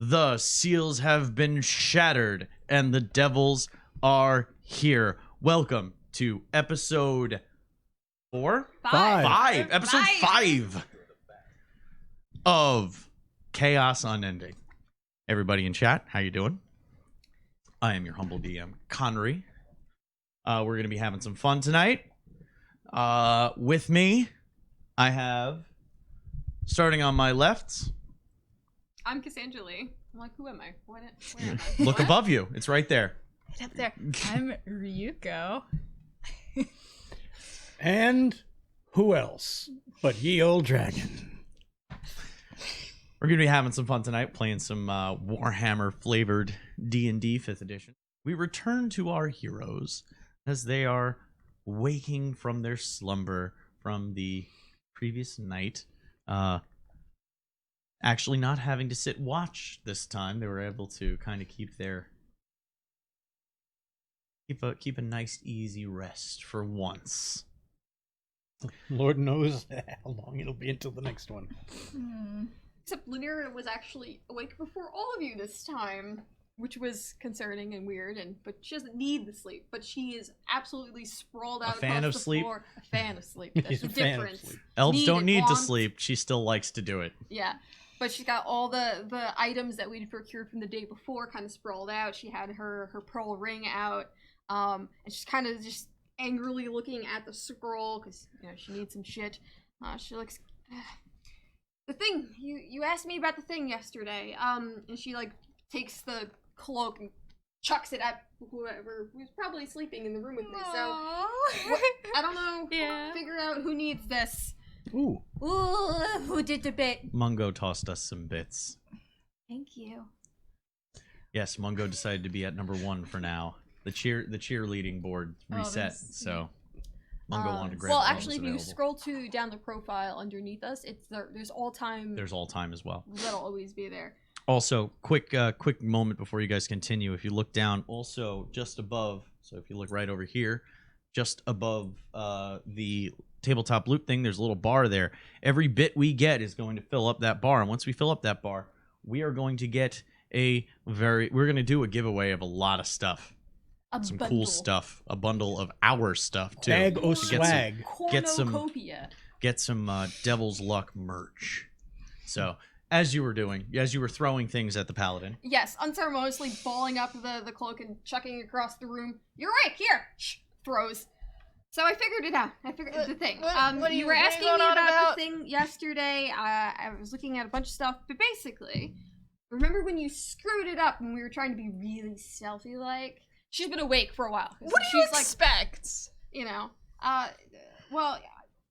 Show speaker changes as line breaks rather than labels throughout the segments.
The seals have been shattered and the devils are here. Welcome to episode 4?
Five.
Episode 5 of Chaos Unending. Everybody in chat, how you doing? I am your humble DM, Connery. We're going to be having some fun tonight. With me, I have, starting on my left...
I'm Cassandra Lee. I'm like, who am I? Where am I?
Look
What?
above you. It's right there.
Right up there. I'm Ryuko.
And who else but ye old dragon?
We're going to be having some fun tonight, playing some Warhammer flavored D&D 5th edition. We return to our heroes as they are waking from their slumber from the previous night. Actually not having to sit watch this time. They were able to kind of keep a nice easy rest for once.
Lord knows how long it'll be until the next one.
Except Lynira was actually awake before all of you this time, which was concerning and weird. But she doesn't need the sleep. But she is absolutely sprawled out
fan
across
of
the
sleep?
floor. A fan of sleep. That's the difference.
Elves don't need to
want.
sleep. She still likes to do it.
Yeah. But she's got all the items that we'd procured from the day before kind of sprawled out. She had her pearl ring out. And she's kind of just angrily looking at the scroll because she needs some shit. She looks... The thing, you asked me about the thing yesterday. And she takes the cloak and chucks it at whoever was probably sleeping in the room with me. So I don't know.
Yeah.
Figure out who needs this.
Ooh.
Ooh, who did the bit?
Mungo tossed us some bits.
Thank you.
Yes, Mungo decided to be at number 1 for now. The cheerleading board reset,
that's
so Mungo wanted to grab.
Well,
what was
actually, if you
available.
scroll down the profile underneath us, there's all time.
There's all time as well.
That'll always be there.
Also, quick moment before you guys continue. If you look down, also just above. So if you look right over here, just above the tabletop loot thing, there's a little bar there. Every bit we get is going to fill up that bar, and once we fill up that bar, we are going to get we're going to do a giveaway of a lot of stuff. Some cool stuff, a bundle of our stuff too.
Bag o' swag.
Get some
Cornucopia.
Devil's Luck merch. So as you were throwing things at the paladin.
Yes, unceremoniously balling up the cloak and chucking it across the room. You're right, here! Shh, throws. So I figured it out. I figured the thing. You were asking me about the thing yesterday. I was looking at a bunch of stuff, but basically, remember when you screwed it up when we were trying to be really stealthy-like? She's been awake for a while.
What do you expect?
Well,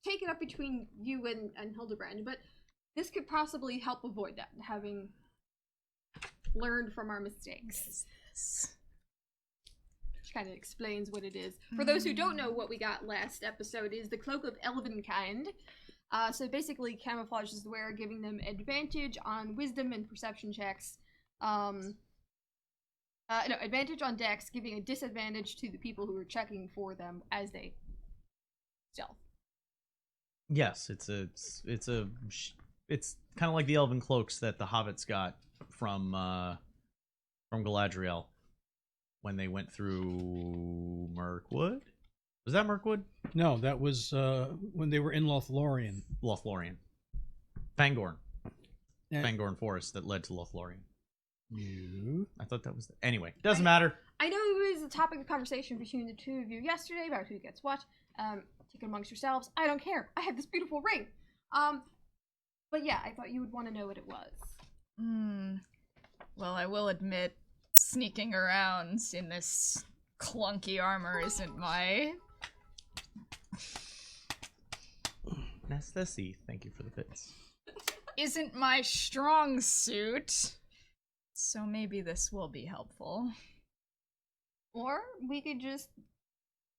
take it up between you and Hildebrand, but this could possibly help avoid that, having learned from our mistakes. Which kind of explains what it is. For those who don't know, what we got last episode is the Cloak of Elven Kind. So basically camouflages the wearer, giving them advantage on wisdom and perception checks. Advantage on dex, giving a disadvantage to the people who are checking for them as they stealth.
Yes, it's kind of like the elven cloaks that the hobbits got from Galadriel when they went through Mirkwood. Was that Mirkwood?
No, that was when they were in Lothlorien.
Fangorn.
Yeah.
Fangorn Forest that led to Lothlorien.
You?
I thought that was... Anyway, doesn't matter.
I know it was a topic of conversation between the two of you yesterday about who gets what. Take it amongst yourselves. I don't care. I have this beautiful ring. But yeah, I thought you would want to know what it was.
Well, I will admit, sneaking around in this clunky armor isn't my...
Nasthesi, thank you for the bits.
isn't my strong suit. So maybe this will be helpful.
Or we could just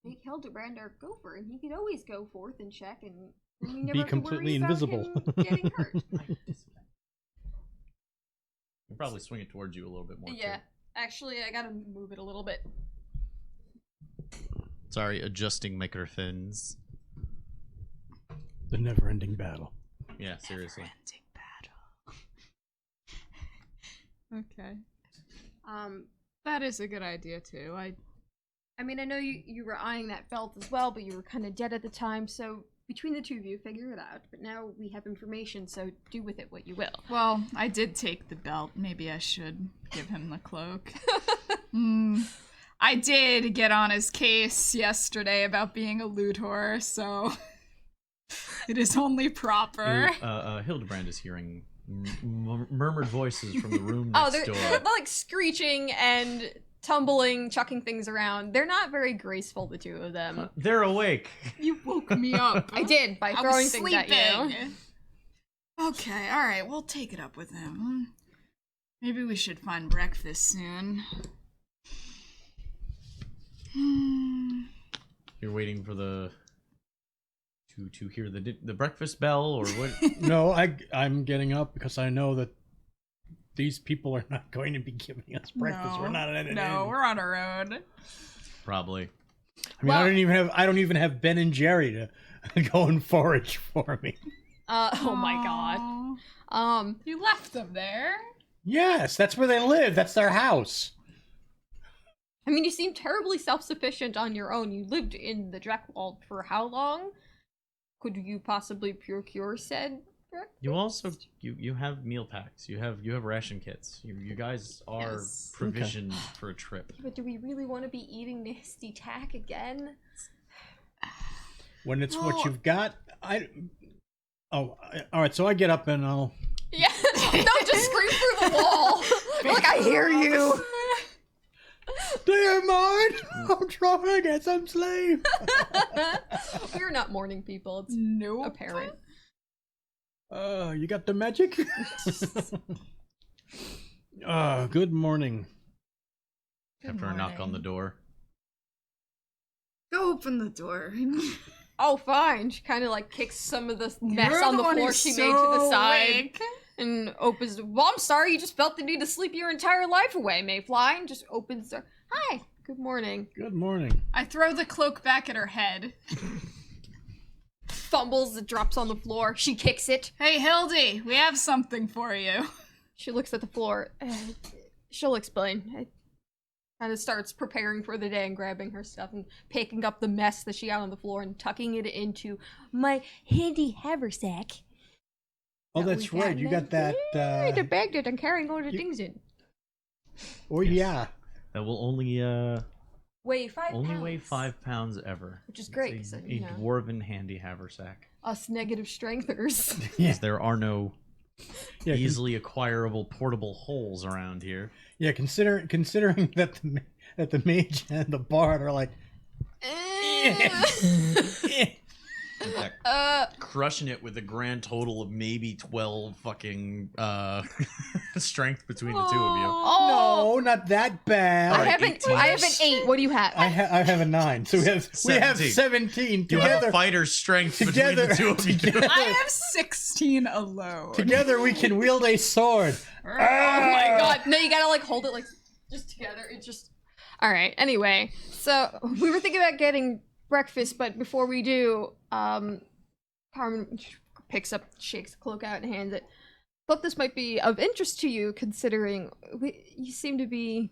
make Hildebrand our gopher, and he could always go forth and check, and we never
be
have to
completely
worry
invisible.
about him getting hurt.
We'll probably swing it towards you a little bit more.
Yeah,
too.
actually, I gotta move it a little bit.
Sorry, adjusting microphones.
The never-ending battle.
Yeah, seriously.
Never-ending battle. Okay.
Um,
That is a good idea too.
I mean, I know you were eyeing that belt as well, but you were kind of dead at the time, so between the two of you, figure it out. But now we have information, so do with it what you will.
Well, I did take the belt. Maybe I should give him the cloak. I did get on his case yesterday about being a loot whore, so it is only proper.
Hildebrand is hearing murmured voices from the room
Oh,
next door.
they're like screeching and tumbling, chucking things around. They're not very graceful, the two of them.
They're awake.
You woke me up.
I did, by
I
throwing
was
things at you.
sleeping. Okay, alright, we'll take it up with him. Maybe we should find breakfast soon.
You're waiting for the to hear the breakfast bell or what?
No, I'm getting up because I know that these people are not going to be giving us breakfast. We're not at an
No,
inn.
we're on our own.
Probably.
I mean, I don't even have Ben and Jerry to go and forage for me.
Oh my god.
You left them there.
Yes, that's where they live. That's their house.
I mean, you seem terribly self-sufficient on your own. You lived in the Dreckwald for how long? Could you possibly procure said breakfast?
You also you have meal packs. You have ration kits. You guys are
Yes.
provisioned for a trip.
But do we really want to be eating nasty tack again?
When it's what you've got, all right. So I get up and I'll.
Yeah, don't just scream through the wall. Like, I hear you.
Dear mine, I'm trying to get some sleep.
We're not morning people. It's
Nope.
apparent.
You got the magic? Good morning.
After a knock on the door.
Go open the door.
Oh, fine. She kind of like kicks some of the mess
You're
on the
one
floor
who's
she
so
made to the side
awake.
and opens. Well, I'm sorry. You just felt the need to sleep your entire life away, Mayfly, and just opens the. Hi. Good morning.
Good morning.
I throw the cloak back at her head.
Fumbles. It drops on the floor. She kicks it.
Hey, Hildy, we have something for you.
She looks at the floor. She'll explain. Kind of starts preparing for the day and grabbing her stuff and picking up the mess that she got on the floor and tucking it into my handy haversack.
Oh,
that
that's
we
right. You got that.
the bag that I'm carrying all the things in.
Oh yeah.
That will only
Weigh 5 pounds.
only weigh 5 pounds ever.
Which is great,
It's
'cause,
a
you know.
dwarven handy haversack.
Us negative strengthers.
Yeah.
There are no
Yeah.
easily acquirable portable holes around here.
Yeah. Considering that the mage and the bard are like.
In fact, crushing it with a grand total of maybe 12 fucking strength between the two of you.
Oh,
No, not that bad.
I
Alright,
have an
18.
I have an 8. What do you have?
I have a 9, so we have 17
You have
together.
a fighter's strength between the two of you.
I have 16 alone.
Together we can wield a sword.
Oh my god. No, you gotta like hold it like just together. It just. Alright, anyway. So we were thinking about getting breakfast, but before we do, Carmen picks up, shakes the cloak out and hands it. Thought this might be of interest to you, considering you seem to be.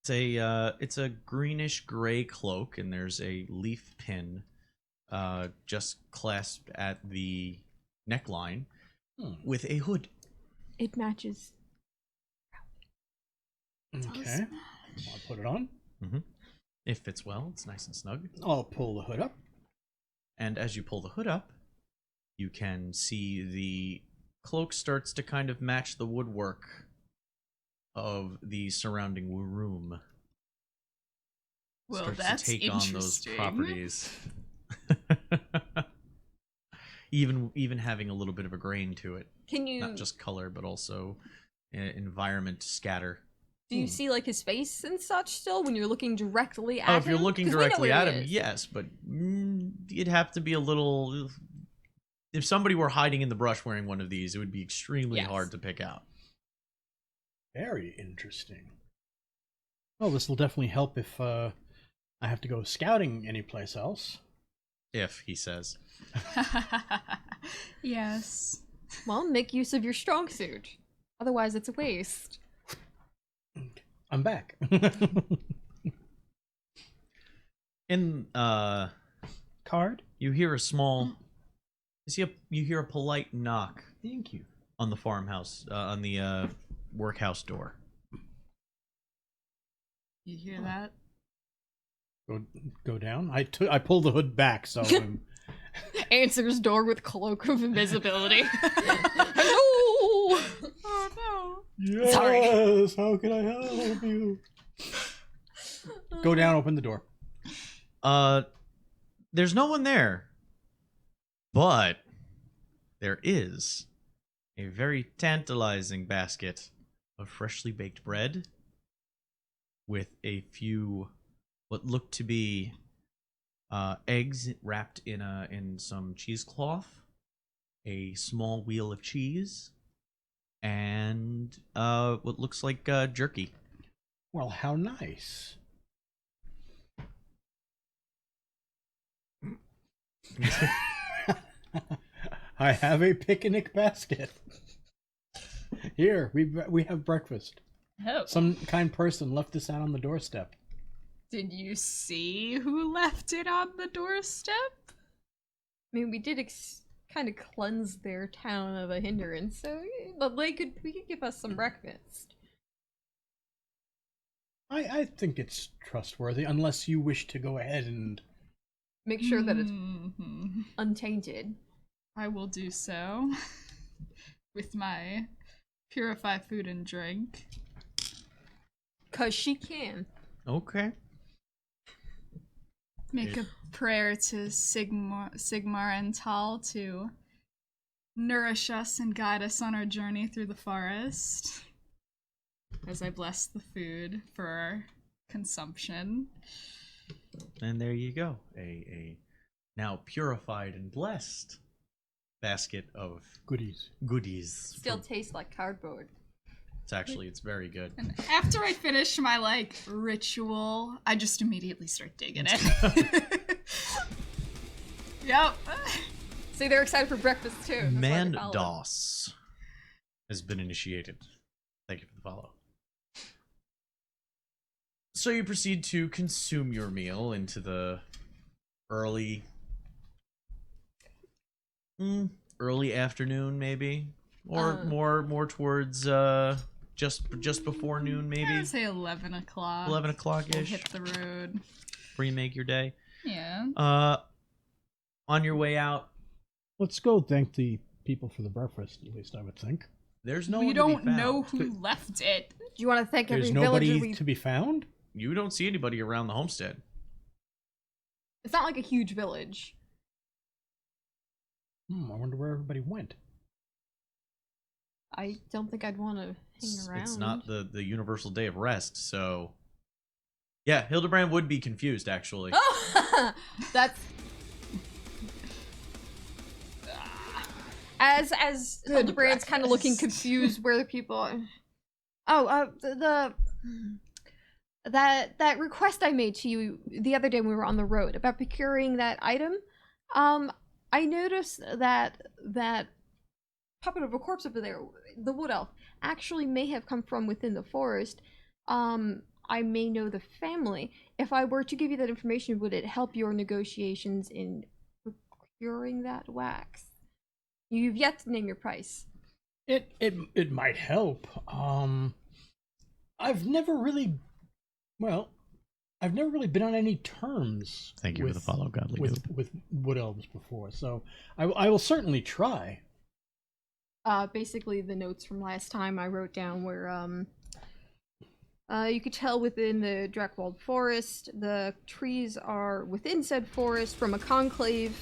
It's a greenish gray cloak, and there's a leaf pin just clasped at the neckline with a hood.
It matches.
Okay. I'll put it on.
It fits well. It's nice and snug.
I'll pull the hood up.
And as you pull the hood up, you can see the cloak starts to kind of match the woodwork of the surrounding room.
Well,
Starts
that's
to take on those
interesting.
properties. even having a little bit of a grain to it.
Can you?
Not just color, but also environment scatter.
Do you see like his face and such still when you're looking directly at
Oh,
him?
if you're looking
'Cause we know
directly
where
at
he
him,
is.
yes, but you'd have to be a little. If somebody were hiding in the brush wearing one of these, it would be extremely
Yes.
hard to pick out.
Very interesting. Well, this will definitely help if I have to go scouting anyplace else.
If he says,
Yes.
Well, make use of your strong suit. Otherwise, it's a waste.
I'm back.
In
Card?
you hear a small. You hear a polite knock
Thank you.
on the farmhouse, on the workhouse door.
You hear that?
Go down. I pull the hood back, so I'm...
Answers door with cloak of invisibility. Hello.
Oh no.
Yes,
Sorry.
how can I help you? Go down, open the door.
There's no one there, but there is a very tantalizing basket of freshly baked bread with a few what look to be eggs wrapped in some cheesecloth, a small wheel of cheese, and what looks like jerky.
Well, how nice. I have a picnic basket. Here, we have breakfast.
Oh.
Some kind person left this out on the doorstep.
Did you see who left it on the doorstep?
I mean, we did kind of cleanse their town of a hindrance, so but we could give us some breakfast.
I think it's trustworthy, unless you wish to go ahead and...
Make sure that it's
Mhm.
untainted.
I will do so with my purify food and drink.
'Cause she can.
Okay.
Make a prayer to Sigmar and Tal to nourish us and guide us on our journey through the forest. As I bless the food for our consumption.
And there you go. A now purified and blessed basket of
Goodies.
goodies.
Still tastes like cardboard.
It's very good.
And after I finish my ritual, I just immediately start digging it. Yep.
See, they're excited for breakfast too. That's why they follow.
Mandos has been initiated. Thank you for the follow. So you proceed to consume your meal into the early afternoon, maybe, or more towards just before noon, maybe.
I would say 11 o'clock.
11 o'clock
We'll
ish.
hit the road.
Before you make your day.
Yeah.
On your way out,
Let's go thank the people for the breakfast, at least I would think.
there's no
We
one to be
don't
found.
know who left it.
Do you want to thank every
There's
villager
nobody
we...
to be found?
You don't see anybody around the homestead.
It's not like a huge village.
I wonder where everybody went.
I don't think I'd want to hang around.
It's not the universal day of rest, so yeah, Hildebrand would be confused actually.
Oh! That's... As Hildebrand's kind of looking confused where the people are. Oh, that request I made to you the other day when we were on the road about procuring that item, I noticed that puppet of a corpse over there, the wood elf, actually may have come from within the forest. I may know the family. If I were to give you that information, would it help your negotiations in procuring that wax? You've yet to name your price.
It might help. I've never really been on any terms.
Thank you for the follow, Godly
with wood elves before, so I will certainly try.
Basically the notes from last time I wrote down were you could tell within the Drakewald forest, the trees are within said forest from a conclave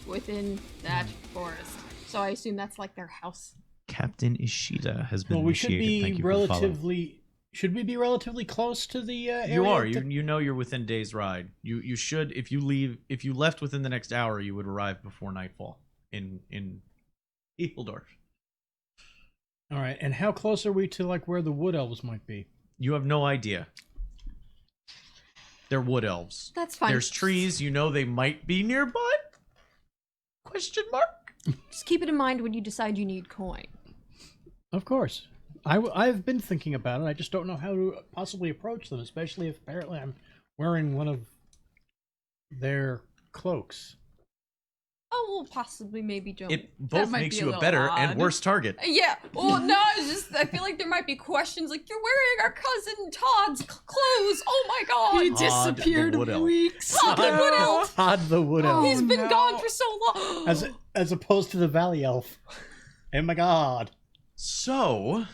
within that forest. So I assume that's like their house.
Captain Ishida has been
Well, we should
initiated. Thank
be
you for the follow.
relatively. Should we be relatively close to the area?
You are.
that-
You know you're within days ride. You should if you left within the next hour, you would arrive before nightfall in Ebeldorf.
All right, and how close are we to like where the wood elves might be?
You have no idea. They're wood elves.
That's fine.
There's trees. You know they might be nearby. Question mark.
Just keep it in mind when you decide you need coin.
Of course. I've been thinking about it. I just don't know how to possibly approach them, especially if apparently I'm wearing one of their cloaks.
Oh, we'll possibly maybe jump.
It both
might
makes
be a
you a
little
better
odd.
and worse target.
Yeah. Well, no, it's just I feel like there might be questions like you're wearing our cousin Todd's clothes. Oh my
He
god.
Todd the
disappeared
Wood Elf.
weeks
Todd the
ago.
Wood Elf.
Todd the Wood Elf.
He's been
no.
gone for so long.
As opposed to the Valley Elf. Oh my god.
So,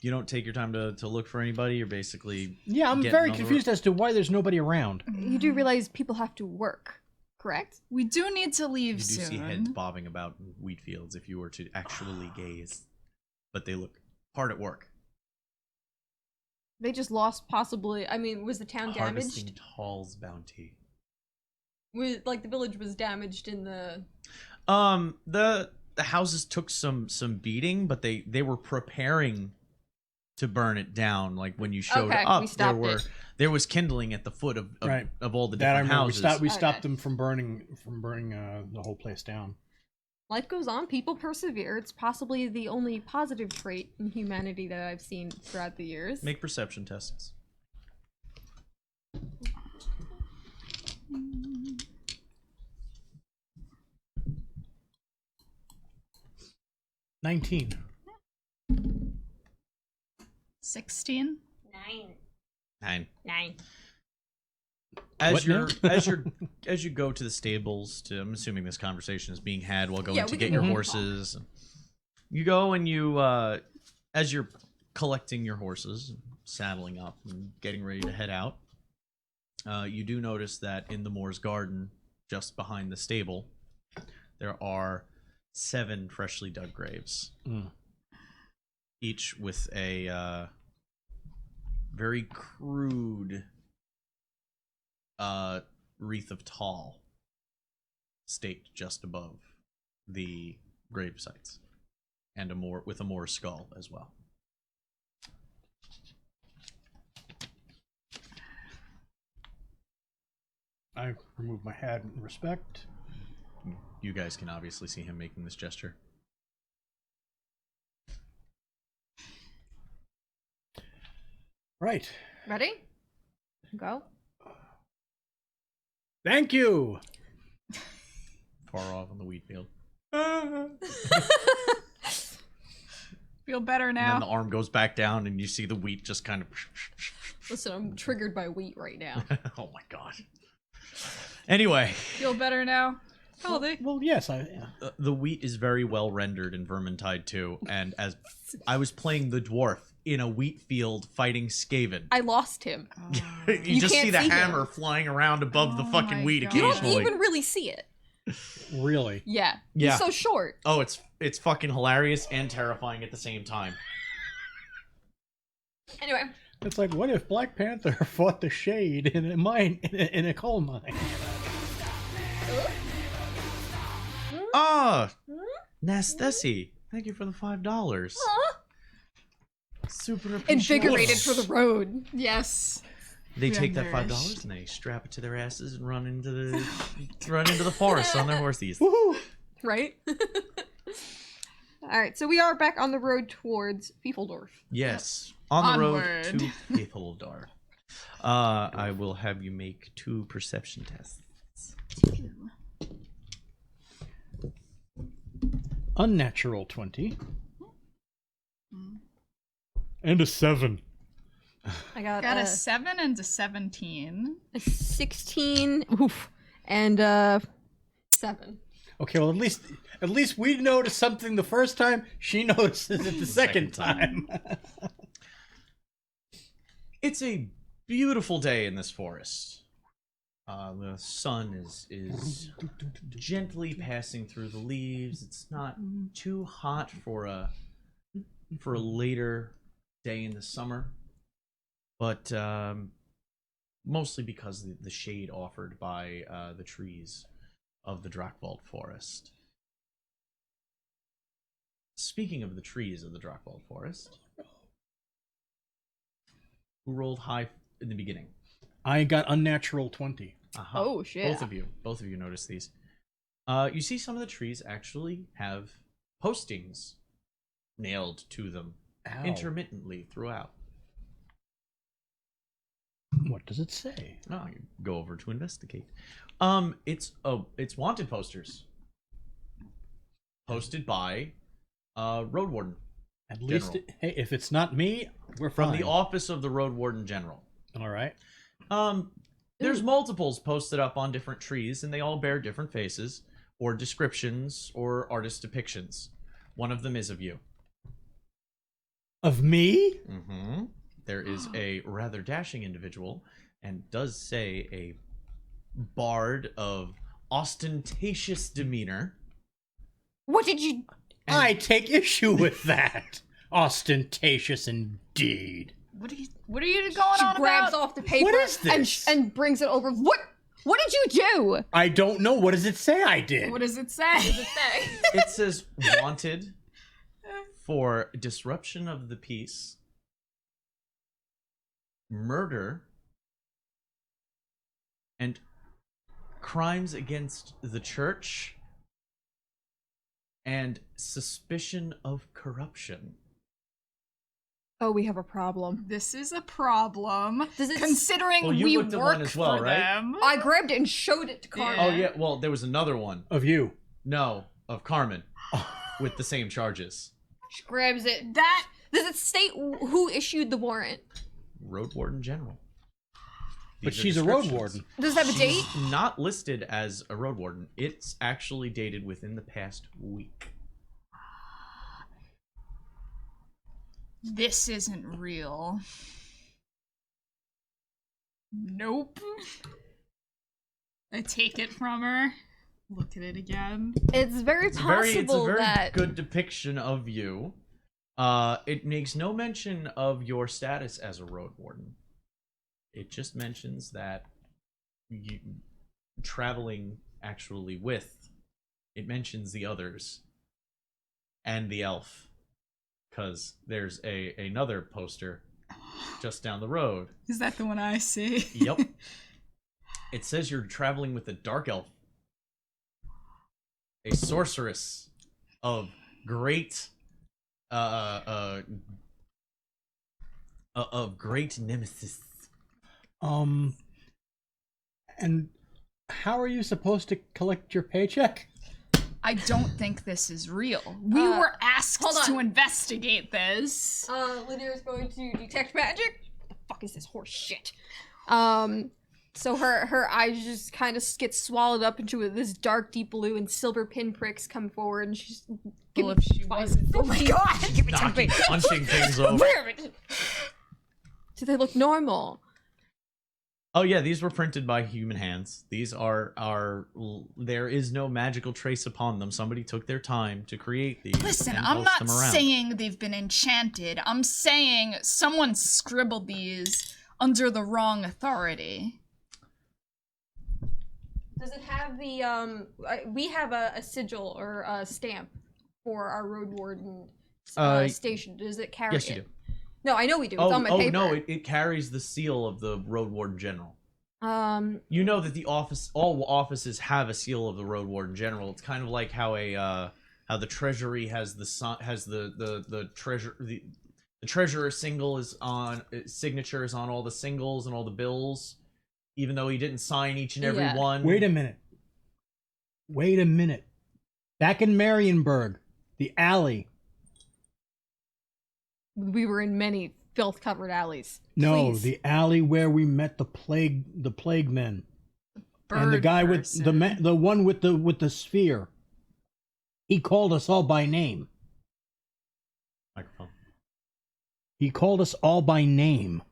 you don't take your time to look for anybody. You're basically
Yeah, I'm
getting
very
on the
confused as to why there's nobody around.
You do realize people have to work, correct?
We do need to
You
leave
do
soon.
see heads bobbing about in wheat fields if you were to actually gaze, but they look hard at work.
They just lost possibly. I mean, was the town
Harvesting
damaged?
Tall's bounty.
Like the village was damaged in the.
The houses took some beating, but they were preparing to burn it down. Like when you showed
Okay,
up,
we stopped
there was kindling at the foot of
Right.
of all the
That I
different
remember.
houses.
We stopped
Okay.
them from burning the whole place down.
Life goes on. People persevere. It's possibly the only positive trait in humanity that I've seen throughout the years.
Make perception tests.
$19.
16.
9.
9.
9.
As
What now?
as you go to the stables, I'm assuming this conversation is being had while going
Yeah,
to
we
get
can
your
go
horses. You go and you, as you're collecting your horses, saddling up and getting ready to head out, you do notice that in the Moor's garden, just behind the stable, there are 7 freshly dug graves, each with a very crude wreath of tall staked just above the grave sites, and with a Moor skull as well.
I remove my hat in respect.
You guys can obviously see him making this gesture.
Right.
Ready? Go.
Thank you.
Far off in the wheat field.
Feel better
And then
now.
the arm goes back down, and you see the wheat just kind of.
Listen, I'm triggered by wheat right now.
Oh my god. Anyway,
Feel better now. Healthy.
Well, yes,
the wheat is very well rendered in Vermintide 2, and as I was playing the dwarf in a wheat field fighting Skaven,
I lost him.
you just
can't
see the
see him.
hammer flying around above the
Oh
fucking
my
wheat
God.
You don't
occasionally.
even really see it.
really.
Yeah.
Yeah.
He's so short.
Oh, it's fucking hilarious and terrifying at the same time.
Anyway.
It's like, what if Black Panther fought the Shade in a mine, in a coal mine?
Ah, Nastesi, thank you for the $5. Super appreciated.
Invigorated for the road.
Yes.
They
We are
take that
nourished.
$5 and they strap it to their asses and run into the forest on their horses.
Woohoo!
Right? Alright, so we are back on the road towards Fiefeldorf.
Yes, on the road
Onward.
to Fiefeldorf. I will have you make 2 perception tests.
Unnatural 20. And a 7.
I got,
Got a 7 and a 17.
a 16. Oof. And 7.
Okay, well, at least we noticed something the first time. She notices it the second time.
It's a beautiful day in this forest. The sun is gently passing through the leaves. It's not too hot for a later day in the summer, but mostly because the shade offered by the trees of the Drakvald forest. Speaking of the trees of the Drakvald forest, who rolled high in the beginning?
I got unnatural 20.
Aha.
Oh, shit.
Both of you notice these. You see some of the trees actually have postings nailed to them
Ow.
intermittently throughout.
What does it say?
Oh, you go over to investigate. It's wanted posters posted by Road Warden.
At least,
General.
hey, if it's not me, we're
From
fine.
the office of the Road Warden General.
All right.
There's multiples posted up on different trees, and they all bear different faces, or descriptions, or artist depictions. One of them is of you.
Of me?
Mm-hmm. There is a rather dashing individual, and does say a bard of ostentatious demeanor.
What did you?
I take issue with that. Ostentatious indeed.
What are you going
She
on
grabs
about?
off the paper
What is this?
and brings it over. What did you do?
I don't know. What does it say I did?
What does it say?
It says wanted for disruption of the peace, murder, and crimes against the church, and suspicion of corruption.
Oh, we have a problem.
This is a problem.
Does it?
Considering
Well, you
we
looked at one
work
as well,
for
right?
them.
I grabbed it and showed it to Carmen.
Oh yeah, well there was another one.
Of you.
No, of Carmen, with the same charges.
She grabs it.
That
Does it state who issued the warrant?
Road Warden General.
But
These are
she's a road
descriptions.
warden.
Does it have a date?
She's not listed as a road warden. It's actually dated within the past week.
this isn't real. Nope. I take it from her. Look at it again.
It's very
It's
possible
a very
that
good depiction of you. It makes no mention of your status as a road warden. It just mentions that you traveling actually with. It mentions the others and the elf, because there's another poster just down the road.
Is that the one I see?
Yep. It says you're traveling with a dark elf, a sorceress of great of great nemesis.
And how are you supposed to collect your paycheck?
I don't think this is real. We were asked
hold on.
to investigate this.
Lydia's going to detect magic. What the fuck is this horse shit? So her eyes just kind of get swallowed up into this dark deep blue, and silver pinpricks come forward, and she's.
Well, if she wasn't,
Oh my god! Give it to
Knocking,
me.
punching things over.
Where is it? Do they look normal?
Oh yeah, these were printed by human hands. These are there is no magical trace upon them. Somebody took their time to create these.
Listen,
and
I'm
post
not
them around.
saying they've been enchanted. I'm saying someone scribbled these under the wrong authority.
Does it have the we have a sigil or a stamp for our road warden station. Does it carry
Yes,
it?
you do.
No, I know we do. It's on my paper.
no, it carries the seal of the Road Warden General.
You
know that all offices have a seal of the Road Warden General. It's kind of like how how the Treasury has the treasurer signature is on all the singles and all the bills, even though he didn't sign each and every
Yeah.
one.
Wait a minute. Back in Marienburg, the alley.
we were in many filth-covered alleys.
No,
Please.
the alley where we met the plague men. And the
Bird
guy
person.
with the one with the sphere. He called us all by name.
Microphone.
He called us all by name.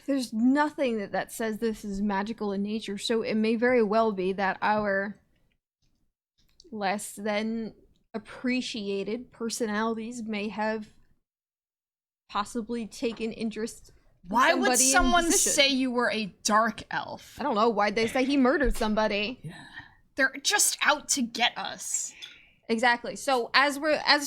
There's nothing that says this is magical in nature, so it may very well be that our less than appreciated personalities may have possibly taken interest. in
Why would
somebody in
someone
position.
say you were a dark elf?
I don't know. Why'd they say he murdered somebody?
They're just out to get us.
Exactly. So as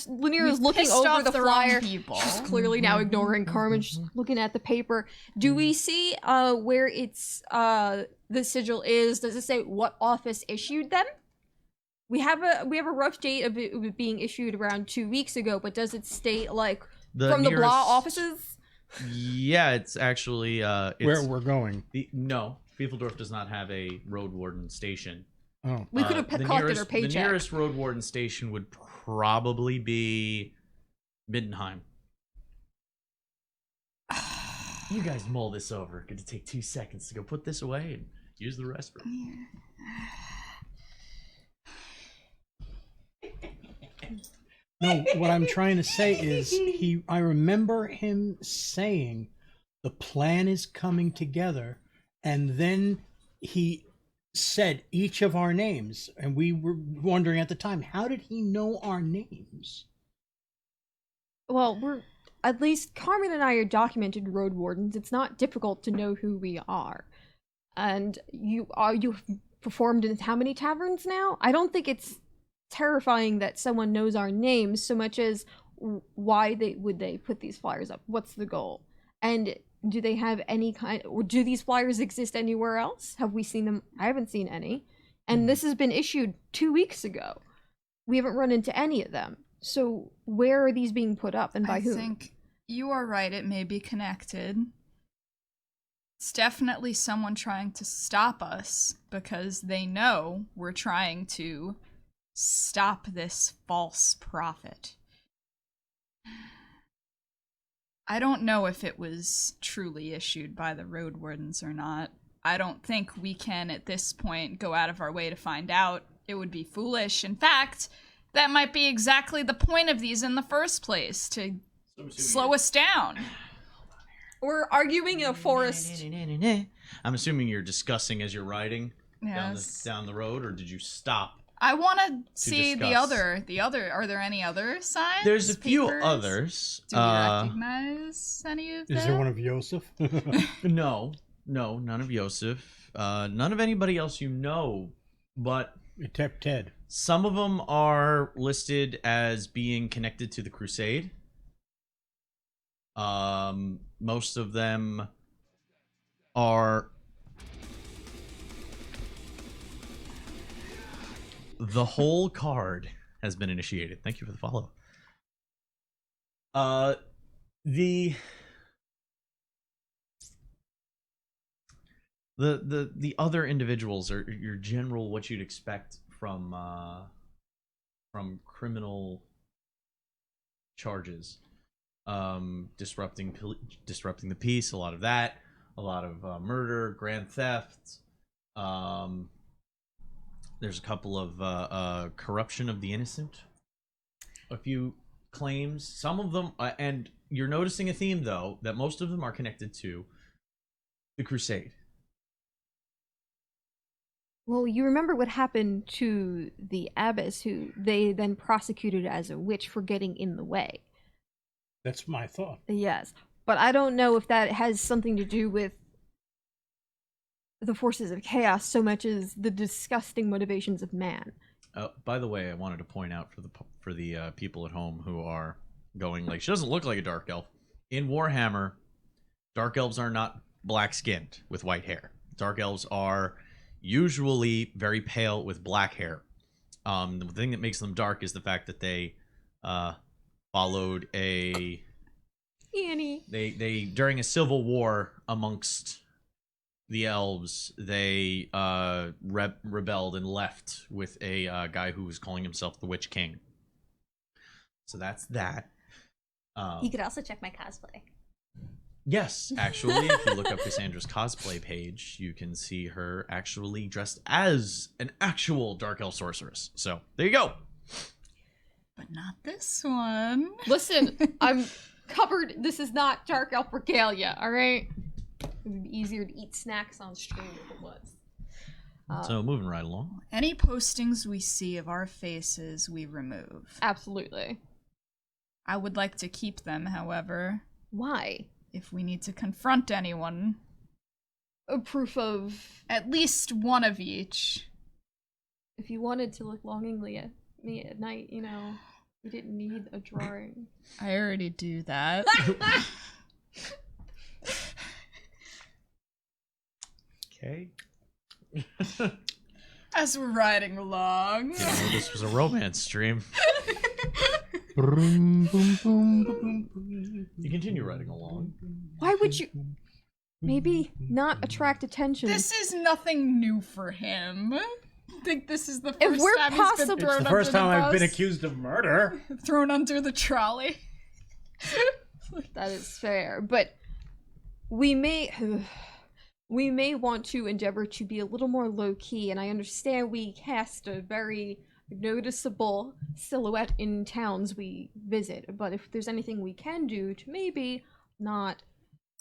Lanier is
We've
looking
pissed
over
off
the
the wrong
flyer,
people.
she's clearly now ignoring Carmen. She's looking at the paper. Do we see where it's the sigil is? Does it say what office issued them? We have a rough date of it being issued around 2 weeks ago, but does it state like from the Blah offices?
Yeah, it's actually
Where we're going.
No, Fiefeldorf does not have a road warden station.
Oh.
We could have collected our paycheck.
The nearest road warden station would probably be Middenheim. You guys mull this over. Going to take 2 seconds to go put this away and use the restroom.
No, what I'm trying to say is I remember him saying the plan is coming together, and then he said each of our names, and we were wondering at the time, how did he know our names?
Well, at least Carmen and I are documented road wardens. It's not difficult to know who we are. And you've performed in how many taverns now? I don't think it's terrifying that someone knows our names so much as why would they put these flyers up? What's the goal? And do they have any kind, or do these flyers exist anywhere else? Have we seen them? I haven't seen any. And this has been issued 2 weeks ago. We haven't run into any of them. So where are these being put up and by who?
I think you are right, it may be connected. It's definitely someone trying to stop us because they know we're trying to stop this false prophet. I don't know if it was truly issued by the road wardens or not. I don't think we can at this point go out of our way to find out. It would be foolish. In fact, that might be exactly the point of these in the first place, to slow us down.
We're arguing in a forest.
I'm assuming you're discussing as you're riding
Yes.
down the road, or did you stop?
I want to see
discuss.
the other. Are there any other signs?
There's a few
papers?
others.
Do we recognize any of them?
Is there one of Yosef?
No, none of Yosef. None of anybody else you know, but
Except Ted.
some of them are listed as being connected to the Crusade. Most of them are... The whole card has been initiated. Thank you for the follow. The other individuals are your general, what you'd expect from criminal charges, disrupting the peace, a lot of that, a lot of murder, grand theft. There's a couple of corruption of the innocent, a few claims, some of them, and you're noticing a theme though, that most of them are connected to the Crusade.
Well, you remember what happened to the abbess, who they then prosecuted as a witch for getting in the way.
That's my thought.
Yes, but I don't know if that has something to do with the forces of chaos so much as the disgusting motivations of man.
By the way, I wanted to point out for the people at home who are going like, she doesn't look like a dark elf. In Warhammer, dark elves are not black-skinned with white hair. Dark elves are usually very pale with black hair. The thing that makes them dark is the fact that they followed a...
Annie.
They during a civil war amongst the elves, they rebelled and left with a guy who was calling himself the Witch King. So that's that.
You could also check my cosplay.
Yes, actually, if you look up Cassandra's cosplay page, you can see her actually dressed as an actual Dark Elf sorceress. So there you go.
But not this one.
Listen, I'm covered. This is not Dark Elf regalia, alright? It would be easier to eat snacks on stream if it was.
So moving right along.
Any postings we see of our faces, we remove.
Absolutely.
I would like to keep them, however,
Why?
if we need to confront anyone.
A proof of...
At least one of each.
If you wanted to look longingly at me at night, you know, you didn't need a drawing.
I already do that.
Okay.
As we're riding along.
Didn't know this was a romance stream.
Boom, boom, boom, boom, boom.
You continue riding along.
Why would you? Maybe not attract attention.
This is nothing new for him. I think this is the
If
first
we're
time he's been
possible-
thrown
It's the first
under
time I've been
bus,
accused of murder.
thrown under the trolley.
That is fair, but we may want to endeavor to be a little more low key. And I understand we cast a very noticeable silhouette in towns we visit, but if there's anything we can do to maybe not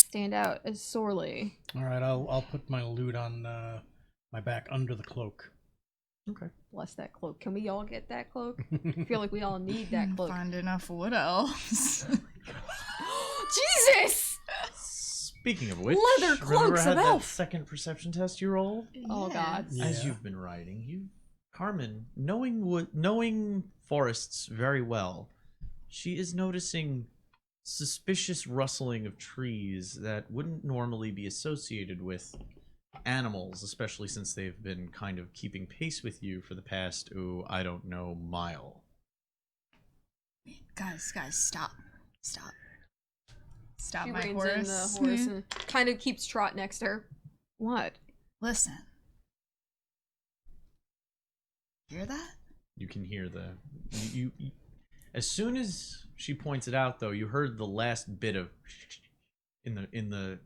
stand out as sorely.
All right, I'll put my loot on my back under the cloak.
Okay.
Bless that cloak. Can we all get that cloak? I feel like we all need that cloak.
Find enough wood elves.
Jesus!
Speaking of which,
Leather
remember
cloaks
I had
of
that
elf.
second perception test you rolled?
Oh, God.
Yeah.
As you've been riding, Carmen, knowing forests very well, she is noticing suspicious rustling of trees that wouldn't normally be associated with animals, especially since they've been kind of keeping pace with you for the past, mile.
Guys, stop. Stop
She
my
reins in
horse.
the horse and kind of keeps trot next to her. What?
Listen. Hear that?
You can hear you as soon as she points it out, though, you heard the last bit of in the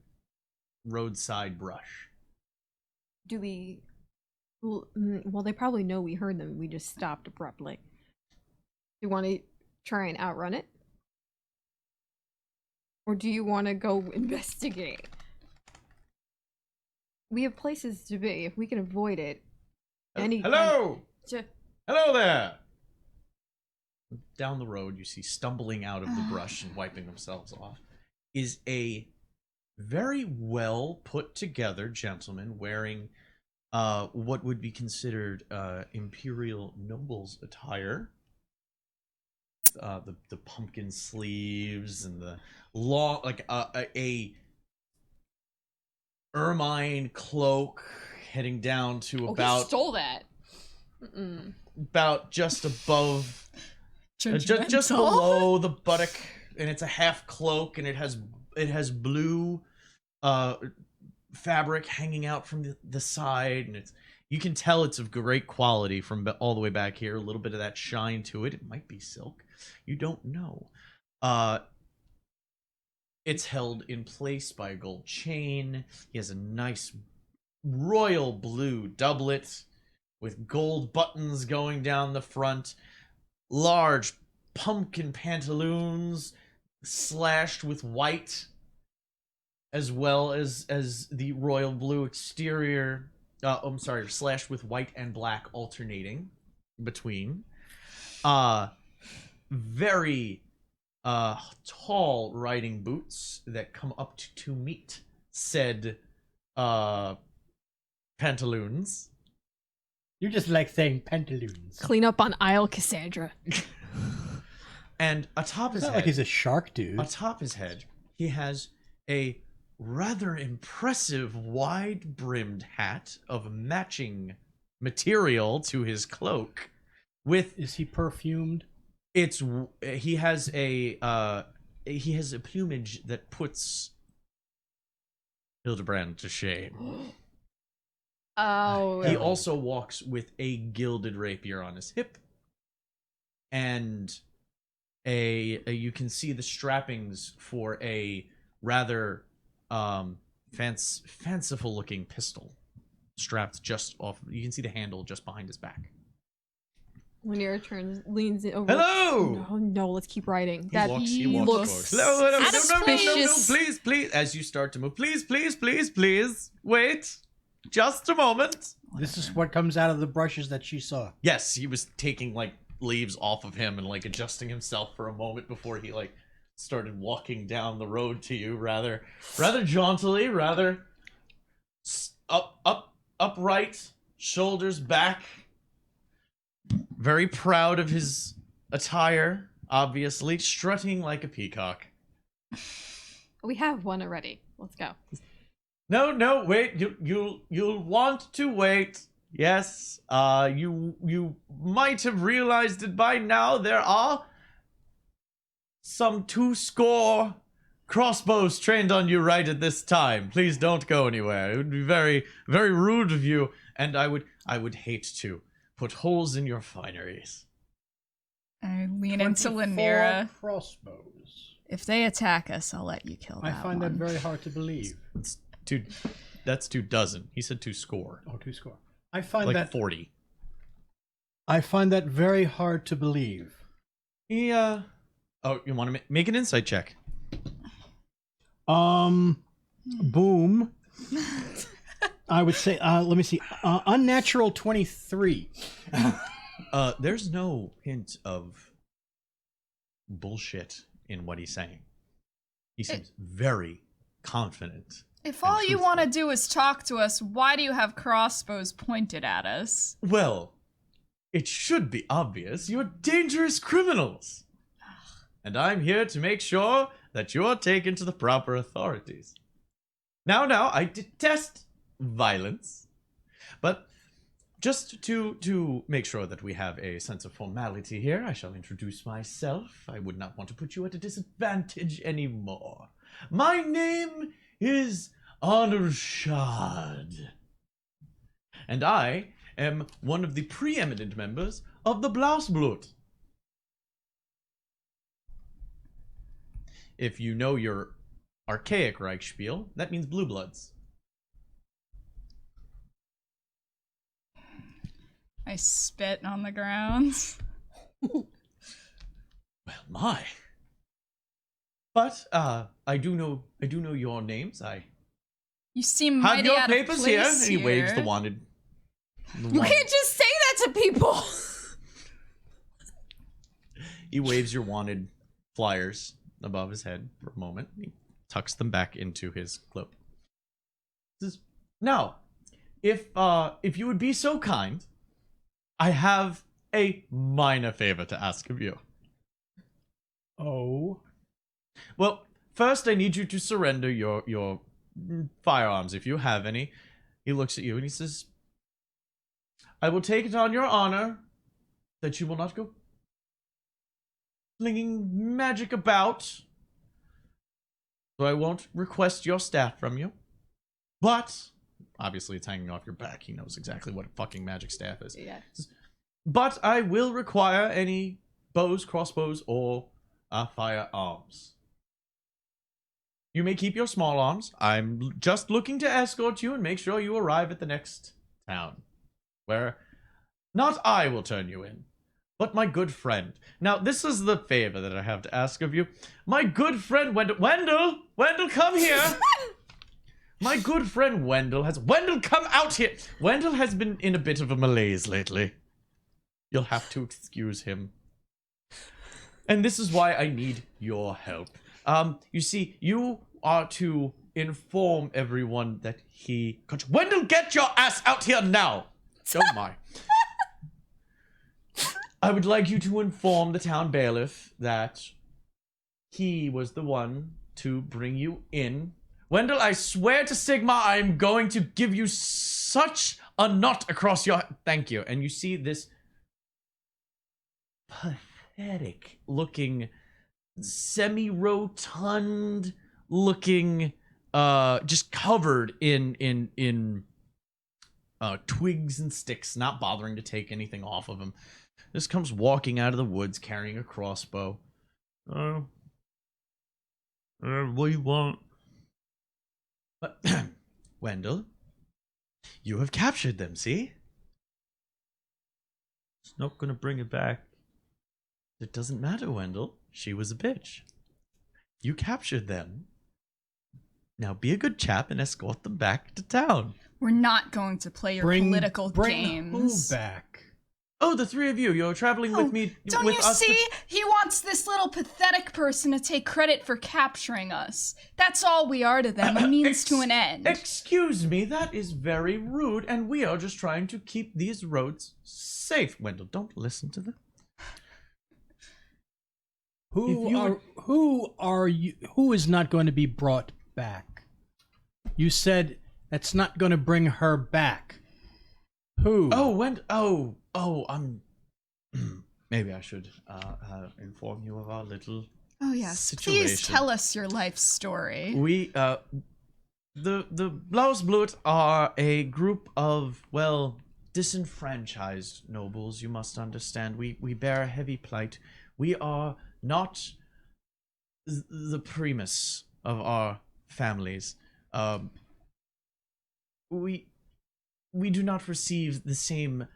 roadside brush.
Do we... Well, they probably know we heard them. We just stopped abruptly. Do you want to try and outrun it? Or do you want to go investigate? We have places to be. If we can avoid it...
Hello!
Ju-
Hello there! Down the road, you see stumbling out of the brush and wiping themselves off is a very well put together gentleman wearing what would be considered imperial noble's attire. The pumpkin sleeves and the long, like a ermine cloak heading down to
he
about
stole that. Mm-mm.
about just above, just
Judgmental.
below the buttock, and it's a half cloak, and it has blue fabric hanging out from the side, and you can tell it's of great quality from all the way back here. A little bit of that shine to it. It might be silk. You don't know. It's held in place by a gold chain. He has a nice royal blue doublet with gold buttons going down the front, large pumpkin pantaloons slashed with white, as well as the royal blue exterior. Slashed with white and black alternating between. Very tall riding boots that come up to meet said pantaloons.
You just like saying pantaloons.
Clean up on Isle Cassandra.
And atop his
It's not
head,
like he's a shark dude.
atop his head, he has a rather impressive wide-brimmed hat of matching material to his cloak. With
Is he perfumed?
he has a plumage that puts Hildebrand to shame.
Oh.
He also walks with a gilded rapier on his hip, and you can see the strappings for a rather fanciful looking pistol strapped just off. You can see the handle just behind his back.
Lanier leans over.
Hello!
No, let's keep riding.
He walks
looks
forward. No,
suspicious.
please. As you start to move, please. Wait, just a moment.
This is what comes out of the brushes that she saw.
Yes, he was taking like leaves off of him and like adjusting himself for a moment before he like started walking down the road to you, rather jauntily, rather upright, shoulders back. Very proud of his attire, obviously, strutting like a peacock.
We have one already. Let's go.
No, wait. You'll want to wait. Yes, you might have realized it by now. There are some 2 crossbows trained on you right at this time. Please don't go anywhere. It would be very, very rude of you, and I would hate to put holes in your fineries.
I lean into
24
Lanira.
crossbows.
If they attack us, I'll let you kill
I
that
find
one.
that very hard to believe.
That's 2 dozen. He said 2 score.
Oh, 2 score. I find
Like
that
40.
I find that very hard to believe.
Yeah. Oh, you want to make an insight check?
Boom. I would say, let me see, unnatural 23.
There's no hint of bullshit in what he's saying. He seems very confident.
If
and
all you
truthful.
want to do is talk to us, why do you have crossbows pointed at us?
Well, it should be obvious. You're dangerous criminals. And I'm here to make sure that you're taken to the proper authorities. Now, I detest violence. But just to make sure that we have a sense of formality here, I shall introduce myself. I would not want to put you at a disadvantage anymore. My name is Anurshad. And I am one of the preeminent members of the Blausblut. If you know your archaic Reichspiel, that means blue bloods.
I spit on the ground.
Well, my. But I do know your names.
You seem
Have
mighty
your
out of
papers
place
here. And he waves the
here.
wanted.
You can't just say that to people.
He waves your wanted flyers above his head for a moment. He tucks them back into his cloak. Says, now, if you would be so kind, I have a minor favor to ask of you.
Oh.
Well, first I need you to surrender your firearms, if you have any. He looks at you and he says, I will take it on your honor that you will not go flinging magic about. So I won't request your staff from you. But, obviously it's hanging off your back. He knows exactly what a fucking magic staff is.
Yeah.
But I will require any bows, crossbows, or firearms. You may keep your small arms. I'm just looking to escort you and make sure you arrive at the next town. Where not I will turn you in, but my good friend. Now, this is the favor that I have to ask of you. My good friend Wendell, come here. My good friend Wendell, come out here. Wendell has been in a bit of a malaise lately. You'll have to excuse him. And this is why I need your help. You see, you are to inform everyone that he... Wendell, get your ass out here now! Oh my. I would like you to inform the town bailiff that he was the one to bring you in. Wendell, I swear to Sigma, I'm going to give you such a knot across your... Thank you. And you see this pathetic looking, semi-rotund looking, just covered in twigs and sticks, not bothering to take anything off of him. This comes walking out of the woods carrying a crossbow. What do you want? Wendell, you have captured them, see? It's not gonna bring it back. It doesn't matter, Wendell. She was a bitch. You captured them. Now be a good chap and escort them back to town.
We're not going to play your political games.
Who back?
Oh, the three of you. You're traveling with me.
Don't
with
you
us
see? He wants this little pathetic person to take credit for capturing us. That's all we are to them, a means to an end.
Excuse me, that is very rude, and we are just trying to keep these roads safe. Wendell, don't listen to them.
Who are you? Who is not going to be brought back? You said that's not going to bring her back. Who?
I'm. Maybe I should inform you of our little
Oh yes,
situation.
please tell us your life story.
We the Blausblut are a group of, well, disenfranchised nobles, you must understand. We bear a heavy plight. We are not the primus of our families. We do not receive the same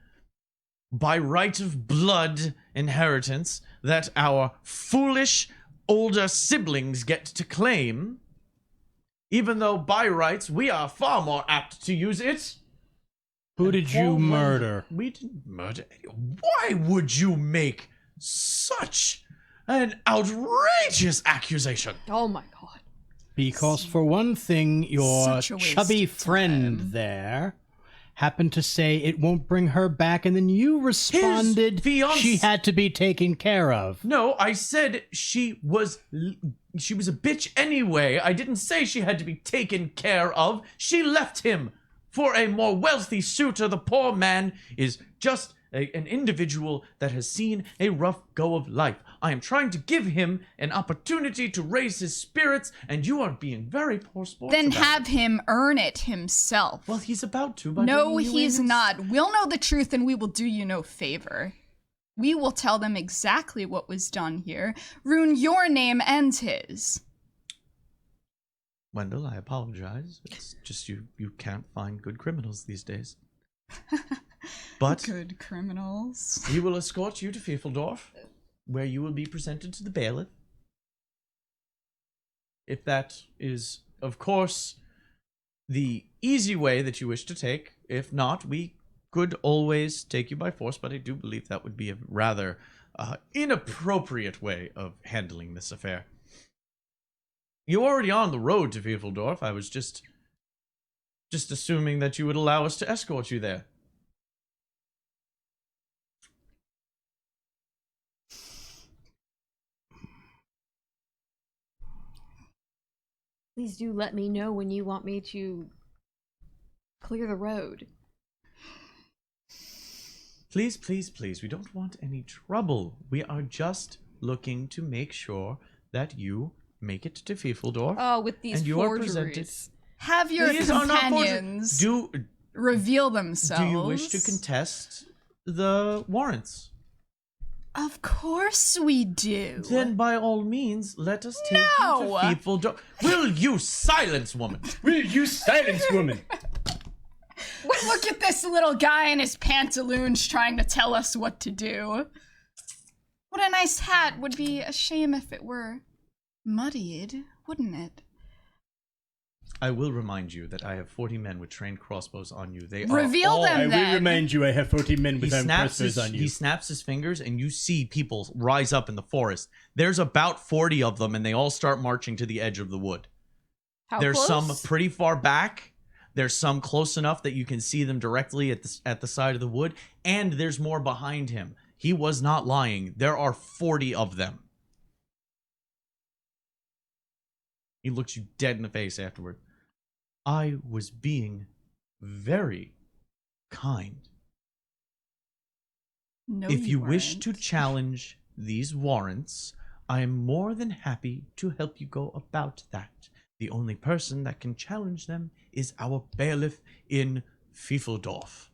by right of blood inheritance that our foolish older siblings get to claim, even though by rights we are far more apt to use it.
Who did you murder?
We didn't murder anyone. Why would you make such an outrageous accusation?
Oh my god.
Because for one thing, your
Such a waste
chubby
of
friend
time.
there happened to say it won't bring her back, and then you responded she had to be taken care of.
No, I said she was a bitch anyway. I didn't say she had to be taken care of. She left him for a more wealthy suitor. The poor man is just an individual that has seen a rough go of life. I am trying to give him an opportunity to raise his spirits, and you are being very poor sport.
Then
about
have
it.
him earn it himself.
Well, he's about to. By
No,
bringing you
he's
in.
not. We'll know the truth and we will do you no favor. We will tell them exactly what was done here, ruin your name and his.
Wendell, I apologize. It's just you can't find good criminals these days. But
Good criminals.
he will escort you to Fiefeldorf, where you will be presented to the bailiff. If that is, of course, the easy way that you wish to take. If not, we could always take you by force, but I do believe that would be a rather inappropriate way of handling this affair. You're already on the road to Fiefeldorf. I was just assuming that you would allow us to escort you there.
Please do let me know when you want me to clear the road.
Please, please, please. We don't want any trouble. We are just looking to make sure that you make it to Fiefeldorf.
Oh, with these
and you are
forgeries.
Have your
These are not forgeries.
companions
Do
reveal themselves.
you wish to contest the warrants?
Of course we do.
Then by all means, let us take
No!
you to Fiefeldorf. Will you silence, woman?
Will you silence, woman?
Look at this little guy in his pantaloons trying to tell us what to do. What a nice hat. Would be a shame if it were muddied, wouldn't it?
I will remind you that I have 40 men with trained crossbows on you. They
Reveal
are all...
them.
I
then.
will remind you I have 40 men with armed crossbows on you.
He snaps his fingers, and you see people rise up in the forest. There's about 40 of them, and they all start marching to the edge of the wood.
How
There's
close?
some pretty far back. There's some close enough that you can see them directly at the side of the wood, and there's more behind him. He was not lying. There are 40 of them. He looks you dead in the face afterward. I was being very kind.
No,
If you wish
weren't.
to challenge these warrants, I am more than happy to help you go about that. The only person that can challenge them is our bailiff in Fiefeldorf.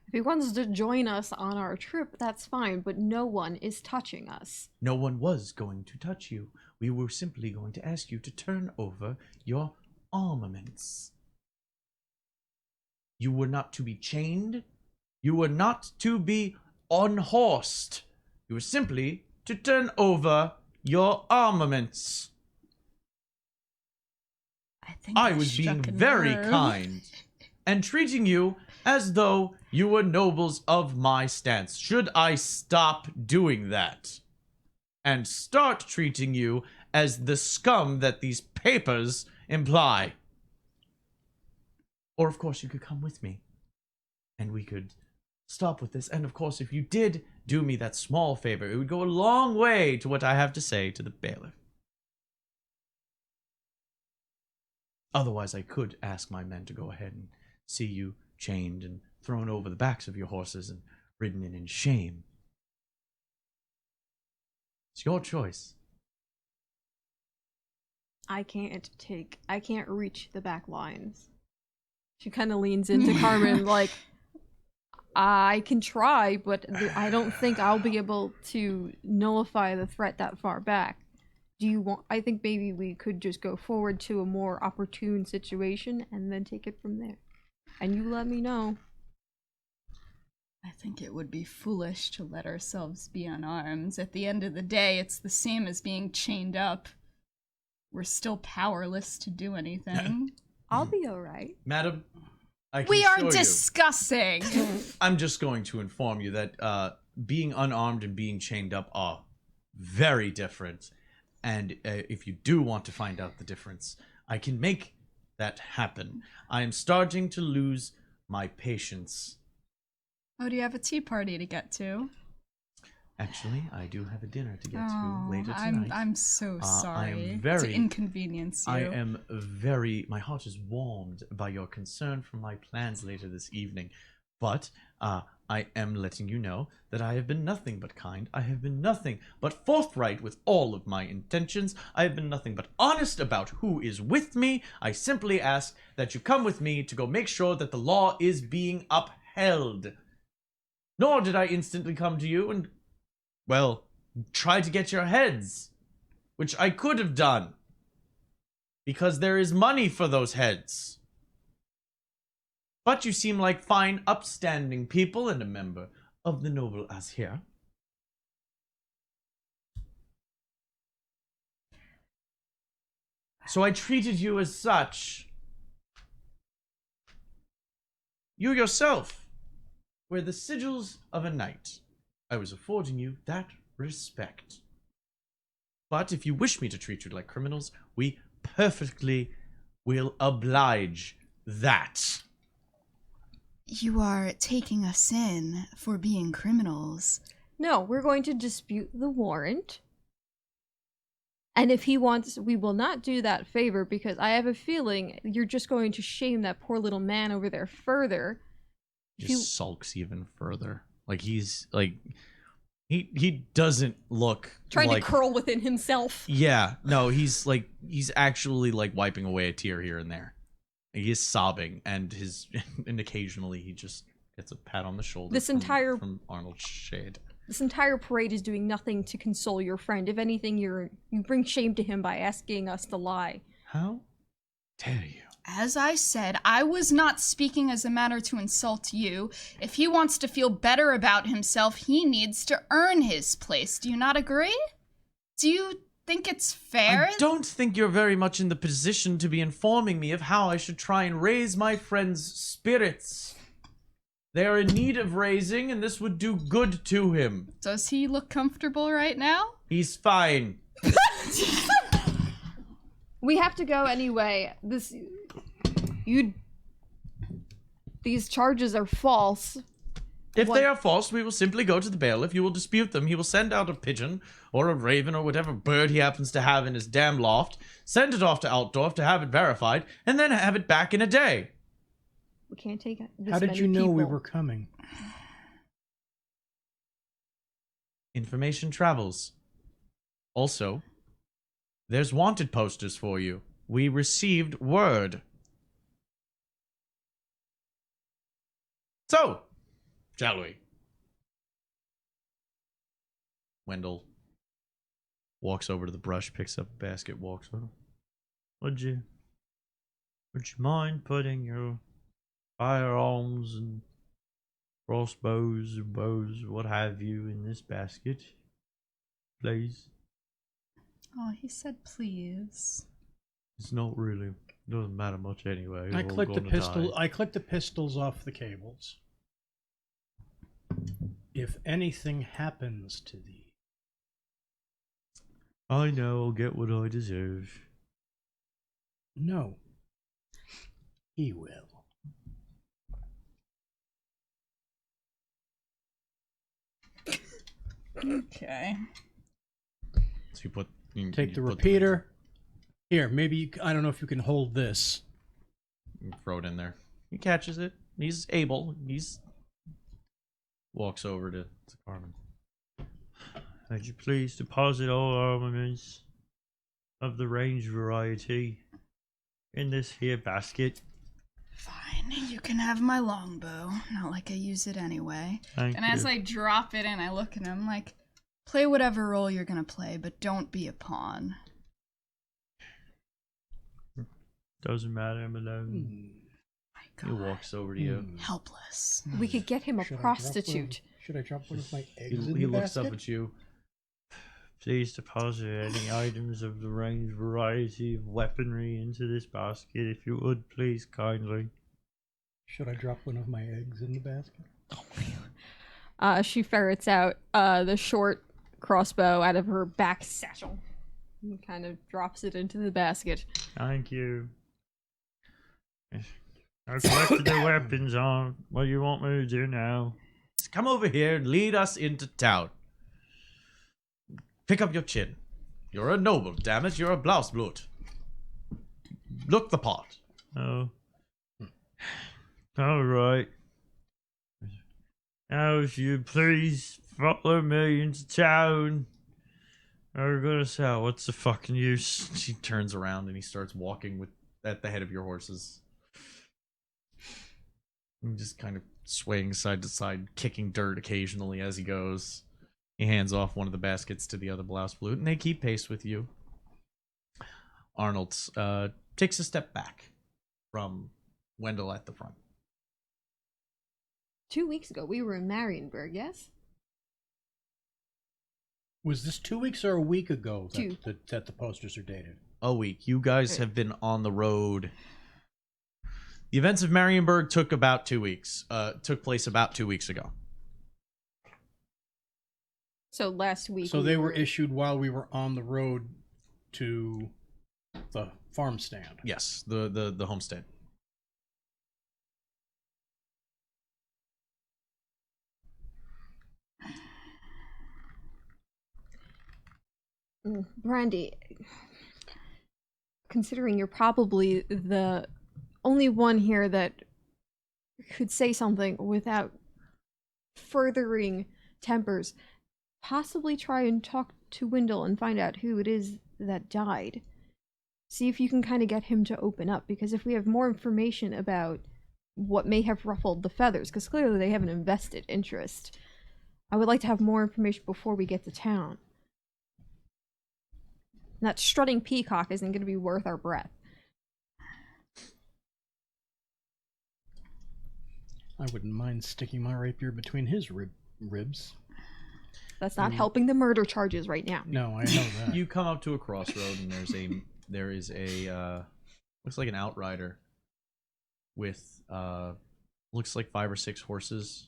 If he wants to join us on our trip, that's fine, but no one is touching us.
No one was going to touch you. We were simply going to ask you to turn over your armaments. You were not to be chained. You were not to be unhorsed. You were simply to turn over your armaments.
think
I was being
struck a
very
nerve.
kind and treating you as though you were nobles of my stance. Should I stop doing that and start treating you as the scum that these papers imply? Or, of course, you could come with me and we could stop with this. And, of course, if you did do me that small favor, it would go a long way to what I have to say to the bailiff. Otherwise, I could ask my men to go ahead and see you chained and thrown over the backs of your horses and ridden in shame. It's your choice.
I can't reach the back lines. She kind of leans into Carmen like, I can try, but I don't think I'll be able to nullify the threat that far back. Do you want? I think maybe we could just go forward to a more opportune situation and then take it from there. And you let me know.
I think it would be foolish to let ourselves be unarmed. At the end of the day, it's the same as being chained up. We're still powerless to do anything.
I'll be alright.
Madam, I can
We are
assure you-
discussing!
I'm just going to inform you that being unarmed and being chained up are very different. And if you do want to find out the difference, I can make that happen. I am starting to lose my patience.
Oh, do you have a tea party to get to?
Actually, I do have a dinner to get to later
I'm
tonight.
I'm so sorry
I am very,
to inconvenience you.
my heart is warmed by your concern for my plans later this evening. But I am letting you know that I have been nothing but kind. I have been nothing but forthright with all of my intentions. I have been nothing but honest about who is with me. I simply ask that you come with me to go make sure that the law is being upheld. Nor did I instantly come to you and, well, try to get your heads, which I could have done, because there is money for those heads. But you seem like fine, upstanding people and a member of the noble Azhir. So I treated you as such. You yourself were the sigils of a knight. I was affording you that respect. But if you wish me to treat you like criminals, we perfectly will oblige that.
You are taking us in for being criminals.
No, we're going to dispute the warrant. And if he wants, we will not do that favor because I have a feeling you're just going to shame that poor little man over there further.
Just sulks even further. Like he's like he doesn't look
Trying
like,
to curl within himself.
Yeah, no, he's actually like wiping away a tear here and there. He is sobbing, and and occasionally he just gets a pat on the shoulder. From Arnold Shade.
This entire parade is doing nothing to console your friend. If anything, you bring shame to him by asking us to lie.
How dare you?
As I said, I was not speaking as a matter to insult you. If he wants to feel better about himself, he needs to earn his place. Do you not agree? Do you think it's fair?
I don't think you're very much in the position to be informing me of how I should try and raise my friend's spirits. They are in need of raising, and this would do good to him.
Does he look comfortable right now?
He's fine.
We have to go anyway. These charges are false.
If they are false, we will simply go to the bailiff. You will dispute them. He will send out a pigeon or a raven or whatever bird he happens to have in his damn loft, send it off to Altdorf to have it verified, and then have it back in a day.
We can't take this
How did
many
you know we
people.
were coming?
Information travels. Also, there's wanted posters for you. We received word. So, shall we? Wendell walks over to the brush, picks up a basket, walks over. Would you mind putting your firearms and crossbows and bows, what have you, in this basket, please?
Oh, he said please.
It's not really, doesn't matter much anyway.
I
We're
clicked the
gonna
pistol.
die.
I clicked the pistols off the cables. If anything happens to thee,
I know I'll get what I deserve.
no, he will.
Okay.
So you put
Take the repeater. Here, maybe I don't know if you can hold this.
Throw it in there. He catches it. He's able. He's walks over to Carmen. Would you please deposit all armaments of the range variety in this here basket?
Fine, you can have my longbow. Not like I use it anyway.
Thank
And
you.
as I drop it and I look at him like, play whatever role you're gonna play, but don't be a pawn.
Doesn't matter, I'm alone.
My
He
God.
walks over to you.
Helpless.
We could get him a
Should I drop
prostitute.
Should I drop one of my
He,
eggs in
he
the
looks
basket?
up at you. Please deposit any items of the range variety of weaponry into this basket, if you would, please, kindly.
Should I drop one of my eggs in the basket?
She ferrets out the short crossbow out of her back satchel and kind of drops it into the basket.
Thank you. I've collected the weapons on. What do you want me to do now? Come over here and lead us into town. Pick up your chin. You're a noble, damn it. You're a Blausblut. Look the part. Oh. All right. Now, if you please follow me into town. I'm gonna say, what's the fucking use? She turns around and he starts walking at the head of your horses. And just kind of swaying side to side, kicking dirt occasionally as he goes. He hands off one of the baskets to the other Blausblut, and they keep pace with you. Arnold takes a step back from Wendell at the front.
2 weeks ago, we were in Marienburg, yes?
Was this 2 weeks or a week ago
Two.
that the posters are dated?
A week. You guys have been on the road. The events of Marienburg took about 2 weeks. Took place about 2 weeks ago.
So last week.
So they were issued while we were on the road to the farm stand.
Yes, the homestead.
Brandy, considering you're probably the only one here that could say something without furthering tempers, possibly try and talk to Wendell and find out who it is that died. See if you can kind of get him to open up, because if we have more information about what may have ruffled the feathers, because clearly they have an invested interest, I would like to have more information before we get to town. That strutting peacock isn't going to be worth our breath.
I wouldn't mind sticking my rapier between his ribs.
That's not helping the murder charges right now.
No, I know that.
You come up to a crossroad and there is a looks like an outrider with looks like 5 or 6 horses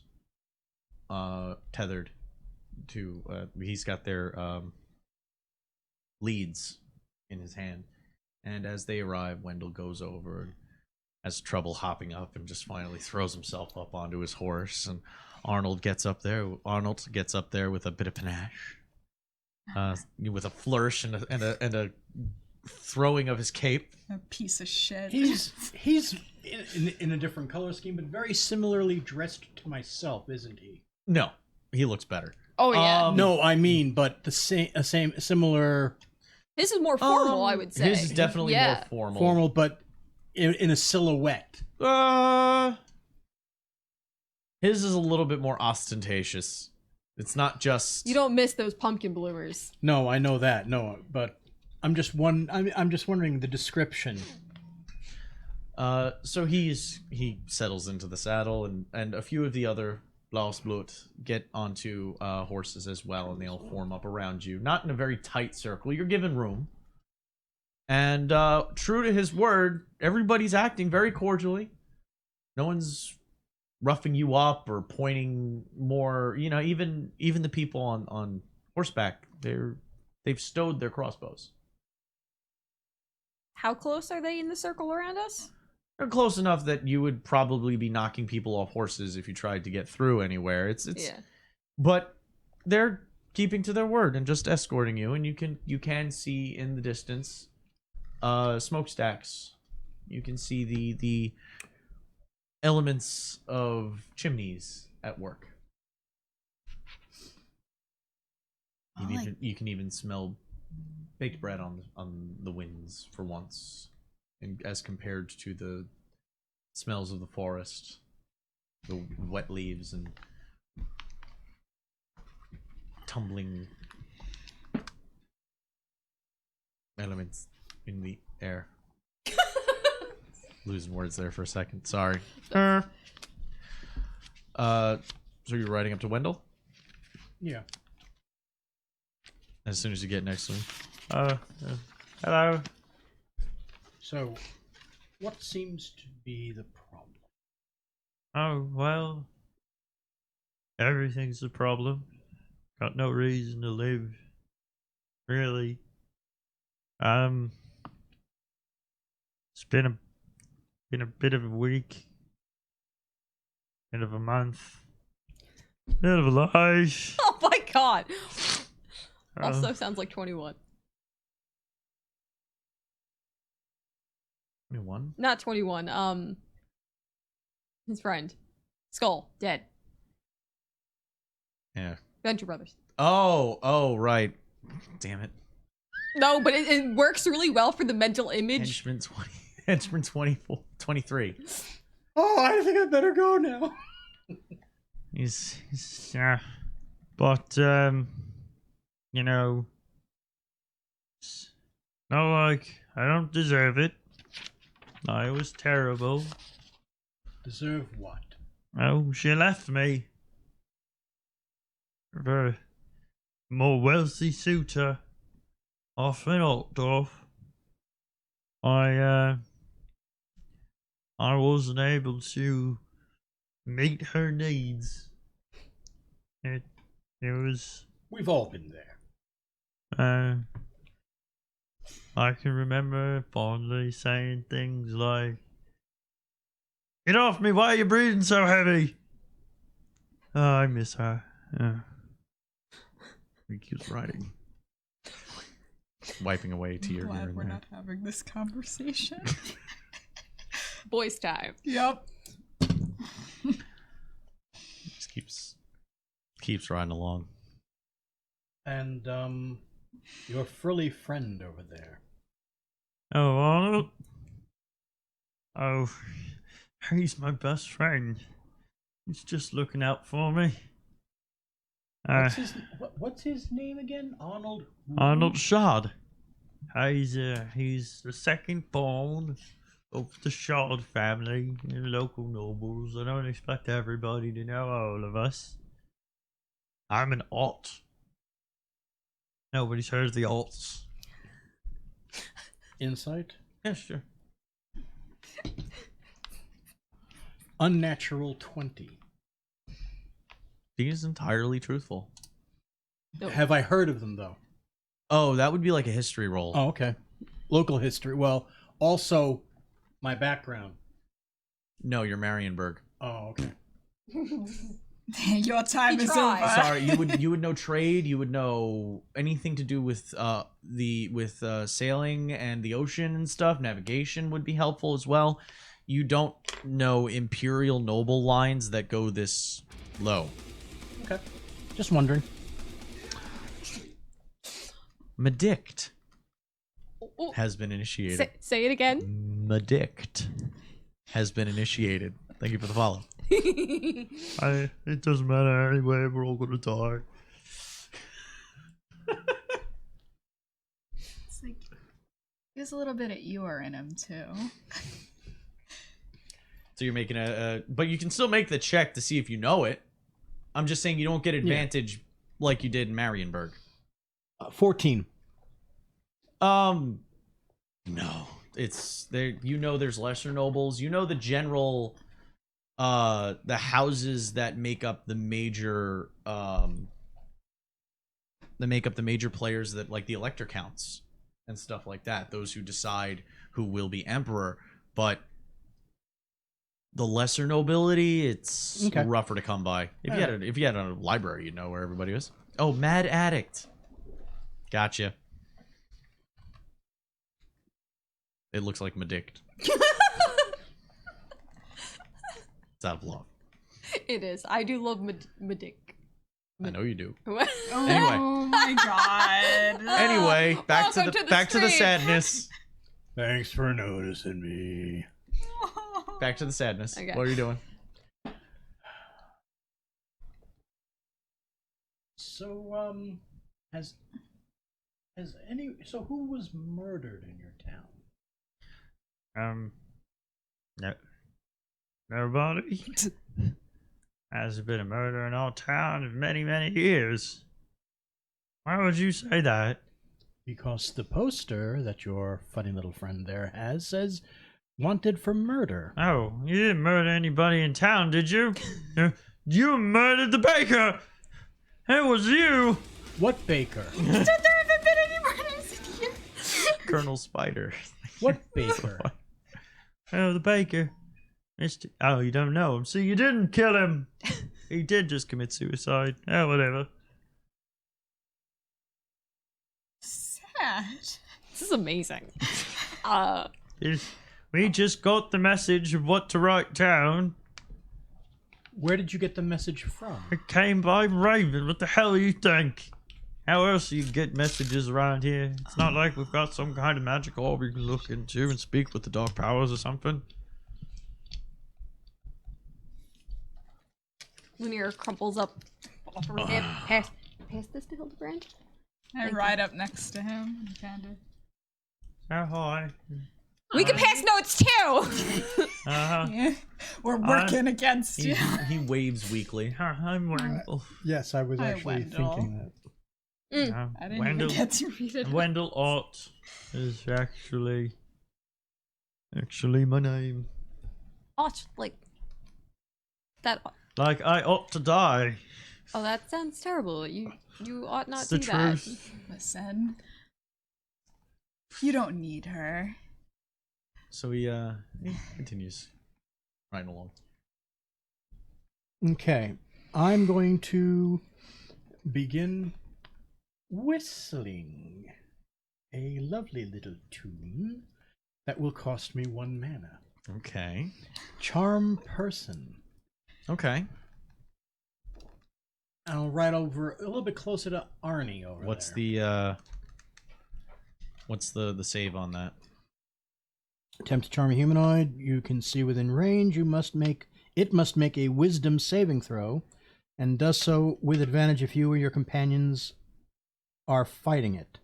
tethered to he's got their leads in his hand, and as they arrive, Wendell goes over and has trouble hopping up and just finally throws himself up onto his horse, and Arnold gets up there with a bit of panache, with a flourish and a throwing of his cape.
A piece of shit.
He's in a different color scheme, but very similarly dressed to myself, isn't he?
No, he looks better.
Oh yeah,
No, I mean, but the similar
his is more formal, I would say.
His is definitely more
formal, but in a silhouette.
His is a little bit more ostentatious. It's not just
You don't miss those pumpkin bloomers.
No, I know that. No, but I'm just wondering the description.
So he settles into the saddle, and a few of the other Blausblut get onto horses as well, and they'll form up around you. Not in a very tight circle. You're given room. And true to his word, everybody's acting very cordially. No one's roughing you up or pointing more. You know, even the people on horseback, they've stowed their crossbows.
How close are they in the circle around us?
They're close enough that you would probably be knocking people off horses if you tried to get through anywhere.
Yeah.
But they're keeping to their word and just escorting you, and you can see in the distance smokestacks. You can see the elements of chimneys at work. You can even smell baked bread on the winds for once, as compared to the smells of the forest, the wet leaves and tumbling elements in the air. Losing words there for a second. Sorry. So you're riding up to Wendell?
Yeah.
As soon as you get next to him. Hello.
So, what seems to be the problem?
Oh, well, everything's a problem. Got no reason to live, really. It's been a bit of a week, bit of a month, bit of a life.
Oh my god.
Uh,
Also sounds like 21.
21?
Not 21. His friend. Skull. Dead.
Yeah.
Venture Brothers.
Oh, right. Damn it.
No, but it works really well for the mental image.
Henchman 24, 23.
Oh, I think I better go now.
he's but you know, no, like I don't deserve it. I was terrible.
Deserve what?
Oh, she left me for a more wealthy suitor off in Altdorf. I wasn't able to meet her needs. It was
We've all been there.
I can remember fondly saying things like, "Get off me, why are you breathing so heavy?" Oh, I miss her.
He keeps riding. Wiping away a tear here
Glad
and
we're
there.
not having this conversation.
Boys time.
Yep.
Just keeps riding along.
And, your frilly friend over there.
Oh, Arnold? Oh, he's my best friend. He's just looking out for me.
What's his name again? Arnold?
Arnold Shard. He's the second born of the Shard family, the local nobles. I don't expect everybody to know all of us. I'm an alt. Nobody's heard of the alts.
Insight?
Yeah, sure.
Unnatural 20.
He's entirely truthful.
No.
Have I heard of them, though?
Oh, that would be like a history roll.
Oh, okay. Local history. Well, also, my background.
No, you're Marienburg.
Oh, okay.
Your time
He
is
tried.
over.
Sorry, you would know trade. You would know anything to do with sailing and the ocean and stuff. Navigation would be helpful as well. You don't know imperial noble lines that go this low.
Okay. Just wondering.
Medict
Oh,
has been initiated.
say it again.
Medict has been initiated. Thank you for the follow.
It doesn't matter anyway, we're all gonna die.
It's like there's a little bit of Eeyore in him too.
So you're making but you can still make the check to see if you know it. I'm just saying you don't get advantage like you did in Marienburg.
14.
No, it's there. You know, there's lesser nobles. You know the general, the houses that make up the major, players that like the elector counts and stuff like that. Those who decide who will be emperor, but the lesser nobility, it's
Okay.
rougher to come by. If you
Alright.
had a library, you'd know where everybody was. Oh, Mad Addict. Gotcha. It looks like Medict. It's out of love.
It is. I do love Medic.
I know you do.
What?
Anyway.
Oh my god.
Anyway, back to
Welcome
the
to the
back to the
stream.
sadness.
Thanks for noticing me.
Back to the sadness.
Okay.
What are you doing?
So, has any? So, who was murdered in your town?
No, nobody. Has been a murder in our town in many, many years. Why would you say that?
Because the poster that your funny little friend there has says "wanted for murder."
Oh, you didn't murder anybody in town, did you? You murdered the baker! It was you!
What baker?
There haven't been any murders in here.
Colonel Spider.
What baker?
Oh, the baker. Oh, you don't know him. See, you didn't kill him. He did just commit suicide. Oh, whatever.
Sad.
This is amazing.
We just got the message of what to write down.
Where did you get the message from?
It came by Raven. What the hell do you think? How else do you get messages around here? It's not like we've got some kind of magic orb you can look into and speak with the dark powers or something.
Lumiere crumples up off her hip. Pass this to Hildebrand.
I ride up next to him and kind of.
Oh, hi.
We can pass notes too.
Uh-huh.
Yeah, we're working against
He,
you.
he waves weakly.
I'm Wendell.
Yes, I was
Hi,
actually
Wendell.
thinking that.
I didn't
Wendell,
even get to read it.
Wendell Ott is actually my name.
Ought, like that.
Like, I ought to die.
Oh, that sounds terrible. You ought not
It's
do
the
that.
truth.
Listen, you don't need her.
So he continues riding along.
Okay, I'm going to begin whistling a lovely little tune that will cost me 1 mana.
Okay.
Charm person.
Okay.
I'll ride over a little bit closer to Arnie over
What's
there.
the save on that?
Attempt to charm a humanoid you can see within range. It must make a wisdom saving throw, and does so with advantage if you or your companions are fighting it.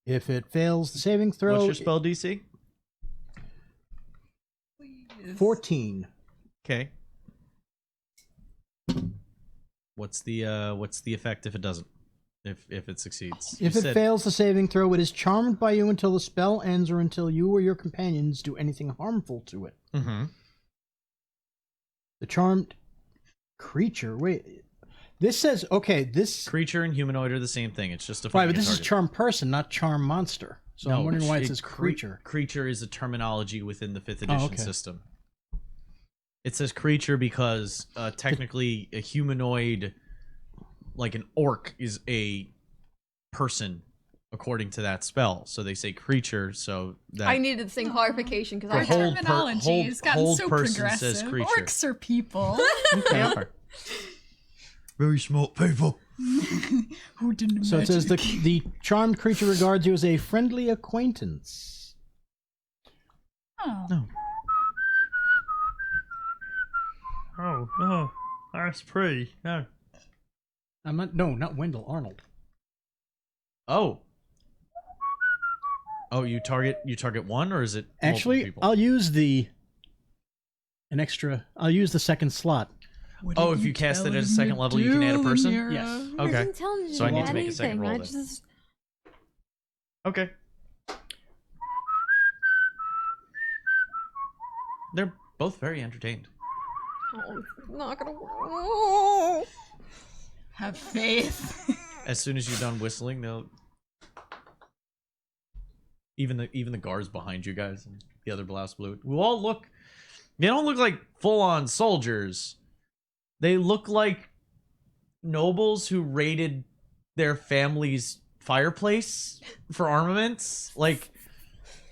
If it fails the saving throw,
What's your spell DC?
14.
Okay. What's the effect if it doesn't? If it succeeds?
If
You
it
said-
fails the saving throw, it is charmed by you until the spell ends or until you or your companions do anything harmful to it.
Mm-hmm.
The charmed creature. Wait, this says this
Creature and humanoid are the same thing. It's just a
right, but
fucking
this is
target.
charm person, not charm monster. So I'm wondering why it says creature.
Creature is a terminology within the 5th edition
okay.
system. It says creature because technically a humanoid, like an orc, is a person according to that spell. So they say creature. So that
I needed the same clarification because
But
I
Our
hold per-
terminology
hold-
has gotten
hold
so
person
progressive.
says creature.
Orcs are people.
they are.
Very smart people.
Who didn't
So it says
magic?
the charmed creature regards you as a friendly acquaintance.
Oh.
No.
Oh, that's pretty. No.
Not Wendell, Arnold.
Oh. Oh, you target one, or is it multiple
Actually,
people?
I'll use the second slot.
What
Oh,
are
if you cast it at a
telling
second
me
level, you can add a
to,
person?
Mira?
Yes.
Okay.
wasn't telling you
So I need to make a
anything.
second roll
I
then.
just
Okay. They're both very entertained.
it's not gonna work.
Have faith.
As soon as you're done whistling, they'll even the guards behind you guys and the other blouse blue will all look. They don't look like full-on soldiers. They look like nobles who raided their family's fireplace for armaments. Like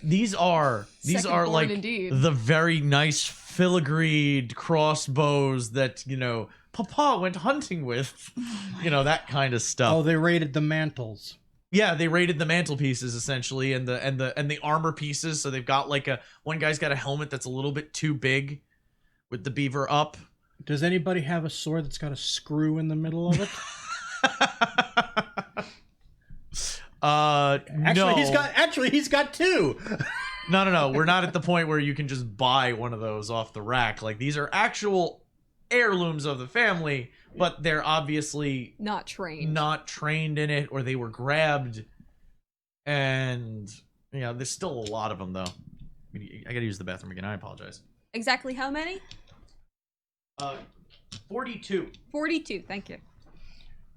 these are
Second-born
like
indeed.
the very nice filigreed crossbows that, you know, Papa went hunting with. You know, that kind of stuff.
Oh, they raided the mantles.
Yeah, they raided the mantelpieces essentially, and the armor pieces. So they've got like one guy's got a helmet that's a little bit too big, with the beaver up.
Does anybody have a sword that's got a screw in the middle of it?
No.
He's got two.
No. We're not at the point where you can just buy one of those off the rack. Like, these are actual heirlooms of the family, but they're obviously
Not trained.
not trained in it, or they were grabbed. And yeah, there's still a lot of them though. I gotta use the bathroom again. I apologize.
Exactly how many?
42.
42. Thank you.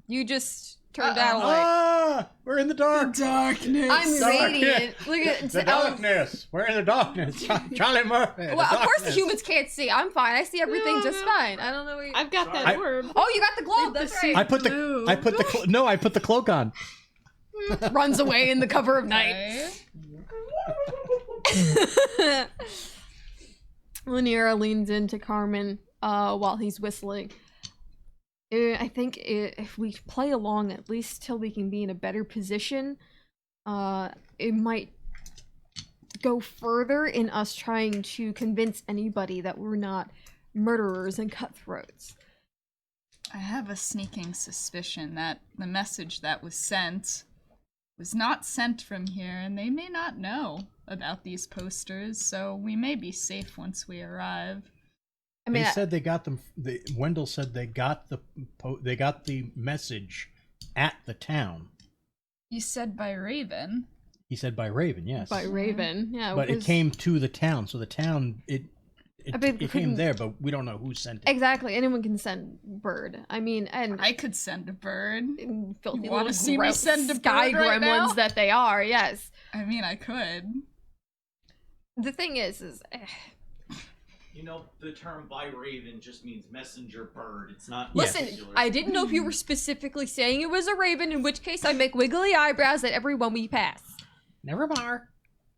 You just turned that away.
Ah, we're in the dark.
Darkness.
I'm radiant. Look at
The darkness. We're in the darkness. Charlie Murphy.
Well, of course the humans can't see. I'm fine. I see everything just fine. I don't know where you...
I've got that orb.
Oh, you got the globe. That's right.
I put the cloak on.
Runs away in the cover of night. Laniera leans into Carmen while he's whistling. I think if we play along at least till we can be in a better position, it might go further in us trying to convince anybody that we're not murderers and cutthroats.
I have a sneaking suspicion that the message that was sent was not sent from here, and they may not know about these posters, so we may be safe once we arrive.
I mean,
They said they got them. Wendell said they got the message at the town.
You said by Raven.
He said by Raven, yes.
by Raven, yeah.
But it came to the town, so the town it
I mean,
came
couldn't-
there, but we don't know who sent it.
Exactly. Anyone can send bird. I mean, and
I could send a bird.
filthy
You wanna
little
see me
gross
send a
sky
bird right
gremlins
now?
that they are. Yes.
I mean, I could.
The thing is
You know, the term by Raven just means messenger bird. It's not.
listen,
particular.
I didn't know if you were specifically saying it was a raven, in which case I make wiggly eyebrows at everyone we pass.
Never mind.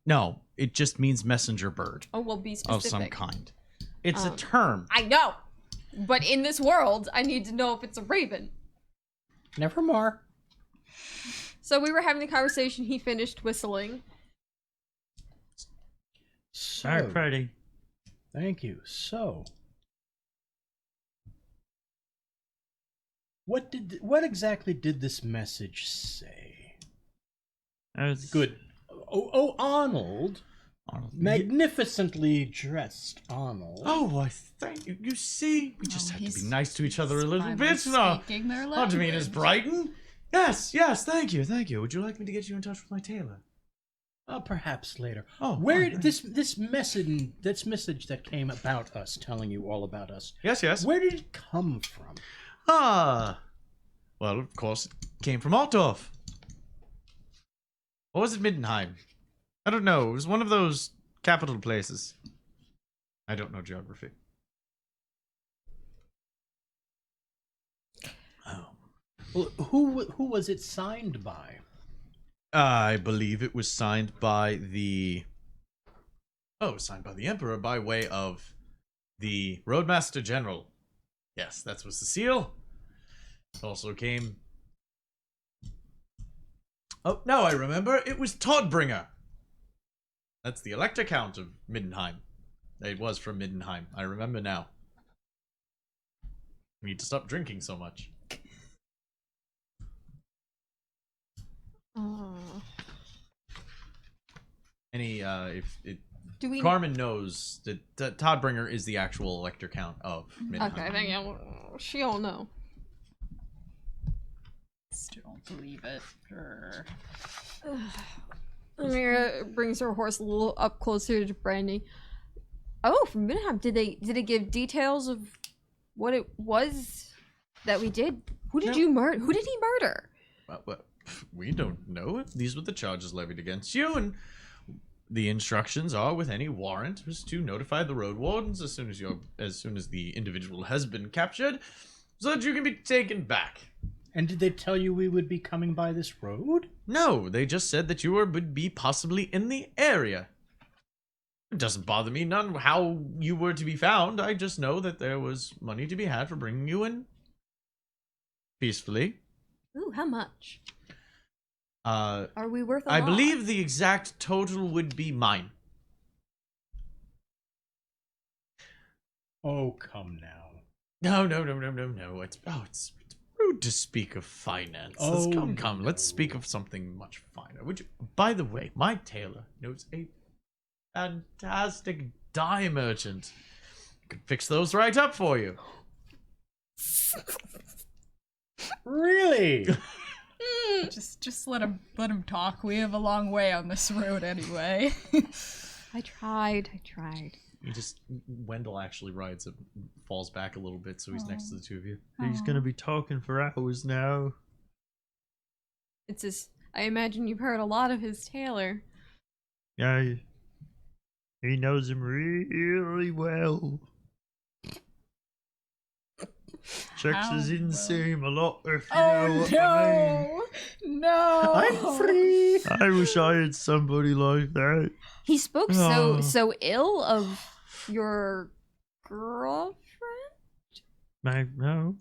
No, it just means messenger bird
Oh, well, be
of
specific.
some kind. It's a term.
I know, but in this world, I need to know if it's a raven.
Never mind.
So we were having a conversation. He finished whistling.
So,
All right, Freddy.
thank you. So, what exactly did this message say? Good. Oh, Arnold. Magnificently dressed Arnold.
Oh, I thank you. You see, we just have to
he's-
be nice to each other a
he's
little
finally
bit. No,
speaking their
not to mean as
language.
Brighton. Yes, thank you. Would you like me to get you in touch with my tailor?
Perhaps later.
Oh,
where
fine.
this message that came about us, telling you all about us.
Yes.
Where did it come from?
Well, of course, it came from Altdorf. Or was it Middenheim? I don't know. It was one of those capital places. I don't know geography. Oh.
Well, who was it signed by?
I believe it was signed by the... Oh, it was signed by the Emperor by way of the Roadmaster General. Yes, that was the seal. It also came... Oh, now I remember. It was Todbringer. That's the Elector Count of Middenheim. It was from Middenheim. I remember now. I need to stop drinking so much. If it...
Do we?
Carmen knows that Todbringer is the actual Elector Count of Middenheim.
Okay, thank you. She don't know.
Still don't believe it. Grr.
Amira brings her horse a little up closer to Brandy. Oh, from Middenheim. Did it give details of what it was that we did? Who did you murder? Who did he murder?
Well, we don't know. These were the charges levied against you, and the instructions are, with any warrant, is to notify the road wardens as soon as the individual has been captured, so that you can be taken back.
And did they tell you we would be coming by this road?
No, they just said that you would be possibly in the area. It doesn't bother me none how you were to be found. I just know that there was money to be had for bringing you in peacefully.
Ooh, how much?
Are
we worth a
I
lot?
believe the exact total would be mine.
Oh, come now.
No. It's rude to speak of finance.
Oh,
Come.
no.
Let's speak of something much finer. By the way, my tailor knows a fantastic dye merchant. Could fix those right up for you.
Really?
Just let him talk. We have a long way on this road anyway.
I tried.
Wendell actually rides it, falls back a little bit so he's next to the two of you.
He's gonna be talking for hours now.
It's just, I imagine you've heard a lot of his tailor.
Yeah, he knows him really well. Checks
How
his inseam a lot, if you
Oh
know what I mean.
no!
I'm free.
I wish I had somebody like that.
He spoke
Oh.
so ill of your girlfriend?
No,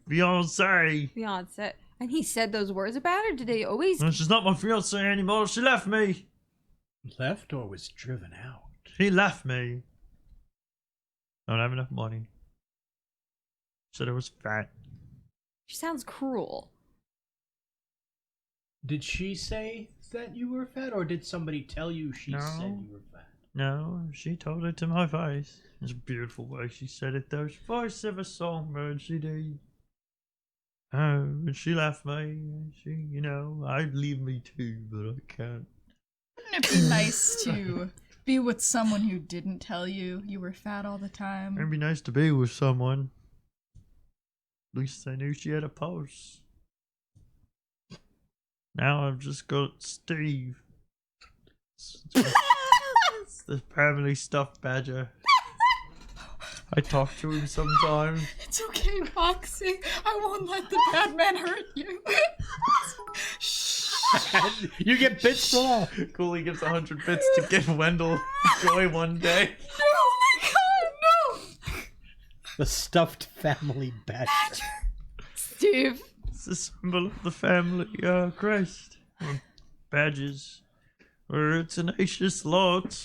fiance.
Fiance. And he said those words about her? Did they always...
Well, she's not my fiance anymore. She left me.
Left or was driven out?
He left me. I don't have enough money. Said I was fat.
She sounds cruel.
Did she say that you were fat, or did somebody tell you she
No.
said you were fat?
No, she told it to my face. It's a beautiful way she said it, though. Voice of a songbird, she did. But she left me. I'd leave me too, but I can't.
Wouldn't it be nice to be with someone who didn't tell you you were fat all the time?
It'd be nice to be with someone. At least I knew she had a pulse. Now I've just got Steve. It's the family stuffed badger. I talk to him sometimes.
It's okay, Foxy. I won't let the bad man hurt you.
You get bits for all.
Cooley gives 100 bits to give Wendell joy one day.
Oh my god, no!
The stuffed family badger.
Steve.
It's a symbol of the family crest. Or badges. Or a tenacious lot.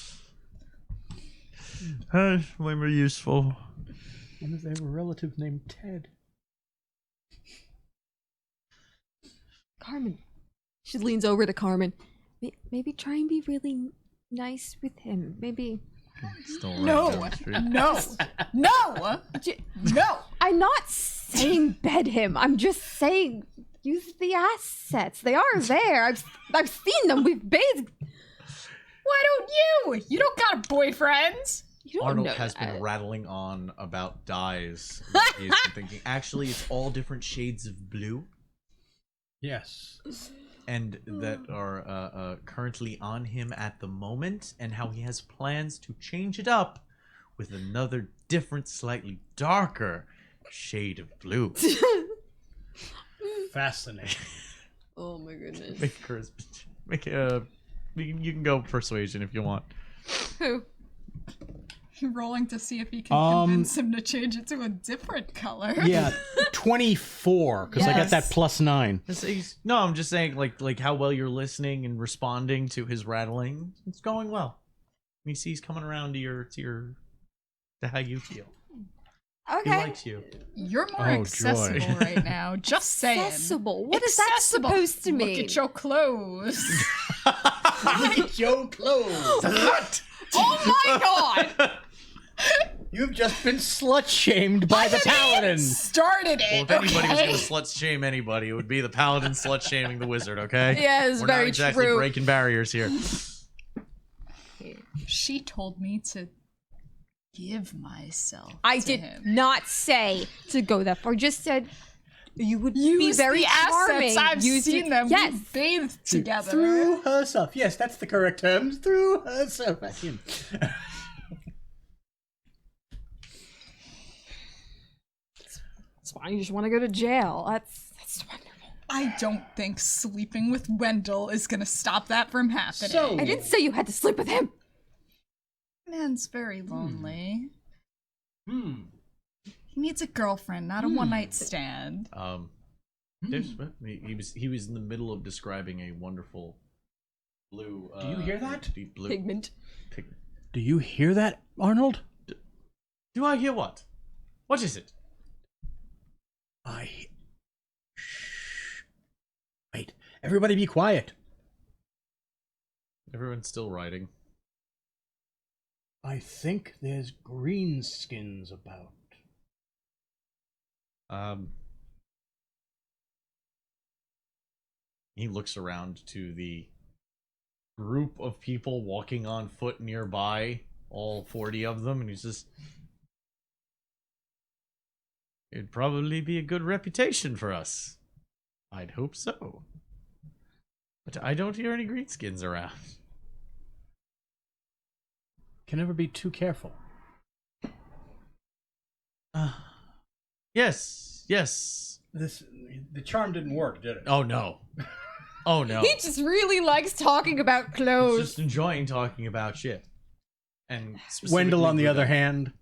Way more useful.
What if they have a relative named Ted?
Carmen. She leans over to Carmen. Maybe try and be really nice with him. Maybe...
Still right
No,
down the street.
no, no, no.
I'm not saying bed him. I'm just saying use the assets. They are there. I've seen them. We've bathed.
Why don't you? You don't got a boyfriend.
You don't
Arnold
know
has
that.
been rattling on about dyes. He's been thinking, actually, it's all different shades of blue,
Yes.
and that are currently on him at the moment, and how he has plans to change it up with another different, slightly darker shade of blue.
Fascinating.
Oh my goodness.
Make charisma. You can go persuasion if you want.
Who?
Rolling to see if he can convince him to change it to a different color.
Yeah, 24, because I got that
Yes.
+9.
No, I'm just saying, like how well you're listening and responding to his rattling. It's going well. You see, he's coming around to how you feel. He
Okay.
likes you.
You're more
Oh,
accessible
joy.
right now. Just saying.
Accessible. What is that
Accessible.
supposed to mean?
Look at your clothes.
Look at your clothes.
Oh my god!
You've just been slut-shamed by the paladin.
Started
Well,
it.
if anybody was
okay?
going to slut shame anybody, it would be the paladin slut shaming the wizard. Okay?
Yeah, it's
We're
very
not exactly
true.
breaking barriers here.
She told me to give myself.
I
to
did
him.
not say to go that far. Just said you would be
Use
very
the
charming.
assets. I've
Use
seen
it-
them.
Yes.
We bathed together.
Through herself. Yes, that's the correct terms. Through herself. That's him.
That's fine. You just want to go to jail. That's wonderful.
I don't think sleeping with Wendell is gonna stop that from happening.
So-
I didn't say you had to sleep with him.
Man's very lonely.
Hmm.
He needs a girlfriend, not a one-night stand.
He was in the middle of describing a wonderful blue.
Do you hear that?
Deep blue
Pigment.
Do you hear that, Arnold?
Do I hear what? What is it?
Shh. Wait. Everybody be quiet.
Everyone's still writing.
I think there's greenskins about.
He looks around to the group of people walking on foot nearby, all 40 of them, and he says, "It'd probably be a good reputation for us. I'd hope so. But I don't hear any greenskins around."
Can never be too careful.
Yes.
The charm didn't work, did it?
Oh no. Oh no.
He just really likes talking about
He's
clothes.
just enjoying talking about shit. And
Wendell, on the
specifically
other
Gruda
hand.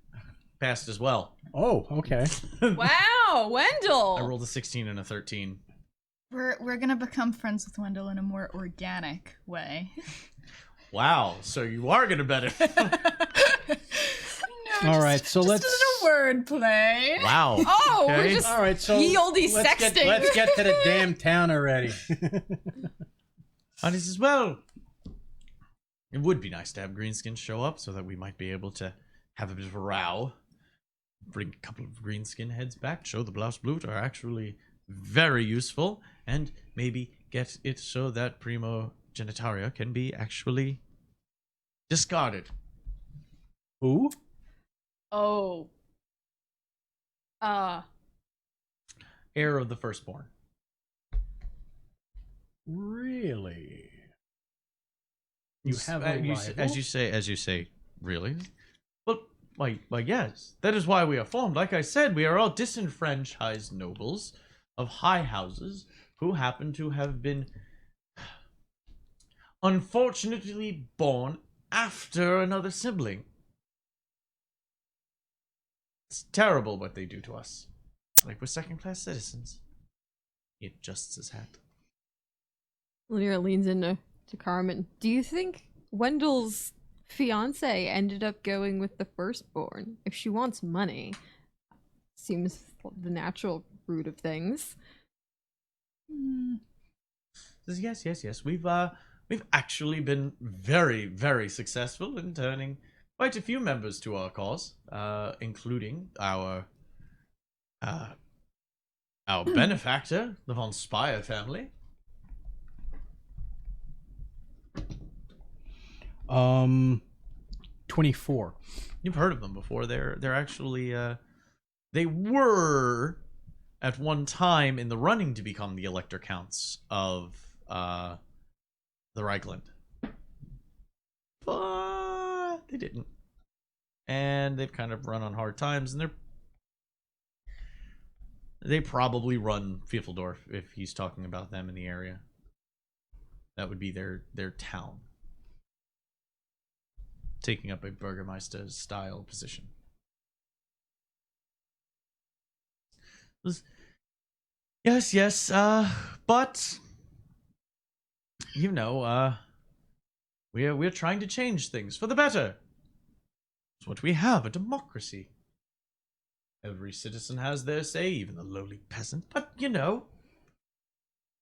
passed as well.
Oh, okay.
Wow, Wendell.
I rolled a 16 and a 13.
We're gonna become friends with Wendell in a more organic way.
Wow, so you are gonna benefit.
All right, so let's.
Just a word play.
Wow.
Oh,
Okay.
we're just
All right, so
ye olde
let's
sexting.
let's get to the damn town already.
And he says, well, it would be nice to have greenskins show up so that we might be able to have a bit of a row. Bring a couple of greenskin heads back, show the Blouse Blut are actually very useful, and maybe get it so that Primo Genitaria can be actually discarded.
Who?
Oh.
Heir of the firstborn.
Really? You have a rival?
As you say, really? Well, why, yes. That is why we are formed. Like I said, we are all disenfranchised nobles of high houses who happen to have been unfortunately born after another sibling. It's terrible what they do to us. Like we're second-class citizens. He adjusts his hat.
Lyra leans into Carmen. Do you think Wendell's fiance ended up going with the firstborn? If she wants money, seems the natural route of things.
Says, yes. We've actually been very, very successful in turning quite a few members to our cause, including our benefactor, the von Spire family.
24.
You've heard of them before. They're actually they were at one time in the running to become the Elector Counts of the Reichland. But they didn't. And they've kind of run on hard times, and they probably run Fiefeldorf if he's talking about them in the area. That would be their town. Taking up a Burgermeister style position. Yes, but you know, we're trying to change things for the better. It's what we have, a democracy. Every citizen has their say, even the lowly peasant, but you know,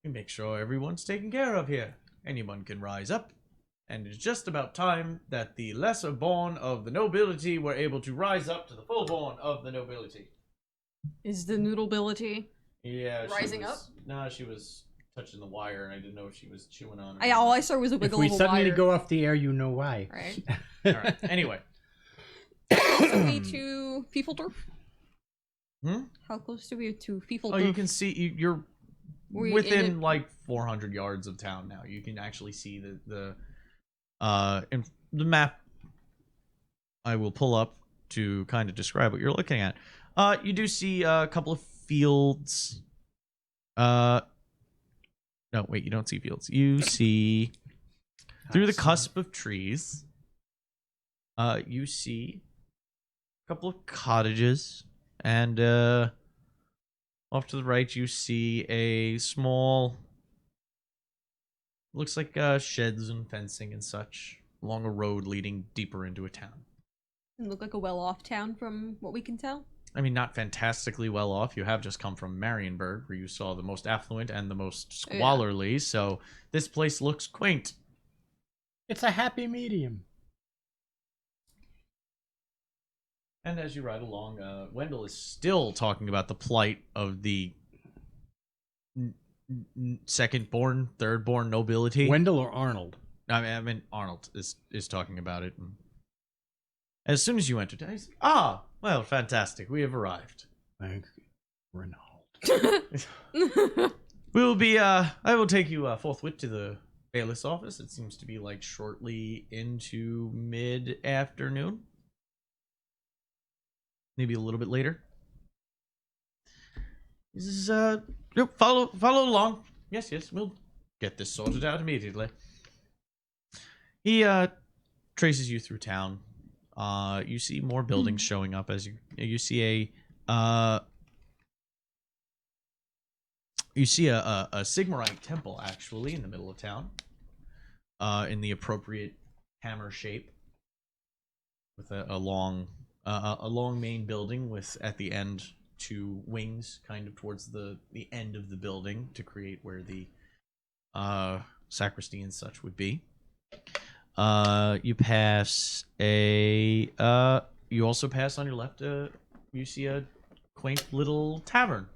we make sure everyone's taken care of here. Anyone can rise up. And it's just about time that the lesser born of the nobility were able to rise up to the full born of the nobility.
Is the noodleability?
Yeah,
Rising up?
Nah, she was touching the wire, and I didn't know if she was chewing on it.
All I saw was a
If
wiggle
we
of a
suddenly
wire.
go off the air, you know why.
Right.
All right. Anyway.
Are we to Fiefeldorf? How close do we to Fiefeldorf?
Oh, you can see you're
We
within like 400 yards of town now. You can actually see the map. I will pull up to kind of describe what you're looking at. You do see a couple of fields. No, wait, you don't see fields. You see through the cusp of trees. you see a couple of cottages, and off to the right you see a small, looks like sheds and fencing and such along a road leading deeper into a town.
Look like a well-off town from what we can tell.
I mean, not fantastically well off. You have just come from Marienburg, where you saw the most affluent and the most squalorly, so this place looks quaint.
It's a happy medium.
And as you ride along, Wendell is still talking about the plight of the second-born, third-born nobility.
Wendell or Arnold?
I mean Arnold is talking about it. And as soon as you entered, I said, well, fantastic. We have arrived.
Thank you, Renault.
We'll be, I will take you forthwith to the bailiff's office. It seems to be like shortly into mid-afternoon. Maybe a little bit later. This is, follow along. Yes, we'll get this sorted out immediately. He, traces you through town. You see more buildings showing up as you see a Sigmarite temple actually in the middle of town, in the appropriate hammer shape, with a long main building with at the end 2 wings kind of towards the end of the building to create where the sacristy and such would be. You pass you also pass on your left, you see a quaint little tavern.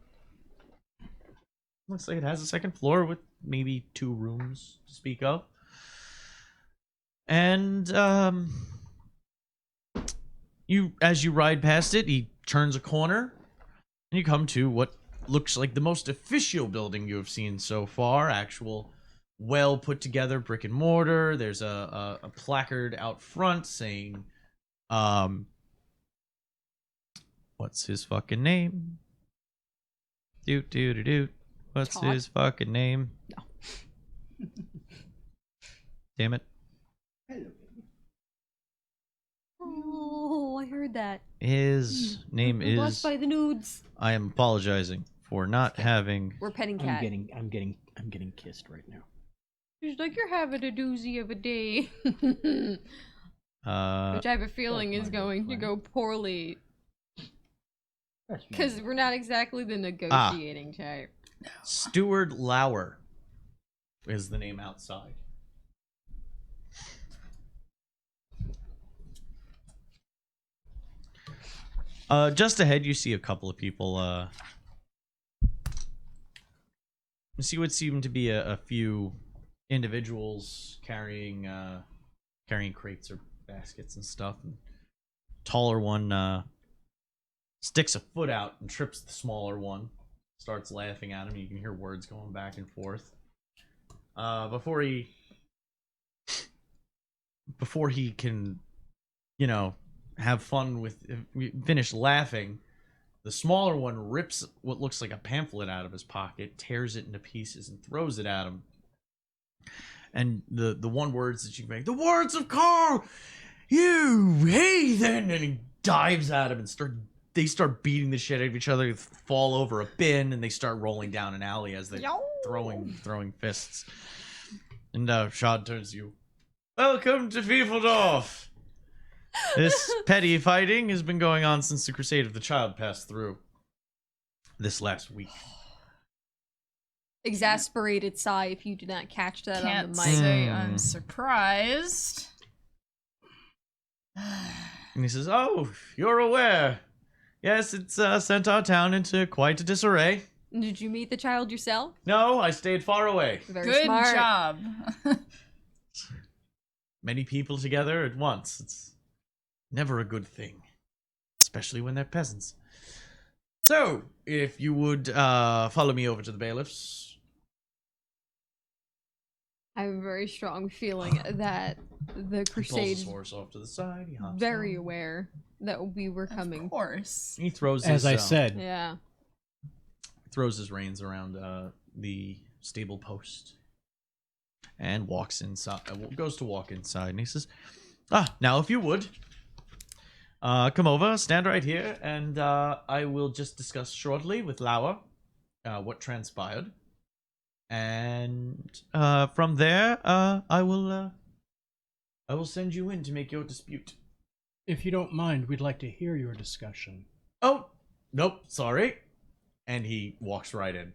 Looks like it has a second floor with maybe 2 rooms to speak of. And, as you ride past it, he turns a corner, and you come to what looks like the most official building you have seen so far. Actual well put together brick and mortar. There's a placard out front saying, what's his fucking name? Doot. What's
Todd?
his fucking name?
No.
Damn it.
Oh, I heard that.
His name
We're blessed
is.
by the nudes.
I am apologizing for not having.
We're petting
I'm
cat.
getting kissed right now.
She's like, you're having a doozy of a day. Which I have a feeling is going to go poorly. Because we're not exactly the negotiating type.
Steward Lauer is the name outside. Just ahead, you see a couple of people. You see what seem to be a few individuals carrying crates or baskets and stuff. And taller one sticks a foot out and trips the smaller one. Starts laughing at him. You can hear words going back and forth. Before he can, have fun with, finish laughing, the smaller one rips what looks like a pamphlet out of his pocket, tears it into pieces, and throws it at him. And the one words that you make, the words of Carl, you heathen, and he dives at him and they start beating the shit out of each other, fall over a bin, and they start rolling down an alley as they're throwing fists. And Shad turns to you. Welcome to Fiefeldorf. This petty fighting has been going on since the Crusade of the Child passed through this last week.
Exasperated sigh if you did not catch that
Can't
on the mic.
say I'm surprised.
And he says, "Oh, you're aware. Yes, it's sent our town into quite a disarray.
Did you meet the child yourself?
No, I stayed far away.
Very
Good
smart.
job.
Many people together at once. It's never a good thing, especially when they're peasants. So, if you would follow me over to the bailiffs."
I have a very strong feeling that the
He pulls
Crusade
his horse off to the side. He hops
very
on.
aware that we were coming.
Of course.
He throws
As
his,
I said,
Yeah.
throws his reins around the stable post and walks inside. Goes to walk inside, and he says, Now if you would, come over, stand right here, and I will just discuss shortly with Lauer what transpired. And from there, I will send you in to make your dispute.
If you don't mind, we'd like to hear your discussion.
Oh, nope, sorry. And he walks right in.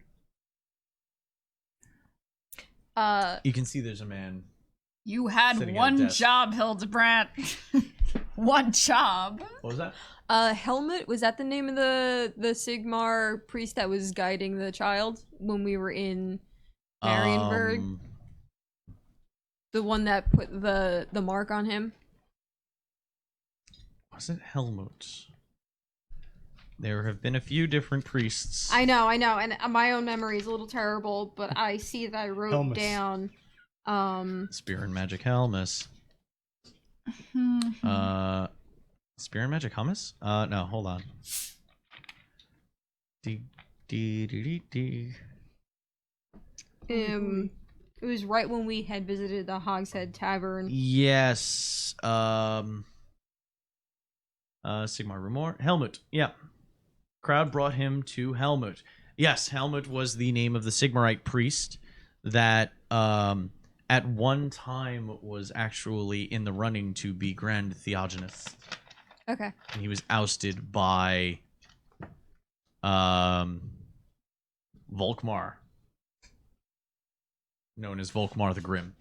You can see there's a man.
You had
Sitting at a
one
desk.
job, Hildebrandt. One job.
What was that?
Helmut, was that the name of the Sigmar priest that was guiding the child when we were in Marienburg? The one that put the mark on him?
Wasn't Helmut? There have been a few different priests.
I know, and my own memory is a little terrible, but I see that I wrote
Helmus.
down.
Spear and Magic Helmus. Spear and Magic Hummus? No, hold on.
It was right when we had visited the Hogshead Tavern.
Yes. Sigmar Rumor. Helmut. Yeah. Crowd brought him to Helmut. Yes, Helmut was the name of the Sigmarite priest that at one time was actually in the running to be Grand Theogenist.
Okay.
And he was ousted by Volkmar, known as Volkmar the Grim.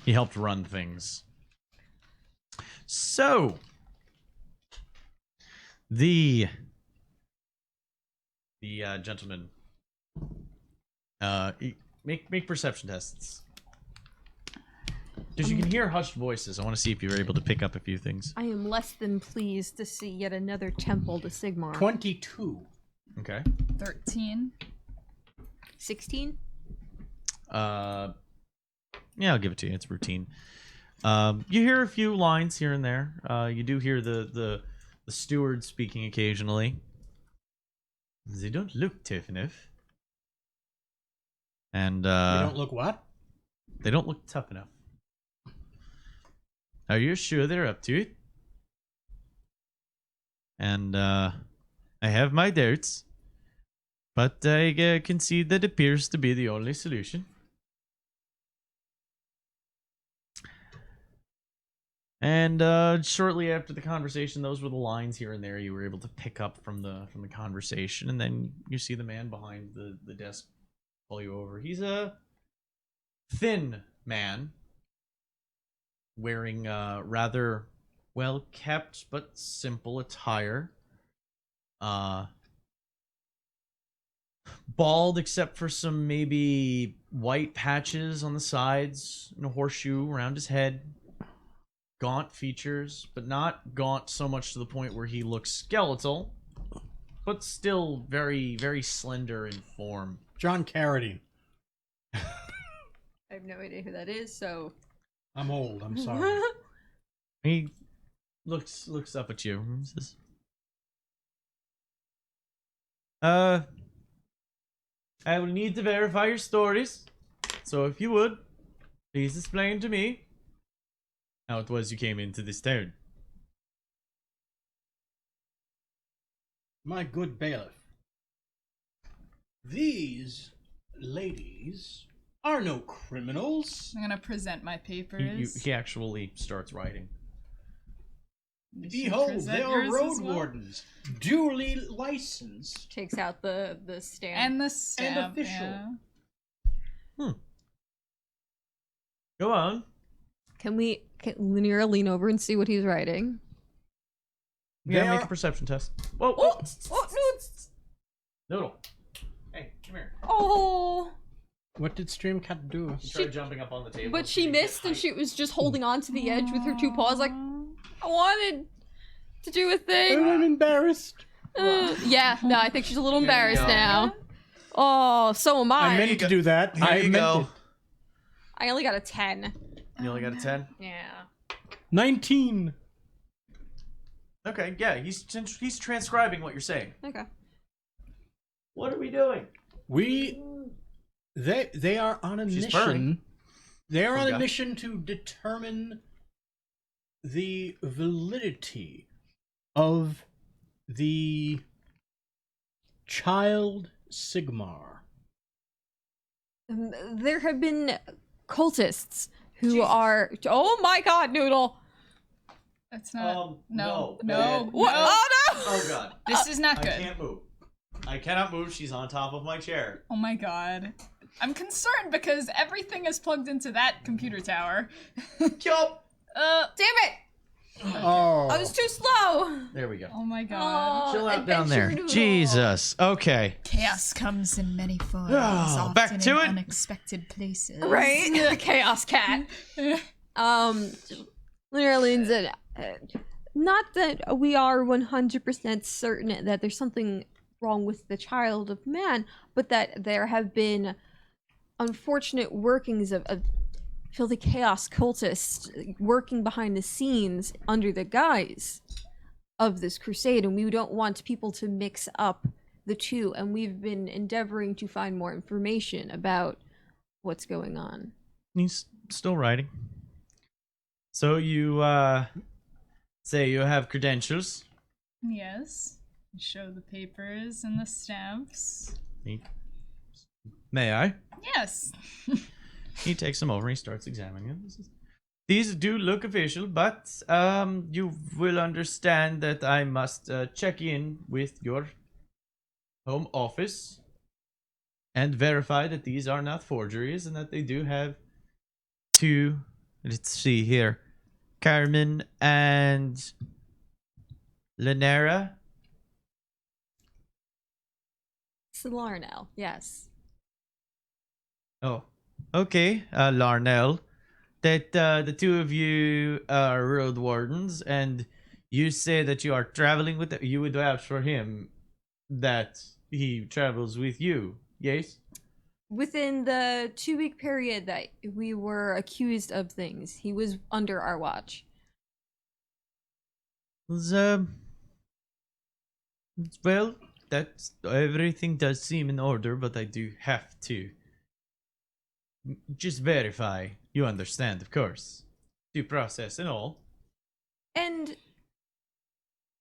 He helped run things. So, the gentleman, make perception tests. Because you can hear hushed voices. I want to see if you're able to pick up a few things.
I am less than pleased to see yet another temple to Sigmar.
22.
Okay.
13.
16?
Yeah, I'll give it to you. It's routine. You hear a few lines here and there. You do hear the steward speaking occasionally. They don't look tough enough. And
You don't look what?
they don't look tough enough. Are you sure they're up to it? And I have my doubts, but I concede that appears to be the only solution. And shortly after the conversation, those were the lines here and there you were able to pick up from the conversation, and then you see the man behind the desk pull you over. He's a thin man, wearing rather well kept but simple attire. Bald except for some maybe white patches on the sides and a horseshoe around his head. Gaunt features, but not gaunt so much to the point where he looks skeletal, but still very, very slender in form.
John Carradine.
I have no idea who that is, so...
I'm old, I'm sorry.
He looks up at you and says, I will need to verify your stories, so if you would, please explain to me how it was you came into this town.
My good bailiff, these ladies are no criminals.
I'm gonna present my papers.
He actually starts writing.
You should
Behold,
present
they are
yours
road
as well.
wardens, duly licensed.
Takes out the stamp.
And the stamp,
official.
yeah.
Go on.
Can Linear lean over and see what he's writing?
Yeah,
They
make
are-
a perception test. Whoa,
Oh,
whoa.
oh,
Noodle. Hey, come here.
no! Oh!
What did Streamcat do?
She tried jumping up on the table.
But she missed, and she was just holding on to the edge with her two paws, like, I wanted to do a thing.
I'm embarrassed.
Yeah, no, I think she's a little
There you
embarrassed
go.
now. Oh, so am
I
I.
meant to do that.
Here
I
you
meant
go.
it.
I only got a 10.
You only got a 10?
Yeah.
19.
Okay, yeah, he's transcribing what you're saying.
Okay.
What are we doing?
They are on a
She's
mission
purring.
They're on a
Forgot.
mission to determine the validity of the child Sigmar.
There have been cultists who
Jesus.
are. Oh my god, Noodle!
That's not.
no.
No.
What?
No.
Oh no!
Oh god.
This is not
I
good.
can't move. I cannot move. She's on top of my chair.
Oh my god. I'm concerned because everything is plugged into that computer tower.
Yup.
Damn it!
Oh.
I was too slow!
There we go.
Oh my god.
Chill out down
Adventure
there.
Noodle.
Jesus. Okay.
Chaos comes in many forms,
Oh, back
often
to
in
it.
unexpected places.
Right? The chaos cat. Linnea leans in. Not that we are 100% certain that there's something wrong with the child of man, but that there have been unfortunate workings of filthy chaos cultists working behind the scenes under the guise of this crusade, and we don't want people to mix up the two, and we've been endeavoring to find more information about what's going on.
He's still writing. So you say you have credentials.
Yes. Show the papers and the stamps.
May I?
Yes.
He takes them over and he starts examining them. These do look official, but you will understand that I must check in with your home office and verify that these are not forgeries and that they do have two. Let's see here, Carmen and Lanera.
Larnell, yes.
Oh, okay, Larnell. That the two of you are road wardens, and you say that you are traveling with. You would vouch for him that he travels with you. Yes.
Within the 2-week period that we were accused of things, he was under our watch.
Well, that's everything does seem in order, but I do have to just verify. You understand, of course, due process and all.
And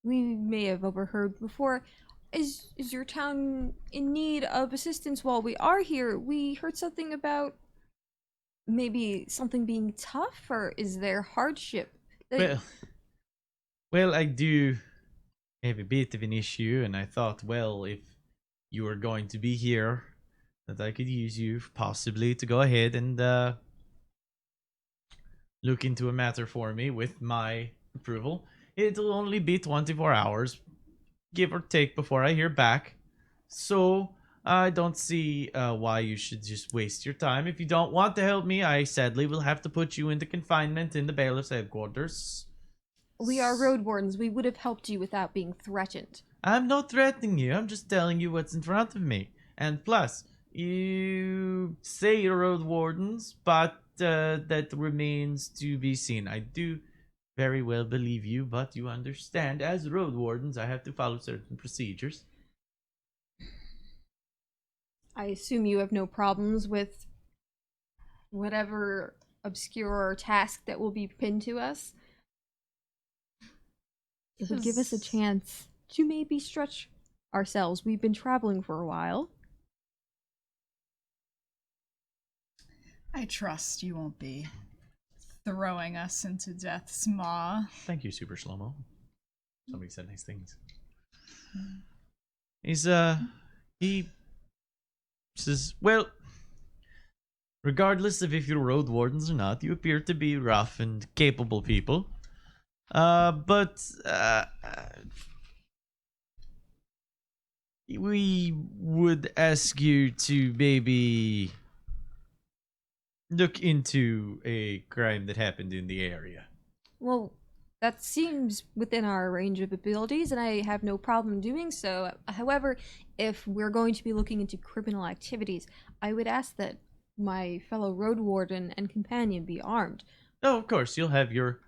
we may have overheard before. Is your town in need of assistance while we are here? We heard something about maybe something being tough, or is there hardship?
Well, I do have a bit of an issue, and I thought, well, if you were going to be here, that I could use you possibly to go ahead and look into a matter for me with my approval. It'll only be 24 hours, give or take, before I hear back. So I don't see why you should just waste your time. If you don't want to help me, I sadly will have to put you into confinement in the bailiff's headquarters.
We are road wardens. We would have helped you without being threatened.
I'm not threatening you. I'm just telling you what's in front of me. And plus, you say you're road wardens, but that remains to be seen. I do very well believe you, but you understand, as road wardens, I have to follow certain procedures.
I assume you have no problems with whatever obscure task that will be pinned to us. It would give us a chance to maybe stretch ourselves. We've been traveling for a while.
I trust you won't be throwing us into death's maw.
Thank you, Super Slow-Mo. Somebody said nice things. He says, well, regardless of if you're road wardens or not, you appear to be rough and capable people. But we would ask you to maybe look into a crime that happened in the area.
Well, that seems within our range of abilities, and I have no problem doing so. However, if we're going to be looking into criminal activities, I would ask that my fellow road warden and companion be armed.
Oh, of course, you'll have your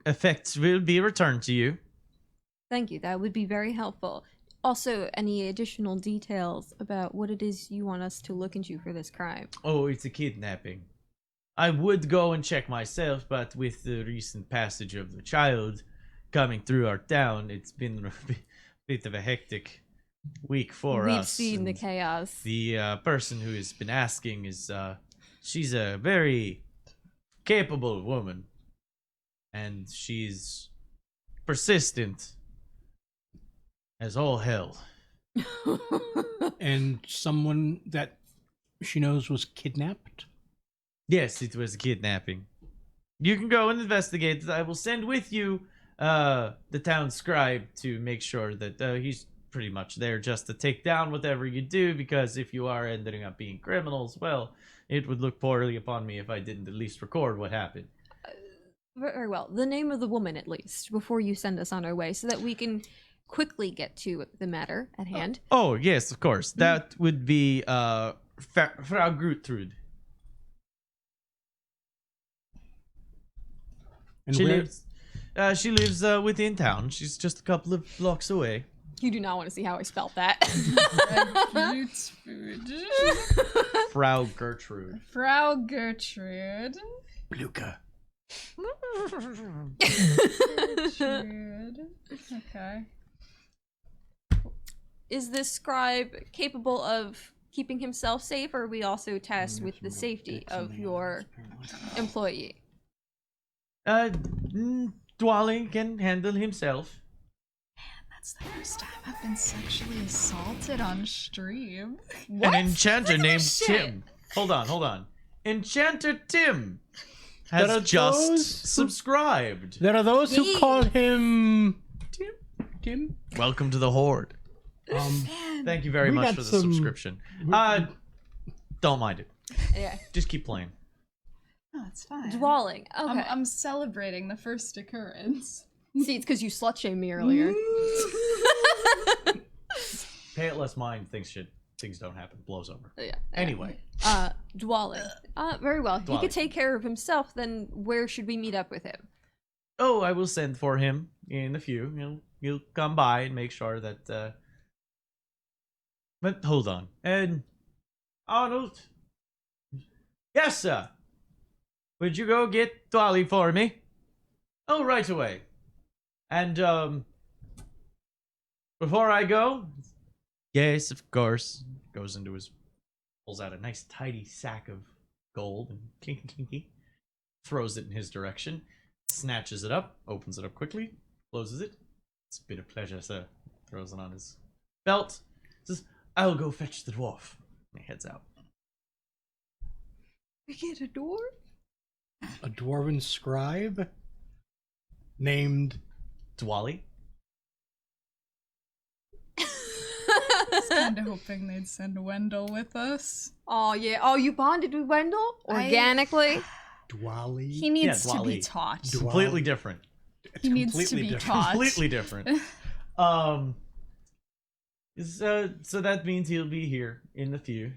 effects will be returned to you.
Thank you. That would be very helpful. Also, any additional details about what it is you want us to look into for this crime?
Oh, it's a kidnapping. I would go and check myself, but with the recent passage of the child coming through our town, it's been a bit of a hectic week for
We've
us.
seen the
and
chaos.
The person who has been asking is, she's a very capable woman, and she's persistent as all hell.
And someone that she knows was kidnapped?
Yes, it was a kidnapping. You can go and investigate. I will send with you the town scribe to make sure that he's pretty much there just to take down whatever you do, because if you are ending up being criminals, well, it would look poorly upon me if I didn't at least record what happened.
Very well. The name of the woman, at least, before you send us on our way, so that we can quickly get to the matter at hand.
Oh, yes, of course. That would be Frau Gertrude.
And
She lives within town. She's just a couple of blocks away.
You do not want to see how I spelt that.
Frau Gertrude.
Frau Gertrude.
Bluka.
Gertrude. Okay.
Is this scribe capable of keeping himself safe, or we also test with the safety of your employee?
Dwalling can handle himself.
That's the first time I've been sexually assaulted on stream.
An enchanter named
shit?
Tim. Hold on. Enchanter Tim
There are
has just
those
subscribed.
There are those who
Me.
call him Tim.
Welcome to the Horde. Thank you very
We
much
got
for the
some-
subscription. Don't mind it.
Yeah.
Just keep playing.
Oh, it's fine.
Dwalling. Okay.
I'm celebrating the first occurrence.
See, it's because you slut shamed me earlier.
Pay it less mind. Things don't happen. Blows over.
Yeah.
Anyway,
Dwalling. Very well. He
Dwalling.
could take care of himself. Then where should we meet up with him?
oh, I will send for him in a few. You'll come by and make sure that. But hold on, and Arnold. Yes, sir. Would you go get Dolly for me? Oh, right away. And before I go, yes, of course. Goes into pulls out a nice tidy sack of gold and clinky, throws it in his direction, snatches it up, opens it up quickly, closes it. It's been a pleasure, sir. Throws it on his belt. Says, "I'll go fetch the dwarf." And he heads out.
We get a door?
A dwarven scribe named
Dwally.
I was kind of hoping they'd send Wendell with us.
Oh, yeah. Oh, you bonded with Wendell? Organically?
Dwally.
He needs to be
Dwally.
taught.
Completely different.
He needs to
completely
be
different.
taught.
Completely different. So that means he'll be here in a few.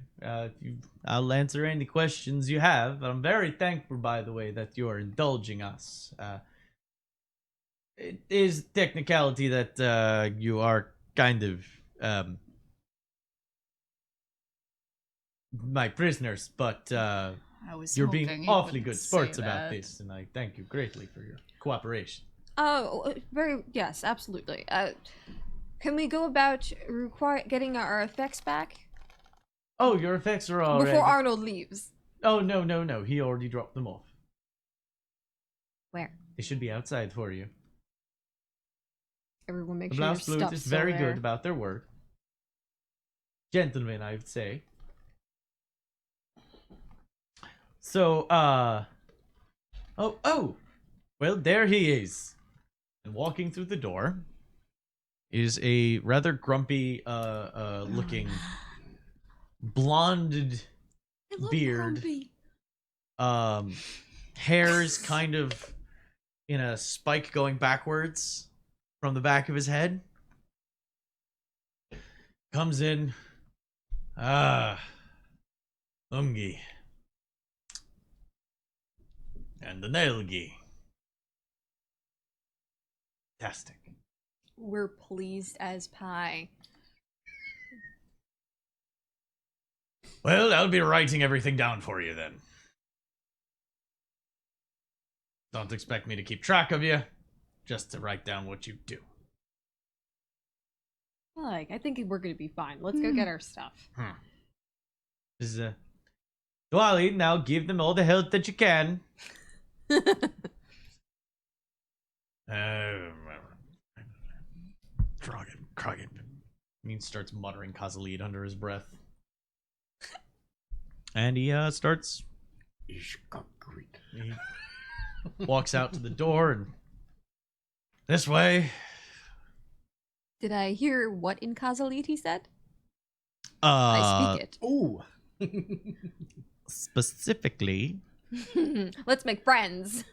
I'll answer any questions you have. I'm very thankful, by the way, that you are indulging us. It is technicality that you are kind of my prisoners, but
I was
you're
hoping
being
you
awfully
wouldn't
good
say
sports about
that.
this, and I thank you greatly for your cooperation.
Oh, yes, absolutely. Can we go about getting our effects back?
Oh, your effects are all
Before
ready.
Arnold leaves.
Oh, no. He already dropped them off.
Where?
They should be outside for you.
Everyone make
The
sure your
Blouse Flute
stuff's
is
still
very
there.
good about their word. Gentlemen, I would say. So, Oh! Well, there he is. And walking through the door is a rather grumpy, looking blonded beard. Hair's kind of in a spike going backwards from the back of his head. Comes in. Ungi. And the Nelgi. Fantastic.
We're pleased as pie.
Well, I'll be writing everything down for you then. Don't expect me to keep track of you, just to write down what you do.
Like, I think we're gonna be fine. Let's go get our stuff.
Dwali, now give them all the help that you can. Krogan. He starts muttering Khazalid under his breath. And he starts... He walks out to the door and... This way.
Did I hear what in Khazalid he said? I speak it.
Ooh.
Specifically...
Let's make friends.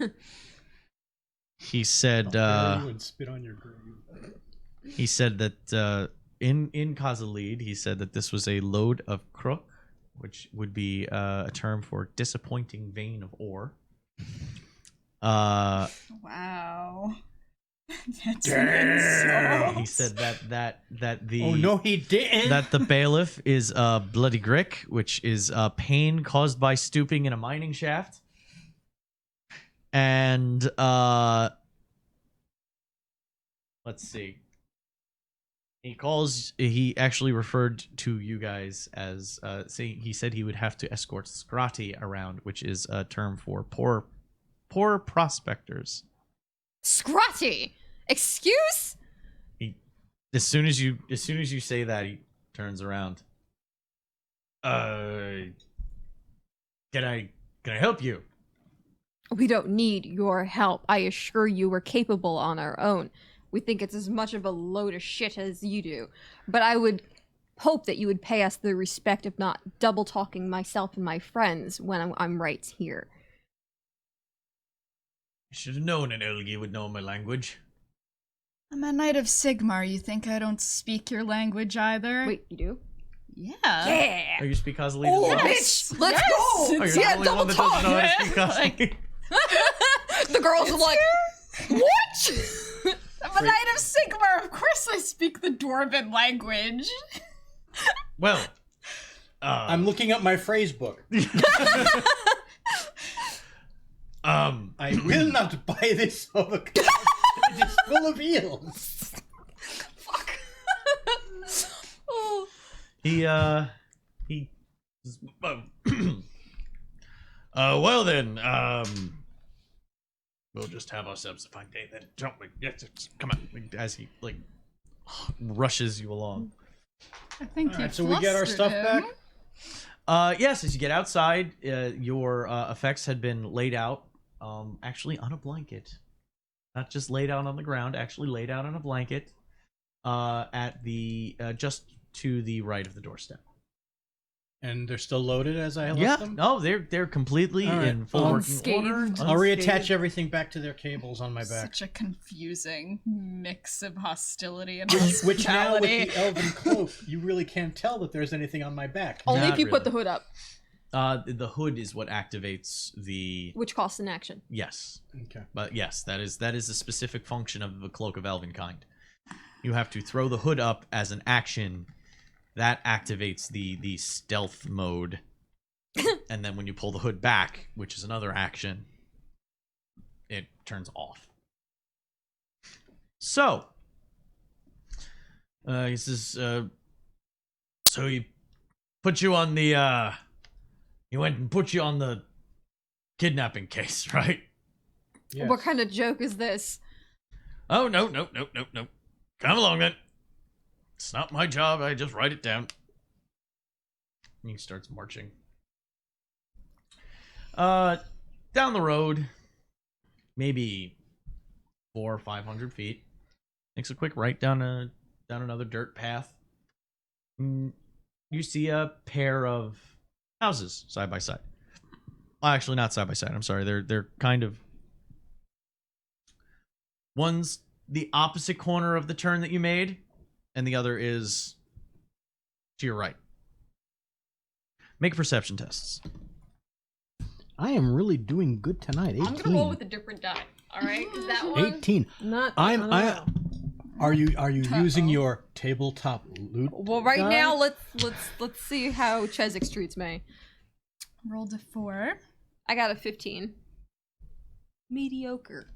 He said...
I'll bury you and spit on your grave.
He said that in Khazalid, he said that this was a load of crook, which would be a term for disappointing vein of ore.
Wow. That's an insult.
He said that the
Oh no, he didn't.
that the bailiff is bloody grick, which is pain caused by stooping in a mining shaft. And let's see. He actually referred to you guys as he said he would have to escort Scrati around, which is a term for poor prospectors.
Scrotty! Excuse?
As soon as you say that, he turns around. Can I help you?
We don't need your help. I assure you we're capable on our own. We think it's as much of a load of shit as you do. But I would hope that you would pay us the respect of not double talking myself and my friends when I'm right here.
I should have known an Elgi would know my language.
I'm a Knight of Sigmar. You think I don't speak your language either?
Wait, you do?
Yeah.
Yeah!
Oh, you speak Khazalid
Oh,
as well?
bitch! Let's
Yes!
go!
Oh, you're the only one that doesn't know how to speak Khazalid.
The girls are like, what?
I'm a Knight of Sigmar. Of course I speak the Dwarven language.
Well,
I'm looking up my phrase book. I will not buy this avocado. It is full of eels.
Fuck. Oh.
Well then, we'll just have ourselves a fine day then. Don't we? Come on, as he rushes you along.
I think
Alright, so we get our stuff back.
Yes, as you get outside, your effects had been laid out, actually on a blanket, not just laid out on the ground, actually laid out on a blanket, at the just to the right of the doorstep.
And they're still loaded as I left
Yeah,
them?
no, they're completely
All right.
in full working order.
Unscathed.
I'll reattach
unscathed.
everything back to their cables on my back.
Such a confusing mix of hostility and
Which now, with
hospitality.
the elven cloak, you really can't tell that there's anything on my back.
Only
Not
if you put the
really.
hood up,
The hood is what activates the.
which costs an action.
Yes,
Okay.
but yes, that is a specific function of the cloak of Elvenkind. You have to throw the hood up as an action. That activates the stealth mode, and then when you pull the hood back, which is another action, it turns off. So, he says, so he put you on the, he went and put you on the kidnapping case, right?
Yes.
What kind of joke is this?
Oh, no. Come along then. It's not my job, I just write it down. And he starts marching. Down the road, maybe 400 or 500 feet. Makes a quick right down another dirt path. You see a pair of houses side by side. Well, actually, not side by side. I'm sorry. They're kind of. One's the opposite corner of the turn that you made, and the other is to your right. Make perception tests.
I am really doing good tonight. 18.
I'm gonna roll with a different die. All right, 'cause that one.
18.
Not.
I'm-
I don't know.
Are you using your tabletop loot?
Well, right
die?
now, let's see how Cheswick treats me.
Rolled a 4.
I got a 15. Mediocre.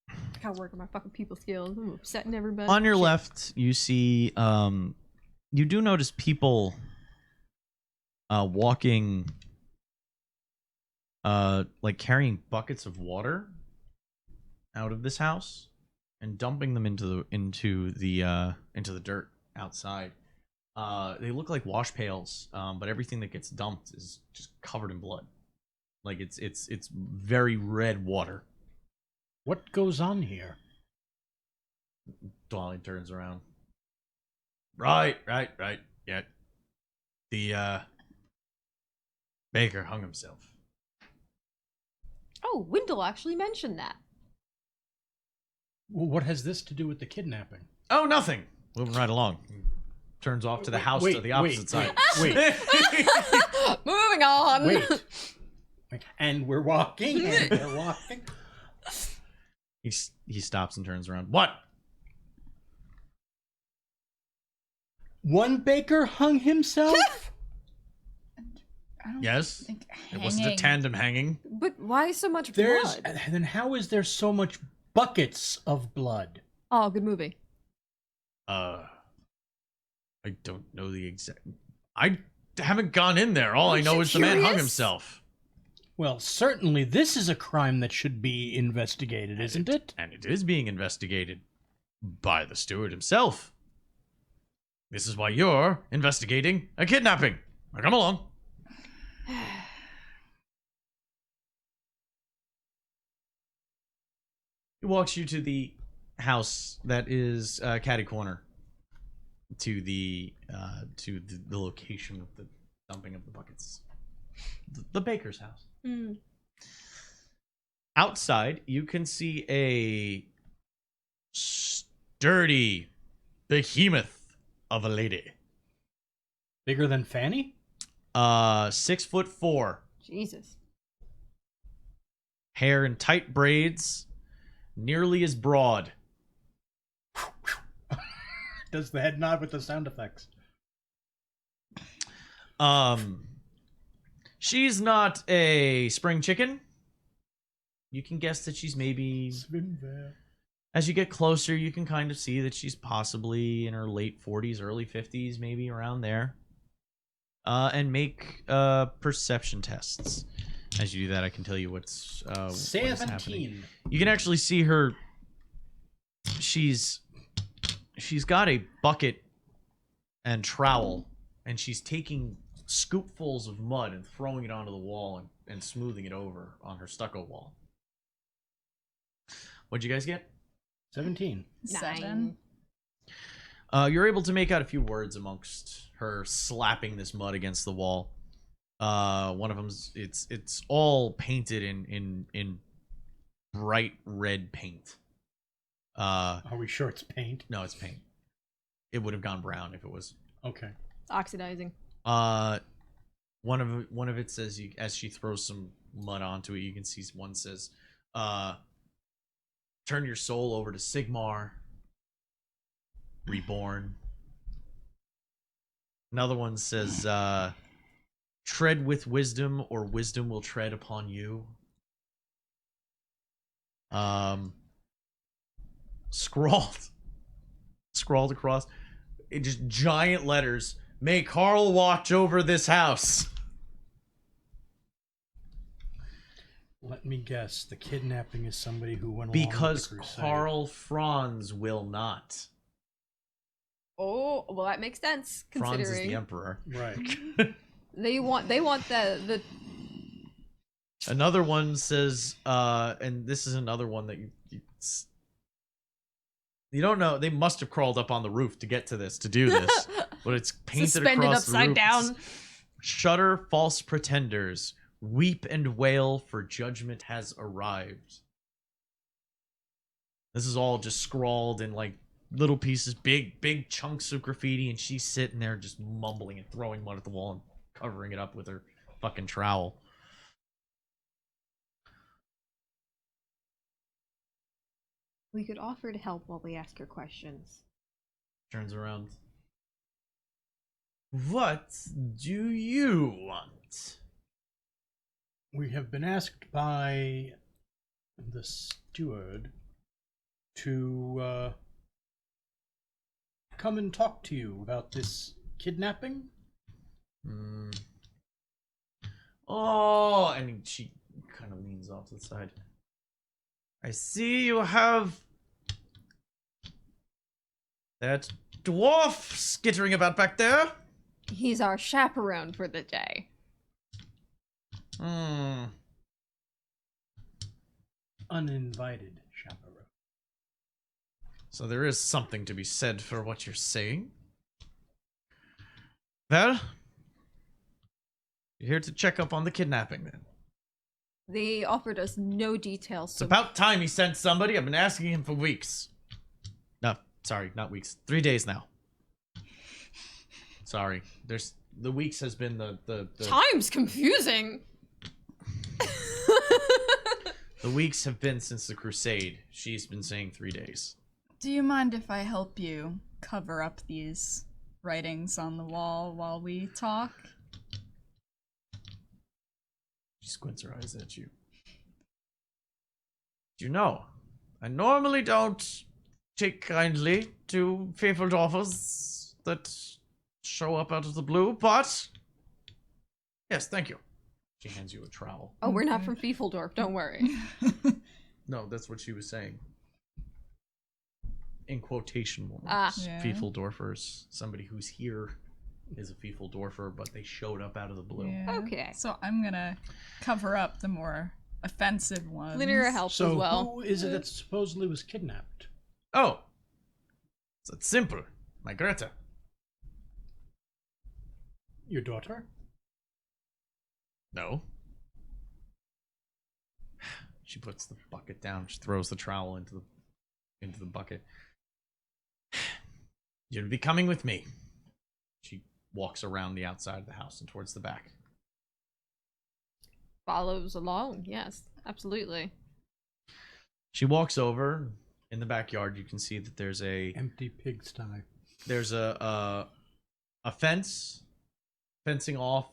I gotta work on my fucking people skills. I'm upsetting everybody.
On your
Shit.
left, you see, you do notice people walking, like carrying buckets of water out of this house and dumping them into the dirt outside. They look like wash pails, but everything that gets dumped is just covered in blood. Like it's very red water.
What goes on here?
Dwalin turns around. Right. Yeah. The baker hung himself.
Oh, Wendell actually mentioned that.
What has this to do with the kidnapping?
Oh, nothing. Moving right along. Turns off to the house to the opposite side.
Wait.
Moving on.
Wait. And we're walking. And we're walking.
He stops and turns around. What?
One baker hung himself?
I don't
Yes.
think
It wasn't a tandem hanging.
But why so much
There's
blood?
then how is there so much buckets of blood?
Oh, good movie.
I don't know the exact. I haven't gone in there. All I know is the man hung
curious?
himself.
Well, certainly this is a crime that should be investigated, isn't it?
And it is being investigated by the steward himself. This is why you're investigating a kidnapping. Now come along. He walks you to the house that is catty corner to the location of the dumping of the buckets. The baker's house.
Mm.
Outside, you can see a sturdy behemoth of a lady.
Bigger than Fanny?
6'4".
Jesus.
Hair in tight braids, nearly as broad.
Does the head nod with the sound effects?
She's not a spring chicken. You can guess that she's maybe... As you get closer, you can kind of see that she's possibly in her late 40s, early 50s, maybe around there. And make perception tests. As you do that, I can tell you what is happening.
17.
You can actually see her. She's got a bucket and trowel, and she's taking scoopfuls of mud and throwing it onto the wall and smoothing it over on her stucco wall. What'd you guys get?
17.
7.
You're able to make out a few words amongst her slapping this mud against the wall. One of them's it's all painted in bright red paint.
Are we sure it's paint?
No, it's paint. It would have gone brown if it was.
Okay.
It's oxidizing.
One of it says, as she throws some mud onto it, you can see one says, "Turn your soul over to Sigmar, reborn." Another one says, "Tread with wisdom, or wisdom will tread upon you." Scrawled across in just giant letters, "May Carl watch over this house."
Let me guess. The kidnapping is somebody who went along
Because
with the crusade.
Carl Franz will not.
Oh, well, that makes sense
Franz is
considering
the emperor.
Right.
they want the.
Another one says, and this is another one that you don't know. They must have crawled up on the roof to get to this, to do this. But it's painted
Suspended
across the
upside
roof.
down.
Shudder, false pretenders. Weep and wail, for judgment has arrived. This is all just scrawled in like little pieces, big chunks of graffiti, and she's sitting there just mumbling and throwing mud at the wall and covering it up with her fucking trowel.
We could offer to help while we ask your questions.
Turns around. What do you want?
We have been asked by the steward to come and talk to you about this kidnapping.
Oh, and she kind of leans off to the side. I see you have that dwarf skittering about back there.
He's our chaperone for the day.
Uninvited chaperone.
So there is something to be said for what you're saying. Well, you're here to check up on the kidnapping then.
They offered us no details.
It's about time he sent somebody. I've been asking him for weeks. No, sorry, not weeks. 3 days now. Sorry. The weeks has been the
Time's confusing.
The weeks have been since the crusade. She's been saying 3 days.
Do you mind if I help you cover up these writings on the wall while we talk?
She squints her eyes at you. You know, I normally don't take kindly to faithful offers that show up out of the blue, but yes, thank you. She hands you a trowel.
Oh, we're not from Fiefeldorf, don't worry.
No, that's what she was saying. In quotation marks.
Yeah.
Fiefeldorfers. Somebody who's here is a Fiefeldorfer, but they showed up out of the blue.
Yeah.
Okay.
So I'm gonna cover up the more offensive ones.
Linear helps
So
as well.
who is it that supposedly was kidnapped?
Oh! So it's simple. My Greta.
Your daughter?
No. She puts the bucket down. She throws the trowel into the bucket. You'll be coming with me. She walks around the outside of the house and towards the back.
Follows along, yes, absolutely.
She walks over. In the backyard, you can see that there's a
Empty pigsty.
there's a fence fencing off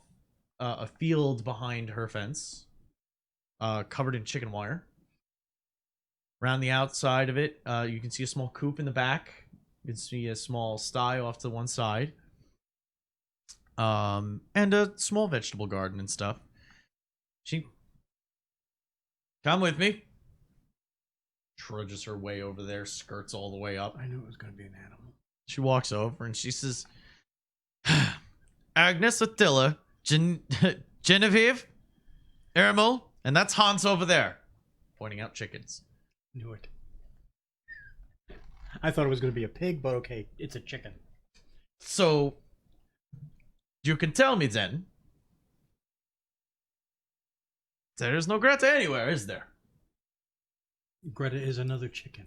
a field behind her fence, covered in chicken wire. Around the outside of it, you can see a small coop in the back. You can see a small sty off to one side. And a small vegetable garden and stuff. She... Come with me. Trudges her way over there, skirts all the way up.
I knew it was going to be an animal.
She walks over and she says, Agnes, Attila, Genevieve, Ermel, and that's Hans over there. Pointing out chickens.
Knew it. I thought it was going to be a pig, but okay, it's a chicken.
So, you can tell me then, there is no Greta anywhere, is there?
Greta is another chicken.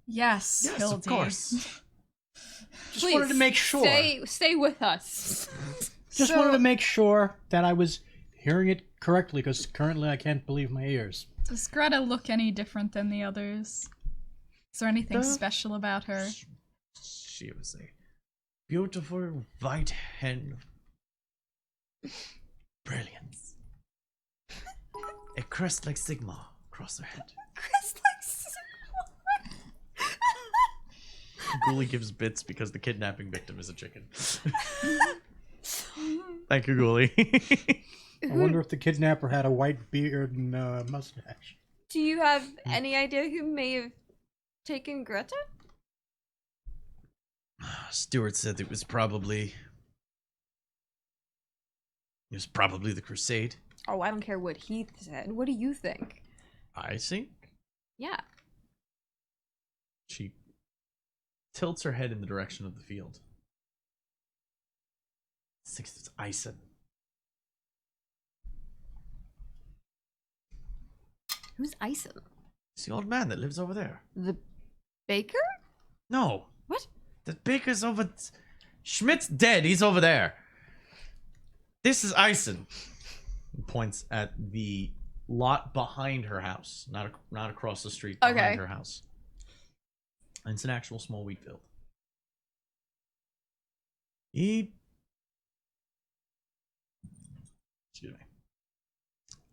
Yes,
Yes,
Hildy.
of course.
Just wanted to make sure.
Stay with us.
Just wanted to make sure that I was hearing it correctly, because currently I can't believe my ears.
Does Greta look any different than the others? Is there anything special about her?
She was a beautiful white hen. Brilliance. A crest like Sigma across her head. Ghoulie gives bits because the kidnapping victim is a chicken. Thank you, Ghoulie.
I wonder if the kidnapper had a white beard and mustache.
Do you have any idea who may have taken Greta?
Stuart said it was probably the Crusade.
Oh, I don't care what Heath said. What do you think?
I think.
Yeah.
She tilts her head in the direction of the field. Six, it's Ison.
Who's Ison?
It's the old man that lives over there.
The baker?
No.
What?
The baker's over... Schmidt's dead. He's over there. This is Ison. He points at the lot behind her house. Not across the street. Behind
Okay.
her house. And it's an actual small wheat field. Excuse me.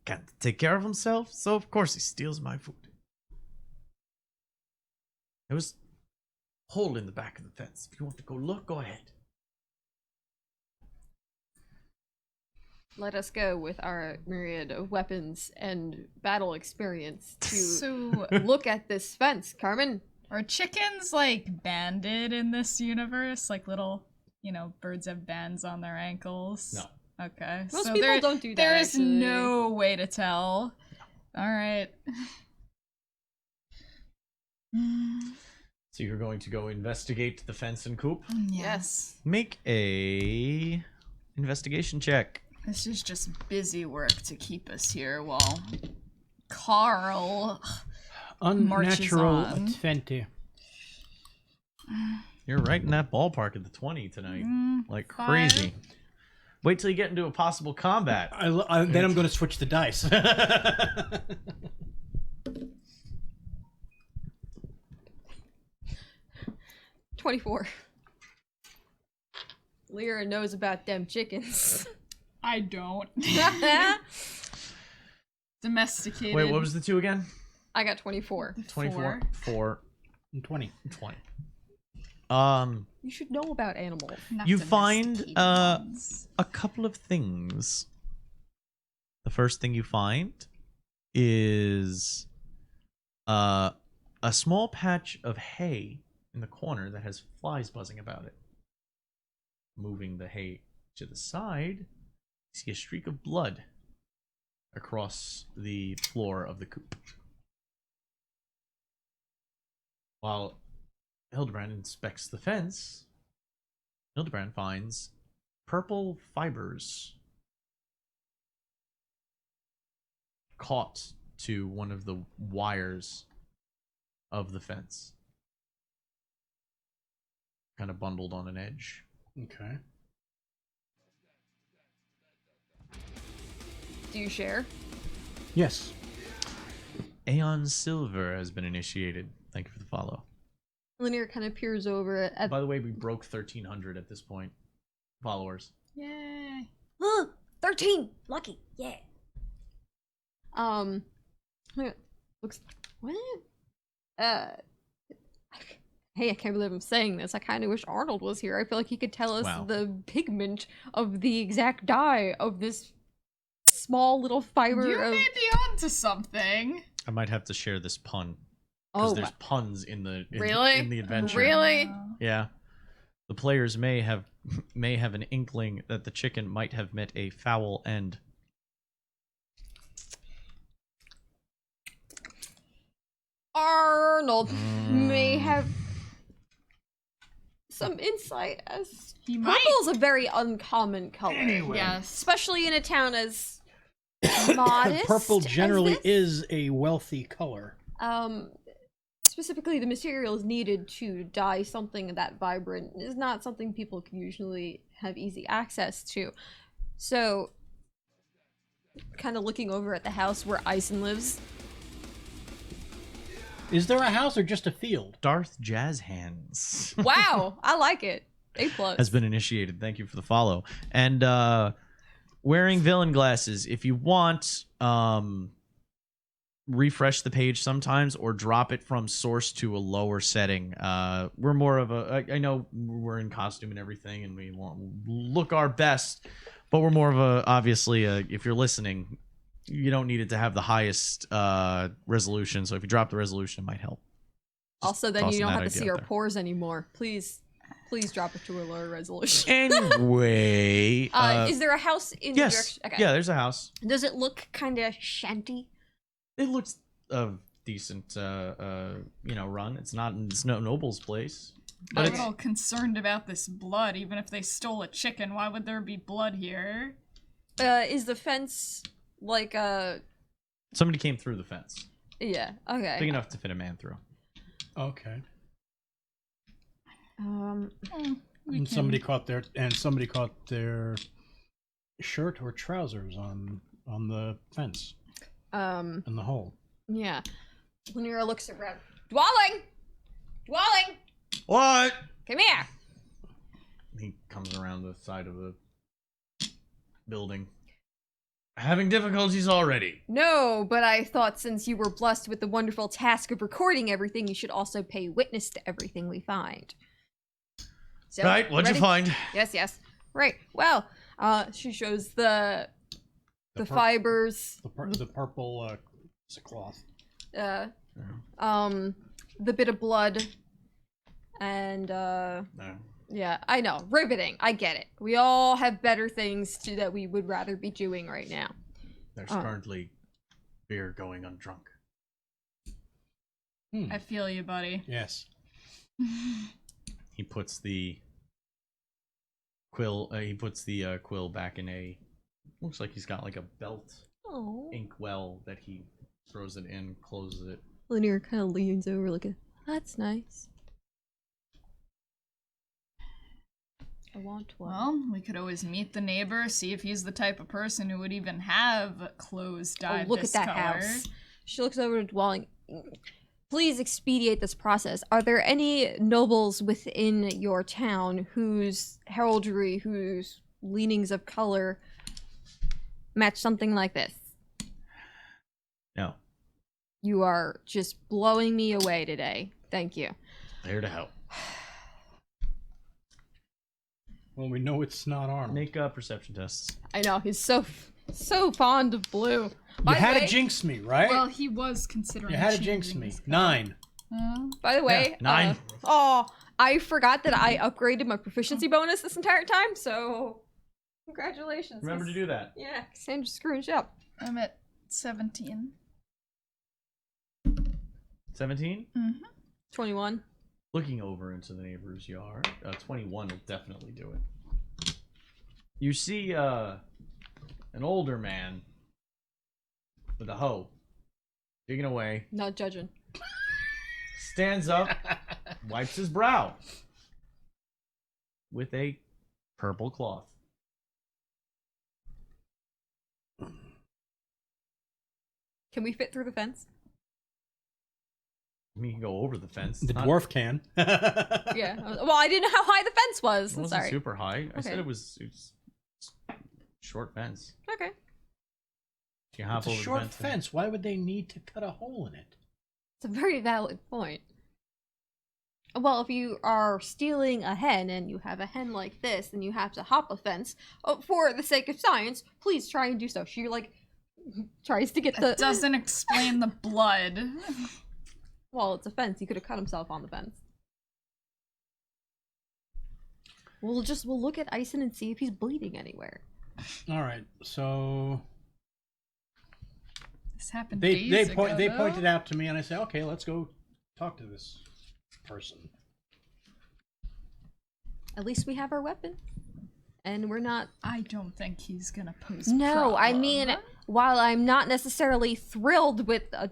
Can't take care of himself, so of course he steals my food. There was a hole in the back of the fence. If you want to go look, go ahead.
Let us go with our myriad of weapons and battle experience to
So,
look at this fence, Carmen.
are chickens like banded in this universe? Like little, birds have bands on their ankles?
No.
Okay.
Most
so
people don't do that.
There is
actually.
no way to tell. All right.
So you're going to go investigate the fence and coop?
Yes.
Make a investigation check.
This is just busy work to keep us here while Carl
Unnatural
on.
20.
You're right in that ballpark at the 20 tonight. Like
5.
crazy. Wait till you get into a possible combat.
Then I'm going to switch the dice.
24. Lyra knows about them chickens.
I don't. Domesticated.
Wait, what was the 2 again?
I got 24.
24. 4.
And 20.
20.
You should know about animals.
Not
You find
domesticated ones.
a couple of things. The first thing you find is a small patch of hay in the corner that has flies buzzing about it. Moving the hay to the side, you see a streak of blood across the floor of the coop. While Hildebrand inspects the fence, Hildebrand finds purple fibers caught to one of the wires of the fence. Kind of bundled on an edge.
Okay.
Do you share?
Yes.
Aeon Silver has been initiated. Thank you for the follow.
Linear kind of peers over at.
By the way, we broke 1,300 at this point. Followers.
Yay.
13! Lucky, yeah.
Looks. What? Hey, I can't believe I'm saying this. I kind of wish Arnold was here. I feel like he could tell us
Wow.
the pigment of the exact dye of this small little fiber
You
of.
may be onto something.
I might have to share this pun. Because
Oh,
there's puns in the
really?
in the adventure.
Really?
Yeah. The players may have an inkling that the chicken might have met a foul end.
Arnold may have some insight as
He might.
purple's a very uncommon color.
Yes.
Especially in a town as modest.
Purple
as
generally
this.
is a wealthy color.
Specifically the materials needed to dye something that vibrant is not something people can usually have easy access to. So, kind of looking over at the house where Eisen lives.
Is there a house or just a field?
Darth Jazz Hands
Wow, I like it. A+.
has been initiated. Thank you for the follow. And wearing villain glasses. If you want, refresh the page sometimes or drop it from source to a lower setting. We're more of a. I know we're in costume and everything, and we want look our best, but we're more of a. Obviously, if you're listening, you don't need it to have the highest resolution. So if you drop the resolution, it might help. Just
Also, then you
tossing
don't
that
have to
idea
see
out
our
there.
pores anymore. Please drop it to a lower resolution.
Anyway,
Is there a house in the
yes,
direction? Okay.
yeah, there's a house.
Does it look kind of shanty?
It looks of decent, run. It's no noble's place, but
I'm a
it's
little concerned about this blood. Even if they stole a chicken, why would there be blood here?
Is the fence like
somebody came through the fence,
yeah, okay.
big enough to fit a man through.
Okay.
We
And
can-
somebody caught their shirt or trousers on the fence in the hole.
Yeah. Lanira looks around. Walling,
What?
come here.
He comes around the side of the building. Having difficulties already.
No, but I thought since you were blessed with the wonderful task of recording everything, you should also pay witness to everything we find. So,
Right, what'd
ready?
you find?
Yes. Right. Well, she shows the
The
fibers,
The purple it's a cloth.
the bit of blood, and
No.
yeah, I know, riveting. I get it. We all have better things that we would rather be doing right now.
There's currently beer going undrunk.
I feel you, buddy.
Yes.
He puts the quill. He puts the quill back in a. Looks like he's got like a belt
Oh.
inkwell that he throws it in, closes it.
Linear kind of leans over, like, that's nice. I want one.
Well, we could always meet the neighbor, see if he's the type of person who would even have clothes dyed
look
this
at that
color.
house. She looks over to Dwelling. Please expedite this process. Are there any nobles within your town whose heraldry, whose leanings of color match something like this?
No,
You are just blowing me away today. Thank you.
there to help.
Well, we know it's not Arnold.
Make perception tests.
I know, he's so fond of blue.
You
By the
had
way-
to jinx me, right?
Well, he was considering
you had to jinx
changing
me.
his color.
9.
By the way,
9.
I forgot that I upgraded my proficiency bonus this entire time, so congratulations.
Remember to do that.
Yeah, Sandra's screwing shit up.
I'm at 17.
17.
21.
Looking over into the neighbor's yard, 21 will definitely do it. You see an older man with a hoe, digging away,
Not judging.
stands up, wipes his brow with a purple cloth.
Can we fit through the fence?
I mean, you can go over the fence.
The
Not-
dwarf can.
Yeah. Well, I didn't know how high the fence was.
It wasn't
Sorry.
super high. I said
Okay.
it was short fence.
Okay.
You can hop
It's a
over the
short
fence.
fence. Why would they need to cut a hole in it?
It's a very valid point. Well, if you are stealing a hen and you have a hen like this and you have to hop a fence, for the sake of science, please try and do so. She, like, tries to get the...
That doesn't explain the blood.
Well, it's a fence. He could have cut himself on the fence. We'll look at Ison and see if he's bleeding anywhere.
All right. So
This happened
they
days ago,
they
though.
pointed out to me, and I said, "Okay, let's go talk to this person."
At least we have our weapon. And we're not...
I don't think he's gonna pose
No, I
problem.
mean, while I'm not necessarily thrilled with a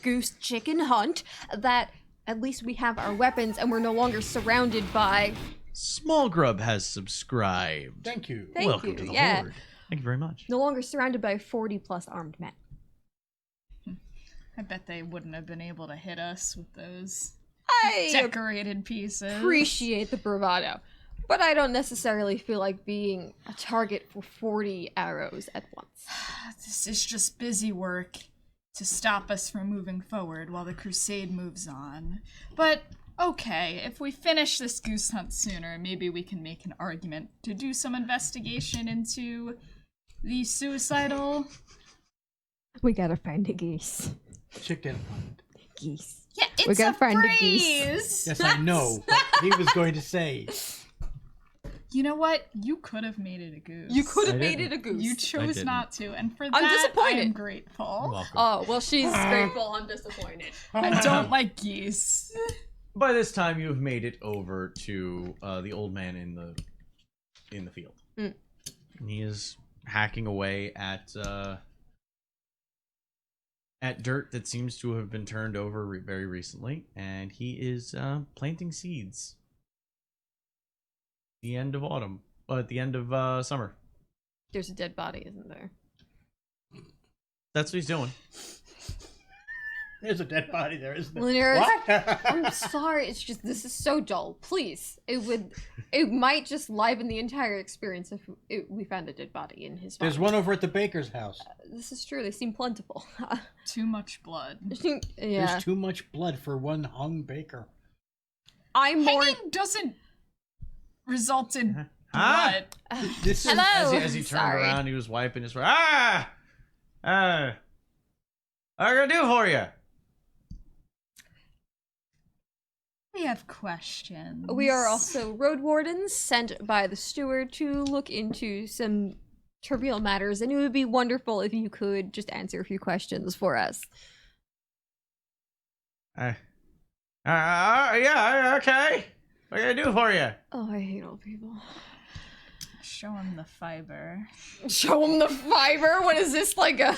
goose chicken hunt, that at least we have our weapons and we're no longer surrounded by...
Small Grub has subscribed.
Thank you.
Thank
Welcome
you,
to the
yeah.
Horde. Thank you very much.
No longer surrounded by 40 plus armed men.
I bet they wouldn't have been able to hit us with those
I
decorated pieces.
appreciate the bravado, but I don't necessarily feel like being a target for 40 arrows at once.
This is just busy work to stop us from moving forward while the crusade moves on. But okay, if we finish this goose hunt sooner, maybe we can make an argument to do some investigation into the suicidal...
We gotta find a geese.
Chicken hunt.
Geese.
Yeah,
We
it's a
gotta find the geese.
phrase!
Yes, I know. But he was going to say.
You know what? You could have made it a goose.
You could have
I
made
didn't.
it a goose.
You chose
didn't.
not to, and for
I'm
that,
disappointed.
I'm
You're
grateful.
welcome.
Oh, well, she's grateful. I'm disappointed.
I don't like geese.
By this time, you have made it over to the old man in the field.
Mm.
And he is hacking away at dirt that seems to have been turned over very recently, and he is planting seeds. The end of autumn, at the end of summer.
There's a dead body, isn't there?
That's what he's doing.
There's a dead body there, isn't there?
Lunar,
What?
I'm sorry. It's just this is so dull. Please, it might just liven the entire experience if we found a dead body in his.
There's one over at the baker's house.
This is true. They seem plentiful.
Too much blood.
Yeah.
There's too much blood for one hung baker.
I'm more.
Hanging doesn't result in
Huh?
blood.
This is
Hello.
As he turned
Sorry.
around, he was wiping his. What am I gonna do for you?
We have questions.
We are also road wardens sent by the steward to look into some trivial matters, and it would be wonderful if you could just answer a few questions for us.
Yeah, okay. What can I do for you?
Oh, I hate old people.
Show him the fiber.
Show him the fiber. What is this like a?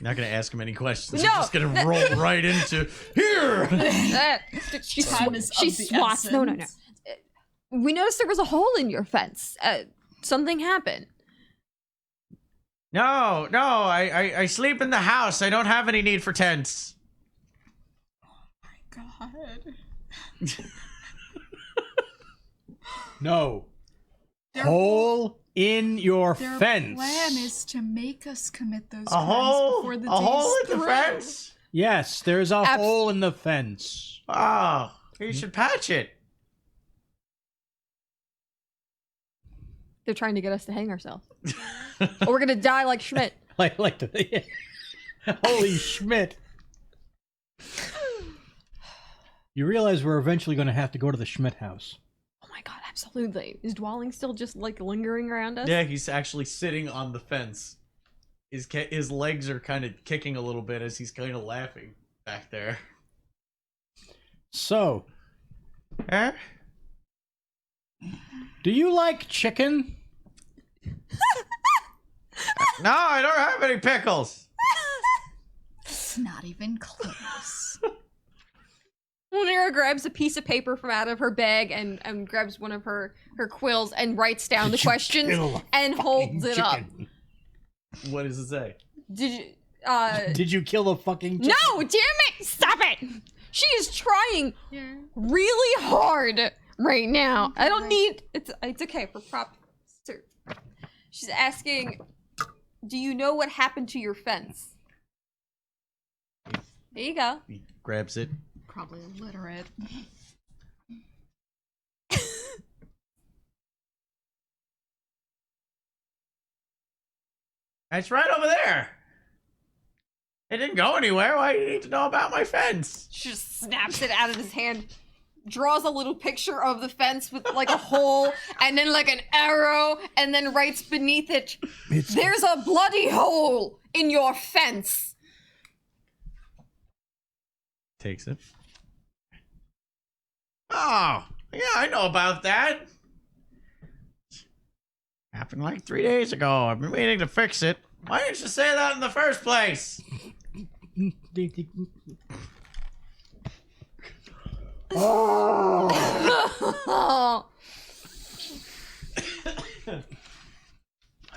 Not gonna ask him any questions.
No,
I'm just gonna roll right into here.
She
Time is
she
of the
swats. No.
essence.
We noticed there was a hole in your fence. Something happened.
No, I sleep in the house. I don't have any need for tents.
God.
no
Their
hole in your
Their
fence.
plan is to make us commit those
A
crimes
hole?
before the
A hole
day's
in the
through.
fence?
Yes, there's a hole in the fence.
Oh, you should patch it.
They're trying to get us to hang ourselves, or we're gonna die like Schmidt.
like the holy Schmidt. You realize we're eventually going to have to go to the Schmidt house.
Oh my god, absolutely. Is Dwalling still just like lingering around us?
Yeah, he's actually sitting on the fence. His legs are kind of kicking a little bit as he's kind of laughing back there.
So,
Huh?
do you like chicken?
No, I don't have any pickles.
It's not even close.
Lunera grabs a piece of paper from out of her bag and grabs one of her quills and writes down the
Did you
questions
kill a
and holds it up.
chicken?
What does it say?
Did you
Did you kill the fucking chicken?
No, damn it! Stop it! She is trying really hard right now. I don't need it's okay for prop sir. She's asking, do you know what happened to your fence? There you go.
He grabs it.
Probably illiterate.
It's right over there. It didn't go anywhere. Why do you need to know about my fence?
She just snaps it out of his hand, draws a little picture of the fence with like a hole and then like an arrow, and then writes beneath it, "There's a bloody hole in your fence."
Takes it. Oh, yeah, I know about that. Happened like 3 days ago. I've been meaning to fix it. Why didn't you say that in the first place?
Oh.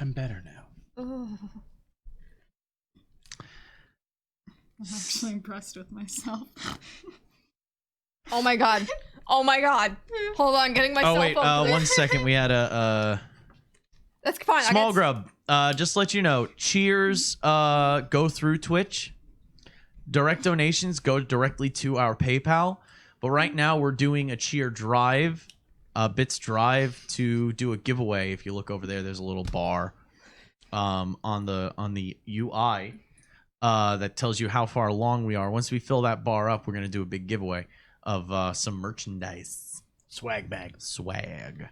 I'm better now.
I'm actually impressed with myself.
Oh my god. Oh my god. Hold on, getting my
Oh
cell
wait,
phone. clear.
1 second. We had a
That's fine.
small
I guess.
grub. Just to let you know, cheers go through Twitch. Direct donations go directly to our PayPal. But right now we're doing a cheer drive, Bits drive to do a giveaway. If you look over there, there's a little bar on the UI that tells you how far along we are. Once we fill that bar up, we're gonna do a big giveaway of some merchandise.
Swag bag.
Swag.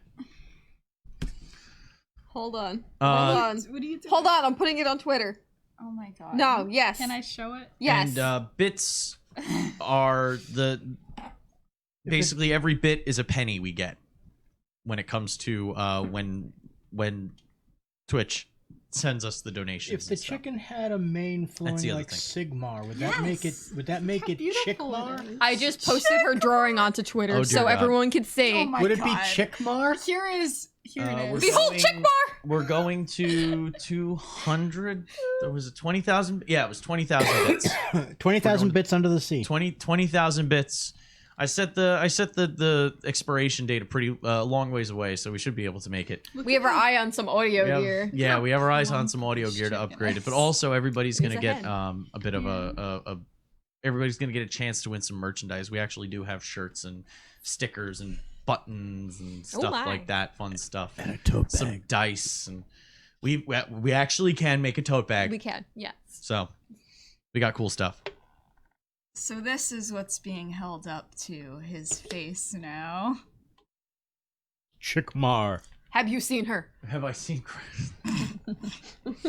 Hold on.
Uh,
Hold on.
What are you doing?
Hold on. I'm putting it on Twitter.
Oh my god.
No. Yes.
Can I show it?
Yes.
And bits are basically every bit is a penny we get when it comes to when Twitch sends us the donations.
If the
and stuff.
chicken had a mane flowing
the other
like
thing.
Sigmar, would that make it?
Yes.
Would that make it
beautiful it
Chickmar?
is.
I just posted her drawing onto Twitter
Oh, dear
so
God.
everyone could see.
Oh my
Would it be
God.
Chickmar?
Here it is.
We're
Behold,
going-
Chickmar!
We're going to 200. There was a 20,000. Yeah, it was 20,000 bits.
20,000 bits under the sea.
20,000 bits. I set the expiration date a pretty long ways away, so we should be able to make it.
We have our eye on some audio gear.
Yeah, we have our eyes on some audio gear to upgrade it, but also everybody's
He's
gonna get
ahead.
a bit of a everybody's gonna get a chance to win some merchandise. We actually do have shirts and stickers and buttons and stuff
my.
like that, fun stuff.
And a tote
Some
bag.
dice, and we actually can make a tote bag.
We can, yes.
So we got cool stuff.
So this is what's being held up to his face now.
Chickmar.
Have you seen her?
Have I seen?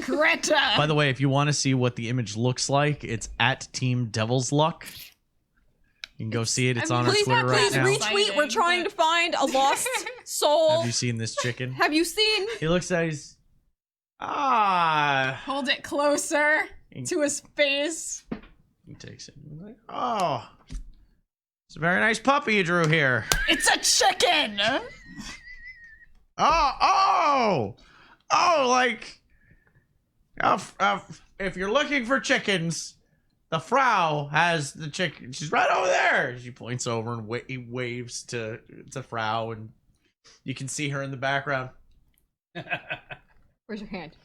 Greta!
By the way, if you want to see what the image looks like, it's at Team Devil's Luck. You can go see it. It's on our
Please,
Twitter right
please
now.
retweet. We're trying to find a lost soul.
Have you seen this chicken?
Have you seen?
He looks at his.
Hold it closer to his face.
He takes it. He's like, oh, it's a very nice puppy you drew here.
It's a chicken!
Oh, like, if you're looking for chickens, the Frau has the chicken. She's right over there. She points over and he waves to Frau, and you can see her in the background.
Where's your hand?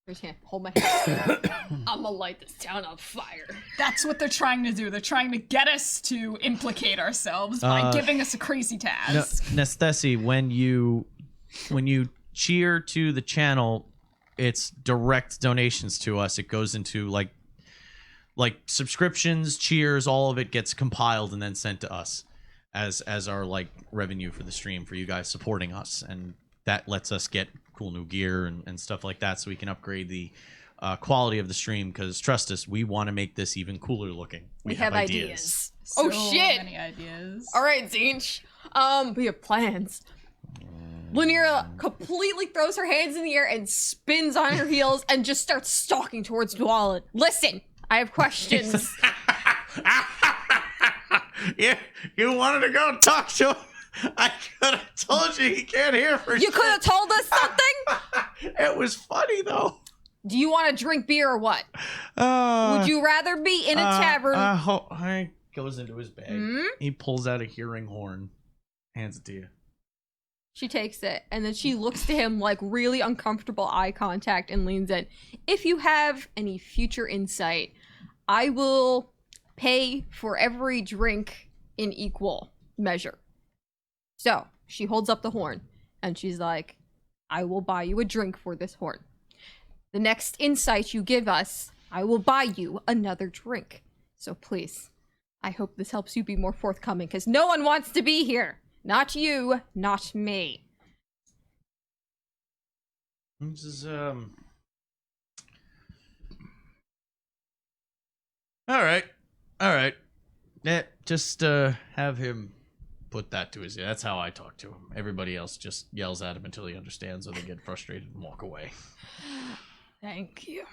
Where's your hand? Hold my hand. I'm gonna light this town on fire.
That's what they're trying to do. They're trying to get us to implicate ourselves by giving us a crazy
No,
task.
Nestesi, when you cheer to the channel, it's direct donations to us. It goes into like subscriptions, cheers, all of it gets compiled and then sent to us as our like revenue for the stream for you guys supporting us, and that lets us get cool new gear and stuff like that, so we can upgrade the quality of the stream. Because trust us, we want to make this even cooler looking. We have ideas.
Oh,
So
shit.
many ideas.
All right, Zinch. We have plans. Lanira completely throws her hands in the air and spins on her heels and just starts stalking towards Dwalin. Listen, I have questions.
You wanted to go talk to him. I could have told you he can't hear for
You could have told us something.
It was funny though.
Do you want to drink beer or what? Would you rather be in a tavern?
He goes into his bag.
Hmm?
He pulls out a hearing horn, hands it to you.
She takes it, and then she looks to him like really uncomfortable eye contact and leans in. If you have any future insight, I will pay for every drink in equal measure. So she holds up the horn, and she's like, I will buy you a drink for this horn. The next insight you give us, I will buy you another drink. So please, I hope this helps you be more forthcoming, because no one wants to be here. Not you, not me.
This is All right. Yeah, just have him put that to his ear. That's how I talk to him. Everybody else just yells at him until he understands, or they get frustrated and walk away.
Thank you.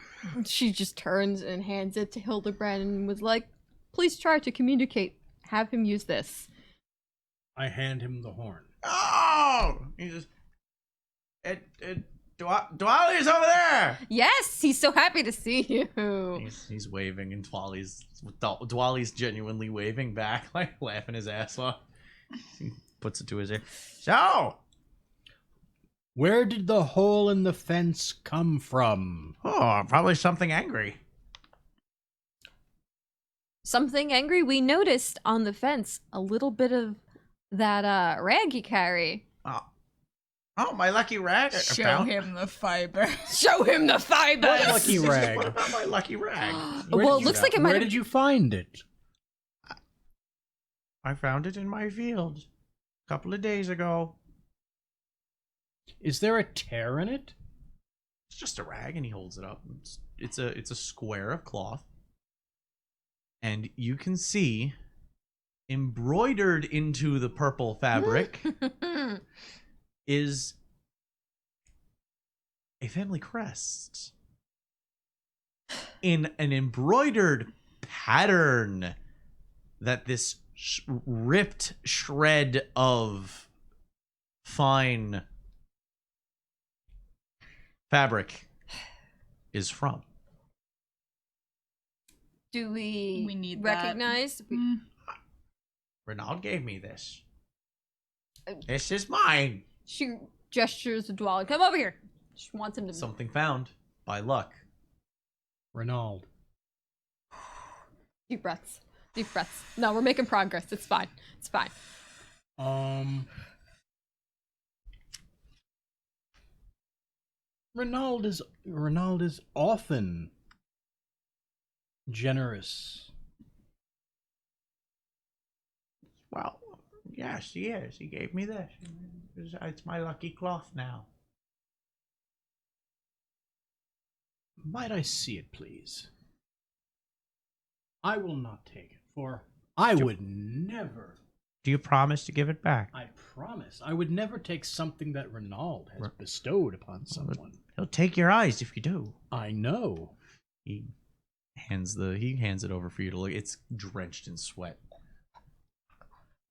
She just turns and hands it to Hildebrand and was like, please try to communicate. Have him use this.
I hand him the horn.
Oh! He just... Dwali's over there!
Yes, he's so happy to see you.
He's waving, and Dwali's genuinely waving back, like laughing his ass off. He puts it to his ear. So!
Where did the hole in the fence come from?
Oh, probably something angry.
Something angry. We noticed on the fence a little bit of that rag you carry.
Oh, my lucky rag.
Show him the fiber.
Show him the fibers.
Lucky rag.
What about my lucky rag?
Well, it looks like it might
Where
have...
did you find it?
I found it in my field a couple of days ago.
Is there a tear in it?
It's just a rag, and he holds it up. It's a square of cloth, and you can see embroidered into the purple fabric is a family crest in an embroidered pattern that this ripped shred of fine fabric is from.
Do we
need
recognize?
Renaud gave me this. This is mine.
She gestures to Dwalin. Come over here. She wants him to.
Something found by luck.
Renaud.
Deep breaths. Deep breaths. No, we're making progress. It's fine. It's fine.
Renaud is often generous.
Well, yes, he is. He gave me this. It's my lucky cloth now.
Might I see it, please? I will not take it, for I would never.
Do you promise to give it back?
I promise. I would never take something that Renaud has bestowed upon someone.
He'll take your eyes if you do.
I know.
He hands it over for you to look. It's drenched in sweat.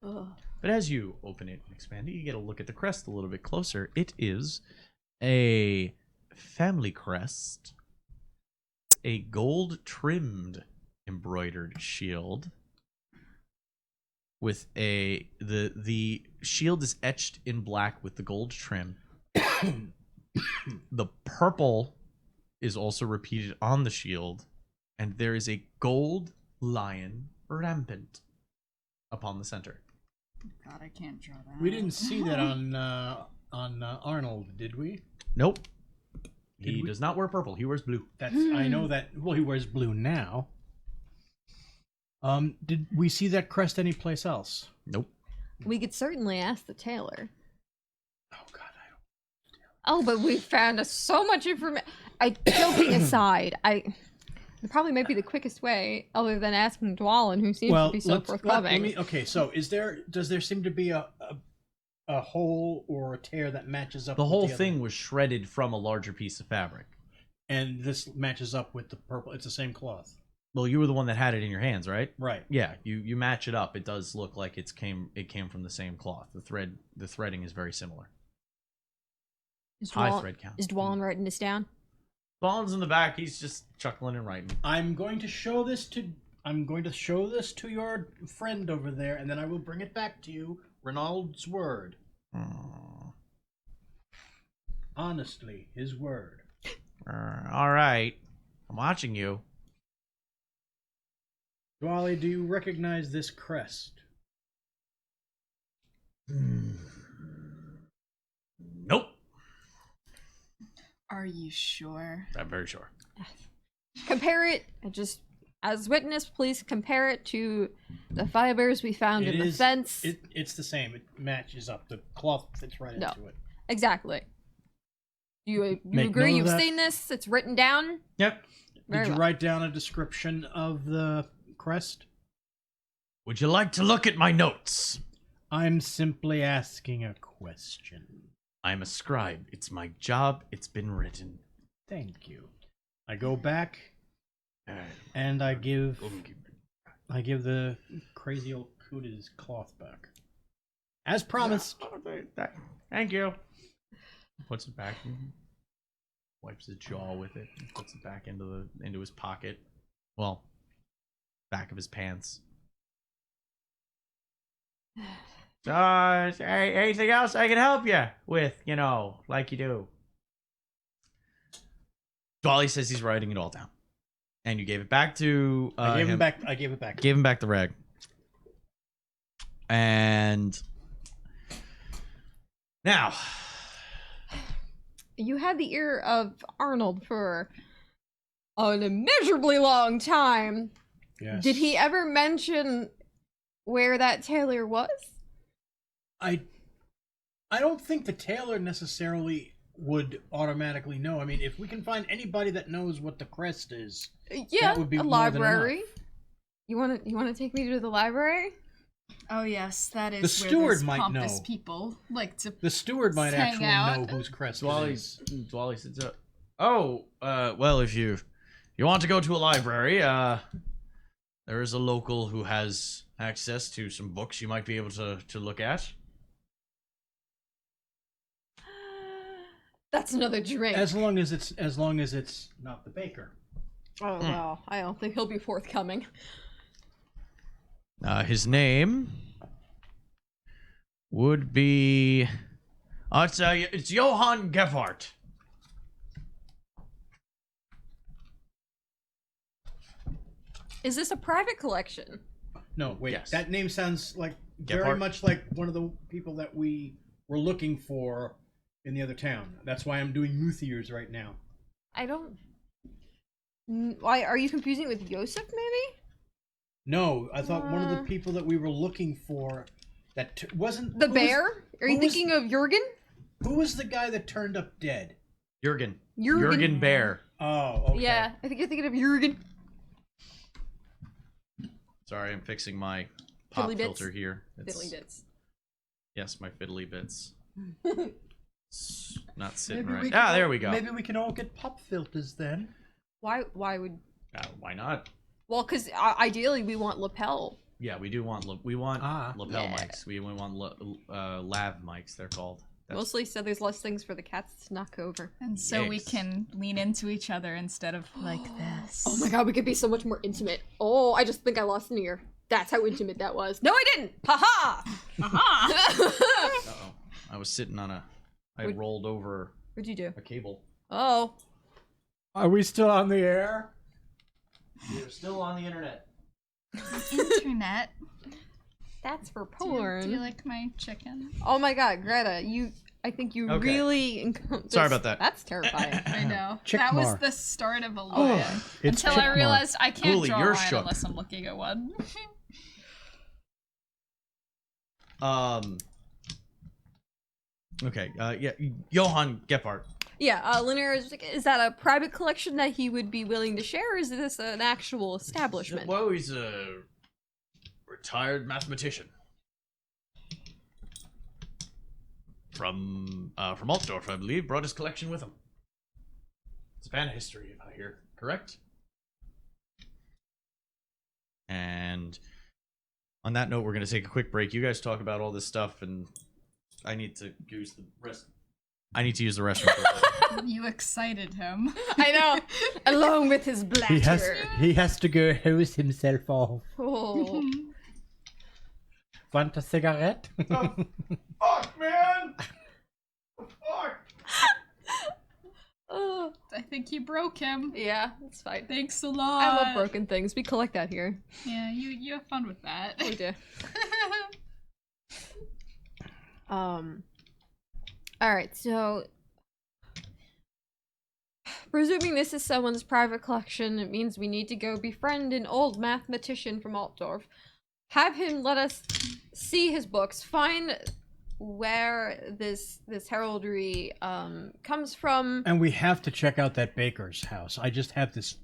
Ugh.
But as you open it and expand it, you get a look at the crest a little bit closer. It is a family crest, a gold-trimmed embroidered shield with the shield is etched in black with the gold trim. The purple is also repeated on the shield, and there is a gold lion rampant upon the center.
God, I can't draw that.
We didn't see that on Arnold, did we?
Nope. He does not wear purple. He wears blue.
I know that. Well, he wears blue now. Did we see that crest anyplace else?
Nope.
We could certainly ask the tailor.
Oh God,
Oh, but we found so much information. Joking aside, it probably might be the quickest way, other than asking Dwalin, who seems to be so forthcoming.
So does there seem to be a hole or a tear that matches up?
The
with
whole
the other?
thing was shredded from a larger piece of fabric.
And this matches up with the purple. It's the same cloth.
Well, you were the one that had it in your hands, right?
Right.
Yeah, you match it up. It does look like it came from the same cloth. The threading is very similar. High thread count.
Is Dwalin writing this down?
Ball's in the back. He's just chuckling and writing.
I'm going to show this to your friend over there, and then I will bring it back to you. Renaud's word. Honestly, his word.
All right, I'm watching you.
Dwali, do you recognize this crest?
Nope.
Are you sure?
I'm very sure.
Compare it, as witness, please compare it to the fibers we found in the fence.
It's the same. It matches up. The cloth fits right into it.
Exactly. You
Make
agree?
note of
You've
that.
seen this? It's written down?
Yep.
Very
Did you
well.
write down a description of the crest?
Would you like to look at my notes?
I'm simply asking a question.
I'm a scribe. It's my job. It's been written.
Thank you. I go back and I give the crazy old coot his cloth back. As promised.
Thank you. Puts it back. Wipes his jaw with it. And puts it back into his pocket. Well, back of his pants. So, anything else I can help you with? Like you do. Dolly says he's writing it all down, and you gave it back to.
I gave him back. I gave it back.
Gave him back the rag. And now,
You had the ear of Arnold for an immeasurably long time.
Yes.
Did he ever mention where that tailor was?
I don't think the tailor necessarily would automatically know. I mean, if we can find anybody that knows what the crest is,
Yeah,
that would be
a
more than
library.
enough.
You want to take me to the library?
Oh yes, that is
The
where
steward
those
might
pompous
know.
people like to.
The steward might
Hang
actually
out.
know whose crest it
Dwally
is.
sits up. Oh, well, if you want to go to a library, there is a local who has access to some books you might be able to look at.
That's another drink.
As long as it's not the baker.
Oh well, I don't think he'll be forthcoming.
His name would be. It's Johann Geffart.
Is this a private collection?
No, wait.
Yes.
That name sounds like very
Gephardt?
much like one of the people that we were looking for in the other town. That's why I'm doing Muthiers right now.
I don't. Why are you confusing it with Yosef? Maybe
No, I thought one of the people that we were looking for that wasn't
the
who
bear. Are you
who was-
thinking of Jurgen?
Who was the guy that turned up dead?
Jurgen.
Jurgen.
Jurgen Bear.
Oh, okay.
Yeah, I think you're thinking of Jurgen.
Sorry, I'm fixing my pop
Fiddly bits?
filter here.
Fiddly bits.
Yes, my fiddly bits. It's not sitting
Maybe
right.
can
There
all-
we go.
Maybe we can all get pop filters then.
Why would?
Why not?
Well, because ideally we want lapel.
Yeah, we do want lapel
Yeah.
mics. We want lav mics. They're called.
Mostly so there's less things for the cats to knock over.
And so we
Yes.
can lean into each other instead of like this.
Oh my god, we could be so much more intimate. Oh, I just think I lost an ear. That's how intimate that was. No, I didn't! Haha!
Aha!
Uh-oh. I was sitting on I
Would-
rolled over
What'd you do?
a cable.
Oh.
Are we still on the air?
You're still on the internet.
Internet.
That's for
Do
porn.
you like my chicken?
Oh my god, Greta, I think you
Okay.
really...
Sorry about that.
That's terrifying.
I know.
Chick
that was
mark.
the start of a
Oh,
lie.
it's
Until I
Chick
realized I can't
Ghoulie,
draw a
you're
line
shook.
unless I'm looking at one.
Okay. Yeah. Johann Geffart.
Yeah, Linear, is that a private collection that he would be willing to share, or is this an actual establishment?
Well, he's a retired mathematician from Altdorf, I believe. Brought his collection with him. Span history, if I hear correct. And on that note, we're going to take a quick break. You guys talk about all this stuff, and I need to use the rest. I need to use the restroom.
You excited him.
I know, along with his blatter.
He has to go hose himself off.
Oh.
Want a cigarette?
Fuck, man! Fuck!
Oh.
I think you broke him.
Yeah, that's fine.
Thanks a lot.
I love broken things. We collect that here.
Yeah, you have fun with that.
We do. Alright, so presuming this is someone's private collection, it means we need to go befriend an old mathematician from Altdorf. Have him let us see his books, find where this heraldry comes from.
And we have to check out that baker's house. I just have this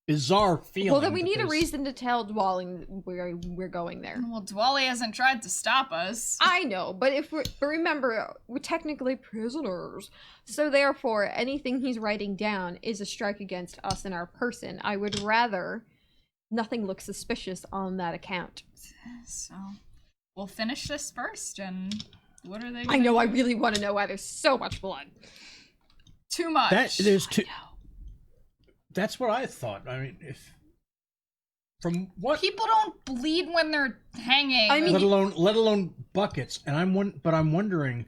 bizarre feeling.
Well, then we
that
need a
there's-
reason to tell Dwalling we're going there.
Well, Dwally hasn't tried to stop us.
I know, but but remember, we're technically prisoners. So therefore, anything he's writing down is a strike against us and our person. I would rather nothing look suspicious on that account.
So, we'll finish this first, and what are they
I
gonna
know,
do?
I really want to know why there's so much blood.
Too much.
There's
I
two.
know.
That's what I thought. I mean, if from what,
People don't bleed when they're hanging.
I mean,
let alone buckets. And I'm wondering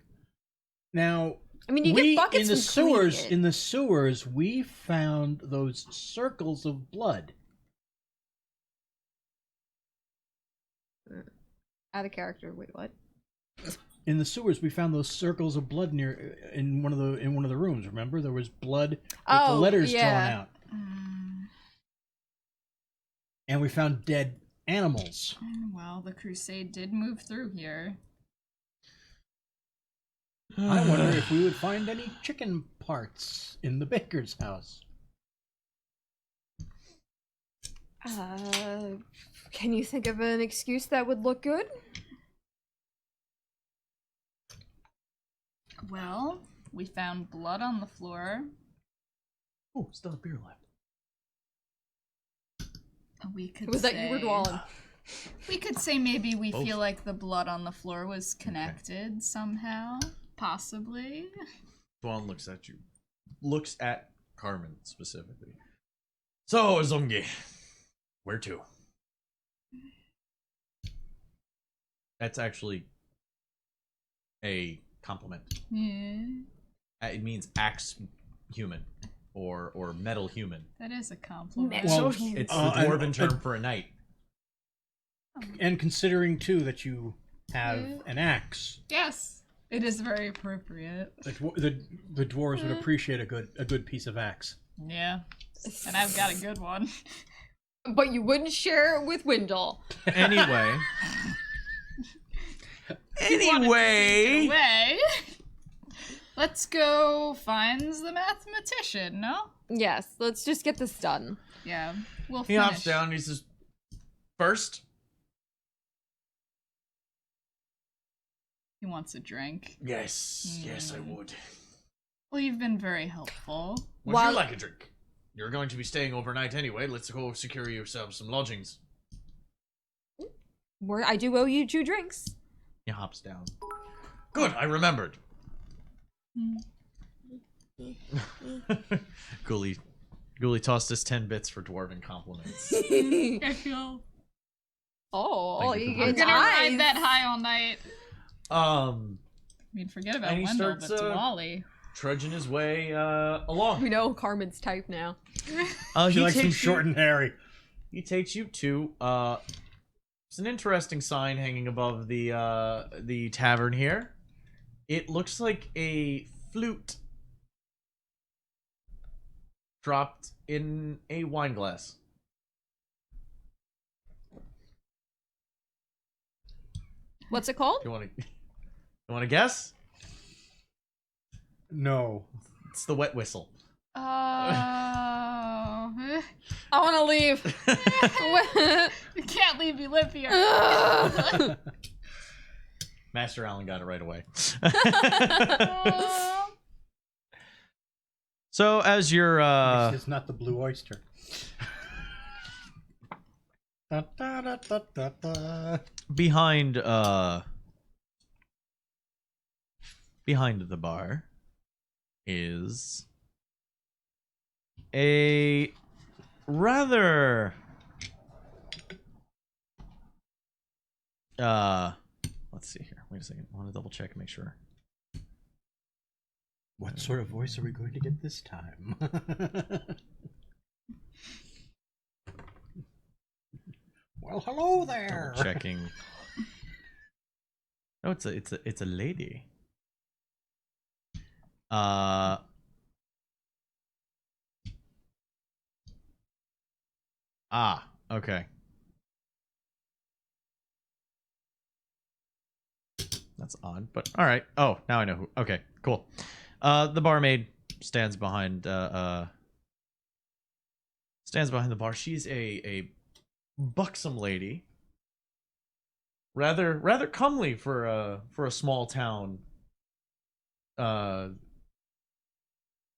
now.
I mean, you get buckets
in the
from cleaning
sewers.
it.
In the sewers, we found those circles of blood.
Out of character. Wait, what?
In the sewers, we found those circles of blood in one of the rooms. Remember, there was blood with the
Oh,
letters
yeah.
drawn out, and we found dead animals.
Well, the crusade did move through here.
I wonder if we would find any chicken parts in the baker's house.
Can you think of an excuse that would look good?
Well, we found blood on the floor.
Oh, still a beer left.
We could
Was
say,
that you were Dwalin?
We could say maybe we
Both.
feel like the blood on the floor was connected somehow. Possibly.
Dwan looks at you. Looks at Carmen specifically. So, Zungi, where to? That's actually a compliment.
Yeah.
It means axe human or metal human.
That is a compliment.
Well,
It's the
Uh,
dwarven
and-
term for a knight.
And considering too that you have an axe,
Yes. It is very appropriate.
the dwarves would appreciate a good piece of axe.
Yeah. And I've got a good one.
But you wouldn't share it with Wendell.
Anyway.
Anyway. Let's go find the mathematician, no?
Yes, let's just get this done.
Yeah. We'll
He
finish.
hops down and he says, first,
He wants a drink.
yes, I would.
Well, you've been very helpful.
Would
While-
you like a drink? You're going to be staying overnight anyway. Let's go secure yourselves some lodgings.
I do owe you 2 drinks.
He hops down. Good, I remembered. Ghoulie tossed us 10 bits for dwarven compliments.
I feel
Oh,
Thank you
you
for the
get
I'm gonna
eyes.
ride that high all night.
I
mean, forget about
And he
Wendell,
starts,
but Diwali.
trudging his way along.
We know Carmen's type now.
She
He
likes them
takes
short
you,
and hairy.
he takes you to it's an interesting sign hanging above the tavern here. It looks like a flute dropped in a wine glass.
What's it called?
You want to guess?
No.
It's the wet whistle.
Oh.
I want to leave.
You can't leave me live here.
Ugh.
Master Allen got it right away.
Oh.
So as you're
This is not the blue oyster. Da, da, da, da, da, da.
behind the bar is a rather let's see here. Wait a second. I want to double check and make sure.
What sort of voice are we going to get this time? Well, hello there.
Double checking. No, it's a lady. Okay. That's odd, but all right. Oh, now I know who. Okay, cool. The barmaid stands behind the bar. She's a buxom lady. Rather comely for a small town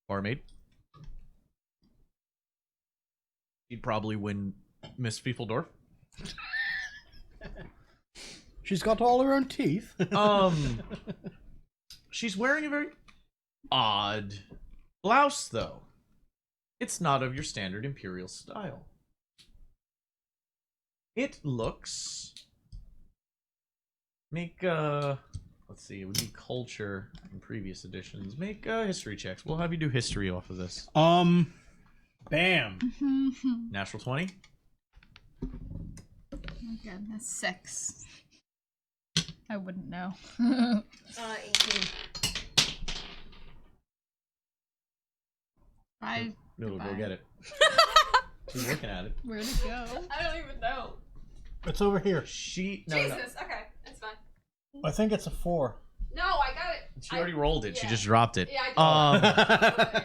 barmaid. She'd probably win Miss Fiefeldorf.
She's got all her own teeth.
She's wearing a very odd blouse, though. It's not of your standard imperial style. It looks... let's see, it would be culture in previous editions. Make history checks. We'll have you do history off of this.
Bam.
Natural 20?
Oh goodness, 6. I wouldn't know.
18.
I
No, go
Goodbye.
get it. She's working at it.
Where'd it go?
I don't even know.
It's over here.
She... No,
Jesus. Okay, it's fine.
I think it's a 4.
No, I got it.
She already rolled it. She
yeah.
just dropped it.
Yeah, I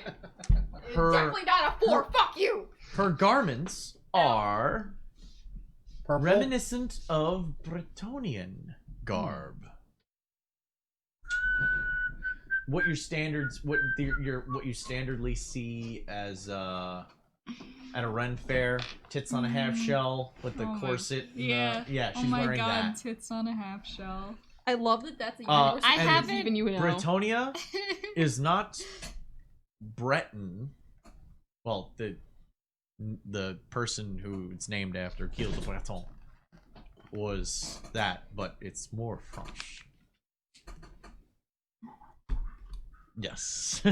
Her-
Definitely not a 4. Fuck you.
Her garments are
Purple.
reminiscent of Bretonian garb. What your standards, what you standardly see as at a Ren fair, tits on a half shell with the corset.
Yeah.
Yeah, she's
oh my
wearing
god,
that.
tits on a half shell.
I love that that's a universal
I
phrase
haven't-
even you know.
Bretonia is not Breton. Well, the person who it's named after, Kiel de Breton, was that, but it's more French. Yes.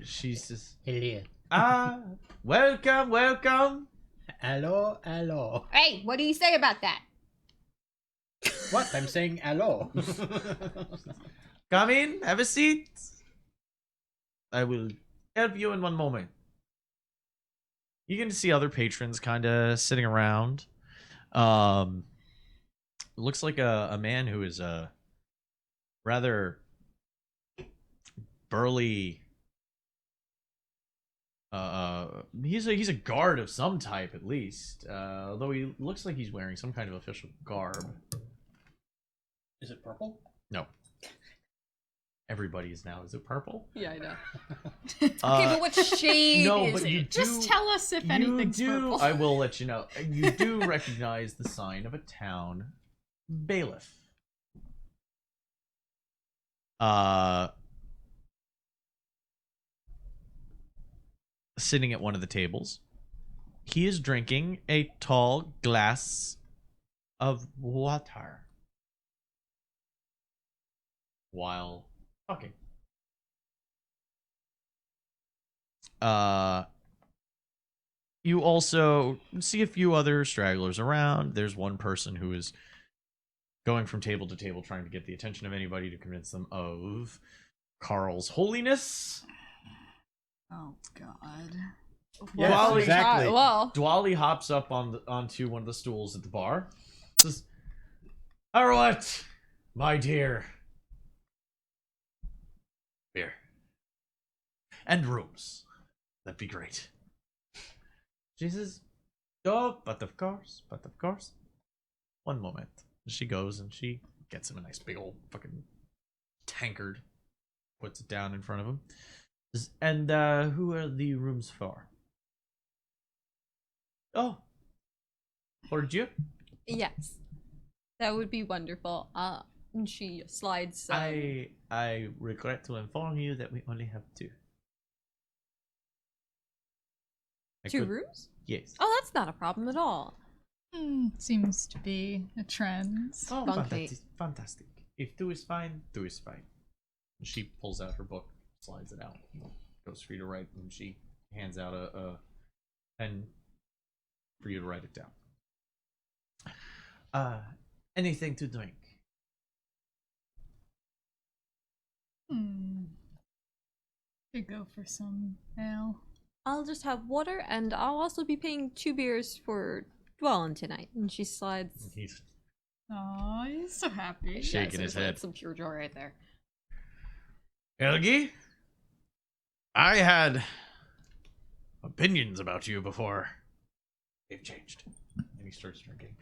She's just
Hello.
welcome.
Hello, hello.
Hey, what do you say about that?
What? I'm saying hello.
Come in, have a seat. I will help you in one moment. You can see other patrons kind of sitting around. It looks like a man who is rather burly. He's a guard of some type at least. Although he looks like he's wearing some kind of official garb.
Is it purple?
No. Everybody is now. Is it purple?
Yeah, I know.
Okay, but what shade
no,
is
but
it?
you
Just
do-
tell us if
you
anything's
do,
purple.
I will let you know. You do recognize the sign of a town bailiff. Sitting at one of the tables. He is drinking a tall glass of water while talking. You also see a few other stragglers around. There's one person who is going from table to table trying to get the attention of anybody to convince them of Carl's holiness.
Oh god.
Yes,
Wally-
exactly.
Well,
Dwally hops up onto one of the stools at the bar. Says, Harriet, my dear. Beer. And rooms. That'd be great. She says, oh, but of course. One moment. She goes and she gets him a nice big old fucking tankard. Puts it down in front of him. Says, and who are the rooms for? Oh, for you?
yes. That would be wonderful. And she slides.
I regret to inform you that we only have two. I
two
could-
rooms?
Yes.
Oh, that's not a problem at all.
Seems to be a trend.
Oh,
Funky.
fantastic. If two is fine, two is fine. She pulls out her book, slides it out, goes for you to write, and she hands out a pen for you to write it down. Anything to drink?
Could go for some ale.
I'll just have water, and I'll also be paying 2 beers for Dwellin tonight. And she slides.
He's
Aw, he's so happy.
shaking his head.
That's some pure joy right there.
Helgi, I had opinions about you before. They've changed. And he starts drinking.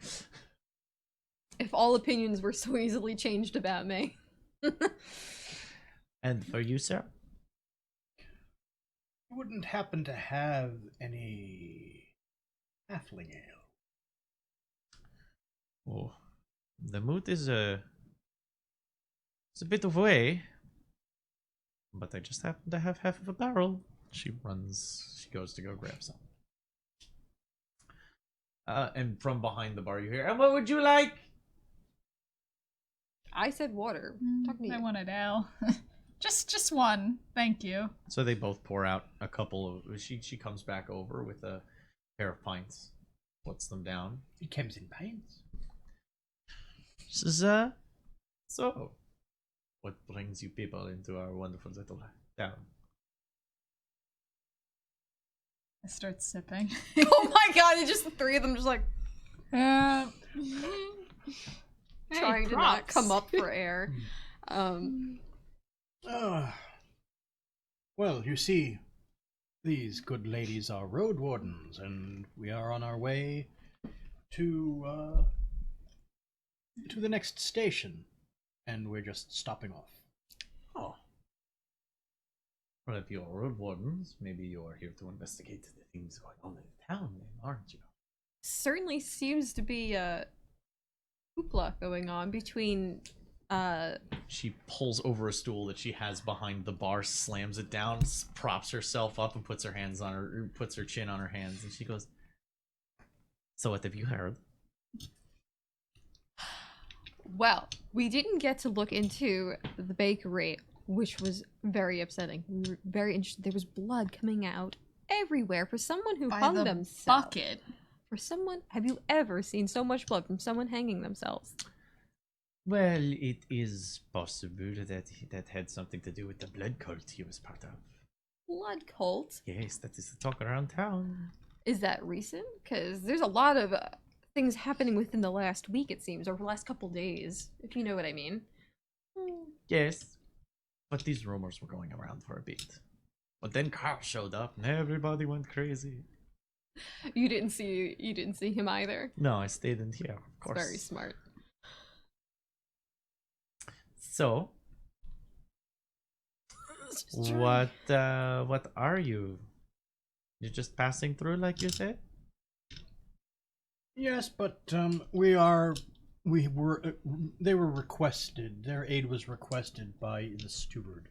If all opinions were so easily changed about me.
And for you, sir?
You wouldn't happen to have any halfling ale?
Oh, the mood is it's a bit of way, but I just happen to have half of a barrel. She goes to go grab some. And from behind the bar you hear, and what would you like?
I said water. Talking to
I
you.
wanted ale. just one, thank you.
So they both pour out a couple of. She comes back over with a pair of pints, puts them down.
It comes in pints.
She says, so, what brings you people into our wonderful little town?
I start sipping.
Oh my god, it's just the three of them just like
Hey,
trying to not
props.
come up for air.
Well, you see, These good ladies are road wardens, and we are on our way to the next station, and we're just stopping off.
Oh. Well, if you're road wardens, maybe you're here to investigate the things going on in the town, then, aren't you?
Certainly seems to be a hoopla going on between
She pulls over a stool that she has behind the bar, slams it down, props herself up, and puts her chin on her hands, and she goes, "So what have you heard?"
Well, we didn't get to look into the bakery, which was very upsetting. We were very interested. There was blood coming out everywhere for someone who
By
hung
the
themselves.
bucket.
For someone, have you ever seen so much blood from someone hanging themselves?
Well, it is possible that had something to do with the blood cult he was part of.
Blood cult?
Yes, that is the talk around town.
Is that recent? Because there's a lot of things happening within the last week, it seems, or the last couple days, if you know what I mean.
Yes, but these rumors were going around for a bit. But then Carl showed up, and everybody went crazy.
You didn't see him either.
No, I stayed in here, of course.
Very smart.
So, what are you? You're just passing through, like you said?
Yes, but they were requested. Their aid was requested by the steward.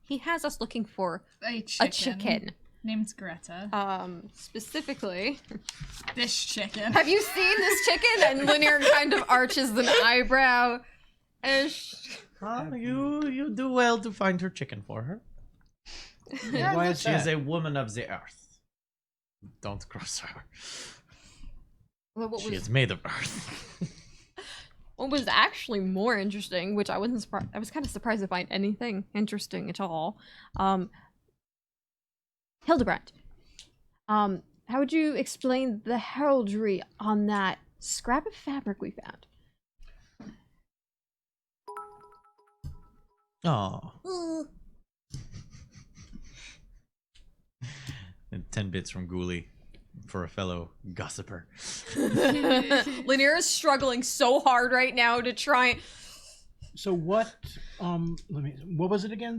He has us looking for
A
a chicken.
Named Greta.
Specifically.
This chicken.
Have you seen this chicken? And Linear kind of arches an eyebrow.
You do well to find her chicken for her.
Why is
She is
that?
a woman of the earth. Don't cross her.
Well, what
She
was
is made of earth.
what was actually more interesting, which I wasn't surprised. I was kind of surprised to find anything interesting at all. Hildebrand, how would you explain the heraldry on that scrap of fabric we found?
Oh. And 10 bits from Ghoulie for a fellow gossiper.
Linear is struggling so hard right now to try.
So what? What was it again?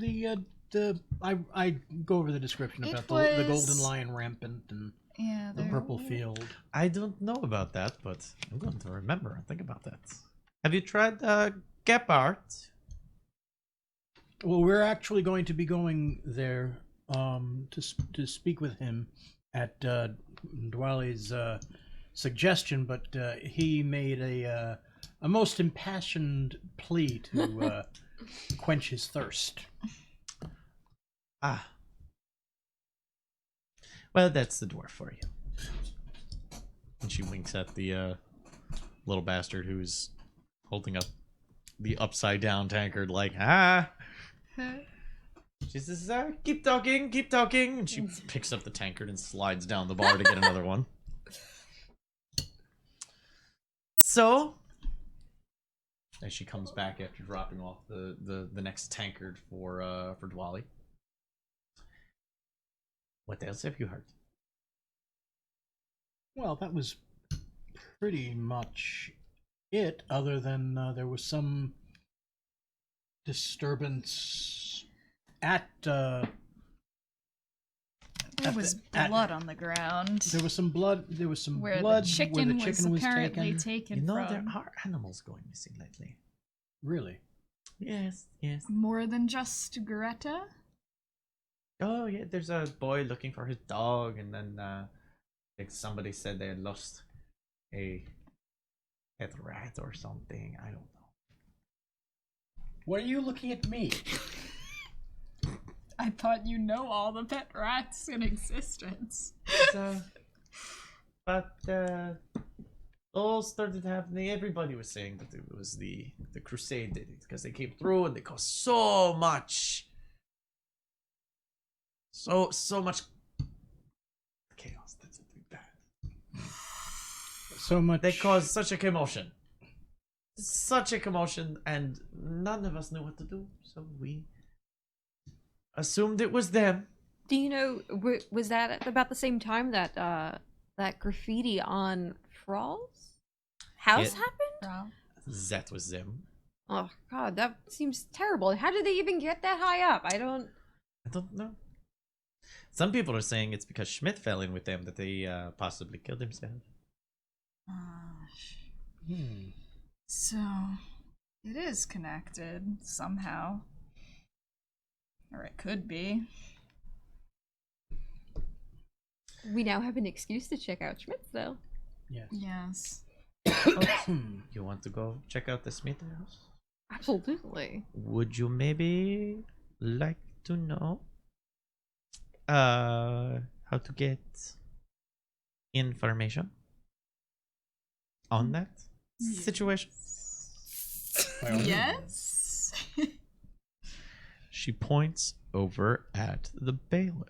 I go over the description
It
about the
was-
golden lion rampant and
Yeah,
the purple field.
I don't know about that, but I'm going to remember and think about that. Have you tried Gepard?
Well, we're actually going to be going there to speak with him at Dwali's suggestion, but he made a most impassioned plea to quench his thirst.
Ah. Well, that's the dwarf for you. And she winks at the little bastard who's holding up the upside down tankard like, ah. She says, keep talking, and she picks up the tankard and slides down the bar to get another one. So, as she comes back after dropping off the next tankard for Dwali. What else have you heard?
Well, that was pretty much it, other than there was some disturbance at
There was blood on the ground.
there was some blood. There was some
where
blood
the chicken
where the
was
chicken was
apparently
taken.
taken
You know,
from.
there are animals going missing lately.
Really?
Yes, yes.
More than just Greta?
Oh, yeah, there's a boy looking for his dog, and then like somebody said they had lost a pet rat or something. I don't know.
Why are you looking at me?
I thought you know all the pet rats in existence.
So, but all started happening. Everybody was saying that it was the crusade did it because they came through and they caused so much, so much chaos. That's a big bad.
So much.
They caused such a commotion, and none of us knew what to do. So we assumed it was them.
Do you know, was that at about the same time that that graffiti on Thrall's house
It-
happened?
Bro.
That was them.
Oh god, that seems terrible. How did they even get that high up? I don't
know. Some people are saying it's because Schmidt fell in with them that they possibly killed himself.
So, it is connected somehow. Or it could be.
We now have an excuse to check out Schmidt's though.
Yes.
Yes.
You want to go check out the Smith house?
Absolutely.
Would you maybe like to know how to get information on that situation?
Yes.
She points over at the bailiff,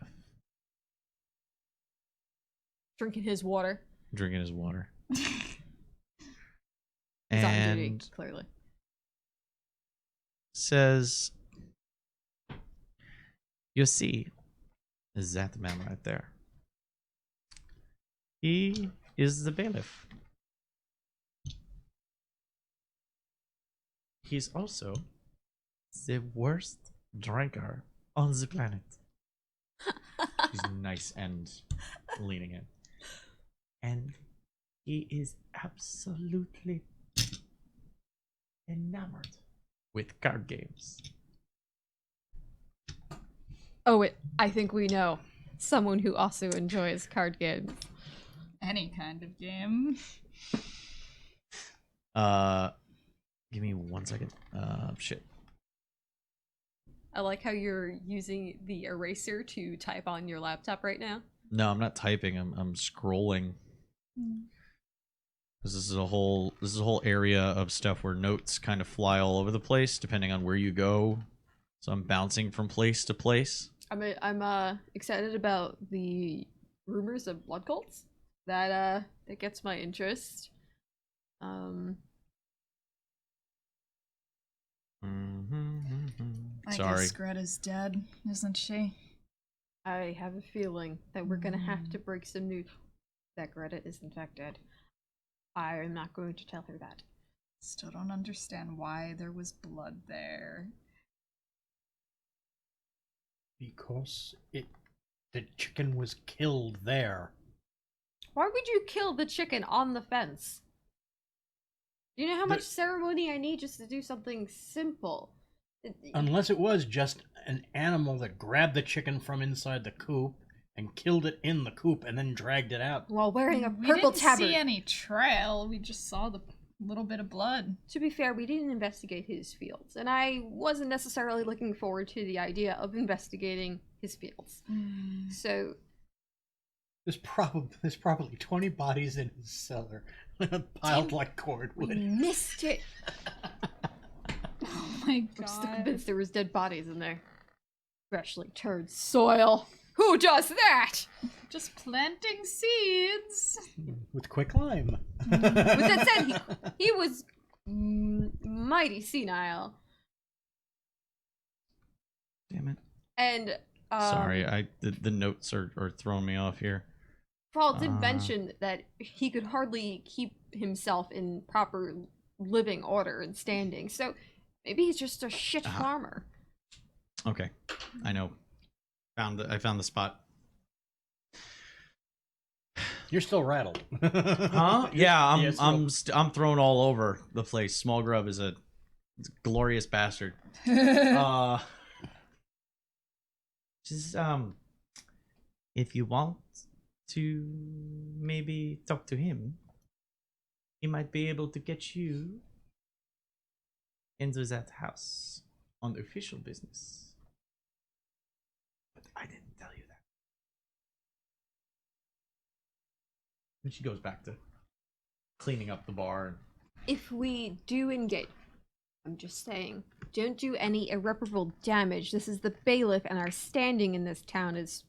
Drinking his water.
drinking his water.
He's on duty,
And
clearly.
says, you see that man right there. He is the bailiff. He's also the worst drinker on the planet. He's nice and leaning in. And he is absolutely enamored with card games.
Oh, I think we know. Someone who also enjoys card games.
Any kind of game.
Give me 1 second. Shit.
I like how you're using the eraser to type on your laptop right now.
No, I'm not typing. I'm scrolling. This is a whole area of stuff where notes kind of fly all over the place depending on where you go. So I'm bouncing from place to place.
I'm excited about the rumors of blood cults. That gets my interest.
I
Sorry.
guess Greta's dead, isn't she?
I have a feeling that we're gonna have to break some news. That Greta is in fact dead. I am not going to tell her that.
Still don't understand why there was blood there.
Because the chicken was killed there.
Why would you kill the chicken on the fence? Do you know how much ceremony I need just to do something simple?
Unless it was just an animal that grabbed the chicken from inside the coop and killed it in the coop and then dragged it out.
While wearing a
We
purple
didn't
tabard.
see any trail. We just saw the little bit of blood.
To be fair, we didn't investigate his fields, and I wasn't necessarily looking forward to the idea of investigating his fields. So
There's probably 20 bodies in his cellar, piled like
we
cordwood.
missed it.
Oh my
I'm still
god.
convinced there was dead bodies in there. Freshly turned soil. Who does that?
Just planting seeds.
With quicklime.
With that said, he was mighty senile.
Damn it.
And
Sorry, the notes are throwing me off here.
Paul did mention that he could hardly keep himself in proper living order and standing. So maybe he's just a shit farmer.
Okay, I know. I found the spot.
You're still rattled.
Huh? Yeah,
Yes,
I'm thrown all over the place. Small Grub is a glorious bastard. Just if you want to maybe talk to him, he might be able to get you into that house on official business. But I didn't tell you that. And she goes back to cleaning up the bar.
If we do engage, I'm just saying, don't do any irreparable damage. This is the bailiff, and our standing in this town is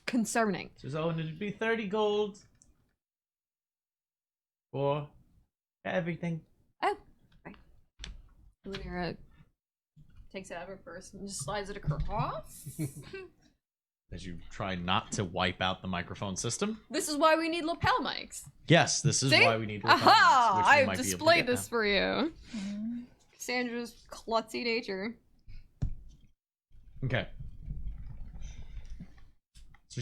concerning.
Says, oh, and it'd be 30 gold for everything.
Oh, right. Lunera takes it out of her purse and just slides it across.
as you try not to wipe out the microphone system.
This is why we need lapel mics.
Yes, this is
See?
why we need lapel
Aha!
mics, which we
I've
might be able to
displayed
get
this
now.
for you. Cassandra's klutzy nature.
Okay. So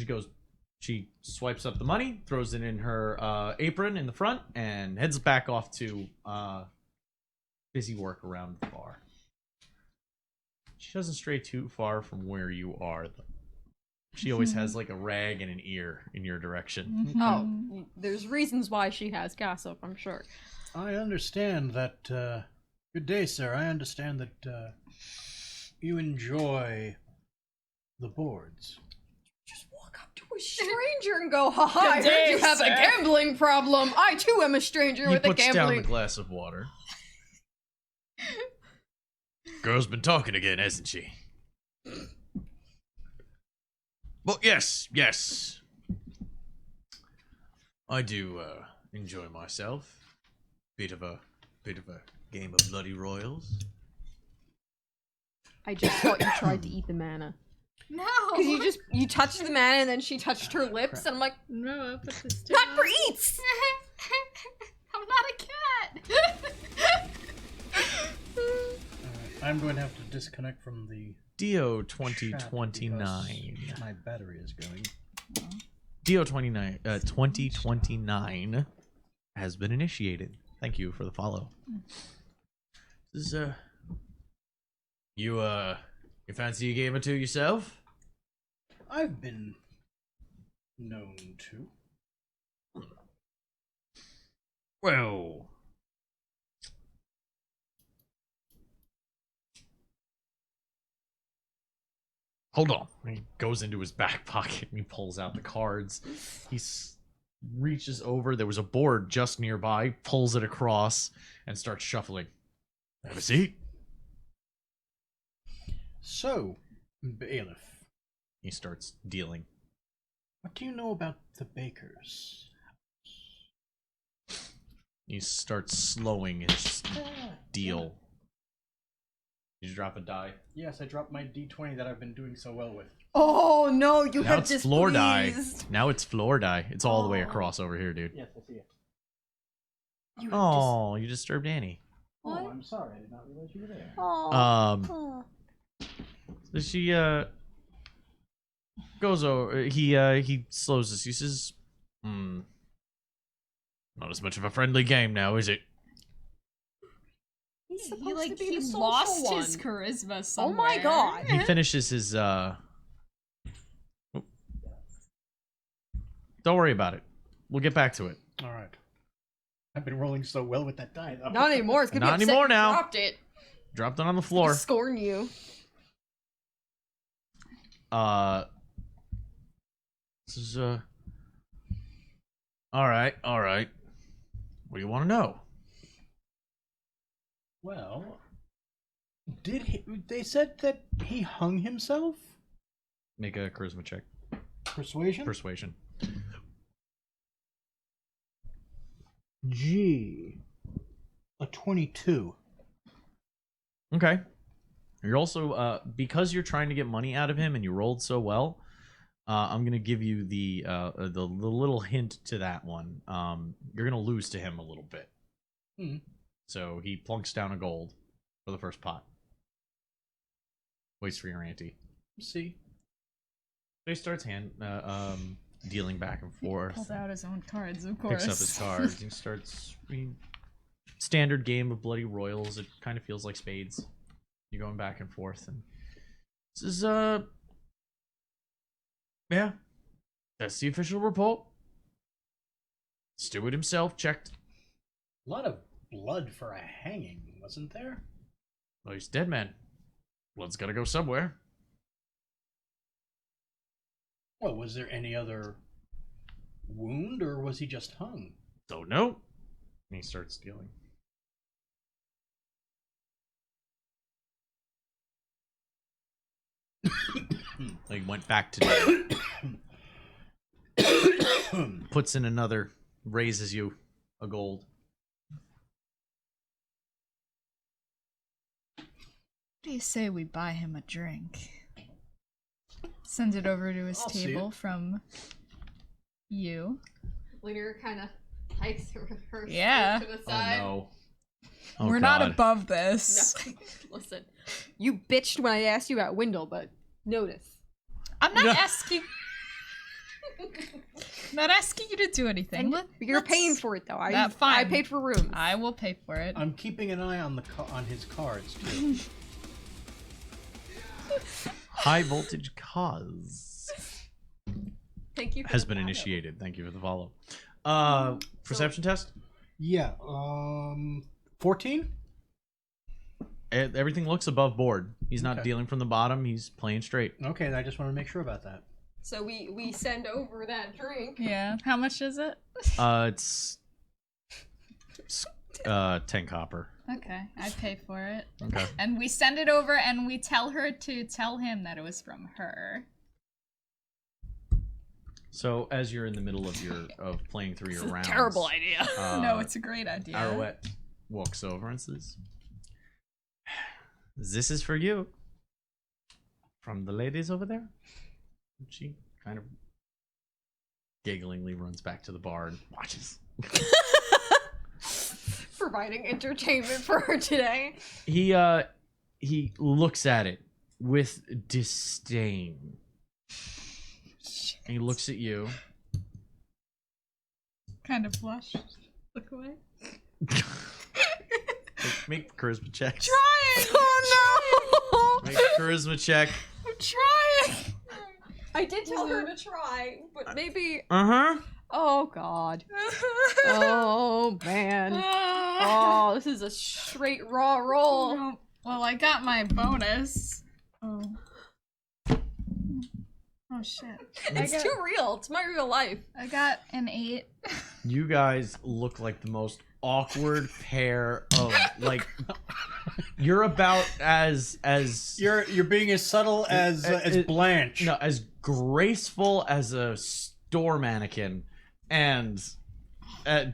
she swipes up the money, throws it in her apron in the front, and heads back off to busy work around the bar. She doesn't stray too far from where you are, though. She always has like a rag and an ear in your direction.
Oh, there's reasons why she has gossip, I'm sure.
I understand that. Good day, sir. I understand that you enjoy the boards.
Just walk up to a stranger and go, haha, I
Good
heard you
day,
have
sir."
a gambling problem. I too am a stranger
He
with a
puts down
gambling.
the glass of water. Girl's been talking again, hasn't she? But yes. I do enjoy myself. Bit of a game of bloody royals.
I just thought you tried to eat the mana.
No.
Because you touched the mana and then she touched her lips, and I'm like,
No, I'll put this
not for eats!
I'm not a cat.
I'm going to have to disconnect from the
Dio
chat
2029.
because my battery is going.
Dio 2029 has been initiated. Thank you for the follow. This is you fancy a game or two yourself?
I've been known to.
Well, hold on. He goes into his back pocket and he pulls out the cards. He reaches over. There was a board just nearby, pulls it across, and starts shuffling. Have a seat.
So, bailiff,
He starts dealing.
what do you know about the bakers?
He starts slowing his deal. Did you drop a die?
Yes, I dropped my D20 that I've been doing so well with.
Oh no, you
Now
have
it's floor die.
displeased.
Now it's floor die. It's all the way
Oh.
across over here, dude.
Yes, I see it.
You have
Oh, you disturbed Annie.
What?
Oh, I'm sorry. I did not realize you were there.
Oh.
So she goes over. He slows this. He says, not as much of a friendly game now, is it?
He's
He
supposed to be
he
the social
lost
one.
his charisma
Oh
somewhere.
my god.
He finishes his Don't worry about it. We'll get back to it.
All right. I've been rolling so well with that die, though.
Not anymore. It's gonna
Not
be upset
anymore
you
now.
Dropped it.
Dropped it on the floor.
Scorn you.
This is all right. What do you want to know?
Well, did he? They said that he hung himself.
Make a charisma check.
Persuasion.
Persuasion.
Gee, a 22.
Okay. You're also because you're trying to get money out of him and you rolled so well. I'm gonna give you the little hint to that one. You're gonna lose to him a little bit. So he plunks down a gold for the first pot. Waits for your ante.
See.
So he starts dealing back and
He
forth.
pulled out his own cards, of course.
Picks up his cards and starts. Standard game of bloody royals. It kind of feels like spades. You're going back and forth, and this is yeah, that's the official report. Steward himself checked.
A lot of blood for a hanging, wasn't there?
Well, he's dead, man. Blood's gotta go somewhere.
Well, was there any other wound, or was he just hung?
Don't know. And he starts dealing. He went back to puts in another, raises you a gold.
What do you say we buy him a drink? Send it over to his
I'll see
table
it.
from you.
Lydia kind of hikes her
Yeah.
to the
Oh
side.
no. Oh,
We're not
God.
above this.
No. Listen, you bitched when I asked you about Wendell, but notice.
I'm not
No.
asking. Not asking you to do anything.
You're
Let's-
paying for it though.
That's fine.
I paid for rooms.
I will pay for it.
I'm keeping an eye on on his cards too.
High voltage cause
Thank you. For
has
the
been
follow.
initiated. Thank you for the follow. Perception test.
Yeah. 14.
Everything looks above board. He's not
Okay.
dealing from the bottom. He's playing straight.
Okay, I just want to make sure about that.
So we send over that drink.
Yeah. How much is it?
It's 10 copper.
Okay, I pay for it.
Okay.
And we send it over and we tell her to tell him that it was from her.
So as you're in the middle of playing through your rounds,
Terrible idea.
No, it's a great idea.
Arrowette walks over and says, "This is for you. From the ladies over there." And she kind of gigglingly runs back to the bar and watches.
Providing entertainment for her today.
He looks at it with disdain. And he looks at you.
Kind of blush. Look away.
Make charisma checks.
Trying! Oh no!
Make charisma check.
I'm trying!
I did tell her to try, but maybe.
Uh-huh.
Oh God. Oh man. Oh, this is a straight raw roll.
No. Well, I got my bonus. Oh. Oh shit.
It's too real. It's my real life.
I got an 8.
You guys look like the most awkward pair of like you're about as
You're being as subtle as Blanche.
no, as graceful as a store mannequin, and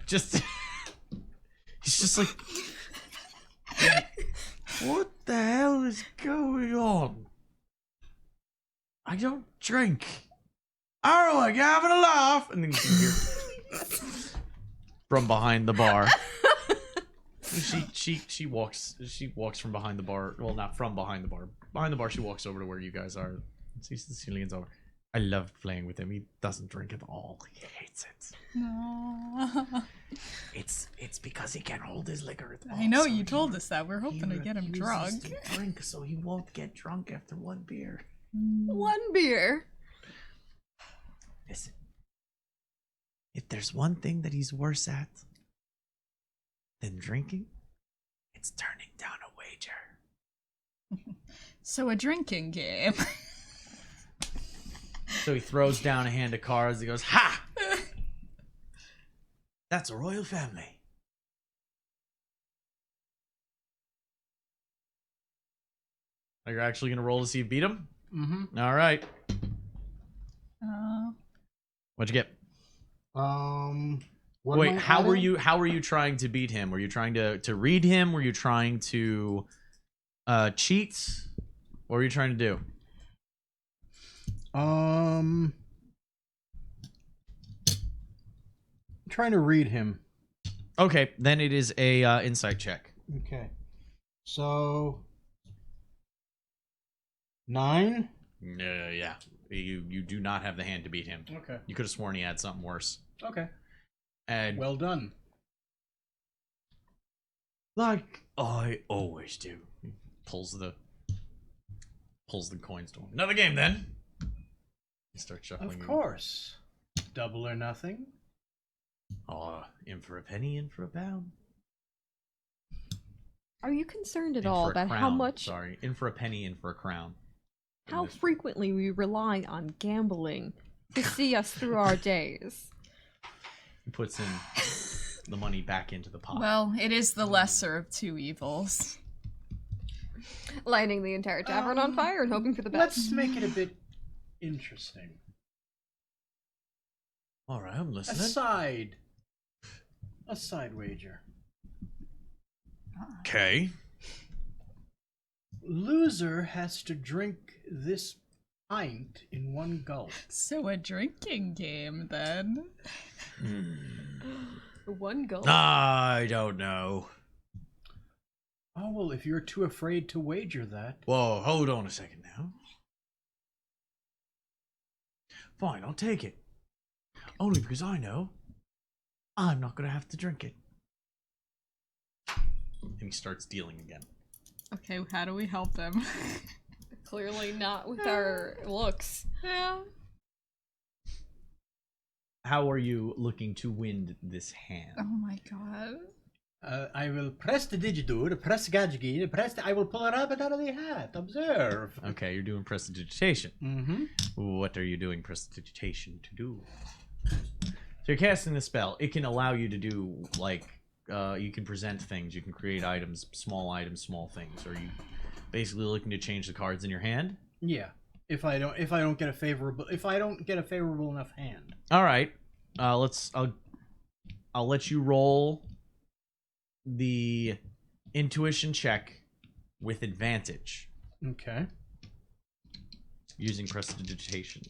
just he's just like, what the hell is going on? I don't drink. I don't like having a laugh, and then you can hear from behind the bar. She walks from behind the bar. Well, not from behind the bar. Behind the bar, she walks over to where you guys are. She leans over. I love playing with him. He doesn't drink at all. He hates it.
No.
It's because he can't hold his liquor.
I know you told us that. We're hoping to get him
He
drunk.
refuses to drink, so he won't get drunk after one beer.
One beer.
Listen, if there's one thing that he's worse at than drinking, it's turning down a wager.
So a drinking game.
So he throws down a hand of cards. He goes, "Ha! That's a royal family." Are you actually gonna roll to see if you beat him?
Mm-hmm.
All right.
Uh,
What'd you get?
What
Wait,
am I
how were
adding?
you trying to beat him? Were you trying to read him? Were you trying to cheat? What were you trying to do?
I'm trying to read him.
Okay, then it is a insight check.
Okay. So 9?
Yeah. You do not have the hand to beat him.
Okay.
You could have sworn he had something worse.
Okay.
And
Well done.
like I always do, he pulls the coins to him. Another game then. He starts shuffling.
Of
them.
course. Double or nothing.
Oh, in for a penny, in for a pound.
Are you concerned at
In
all
for a
about how
crown,
much,
Sorry, in for a penny, in for a crown. In
how
this-
frequently we rely on gambling to see us through our days?
He puts in the money back into the pot.
well, it is the lesser of two evils.
Lighting the entire tavern on fire and hoping for the best.
Let's make it a bit interesting.
All right, I'm
A
listening.
side wager.
Okay.
Loser has to drink this pint in one gulp.
So a drinking game then.
One goal.
I don't know.
Oh, well, if you're too afraid to wager that.
Whoa, hold on a second now. Fine, I'll take it. Only because I know I'm not going to have to drink it. And he starts dealing again.
Okay, how do we help them?
Clearly not with our looks.
Yeah.
How are you looking to win this hand?
Oh my god.
I will press the digidur, press gadgety, I will pull a rabbit out of the hat. Observe.
Okay, you're doing prestidigitation.
Mm-hmm.
What are you doing prestidigitation to do? So you're casting the spell. It can allow you to do, like, you can present things, you can create items, small things. Are you basically looking to change the cards in your hand?
Yeah. If I don't get a favorable enough hand.
All right. I'll let you roll the intuition check with advantage
Okay.
using prestidigitation.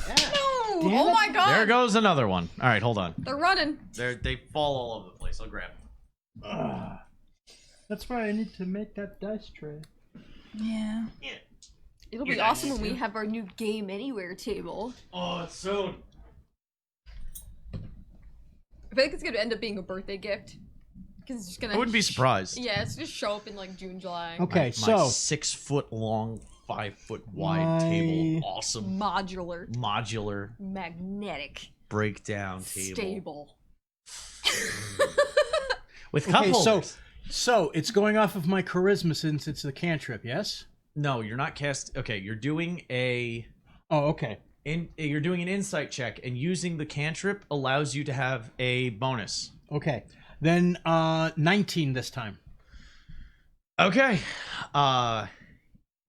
Oh my god!
There goes another one. All right, hold on.
They're running.
They fall all over the place. I'll grab them.
That's why I need to make that dice tray.
Yeah.
It'll be awesome when we have our new Game Anywhere table.
Oh, it's soon.
I feel like it's gonna end up being a birthday gift. Because it's just gonna.
I wouldn't be surprised.
Yeah, it's just show up in like June, July.
Okay,
My
so
6 foot long, 5 foot wide
My-
table. Awesome.
Modular.
Magnetic.
Breakdown table.
Stable.
With cup
okay,
holders.
so it's going off of my charisma since it's the cantrip, yes?
No, you're not cast. Okay, you're doing a.
Oh, okay.
You're doing an insight check, and using the cantrip allows you to have a bonus.
Okay. Then 19 this time.
Okay.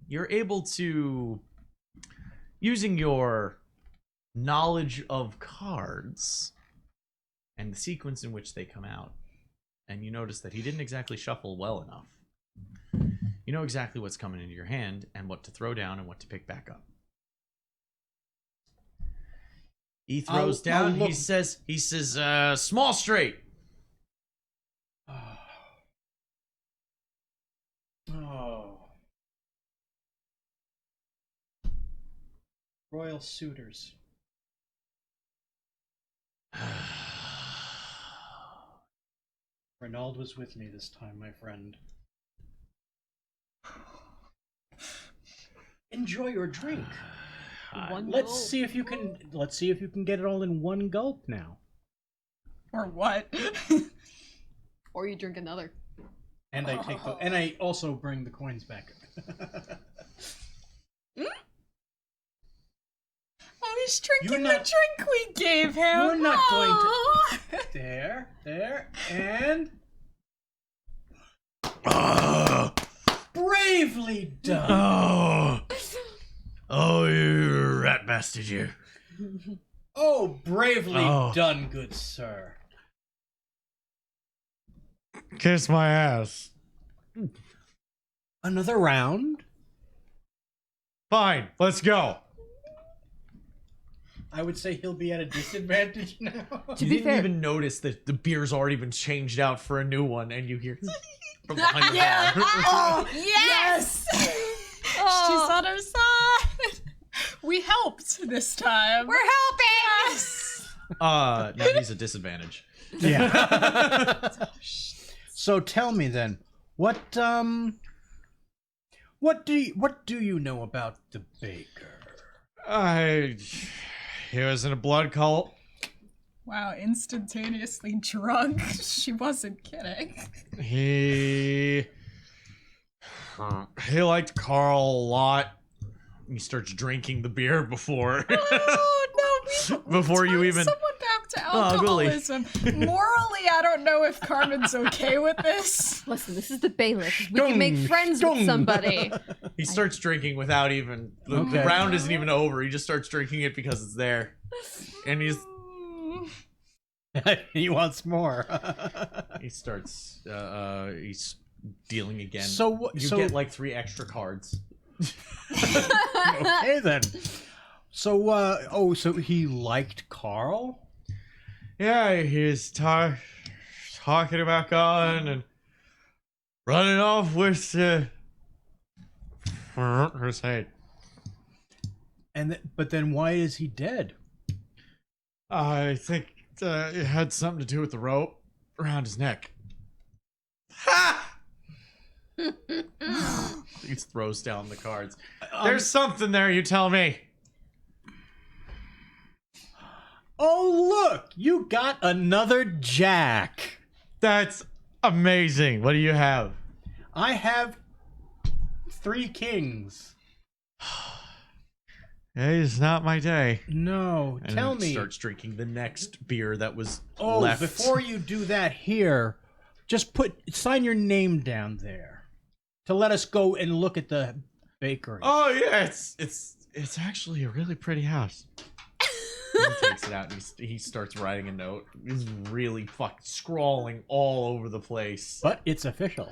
You're able to, using your knowledge of cards and the sequence in which they come out, and you notice that he didn't exactly shuffle well enough. You know exactly what's coming into your hand and what to throw down and what to pick back up. He throws
I'll
down.
look-
He says, small straight.
Oh. Royal suitors. Renaud was with me this time, my friend. Enjoy your drink.
One
Let's
gulp.
see if you can get it all in one gulp now.
Or what?
Or you drink another.
And I also bring the coins back.
Oh, he's drinking
You're
the
not-
drink we gave him.
You're not going to.
Aw.
There, and
Oh,
bravely done.
you rat bastard, you.
Oh, bravely
Oh.
done, good sir.
Kiss my ass.
Another round.
Fine, let's go.
I would say he'll be at a disadvantage now.
To
You
be
didn't
fair-
even notice that the beer's already been changed out for a new one, and you hear from behind the
Yeah.
bar.
Oh, yes. She's on our side. We helped this time.
We're helping!
Yes.
No, he's a disadvantage.
Yeah. So tell me then, what do you know about the baker?
He was in a blood cult.
Wow, instantaneously drunk. She wasn't kidding.
He liked Carl a lot.
He starts drinking the beer before.
Oh no!
Before you
Turn
even.
someone back to
Oh, really?
alcoholism. Morally, I don't know if Carmen's okay with this.
Listen, this is the bailiff. We can make friends with somebody.
He starts drinking without even. The
Okay.
round isn't even over. He just starts drinking it because it's there. And he's.
He wants more.
He starts. He's dealing again.
So what?
You
So
get like 3 extra cards.
Okay then. So, so he liked Carl?
Yeah, he's talking about going and running off with her side.
But then why is he dead?
I think it had something to do with the rope around his neck. Ha!
He throws down the cards.
There's something there, you tell me.
Oh, look! You got another jack.
That's amazing. What do you have?
I have 3 kings.
It's not my day.
No,
And
tell
then
me.
starts drinking the next beer that was
Oh,
left.
before you do that here, just sign your name down there to let us go and look at the bakery.
Oh yeah, it's actually a really pretty house.
He takes it out and he starts writing a note. He's really scrawling all over the place.
But it's official.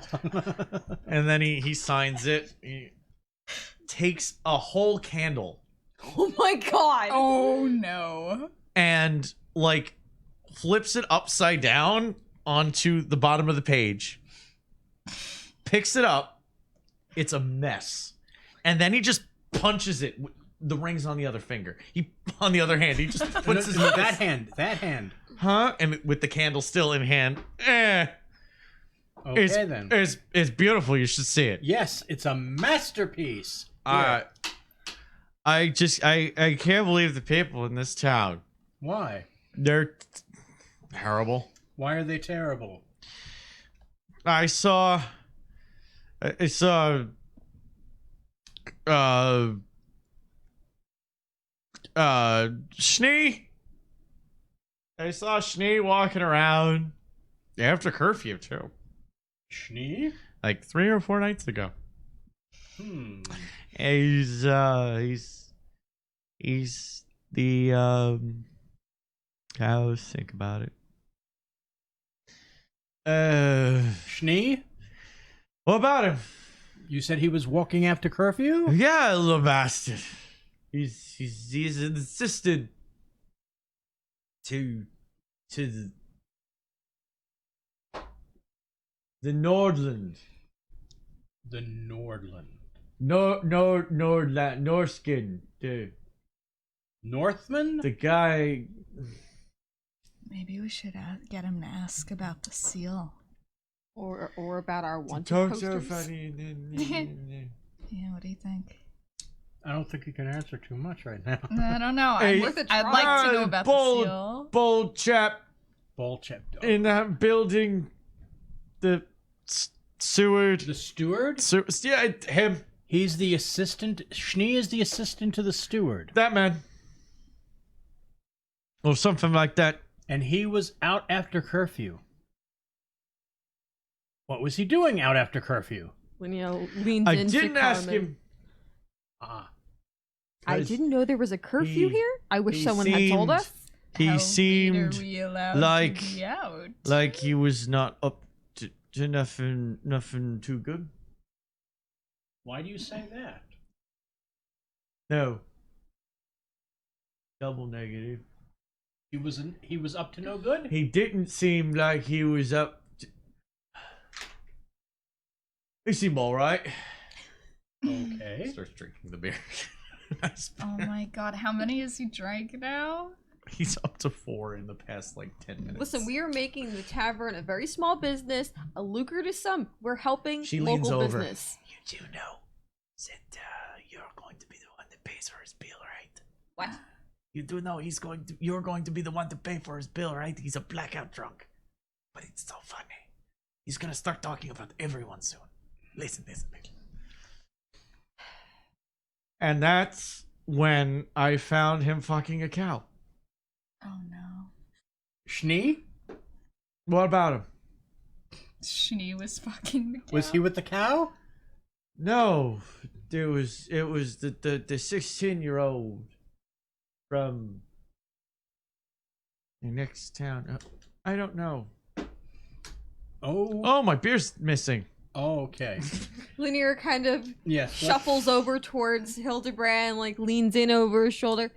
And then he signs it. He takes a whole candle
Oh my god.
Oh no.
and like flips it upside down onto the bottom of the page. Picks it up. It's a mess. And then he just punches it. The ring's on the other finger. On the other hand, he just puts his
that hand.
Huh? And with the candle still in hand.
Okay
It's,
then.
It's beautiful. You should see it.
Yes, it's a masterpiece.
I can't believe the people in this town.
Why?
They're terrible.
Why are they terrible?
I saw Schnee. I saw Schnee walking around after curfew too.
Schnee?
Like 3 or 4 nights ago. He's the I always think about it.
Schnee?
What about him?
You said he was walking after curfew?
Yeah, little bastard. He's insisted to the Nordland.
The Nordland.
Norskin, dude.
Northman?
The guy.
Maybe we should get him to ask about the seal.
Or about our wanted
Talk so
posters.
funny.
Yeah, what do you think?
I don't think you can answer too much right now.
I don't know.
Hey,
I'd like to know about the seal.
Bold chap
Ball chip.
in that building. The steward.
The steward?
Yeah, him.
He's the assistant. Schnee is the assistant to the steward.
That man. Or something like that.
And he was out after curfew. What was he doing out after curfew?
Linnea leans
I
into
didn't ask
Carmen.
him.
I didn't know there was a curfew
he-
here. I wish
he
someone had told
seemed-
us.
He
How late
seemed
are we allowed
like-
to be out?
like he was not up to nothing too good.
Why do you say that?
No. Double negative.
He was up to no good?
He didn't seem like he was up to... He seemed alright.
Okay.
Starts drinking the beer. Nice
Oh
beer.
my god, how many has he drank now?
He's up to 4 in the past 10 minutes.
Listen, we are making the tavern a very small business, a lucrative sum. We're helping
She leans
local
over.
business.
You do know that you're going to be the one that pays for his bill, right?
What?
You do know you're going to be the one to pay for his bill, right? He's a blackout drunk. But it's so funny. He's gonna start talking about everyone soon. Listen. And that's when I found him fucking a cow.
Oh no.
Schnee?
What about him?
Schnee was fucking the cow.
Was he with the cow?
No, it was the 16-year-old from the next town. I don't know.
Oh.
Oh, my beer's missing.
Oh, okay.
Linear kind of
Yes.
shuffles over towards Hildebrand, like leans in over his shoulder.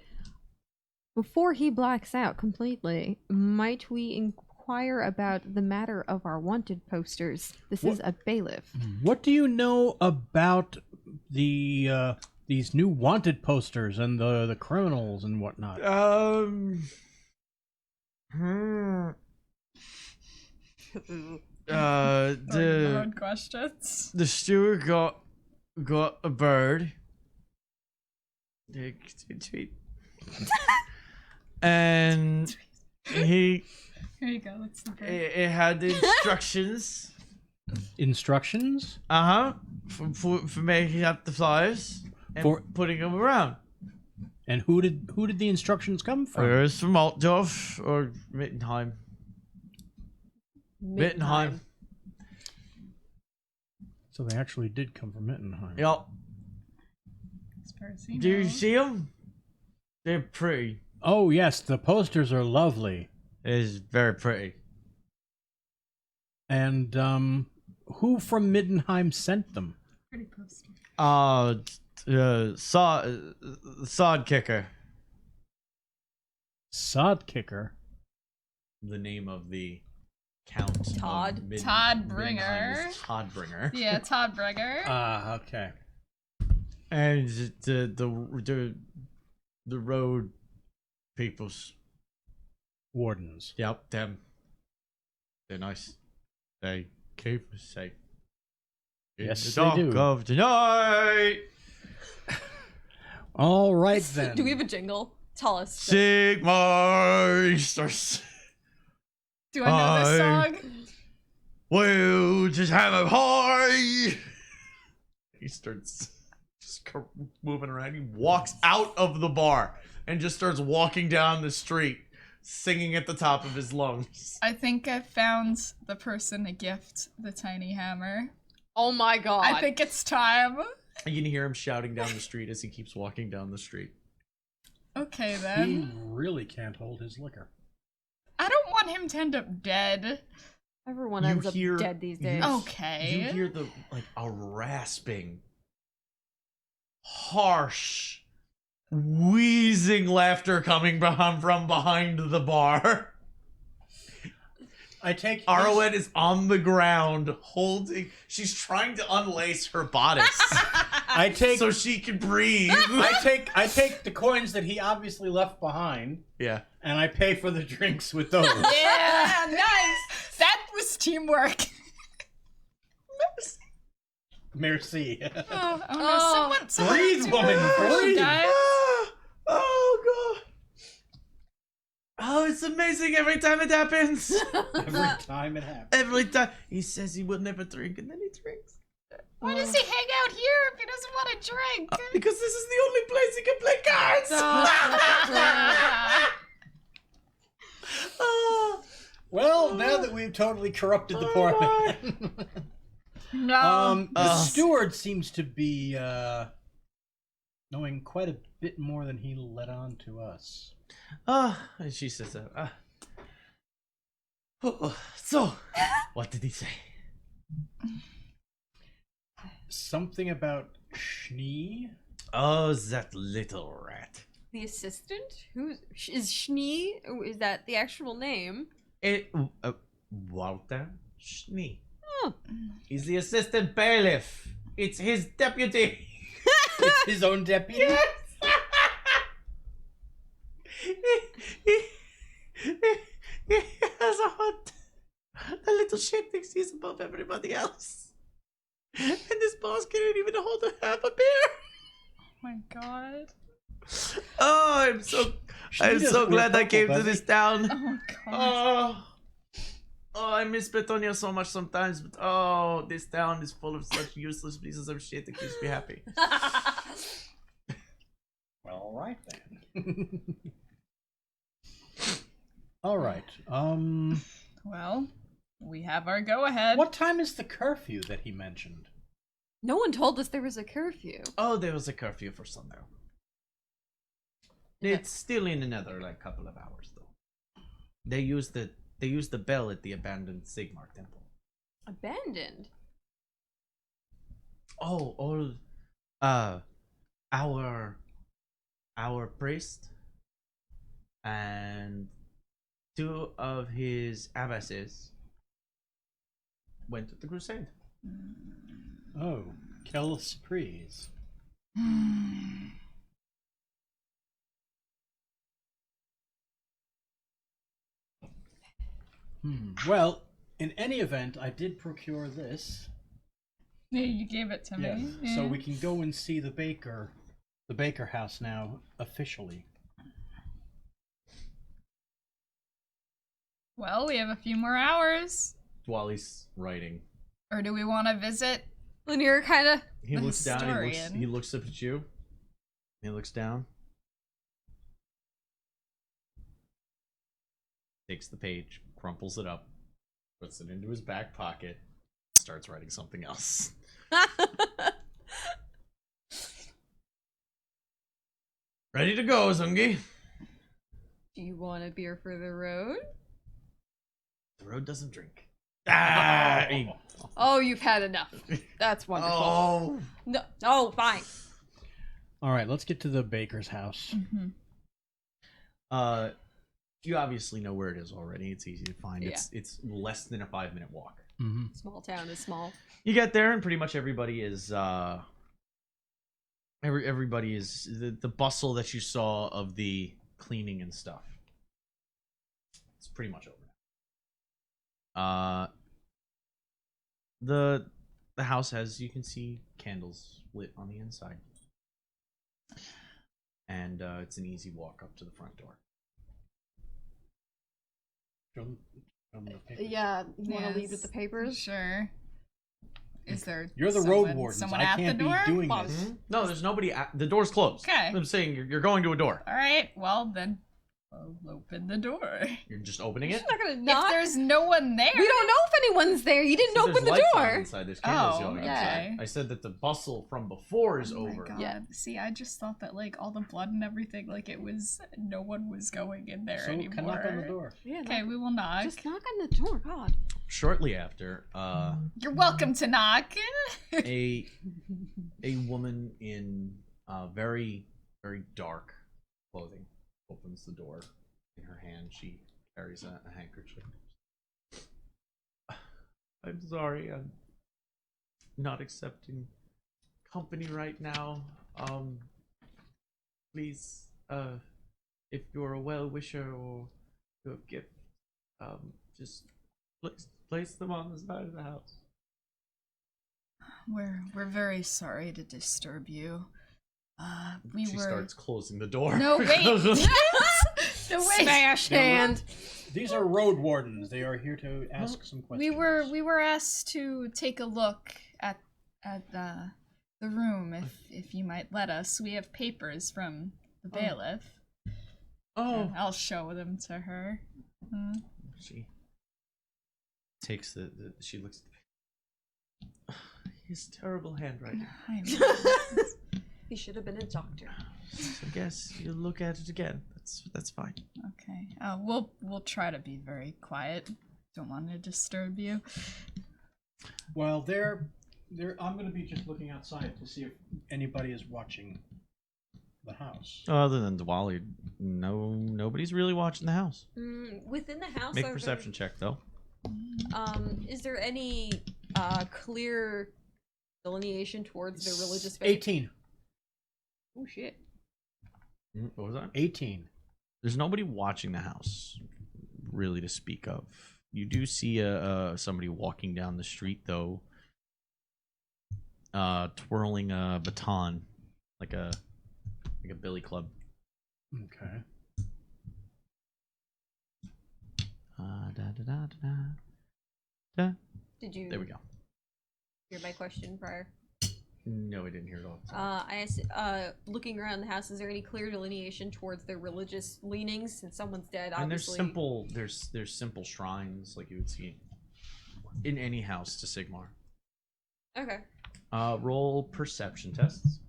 Before he blacks out completely, might we inquire about the matter of our wanted posters? This is a bailiff.
What do you know about the these new wanted posters and the criminals and whatnot?
Hard questions.
The steward got a bird. And he
Here you go. That's the bird.
it had the instructions.
Instructions?
For making up the flyers and
For-
putting them around.
And who did the instructions come from?
It's from Altdorf or Mittenheim. Mittenheim.
So they actually did come from Mittenheim.
Yep.
As far as he
Do you
knows.
see them? They're pretty.
Oh yes, the posters are lovely.
It's very pretty.
And who from Mittenheim sent them?
Pretty poster.
Sod kicker.
Sod Kicker.
The name of the count. of
Todd.
Todd
Middenheim
Bringer.
is Todd Bringer.
Yeah, Todd Breger.
Ah, okay.
And the road peoples.
Wardens.
Yep, them. They're nice. They keep us safe. In
Yes,
the
they
dark
do.
of the night.
All right then.
Do we have a jingle? Tell us.
Sigmar starts.
Do I know this song?
We'll just have a high. He starts just moving around. He walks out of the bar and just starts walking down the street, singing at the top of his lungs.
I think I found the person to gift the tiny hammer.
Oh my god.
I think it's time.
You can hear him shouting down the street as he keeps walking down the street.
Okay
He
then.
really can't hold his liquor.
I don't want him to end up dead.
Everyone
You
ends up
hear-
dead these
you-
days.
Okay.
You hear the a rasping, harsh, wheezing laughter coming from behind the bar.
I take
Arwen is on the ground holding. She's trying to unlace her bodice
I take
so she can breathe.
I take the coins that he obviously left behind
Yeah.
and I pay for the drinks with those.
Yeah, nice. That was teamwork.
Merci.
Oh no! Someone
Breathe,
do
woman,
it before she
breathe.
dies.
Oh god. Oh, it's amazing every time it happens.
Every time it happens.
Every time he says he will never drink, and then he drinks.
Why does he hang out here if he doesn't want to drink?
Because this is the only place he can play cards. Oh,
Well, now that we've totally corrupted the poor man.
No.
The steward seems to be knowing quite a bit more than he let on to us.
and she says, so, what did he say?
Something about Schnee?
Oh, that little rat.
The assistant? Who is Schnee? Oh, is that the actual name?
Walter Schnee.
Oh.
He's the assistant bailiff. It's his deputy.
It's his own deputy?
Yes. he has a hunt. The little shit thinks he's above everybody else. And this boss can't even hold half a beer.
Oh my god.
Oh, I'm so
doesn't wear
glad I
purple,
came to
does he?
this town.
Oh my god.
Oh, I miss Betonia so much sometimes, but oh, this town is full of such useless pieces of shit that keeps me happy.
Well, all right then. All right.
Well, we have our go-ahead.
What time is the curfew that he mentioned?
No one told us there was a curfew.
Oh, there was a curfew for Sunday. It's still in another couple of hours though. They use the bell at the abandoned Sigmar temple.
Abandoned.
Oh, our priest and two of his abbesses went to the crusade.
Oh, quelle surprise. Well, in any event, I did procure this.
Yeah, you gave it to me.
So we can go and see the baker house now officially.
Well, we have a few more hours.
Dwali's writing.
Or do we want to visit?
Lanier kind of.
He
The
looks down.
historian.
He looks up at you. He looks down. Takes the page, crumples it up, puts it into his back pocket, starts writing something else. Ready to go, Zungi.
Do you want a beer for the road?
The road doesn't drink. Ah!
Oh, you've had enough. That's wonderful.
Oh.
No, oh, fine.
All right, let's get to the baker's house.
You obviously know where it is already. It's easy to find.
Yeah.
It's less than a 5-minute walk.
Mm-hmm.
Small town is small.
You get there, and pretty much everybody is everybody is the bustle that you saw of the cleaning and stuff. It's pretty much over now. The house has, you can see, candles lit on the inside, and it's an easy walk up to the front door.
Show them the papers.
Yeah, you want to leave
Yes.
with the papers?
Sure. Is there
You're the
someone,
road wardens.
someone
I
at
can't
the door?
be doing
Well,
this.
No, there's nobody at the door's closed.
Okay.
I'm saying you're going to a door.
All right, well then I'll open the door.
You're just opening it.
She's not gonna
If
knock.
there's no one there.
We don't know if anyone's there. You didn't
See,
open
there's
the
lights on
door.
inside. There's candles
Oh,
going
okay.
inside. I said that the bustle from before is
Oh my
over.
God.
Yeah.
See, I just thought that like all the blood and everything, like it was no one was going in there
So
anymore.
can knock on the door.
Yeah,
Okay, we will knock.
just knock on the door. God.
Shortly after,
You're welcome to knock.
a woman in very very dark clothing opens the door. In her hand, she carries a handkerchief. I'm sorry, I'm not accepting company right now. Please, if you're a well-wisher or you have gift, just place them on the side of the house.
We're very sorry to disturb you.
She starts closing the door.
No, wait. No, wait.
Smash hand.
These are road wardens. They are here to ask some questions.
We were asked to take a look at the room if you might let us. We have papers from the bailiff.
Oh,
I'll show them to her.
she takes the she looks at the his terrible handwriting.
He should have been a doctor.
I guess you look at it again. That's fine.
Okay. We'll try to be very quiet. Don't want to disturb you.
Well, I'm going to be just looking outside to see if anybody is watching the house.
Other than Diwali, nobody's really watching the house.
Within the house,
Make a perception check though.
Is there any clear delineation towards the religious faith?
18.
Oh shit.
What was that?
18.
There's nobody watching the house, really, to speak of. You do see somebody walking down the street though, twirling a baton, like a billy club.
Okay.
Did you
There we go.
hear my question prior?
No, I didn't hear it all.
I asked, looking around the house, is there any clear delineation towards their religious leanings? Since someone's dead,
And
obviously.
there's simple shrines like you would see in any house to Sigmar.
Okay.
Roll perception tests.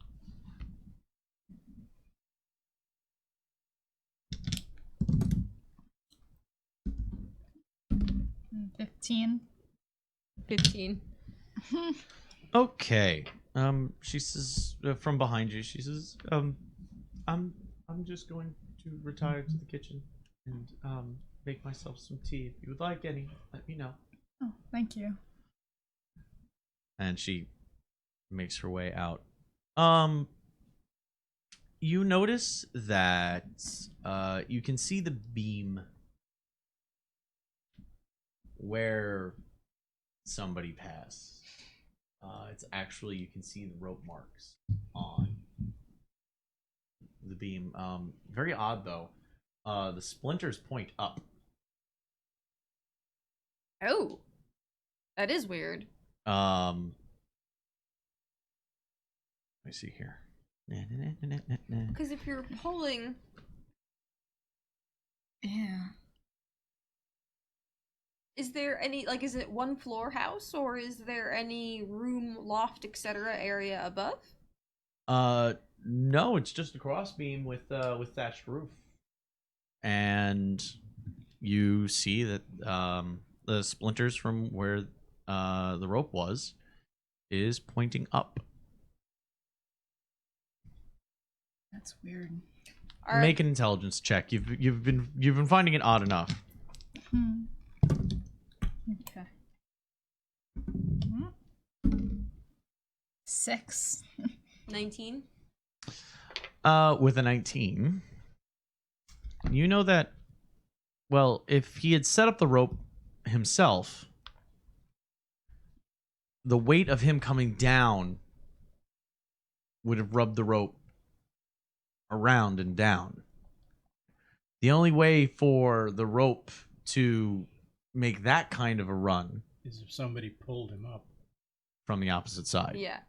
15.
15.
Okay. She says from behind you. She says, I'm just going to retire to the kitchen and make myself some tea. If you would like any, let me know.
Oh, thank you.
And she makes her way out. You notice that you can see the beam where somebody passed. It's actually, you can see the rope marks on the beam. Very odd though. The splinters point up.
Oh, that is weird.
Let me see here.
Because if you're pulling,
Yeah.
is there any, like, is it one floor house or is there any room, loft, etc. area above?
No, it's just a cross beam with thatched roof, and you see that the splinters from where the rope was is pointing up.
That's weird.
Are,
Make an intelligence check. You've been finding it odd enough.
Okay. 6.
19?
With a 19, you know that, well, if he had set up the rope himself, the weight of him coming down would have rubbed the rope around and down. The only way for the rope to make that kind of a run
Is if somebody pulled him up.
from the opposite side.
Yeah.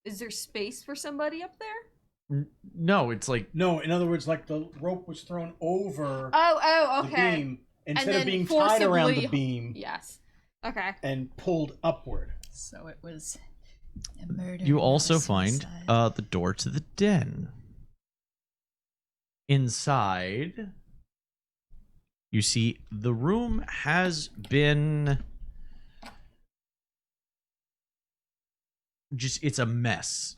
Is there space for somebody up there?
No, it's like,
No, in other words, like the rope was thrown over
Oh,
the
okay.
beam instead
then
of being tied around the
forcibly-
beam
Yes. Okay.
and pulled upward.
So it was a murder.
you
not
also
a
find
suicide.
the door to the den. Inside, you see the room has been just, it's a mess.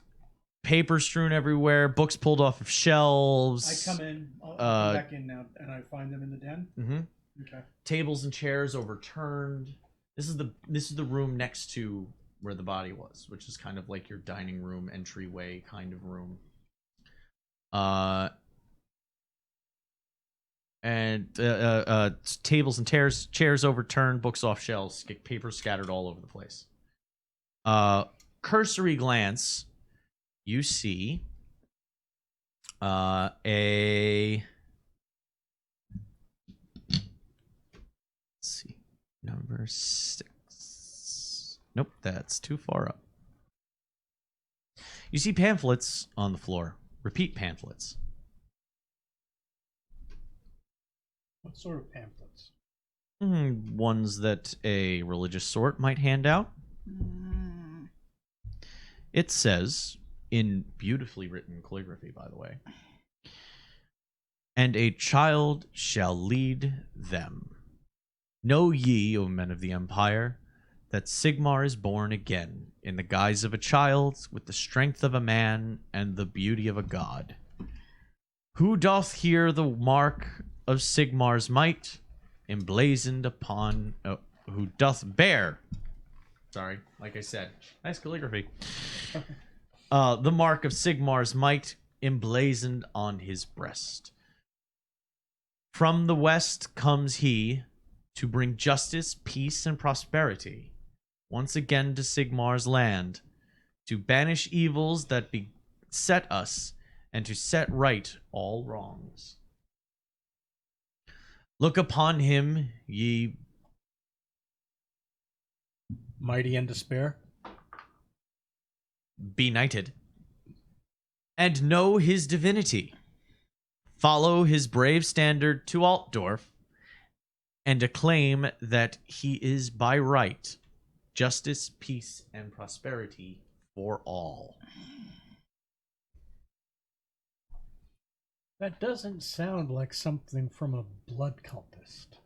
Paper strewn everywhere, books pulled off of shelves.
I come in, I'll come back in now, and I find them in the den.
Mm-hmm.
Okay.
Tables and chairs overturned. This is the room next to where the body was, which is kind of like your dining room entryway kind of room. Tables and chairs overturned, books off shelves, paper scattered all over the place. Cursory glance, you see let's see, number 6. Nope, that's too far up. You see pamphlets on the floor, repeat pamphlets.
What sort of pamphlets?
Ones that a religious sort might hand out.
Mm.
It says, in beautifully written calligraphy, by the way, "And a child shall lead them. Know ye, O men of the Empire, that Sigmar is born again, in the guise of a child, with the strength of a man, and the beauty of a god. Who doth hear the mark of Sigmar's might, emblazoned upon... who doth bear... Sorry, like I said, nice calligraphy. The mark of Sigmar's might, emblazoned on his breast. From the west comes he, to bring justice, peace, and prosperity once again to Sigmar's land, to banish evils that beset us, and to set right all wrongs. Look upon him, ye
Mighty and despair?
benighted, and know his divinity. Follow his brave standard to Altdorf, and acclaim that he is by right justice, peace, and prosperity for all."
That doesn't sound like something from a blood cultist.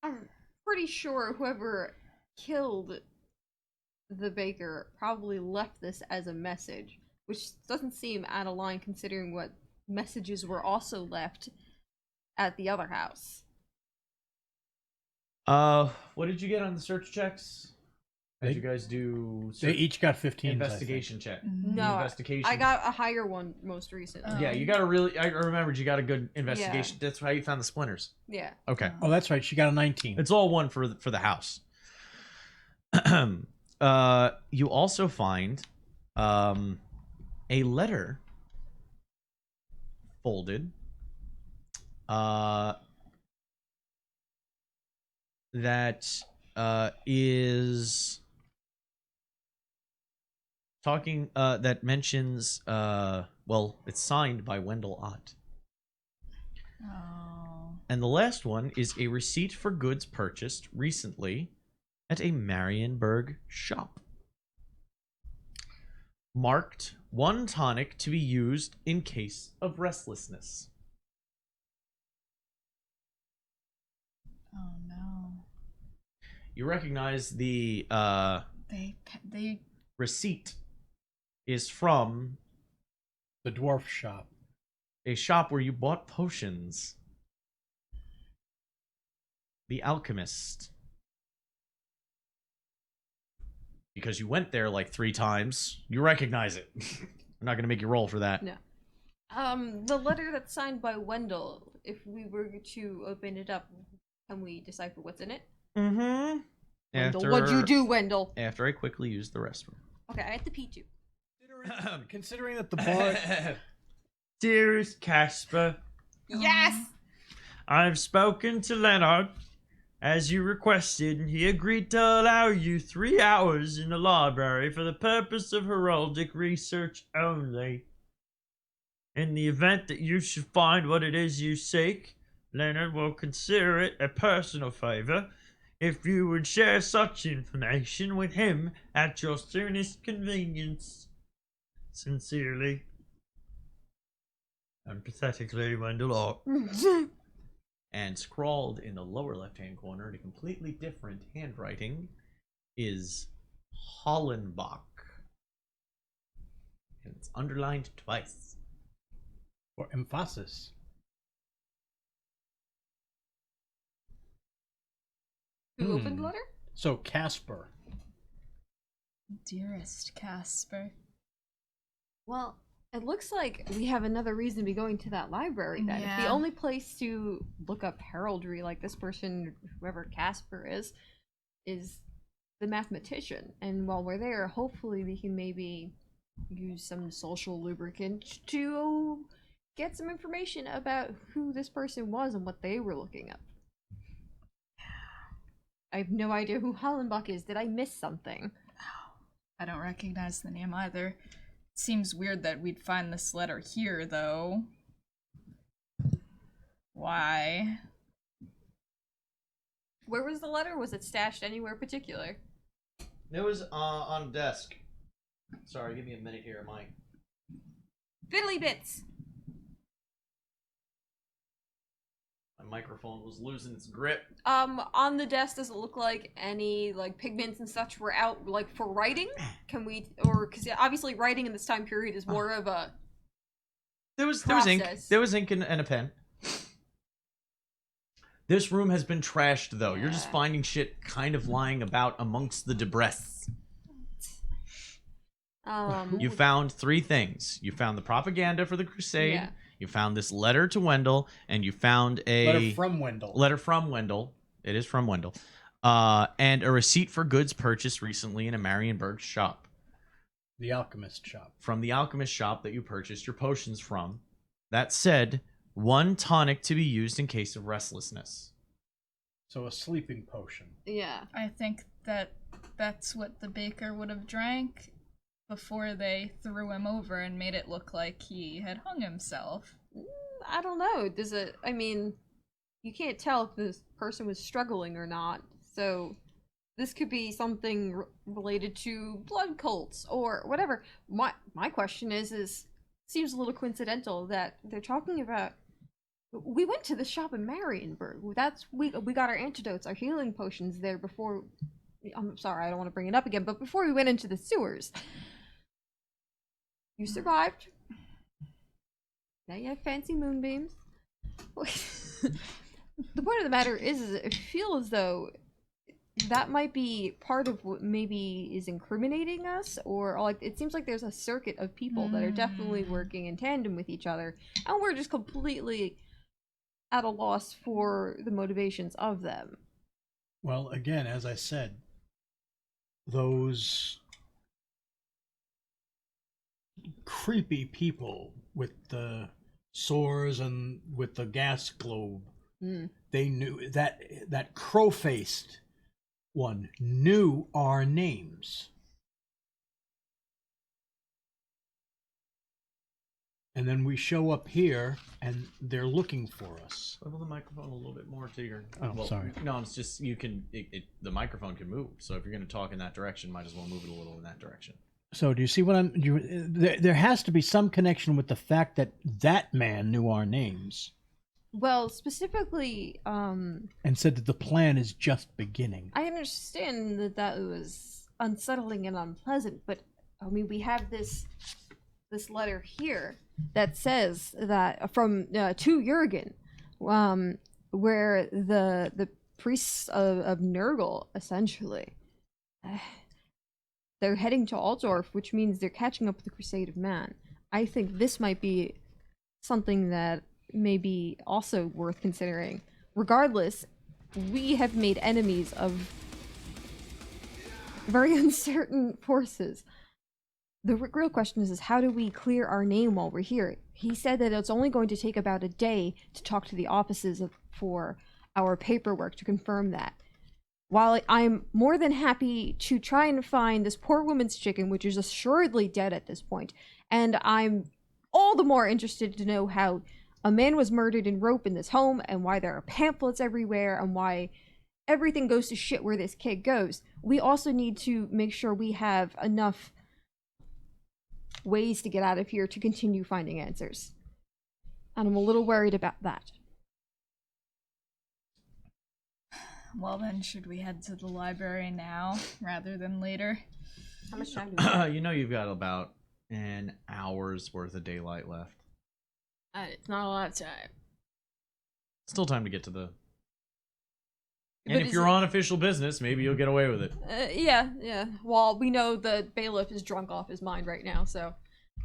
I'm pretty sure whoever
killed the baker probably left this as a message, which doesn't seem out of line considering what messages were also left at the other house.
What did you get on the search checks? Did you guys do
They each got 15.
investigation check?
No,
Investigation.
I got a higher one most recently.
Yeah, you got a really. I remembered you got a good investigation.
Yeah.
That's how you found the splinters.
Yeah.
Okay,
Oh, that's right. She got a 19.
it's all one for the house. You also find a letter folded that is talking that mentions well, it's signed by Wendell Ott.
Oh.
And the last one is a receipt for goods purchased recently at a Marienburg shop. Marked 1 tonic to be used in case of restlessness.
Oh no.
You recognize the
They
receipt is from
The dwarf shop.
a shop where you bought potions. The Alchemist. Because you went there like 3 times, you recognize it. I'm not going to make you roll for that.
No. The letter that's signed by Wendell, if we were to open it up, can we decipher what's in it?
Mm-hmm.
Wendell, what'd you do, Wendell?
After I quickly use the restroom.
Okay, I had to pee too.
Considering that the bar.
Dearest Casper,
Yes!
I've spoken to Leonard as you requested, and he agreed to allow you 3 hours in the library for the purpose of heraldic research only. In the event that you should find what it is you seek, Leonard will consider it a personal favor if you would share such information with him at your soonest convenience. Sincerely, and pathetically, Wendell Ott.
And scrawled in the lower left-hand corner in a completely different handwriting is Hollenbach. And it's underlined twice.
For emphasis.
Who opened the letter?
So, Casper.
Dearest Casper.
Well, it looks like we have another reason to be going to that library then. If
Yeah.
the only place to look up heraldry like this person, whoever Casper is the mathematician. And while we're there, hopefully we can maybe use some social lubricant to get some information about who this person was and what they were looking up. I have no idea who Hollenbach is. Did I miss something?
I don't recognize the name either. Seems weird that we'd find this letter here, though. Why?
Where was the letter? Was it stashed anywhere particular?
It was on desk. Sorry, give me a minute here, Mike.
Fiddly bits!
My microphone was losing its grip.
On the desk, does it look like any, like, pigments and such were out, like, for writing? Can we, or, because obviously writing in this time period is more of a
There was ink.
process.
There was ink and a pen. This room has been trashed, though. You're just
Yeah.
finding shit kind of lying about amongst the debris. You found 3 things. You found the propaganda for the crusade.
Yeah.
You found this letter to Wendell, and you found a
Letter from Wendell.
letter from Wendell. It is from Wendell. And a receipt for goods purchased recently in a Marienburg shop.
The alchemist shop.
From the alchemist shop that you purchased your potions from. That said, 1 tonic to be used in case of restlessness.
So, a sleeping potion.
Yeah.
I think that's what the baker would have drank before they threw him over and made it look like he had hung himself.
I don't know. Does it, I mean, you can't tell if this person was struggling or not. So, this could be something related to blood cults or whatever. My question is seems a little coincidental that they're talking about. We went to the shop in Marienburg. We got our antidotes, our healing potions there before I'm sorry, I don't want to bring it up again, but before we went into the sewers, you survived. Now you have fancy moonbeams. The point of the matter is I feel as though that might be part of what maybe is incriminating us, or like it seems like there's a circuit of people that are definitely working in tandem with each other, and we're just completely at a loss for the motivations of them.
Well, again, as I said, those creepy people with the sores and with the gas globe, they knew that crow-faced one knew our names. And then we show up here, and they're looking for us.
Swivel the microphone a little bit more to your.
Oh, sorry.
No, it's just you can. The microphone can move. So if you're going to talk in that direction, might as well move it a little in that direction.
So do you see what I'm? There has to be some connection with the fact that that man knew our names
Well, specifically,
and said that the plan is just beginning.
I understand that that was unsettling and unpleasant, but I mean, we have this letter here that says that from to Jurgen, where the priests of Nurgle essentially they're heading to Altdorf, which means they're catching up with the Crusade of Man. I think this might be something that may be also worth considering. Regardless, we have made enemies of very uncertain forces. The real question is how do we clear our name while we're here? He said that it's only going to take about a day to talk to the offices for our paperwork to confirm that. While I'm more than happy to try and find this poor woman's chicken, which is assuredly dead at this point, and I'm all the more interested to know how a man was murdered in rope in this home, and why there are pamphlets everywhere, and why everything goes to shit where this kid goes. We also need to make sure we have enough ways to get out of here to continue finding answers. And I'm a little worried about that.
Well then, should we head to the library now rather than later?
How much time do we have?
You know you've got about an hour's worth of daylight left.
It's not a lot of time.
Still time to get to the.
But
And if
is
you're
it-
on official business, maybe you'll get away with it.
Yeah. Well, we know the bailiff is drunk off his mind right now, so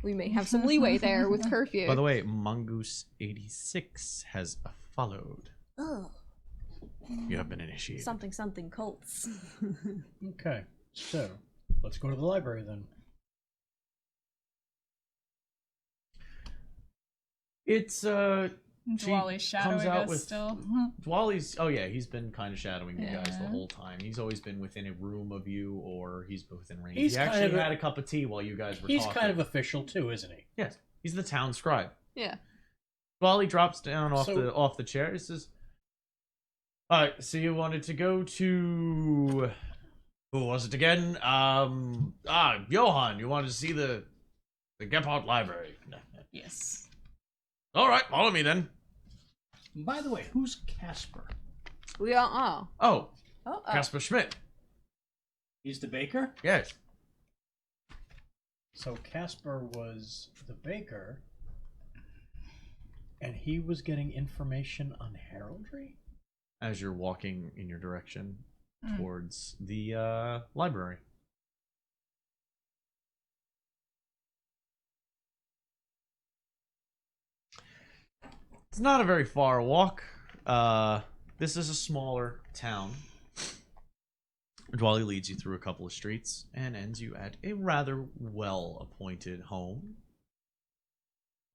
we may have some leeway there with curfew.
By the way, Mongoose86 has followed.
Oh,
You have been initiated.
something cults.
Okay, so let's go to the library then.
It's she
Dwally's shadowing
comes out
us
with-
still.
Dwally's. Oh yeah, he's been kind of shadowing you guys the
Yeah.
whole time. He's always been within a room of you, or he's within range.
He's
he
kind
actually
of a-
had a cup of tea while you guys were
He's
talking.
kind of official too, isn't he?
Yes, he's the town scribe.
Yeah.
Dwally drops down off
So-
the chair. He says, "All right, so you wanted to go to who was it again? Johann. You wanted to see the Gephardt Library.
Yes.
All right, follow me then.
By the way, who's Casper?
We are.
Oh,
Oh.
Casper Schmidt.
He's the baker?
Yes.
So Casper was the baker, and he was getting information on heraldry?
As you're walking in your direction towards the library. It's not a very far walk. This is a smaller town. Dwally leads you through a couple of streets and ends you at a rather well-appointed home.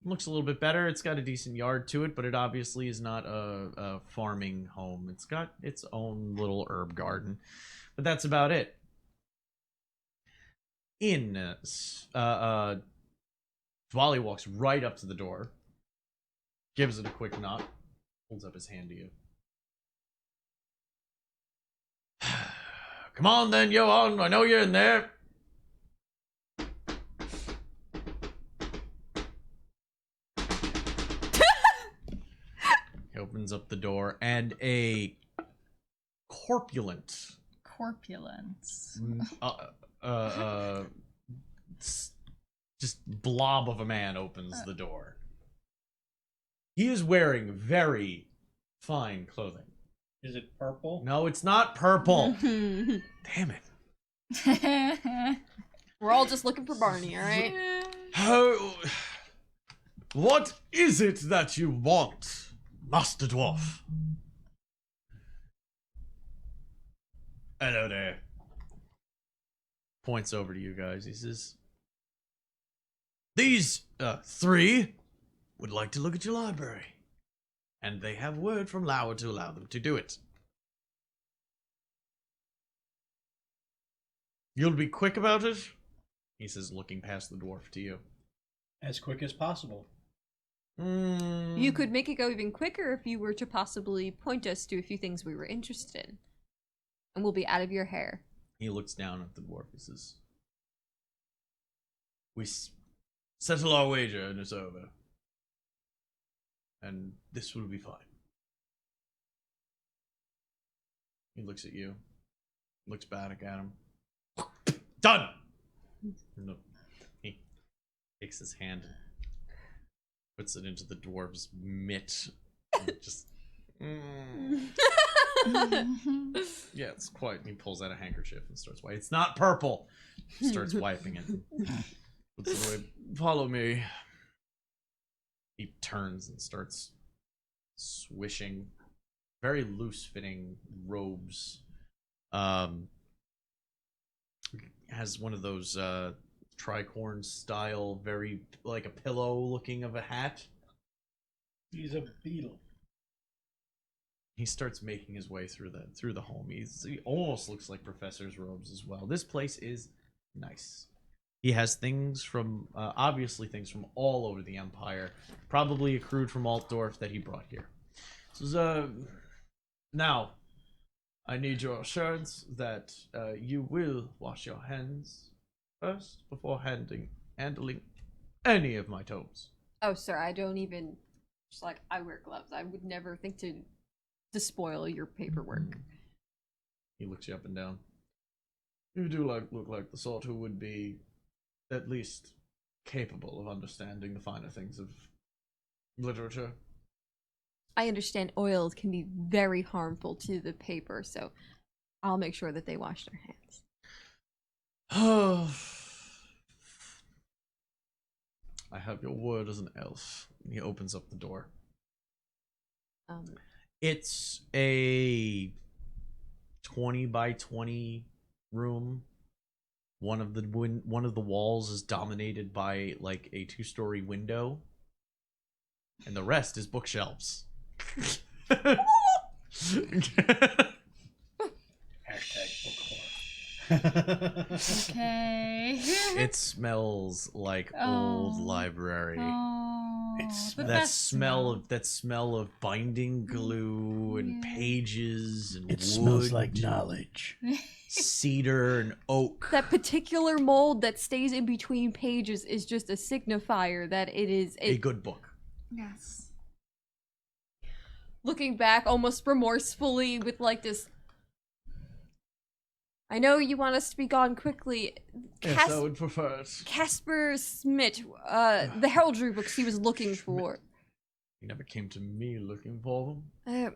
Looks a little bit better. It's got a decent yard to it, but it obviously is not a farming home. It's got its own little herb garden, but that's about it. Dwally walks right up to the door, gives it a quick knock, holds up his hand to you. Come on then, Johan. I know you're in there. He opens up the door, and a corpulent
corpulence.
Just blob of a man opens the door. He is wearing very fine clothing.
Is it purple?
No, it's not purple. Damn it.
We're all just looking for Barney, all right?
How... What is it that you want, Master Dwarf? Hello there. Points over to you guys. He says, these three would like to look at your library. And they have word from Lauer to allow them to do it. You'll be quick about it? He says, looking past the dwarf to you.
As quick as possible.
You could make it go even quicker if you were to possibly point us to a few things we were interested in. And we'll be out of your hair.
He looks down at the dwarf. He says, we settle our wager and it's over. And this will be fine. He looks at you. Looks back at him. Done! No. He takes his hand and puts it into the dwarf's mitt. And just... Yeah, it's quite... He pulls out a handkerchief and starts wiping. It's not purple! Starts wiping it. Puts it away. Follow me. He turns and starts swishing. Very loose-fitting robes. Has one of those tricorn style, very like a pillow looking of a hat.
He's a beetle.
He starts making his way through the home. He almost looks like Professor's robes as well. This place is nice. He has things from obviously things from all over the Empire, probably accrued from Altdorf that he brought here. So now, I need your assurance that you will wash your hands first before handling any of my tomes.
Oh, sir, I don't even... Just like, I wear gloves. I would never think to spoil your paperwork.
He looks you up and down. You do look like the sort who would be at least capable of understanding the finer things of literature.
I understand oils can be very harmful to the paper, so I'll make sure that they wash their hands.
I have your word as an elf. He opens up the door. It's a 20 by 20 room. One of the walls is dominated by like a 2-story window, and the rest is bookshelves.
Okay.
It smells like old library.
It's the
that
best
smell of binding glue and pages and
It
wood,
smells like knowledge.
cedar and oak.
That particular mold that stays in between pages is just a signifier that it is
a good book.
Yes.
Looking back almost remorsefully with like this... I know you want us to be gone quickly.
Yes, I would prefer it.
Casper Smith, the heraldry books he was looking for.
He never came to me looking for them.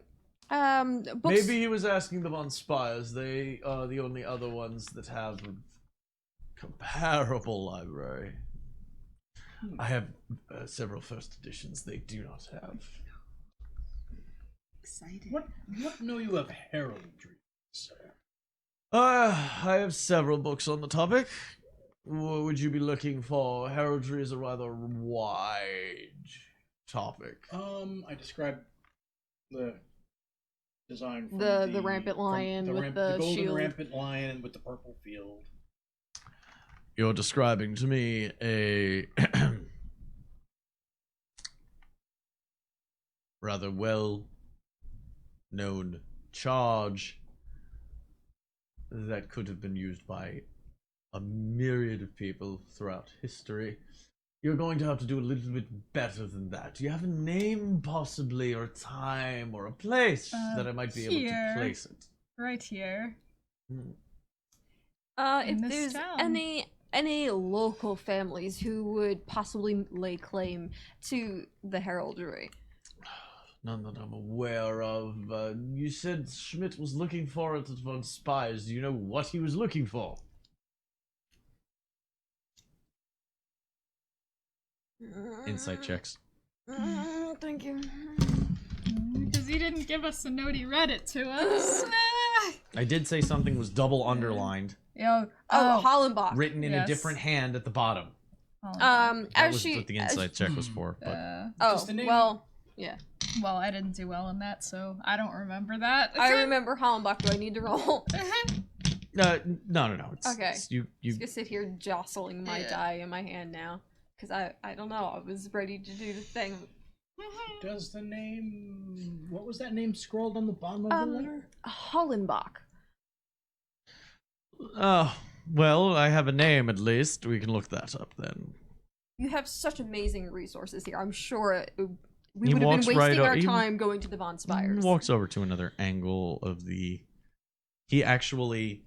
Books...
Maybe he was asking them on Spires. They are the only other ones that have a comparable library. I have several first editions they do not have.
Excited.
What know you of heraldry, sir?
I have several books on the topic. What would you be looking for? Heraldry is a rather wide topic.
I described the design from
the rampant lion with the
golden
shield.
rampant lion with the purple field.
You're describing to me a rather well-known charge that could have been used by a myriad of people throughout history. You're going to have to do a little bit better than that. Do you have a name, possibly, or a time, or a place that I might be able to place it?
Right here. In
If
this
there's
town.
any local families who would possibly lay claim to the heraldry.
None that I'm aware of. You said Schmidt was looking for it on spies. Do you know what he was looking for? Insight checks.
Thank you.
Because he didn't give us a note, he read it to us.
I did say something was double underlined,
Yo,
Oh, Hollenbach.
written in a
Yes.
different hand at the bottom.
Hollenbach.
That
As
was
she.
what the
as-
insight check was for. But
oh,
Just the name?
well, yeah.
Well, I didn't do well in that, so I don't remember that.
I remember Hollenbach. Do I need to roll?
no. It's,
Okay.
it's you.
I'm just gonna sit here jostling my die in my hand now. Because I don't know. I was ready to do the thing.
Does the name... What was that name scrolled on the bottom of the letter?
Hollenbach.
Oh, well, I have a name at least. We can look that up then.
You have such amazing resources here. I'm sure we
He
would have
walks
been
right
wasting
o-
our
he-
time going to the Von Spires.
Walks over to another angle of the. He actually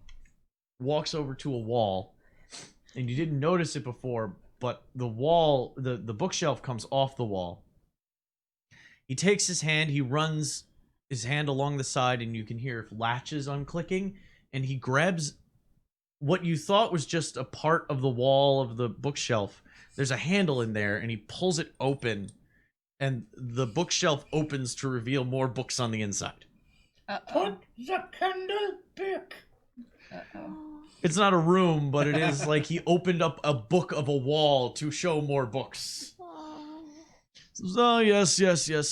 walks over to a wall, and you didn't notice it before, but the wall, the bookshelf comes off the wall. He takes his hand, he runs his hand along the side, and you can hear latches unclicking, and he grabs what you thought was just a part of the wall of the bookshelf. There's a handle in there, and he pulls it open, and the bookshelf opens to reveal more books on the inside.
Put the candle back.
It's not a room, but it is like he opened up a book of a wall to show more books. Oh, yes.
These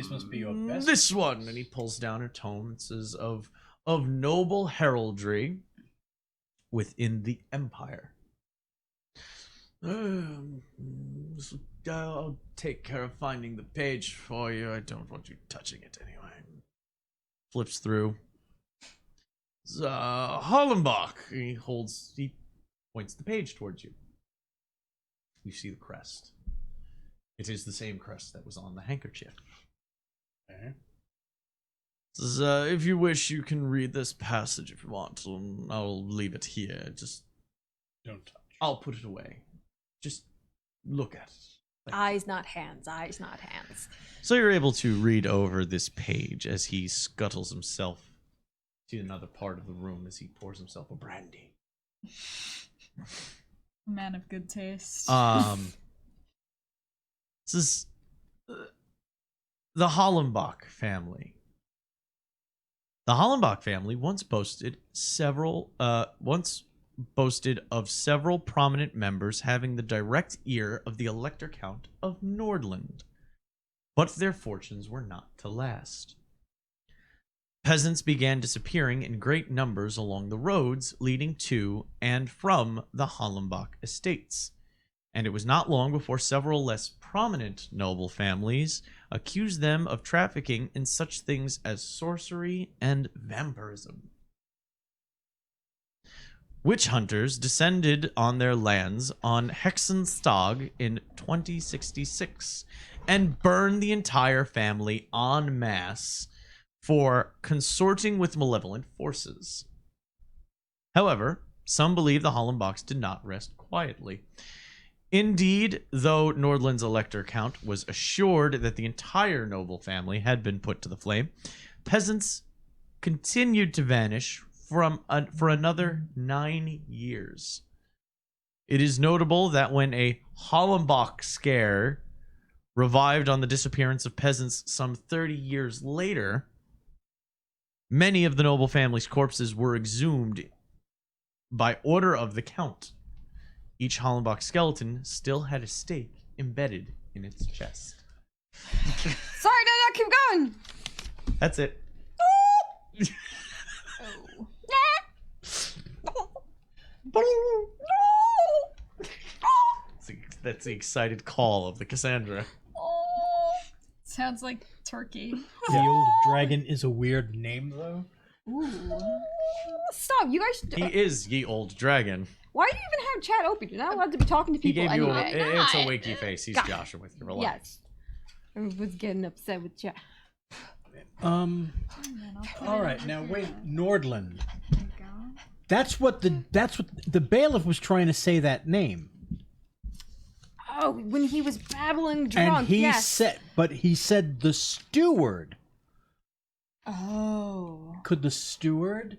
must be your best.
This one, and he pulls down a tome. It says of noble heraldry within the empire. I'll take care of finding the page for you. I don't want you touching it anyway. Flips through. Hollenbach. He points the page towards you. You see the crest. It is the same crest that was on the handkerchief.
Okay.
Says, if you wish, you can read this passage if you want. I'll leave it here. Just
Don't touch.
I'll put it away. Just look at it.
Eyes, not hands. Eyes, not hands.
So you're able to read over this page as he scuttles himself to another part of the room as he pours himself a brandy.
Man of good taste.
This is the Hollenbach family. The Hollenbach family once boasted of several prominent members having the direct ear of the Elector Count of Nordland, but their fortunes were not to last. Peasants began disappearing in great numbers along the roads leading to and from the Hollenbach estates, and it was not long before several less prominent noble families accused them of trafficking in such things as sorcery and vampirism. Witch hunters descended on their lands on Hexenstag in 2066 and burned the entire family en masse for consorting with malevolent forces. However, some believe the Hollenbachs did not rest quietly. Indeed, though Nordland's Elector Count was assured that the entire noble family had been put to the flame, peasants continued to vanish for another 9 years. It is notable that when a Hollenbach scare revived on the disappearance of peasants some 30 years later, many of the noble family's corpses were exhumed by order of the Count. Each Hollenbach skeleton still had a stake embedded in its chest.
Sorry, no, keep going.
That's it. That's the excited call of the Cassandra.
Sounds like turkey.
The old dragon is a weird name, though.
Stop, you guys.
He is ye old dragon.
Why do you even have chat open? You're not allowed to be talking to
He
people
gave you
anyway.
it's a wakey face. He's
God.
joshing with you. Relax.
Yes. Everyone's getting upset with chat.
Um.
And then I'll put
All
it
right.
over
Now
here.
wait, Nordland.
There you go.
That's what the bailiff was trying to say that name.
Oh, when he was babbling drunk,
And he
yes.
said, but he said the steward.
Oh.
Could the steward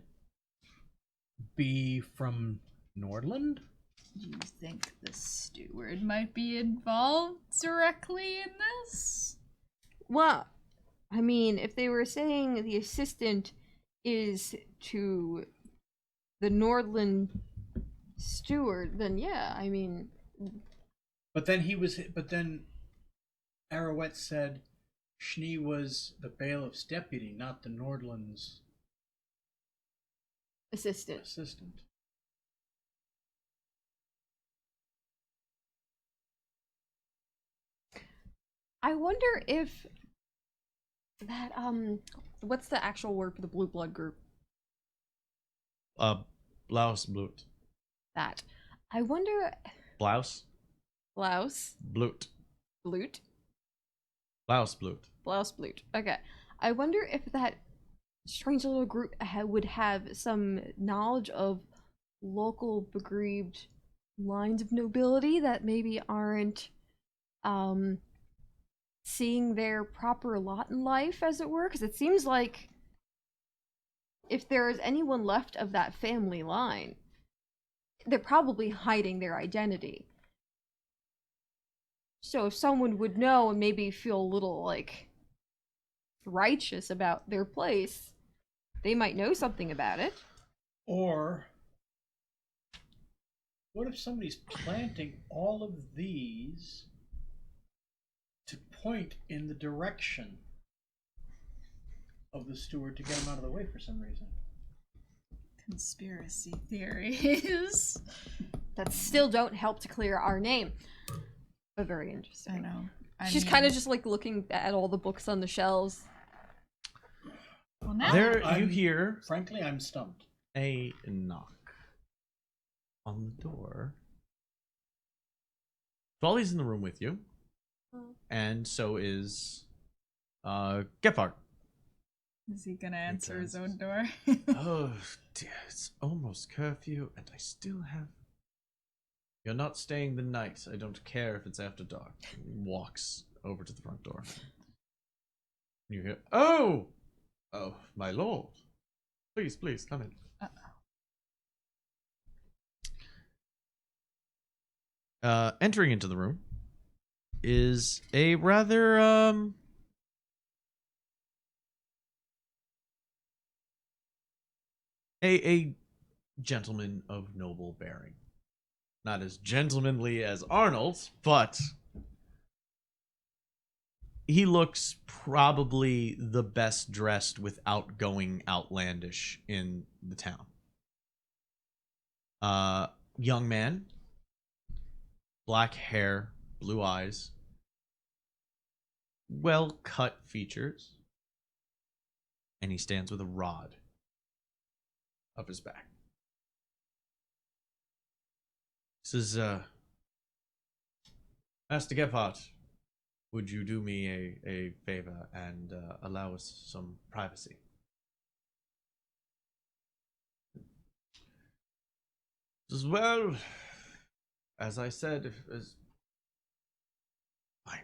be from Nordland?
Do you think the steward might be involved directly in this?
Well, I mean, if they were saying the assistant is to the Nordland steward, then yeah, I mean,
But then Arrowette said Schnee was the bailiff's deputy, not the Nordland's
assistant.
assistant.
I wonder if that what's the actual word for the blue blood group?
Blausblut.
That. I wonder
Blouse?
blouse,
Blut.
blut,
Blausblut.
blouse, blut. Okay. I wonder if that strange little group would have some knowledge of local begrieved lines of nobility that maybe aren't seeing their proper lot in life, as it were, because it seems like if there is anyone left of that family line, they're probably hiding their identity. So if someone would know and maybe feel a little like righteous about their place, they might know something about it.
Or what if somebody's planting all of these to point in the direction of the steward to get him out of the way for some reason?
Conspiracy theories.
That still don't help to clear our name. But very interesting.
I know.
She's kind of just like looking at all the books on the shelves.
Well, now
There you
I'm-
hear
Frankly, I'm stumped.
a knock on the door. Volley's in the room with you, and so is Gephardt.
is he gonna answer his
does.
own door?
Oh dear, it's almost curfew, and I still have. You're not staying the night. I don't care if it's after dark. He walks over to the front door. You hear, oh, my lord, please, come in. Entering into the room is a rather a gentleman of noble bearing. Not as gentlemanly as Arnold, but he looks probably the best dressed without going outlandish in the town. Young man, black hair, blue eyes, well cut features, and he stands with a rod up his back. He says, Master Gephardt, would you do me a favor and allow us some privacy? He says, well, as I said, fine.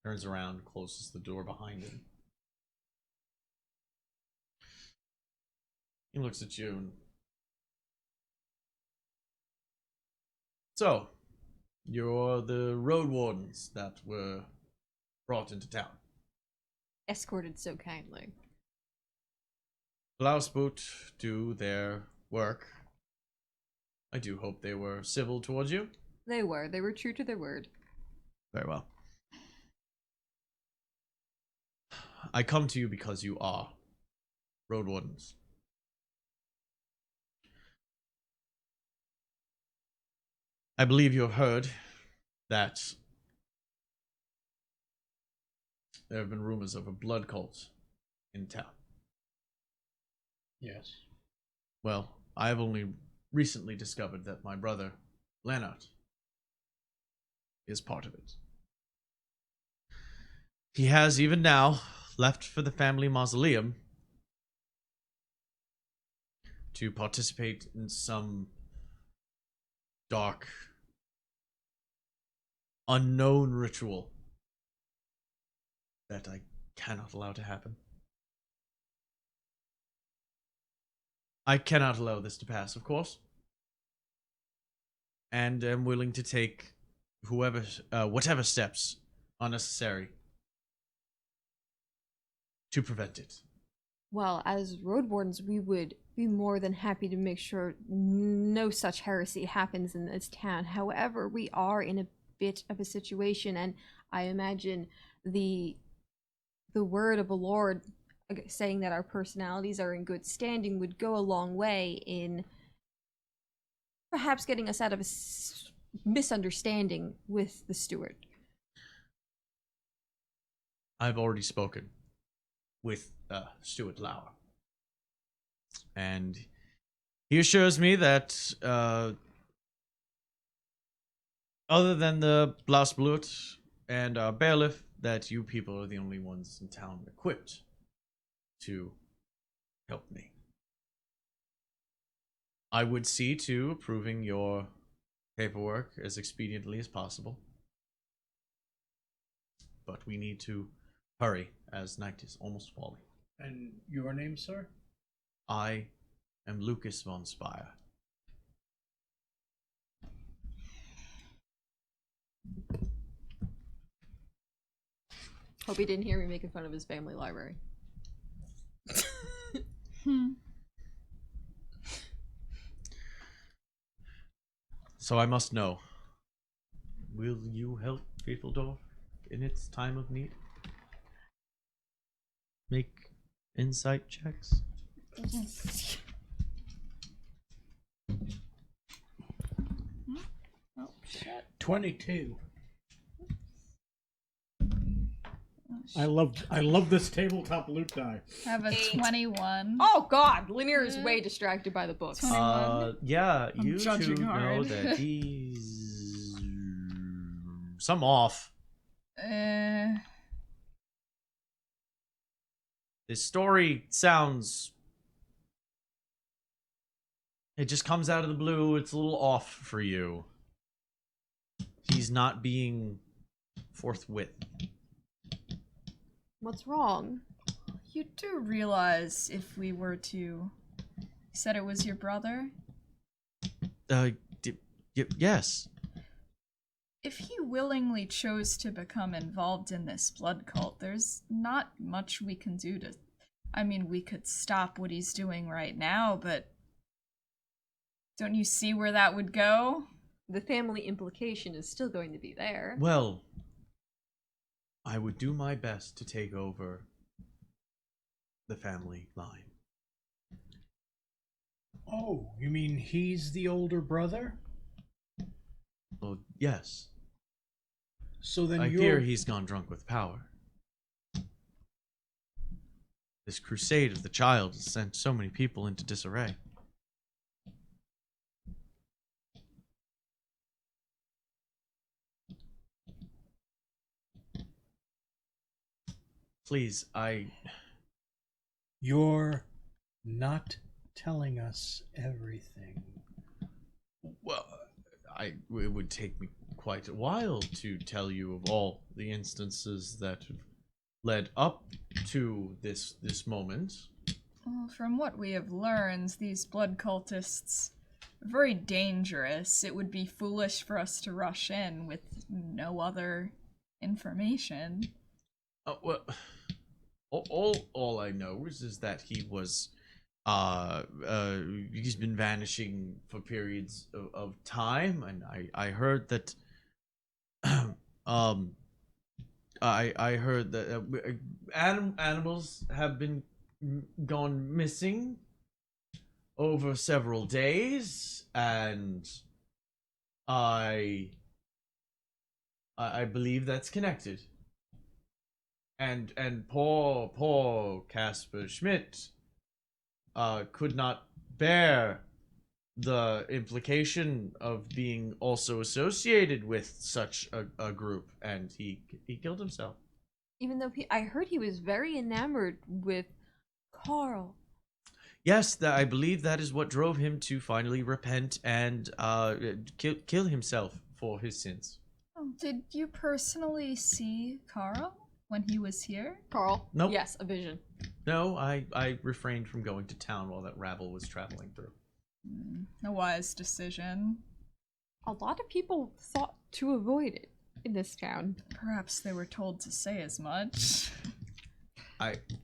Turns around, closes the door behind him. He looks at you and... So, you're the road wardens that were brought into town.
Escorted so kindly.
Blausboot do their work. I do hope they were civil towards you.
They were true to their word.
Very well. I come to you because you are road wardens. I believe you have heard that there have been rumors of a blood cult in town.
Yes.
Well, I have only recently discovered that my brother, Leonard, is part of it. He has even now left for the family mausoleum to participate in some dark, unknown ritual that I cannot allow to happen. I cannot allow this to pass, of course, and am willing to take whatever steps are necessary to prevent it.
Well, as road wardens, we would be more than happy to make sure no such heresy happens in this town. However, we are in a bit of a situation, and I imagine the word of a lord saying that our personalities are in good standing would go a long way in perhaps getting us out of a misunderstanding with the steward.
I've already spoken with Stuart Lauer, and he assures me that other than the Blasblut and our bailiff, that you people are the only ones in town equipped to help me. I would see to approving your paperwork as expediently as possible, but we need to hurry as night is almost falling.
And your name, sir?
I am Lucas von Spire.
Hope he didn't hear me making fun of his family library.
So I must know, will you help Faithfuldorf in its time of need? Make insight checks.
Oh, shit.
22. I love this tabletop loot die.
I have a 21.
Oh god, Linear is way distracted by the books.
Yeah,
I'm
you two
judging
know
hard.
that he's some off. This story sounds, it just comes out of the blue. It's a little off for you. He's not being forthwith.
What's wrong?
You do realize if we were to... You said it was your brother?
Yes.
If he willingly chose to become involved in this blood cult, there's not much we can do to... I mean, we could stop what he's doing right now, but... Don't you see where that would go?
The family implication is still going to be there.
Well, I would do my best to take over the family line.
Oh, you mean he's the older brother?
Well, yes.
So then
I
you're...
fear he's gone drunk with power. This crusade of the child has sent so many people into disarray. Please,
You're not telling us everything.
Well, it would take me quite a while to tell you of all the instances that have led up to this moment.
Well, from what we have learned, these blood cultists are very dangerous. It would be foolish for us to rush in with no other information.
Well, all I know is that he was, he's been vanishing for periods of time, and I heard that, I heard that animals have been gone missing over several days, and I believe that's connected. And poor Casper Schmidt could not bear the implication of being also associated with such a group, and he killed himself.
Even though I heard he was very enamored with Carl.
Yes, I believe that is what drove him to finally repent and kill himself for his sins.
Oh, did you personally see Carl when he was here?
Carl?
Nope.
Yes, a vision.
No, I refrained from going to town while that rabble was traveling through.
A wise decision.
A lot of people thought to avoid it in this town.
Perhaps they were told to say as much.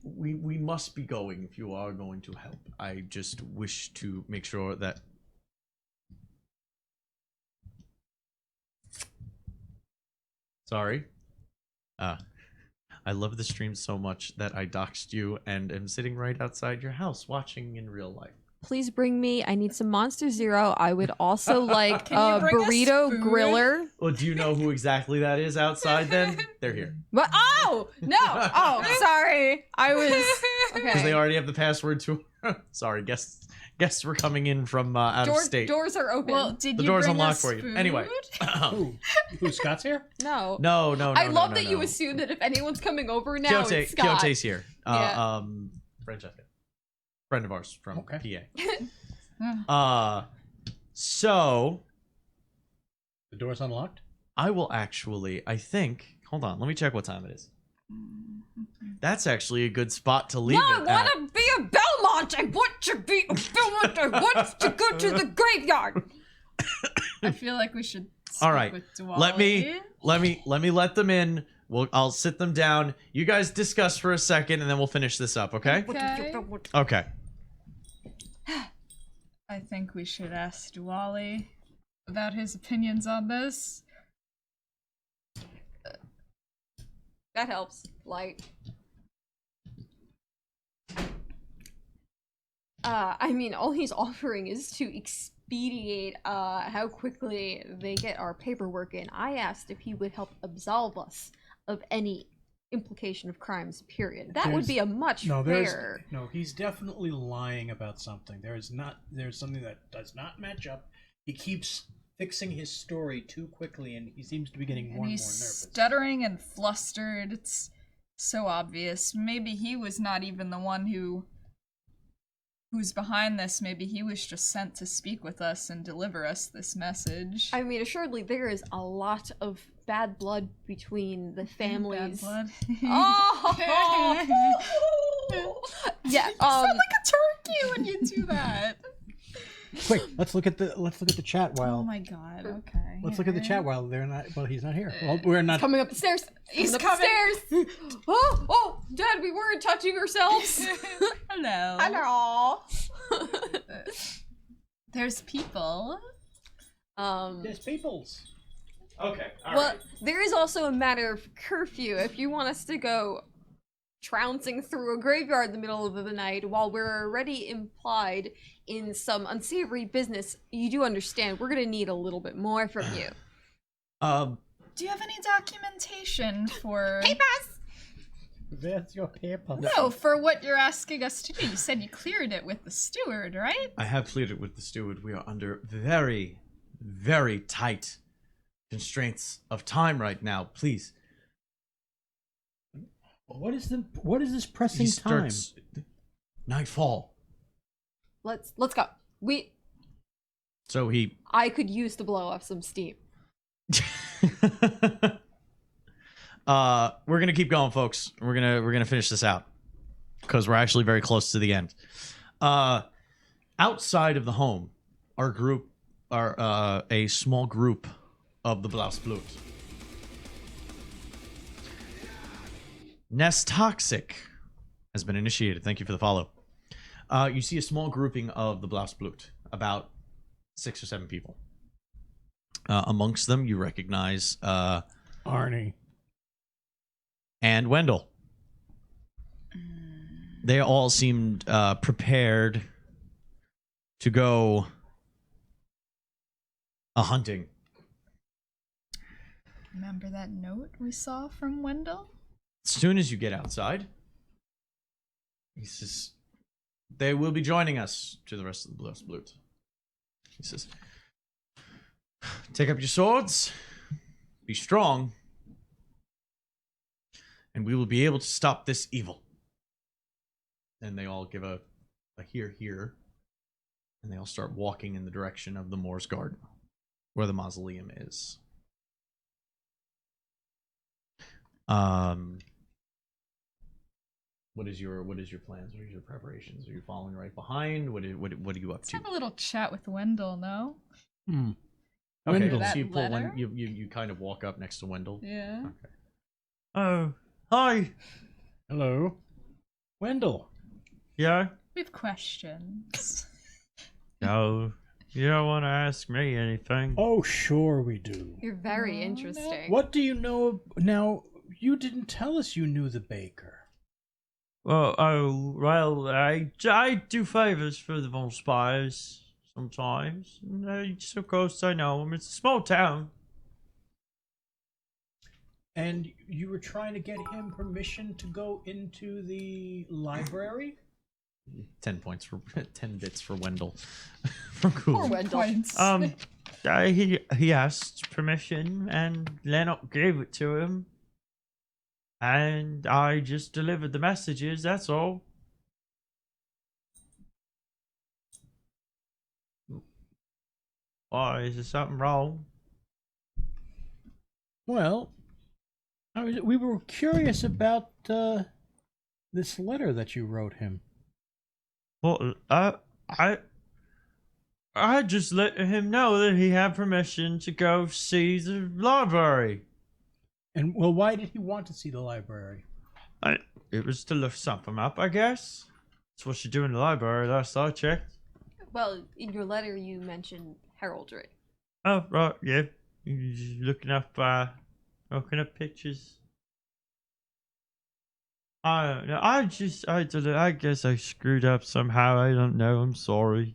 We must be going if you are going to help. I just wish to make sure that. Sorry. I love the stream so much that I doxed you and am sitting right outside your house watching in real life.
Please bring me. I need some Monster Zero. I would also like
Can
a
you bring us
burrito
food?
griller.
Well, do you know who exactly that is outside then? They're here.
What? Oh no! Oh, sorry. I was
Because
okay.
they already have the password to. Sorry, guests were coming in from out of state.
Doors are open.
Well, did
The
you
door's
bring
unlocked
us
for you.
food?
Anyway.
Who, Scott's here?
no.
No.
I love that
no.
you assume that if anyone's coming over now, it's Scott.
Quixote's here.
Yeah.
Francesca. Friend of ours from
Okay.
PA. So
The door's unlocked?
I will actually, I think, hold on, let me check what time it is. That's actually a good spot to leave
No, I
it
want
at.
to be a Belmont. I want to be a Belmont. I want to go to the graveyard.
I feel like we should speak
All right,
with
let me
Dwali.
let them in. I'll sit them down. You guys discuss for a second, and then we'll finish this up, okay?
Okay.
Okay.
I think we should ask Dwali about his opinions on this.
That helps. Light. I mean, all he's offering is to expedite how quickly they get our paperwork in. I asked if he would help absolve us of any implication of crimes, period. That would be a much fairer.
No, he's definitely lying about something. There's something that does not match up. He keeps fixing his story too quickly, and he seems to be getting more and more
He's
nervous.
stuttering and flustered. It's so obvious. Maybe he was not even the one who's behind this. Maybe he was just sent to speak with us and deliver us this message.
I mean, assuredly, there is a lot of bad blood between the families.
Bad blood.
Oh! Yeah.
You sound like a turkey when you do that.
Quick, let's look at the chat
Oh
while
my god. Okay.
let's look at the chat while he's not here. Well, we're not.
Coming up the stairs.
He's
Coming up the stairs. Oh, Dad, we weren't touching ourselves.
Hello.
Hello.
There's people.
There's peoples.
Okay.
Well, there is also a matter of curfew. If you want us to go trouncing through a graveyard in the middle of the night while we're already implied in some unsavory business, you do understand we're gonna need a little bit more from you.
Do you have any documentation for...
Papers!
That's your paper.
No, for what you're asking us to do. You said you cleared it with the steward, right?
I have cleared it with the steward. We are under very, very tight constraints of time right now. Please.
What is this pressing
He
time?
starts nightfall.
Let's go.
So he
I could use to blow off some steam.
we're gonna keep going, folks. We're gonna finish this out because we're actually very close to the end. Outside of the home, our group are a small group of the Blausblut. Nest Toxic has been initiated. Thank you for the follow. You see a small grouping of the Blausblut, about 6 or 7 people. Amongst them, you recognize
Arnie.
and Wendell. They all seemed prepared to go hunting.
Remember that note we saw from Wendell?
As soon as you get outside, he says, they will be joining us to the rest of the Blausblut. He says, take up your swords, be strong, and we will be able to stop this evil. And they all give a here, and they all start walking in the direction of the Moor's Garden, where the mausoleum is. What is your plans? What are your preparations? Are you following right behind? What are you up
Let's
to?
have a little chat with Wendell, no?
Hmm.
Okay,
Wendell.
so
That
you pull
letter?
you kind of walk up next to Wendell.
Yeah.
Okay.
Oh, hi.
Hello. Wendell.
Yeah?
We have questions.
No, you don't want to ask me anything.
Oh, sure we do.
You're very
Oh, no.
interesting.
What do you know now? You didn't tell us you knew the baker.
Well, I do favors for the Von Spies sometimes. And of course, I know him. It's a small town.
And you were trying to get him permission to go into the library?
10 points for 10 bits for Wendell. From Cool.
Poor Wendell.
Points.
He asked permission, and Lennox gave it to him. And I just delivered the messages, that's all. Why, is there something wrong?
Well, we were curious about this letter that you wrote him.
Well, I just let him know that he had permission to go see the library.
And, well, why did he want to see the library?
It was to look something up, I guess. That's what you do in the library, last I checked.
Well, in your letter you mentioned heraldry.
Oh, right, yeah. You're just looking up pictures. I don't know. I guess I screwed up somehow. I don't know. I'm sorry.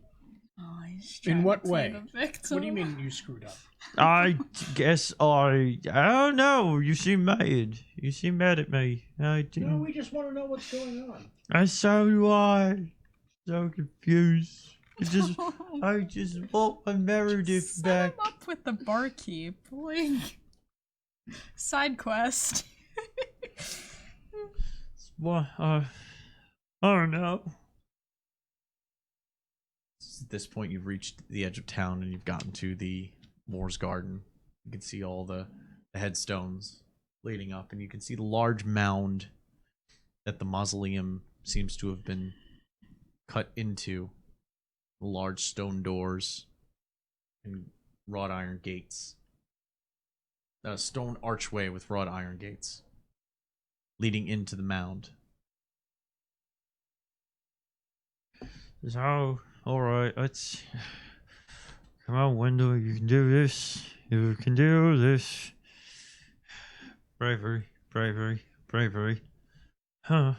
Oh, he's
In
trying
what
to play
way?
the victim.
What do you mean you screwed up?
I guess I don't know. You seem mad. You seem mad at me. I didn't.
No, we just want to know what's going on.
And so do I. So confused. I just want my Meredith
Set
back.
him up with the barkeep. Like, side quest.
What? I don't know.
At this point, you've reached the edge of town and you've gotten to the Moor's Garden. You can see all the headstones leading up, and you can see the large mound that the mausoleum seems to have been cut into. The large stone doors and wrought iron gates. A stone archway with wrought iron gates leading into the mound.
So, alright, let's... Come on, Wendell, you can do this. You can do this. Bravery, bravery, bravery. Huh.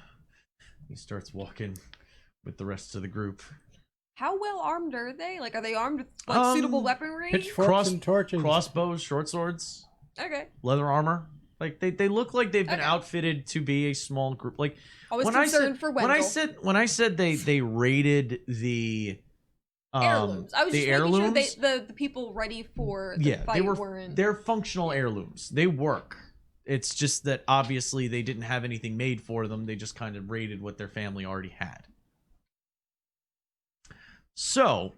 He starts walking with the rest of the group.
How well armed are they? Like, are they armed with like suitable weaponry?
Pitchforks and torches.
Crossbows, short swords,
Okay.
leather armor. Like they look like they've been
Okay.
outfitted to be a small group. Like
I was
when
concerned
I said,
for Wendell.
when I said they raided the
Heirlooms. I was
the
just
heirlooms.
making sure the people ready for the fight weren't.
They're functional heirlooms. They work. It's just that obviously they didn't have anything made for them. They just kind of raided what their family already had. So,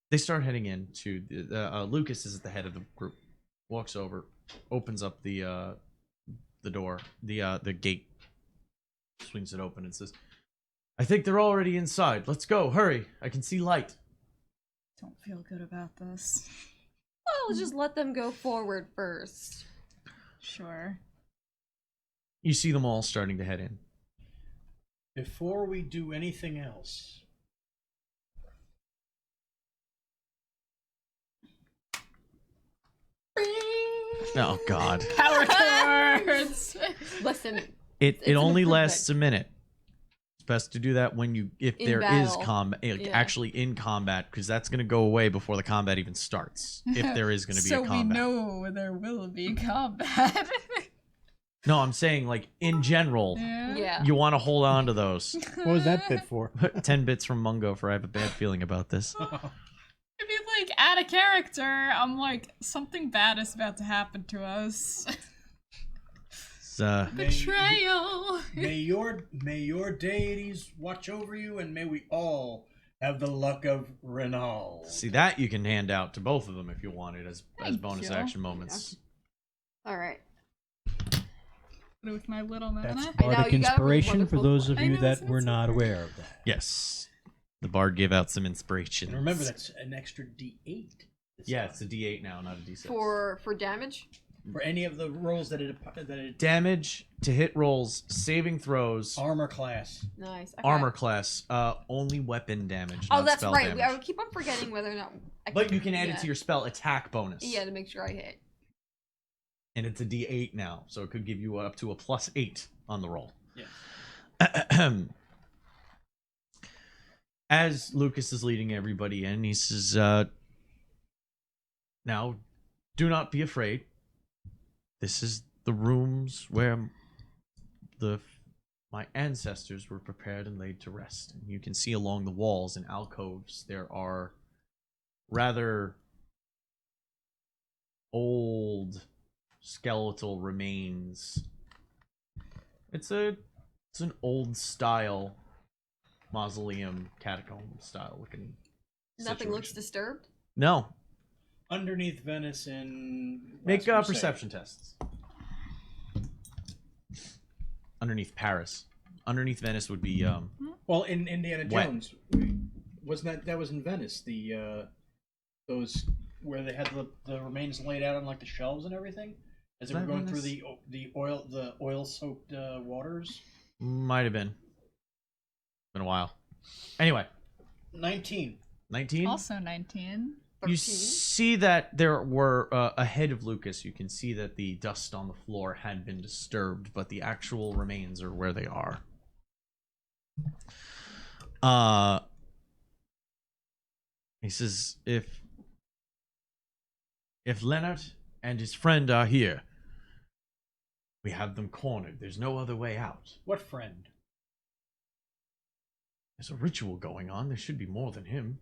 they start heading into Lucas is at the head of the group. Walks over, opens up the door, the gate, swings it open, and says, "I think they're already inside. Let's go. Hurry! I can see light."
Don't feel good about this.
Well, just let them go forward first.
Sure.
You see them all starting to head in.
Before we do anything else,
Oh God!
Power chords!
Listen,
It
an
only
improvement.
lasts a minute. It's best to do that when if
In
there is
battle.
combat,
Yeah.
actually in combat, because that's going to go away before the combat even starts. If there is going to be
so
a combat.
we know there will be combat.
No, I'm saying like in general,
yeah.
you want to hold on to those.
what was that bit for?
10 bits from Mungo for I have a bad feeling about this.
If you like out of character. I'm like, something bad is about to happen to us.
It's,
Betrayal.
May your deities watch over you, and may we all have the luck of Renal.
see that you can hand out to both of them if you wanted as
Thank
bonus
you.
action moments.
All right.
With my little mana.
That's
I know,
bardic
you got a really
inspiration for
wonderful-
those of
I
you
know,
that
it's
were
so
not
cool.
aware of that.
Yes, the bard gave out some inspiration.
And remember, that's an extra D8.
Yeah, it's a D8 now, not a D6.
For damage.
For any of the rolls that it
damage to hit rolls, saving throws,
armor class.
Nice. Okay.
armor class, only weapon damage.
Oh,
not
that's
spell
right.
damage.
I would keep on forgetting whether or not.
But you can add
yeah.
it to your spell attack bonus.
Yeah, to make sure I hit.
And it's a D8 now, so it could give you up to a +8 on the roll.
Yeah.
As Lucas is leading everybody in, he says, now, do not be afraid. This is the rooms where my ancestors were prepared and laid to rest. And you can see along the walls and alcoves there are rather old skeletal remains. It's an old style mausoleum, catacomb style looking.
Nothing looks
situation.
disturbed.
No.
Underneath Venice in
Make
Last Crusade.
perception tests. Underneath Paris. Underneath Venice would be
Well, in Indiana
Wet.
Jones, wasn't that was in Venice? The those where they had the remains laid out on like the shelves and everything as they were
That
going through
Venice?
the oil soaked waters.
might have been. Been a while. Anyway,
19.
19.
Also 19.
13.
You see that there were ahead of Lucas. You can see that the dust on the floor had been disturbed, but the actual remains are where they are. He says, if Leonard and his friend are here, we have them cornered. There's no other way out.
What friend?
There's a ritual going on. There should be more than him.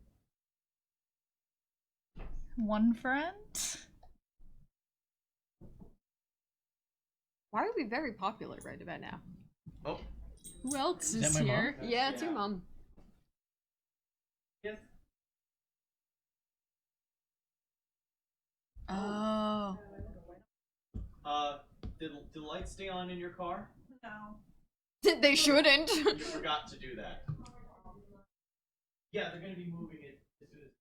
One friend?
Why are we very popular right about now?
Oh,
Who else
Is that
is
my mom?
here?
Yeah, it's your mom.
Oh.
Did the lights stay on in your car?
They shouldn't.
You forgot to do that. Yeah, they're gonna be moving it as soon as.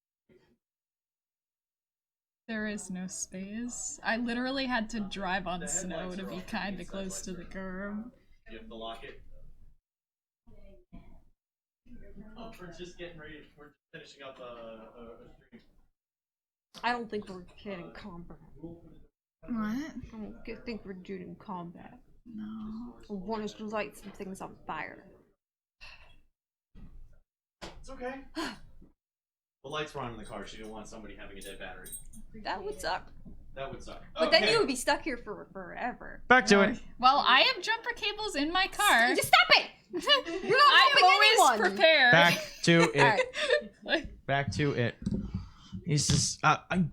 There is no space. I literally had to drive on
The
snow
headlights
to
are
be
off.
kind of
Inside
close
lights
to the
are-
curb.
You have to lock it. Oh, we're just getting ready. We're finishing up a stream.
I don't think we're getting combat.
What?
I don't think we're doing combat.
No.
I want us to light some things on fire.
It's okay. The lights were on in the car. She didn't want somebody having a dead battery.
That would suck.
That would suck.
But then you would be stuck here for forever.
Back to it.
Well, I have jumper cables in my car.
Just stop it! You're not
I'm
helping
always
anyone.
prepared.
Back to it.
Alright.
Back to it. He says, I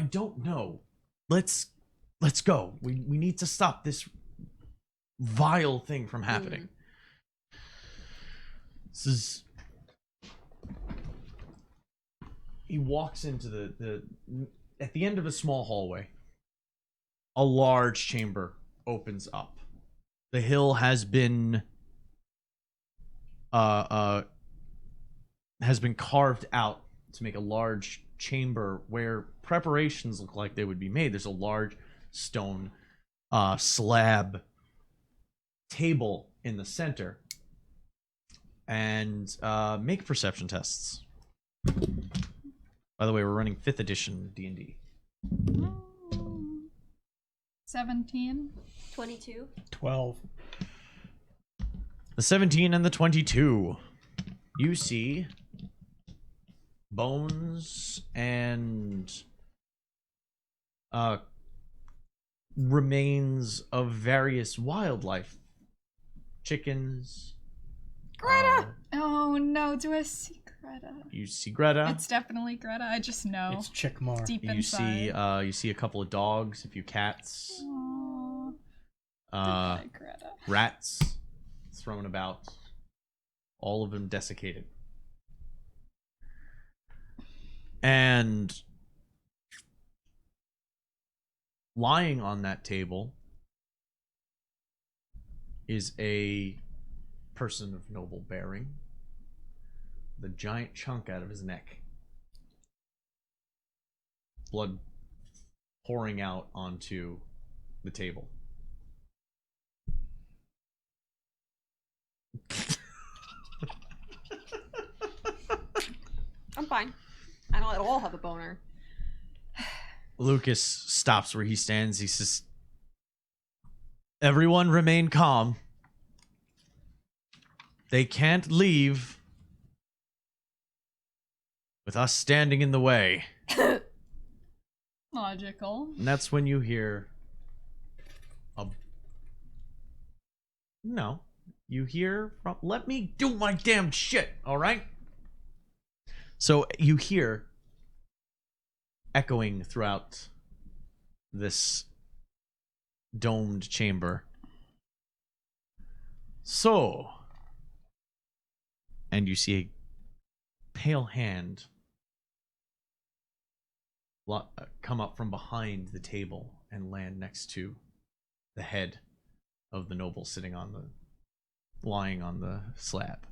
don't know. Let's go. We need to stop this vile thing from happening. This is. He walks into the at the end of a small hallway. A large chamber opens up. The hill has been carved out to make a large chamber where preparations look like they would be made. There's a large stone slab table in the center. And make perception tests. By the way, we're running 5th edition D&D.
17.
22.
12.
The 17 and the 22. You see bones and remains of various wildlife. Chickens.
Greta!
Oh no, do I see Greta? Greta.
You see Greta.
It's definitely Greta. I just know.
It's Chickmar.
Deep
You
inside.
see a couple of dogs, a few cats,
Aww. Goodbye, Greta.
rats thrown about, all of them desiccated. And lying on that table is a person of noble bearing, with a giant chunk out of his neck. Blood pouring out onto the table.
I'm fine. I don't at all have a boner.
Lucas stops where he stands. He says, "Everyone remain calm. They can't leave with us standing in the way."
Logical.
And that's when you hear you hear from, let me do my damn shit, all right? So you hear echoing throughout this domed chamber. So, and you see a pale hand come up from behind the table and land next to the head of the noble lying on the slab.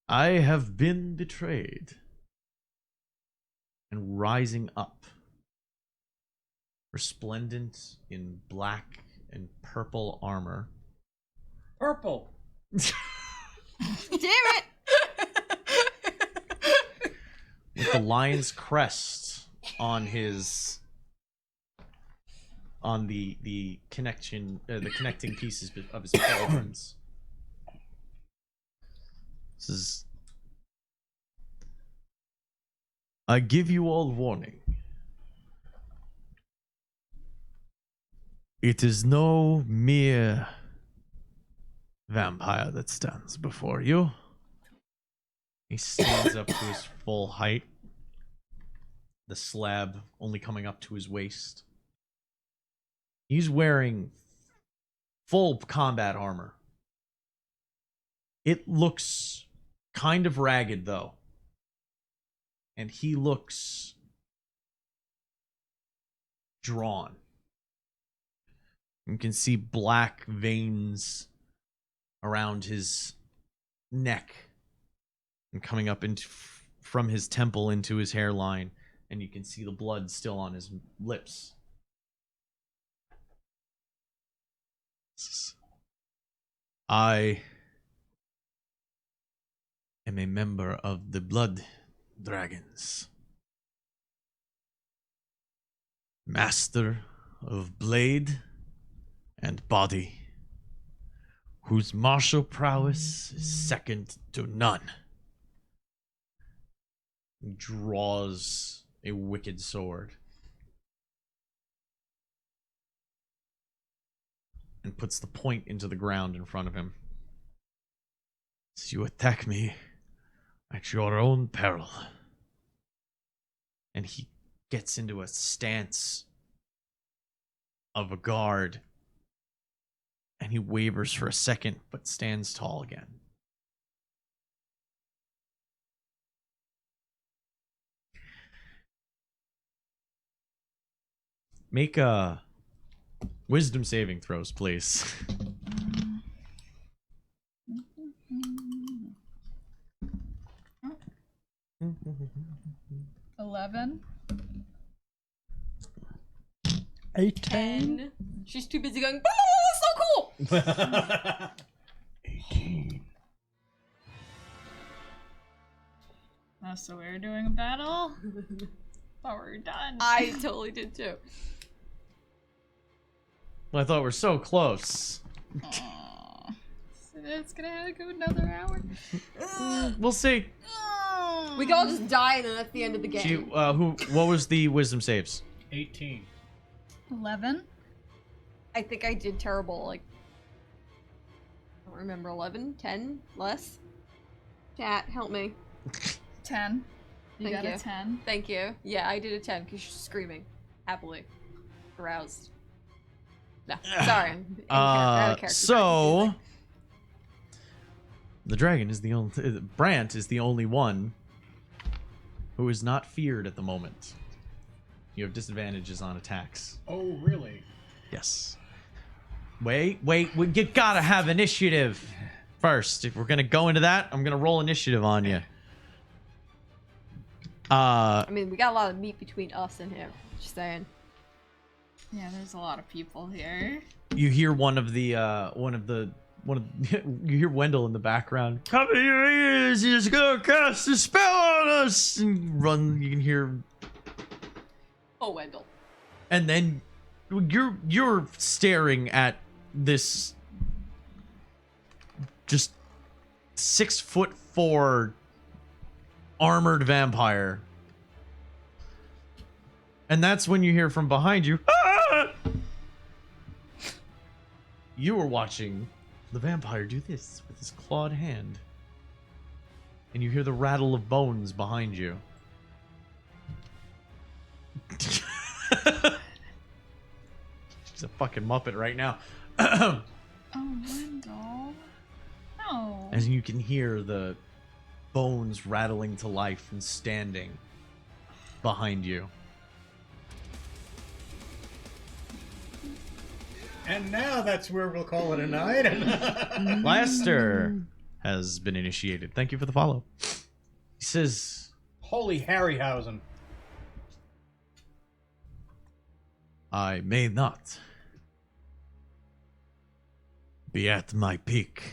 "I have been betrayed." And rising up, resplendent in black and purple armor.
Purple.
Damn it!
With the lion's crest on his the connecting pieces of his pauldrons. This is, "I give you all warning. It is no mere vampire that stands before you." He stands up to his full height, the slab only coming up to his waist. He's wearing full combat armor. It looks kind of ragged, though. And he looks drawn. You can see black veins around his neck and coming up from his temple into his hairline, and you can see the blood still on his lips. "I am a member of the Blood Dragons, master of blade and body, whose martial prowess is second to none." He draws a wicked sword and puts the point into the ground in front of him. "So you attack me at your own peril." And he gets into a stance of a guard, and he wavers for a second, but stands tall again. Make a wisdom saving throws, please.
11.
18.
She's too busy going, "Oh, so cool!"
18.
Oh, so we're doing a battle? Thought we were done.
I totally did too.
Well, I thought we were so close.
Aw. So it's gonna have to go another hour.
We'll see.
We can all just die and then that's the end of the game.
What was the wisdom saves?
18.
11.
I think I did terrible, like...
don't remember, 11, 10, less. Chat, help me.
10. You
Thank
got
you.
a 10.
Thank you. Yeah, I did a 10 because she's screaming happily, aroused. No, sorry. Out of character.
So the dragon is the only. Brant is the only one who is not feared at the moment. You have disadvantages on attacks.
Oh, really?
Yes. Wait, you gotta have initiative first. If we're gonna go into that, I'm gonna roll initiative on you.
I mean, we got a lot of meat between us and him. Just saying.
Yeah, there's a lot of people here.
You hear you hear Wendell in the background. Cover your ears, he's gonna cast a spell on us! And run, you can hear.
Oh, Wendell.
And then you're staring at this just 6'4" armored vampire. And that's when you hear from behind you. "Ah!" You were watching the vampire do this with his clawed hand. And you hear the rattle of bones behind you. He's a fucking Muppet right now.
Oh, Wendell. No.
As you can hear the bones rattling to life and standing behind you.
And now that's where we'll call it a night.
Laster has been initiated. Thank you for the follow. He says,
Holy Harryhausen.
I may not be at my peak,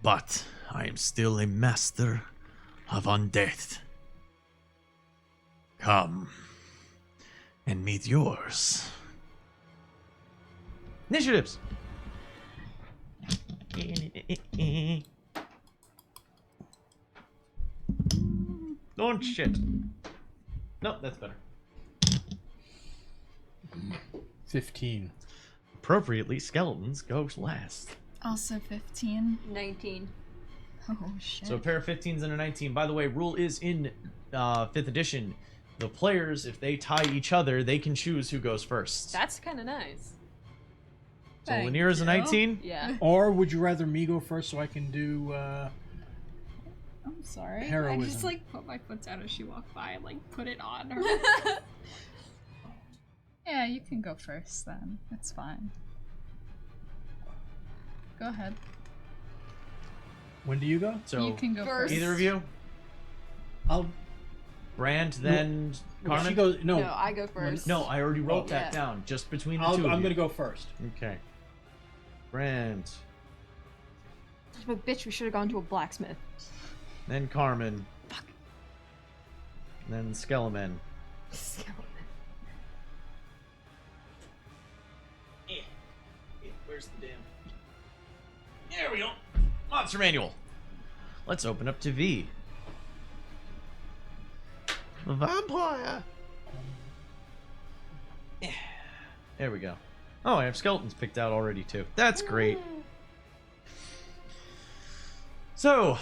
but I am still a master of undeath. Come and meet yours.
initiatives. Don't shit. No, that's better.
15.
Appropriately, skeletons goes last.
Also 15.
19.
Oh, shit.
So a pair of 15s and a 19. By the way, rule is in 5th edition. The players, if they tie each other, they can choose who goes first.
That's kind of nice.
So
Thank
Lanier is a
you.
19.
Yeah.
Or would you rather me go first so I can do
I'm sorry. I
Heroism.
just like put my foot down as she walked by and like put it on her. Yeah, you can go first then. It's fine. Go ahead.
when do you go?
So
You can go
First.
first.
either of you,
I'll
Brand, then Carmen.
She goes
No, I go first.
No, I already wrote
Oh,
that
yeah.
down. Just between the
I'm
two of you.
gonna go first.
Okay. Brand,
But bitch, we should have gone to a blacksmith.
then Carmen. Then Skeleman. Where's the damn... There we go. Monster Manual. Let's open up to V. The vampire. There we go. Oh, I have skeletons picked out already too. That's great. So,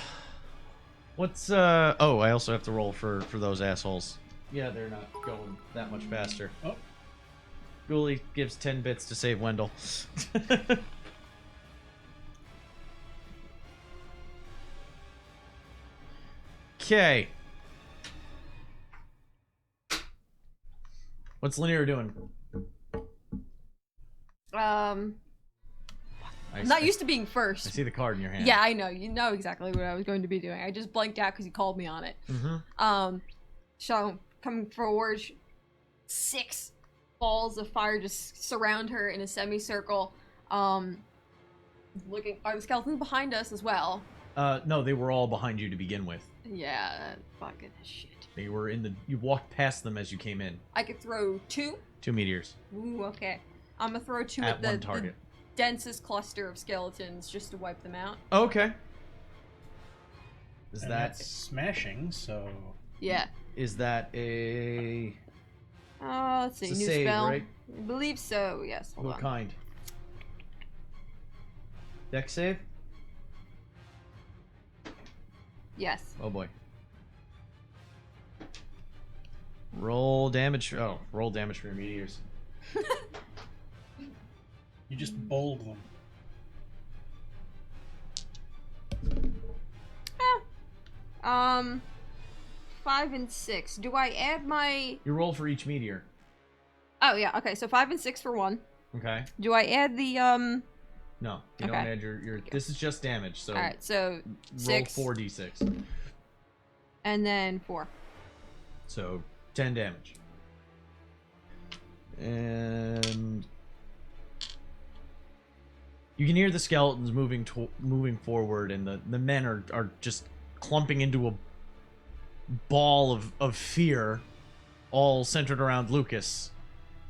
what's oh, I also have to roll for those assholes. Yeah, they're not going that much faster.
Oh.
Ghoulie gives 10 bits to save Wendell. Okay. What's Lanier doing?
I'm not used to being
I
first.
see the card in your hand.
Yeah, I know. You know exactly what I was going to be doing. I just blanked out because you called me on it.
Mm-hmm.
So coming forward, 6 balls of fire just surround her in a semicircle. Looking, are the skeletons behind us as well?
No, they were all behind you to begin with.
Yeah, that fucking shit.
They were in the. You walked past them as you came in.
I could throw 2.
2 meteors
Ooh, okay. I'm gonna throw 2
at
at the
one target.
densest cluster of skeletons just to wipe them out.
Okay. Is
And
that
that's smashing, so
Yeah.
is that a
Let's see.
It's a
New
save,
spell.
right?
I believe so. Yes. Hold
what
on.
kind? Dex save?
Yes.
Oh boy. Roll damage. Oh, roll damage for your meteors.
You just bowled them.
5 and 6. Do I add my...
You roll for each meteor.
Oh, yeah, okay, so 5 and 6 for one.
Okay.
Do I add the,
No, you don't
Okay.
add your. This is just damage. So
Alright, so
roll
6.
4d6.
And then 4.
So 10 damage. And you can hear the skeletons moving forward, and the men are just clumping into a ball of fear, all centered around Lucas,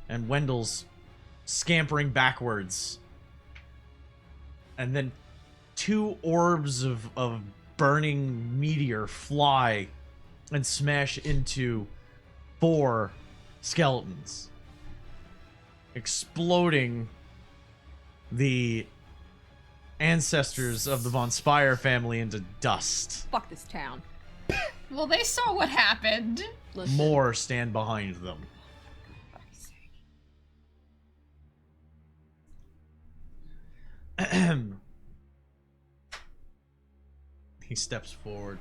and Wendell's scampering backwards. And then 2 orbs of burning meteor fly and smash into 4 skeletons, exploding the ancestors of the Von Spire family into dust.
Fuck this town.
Well, they saw what happened.
Listen.
More stand behind them. He steps forward.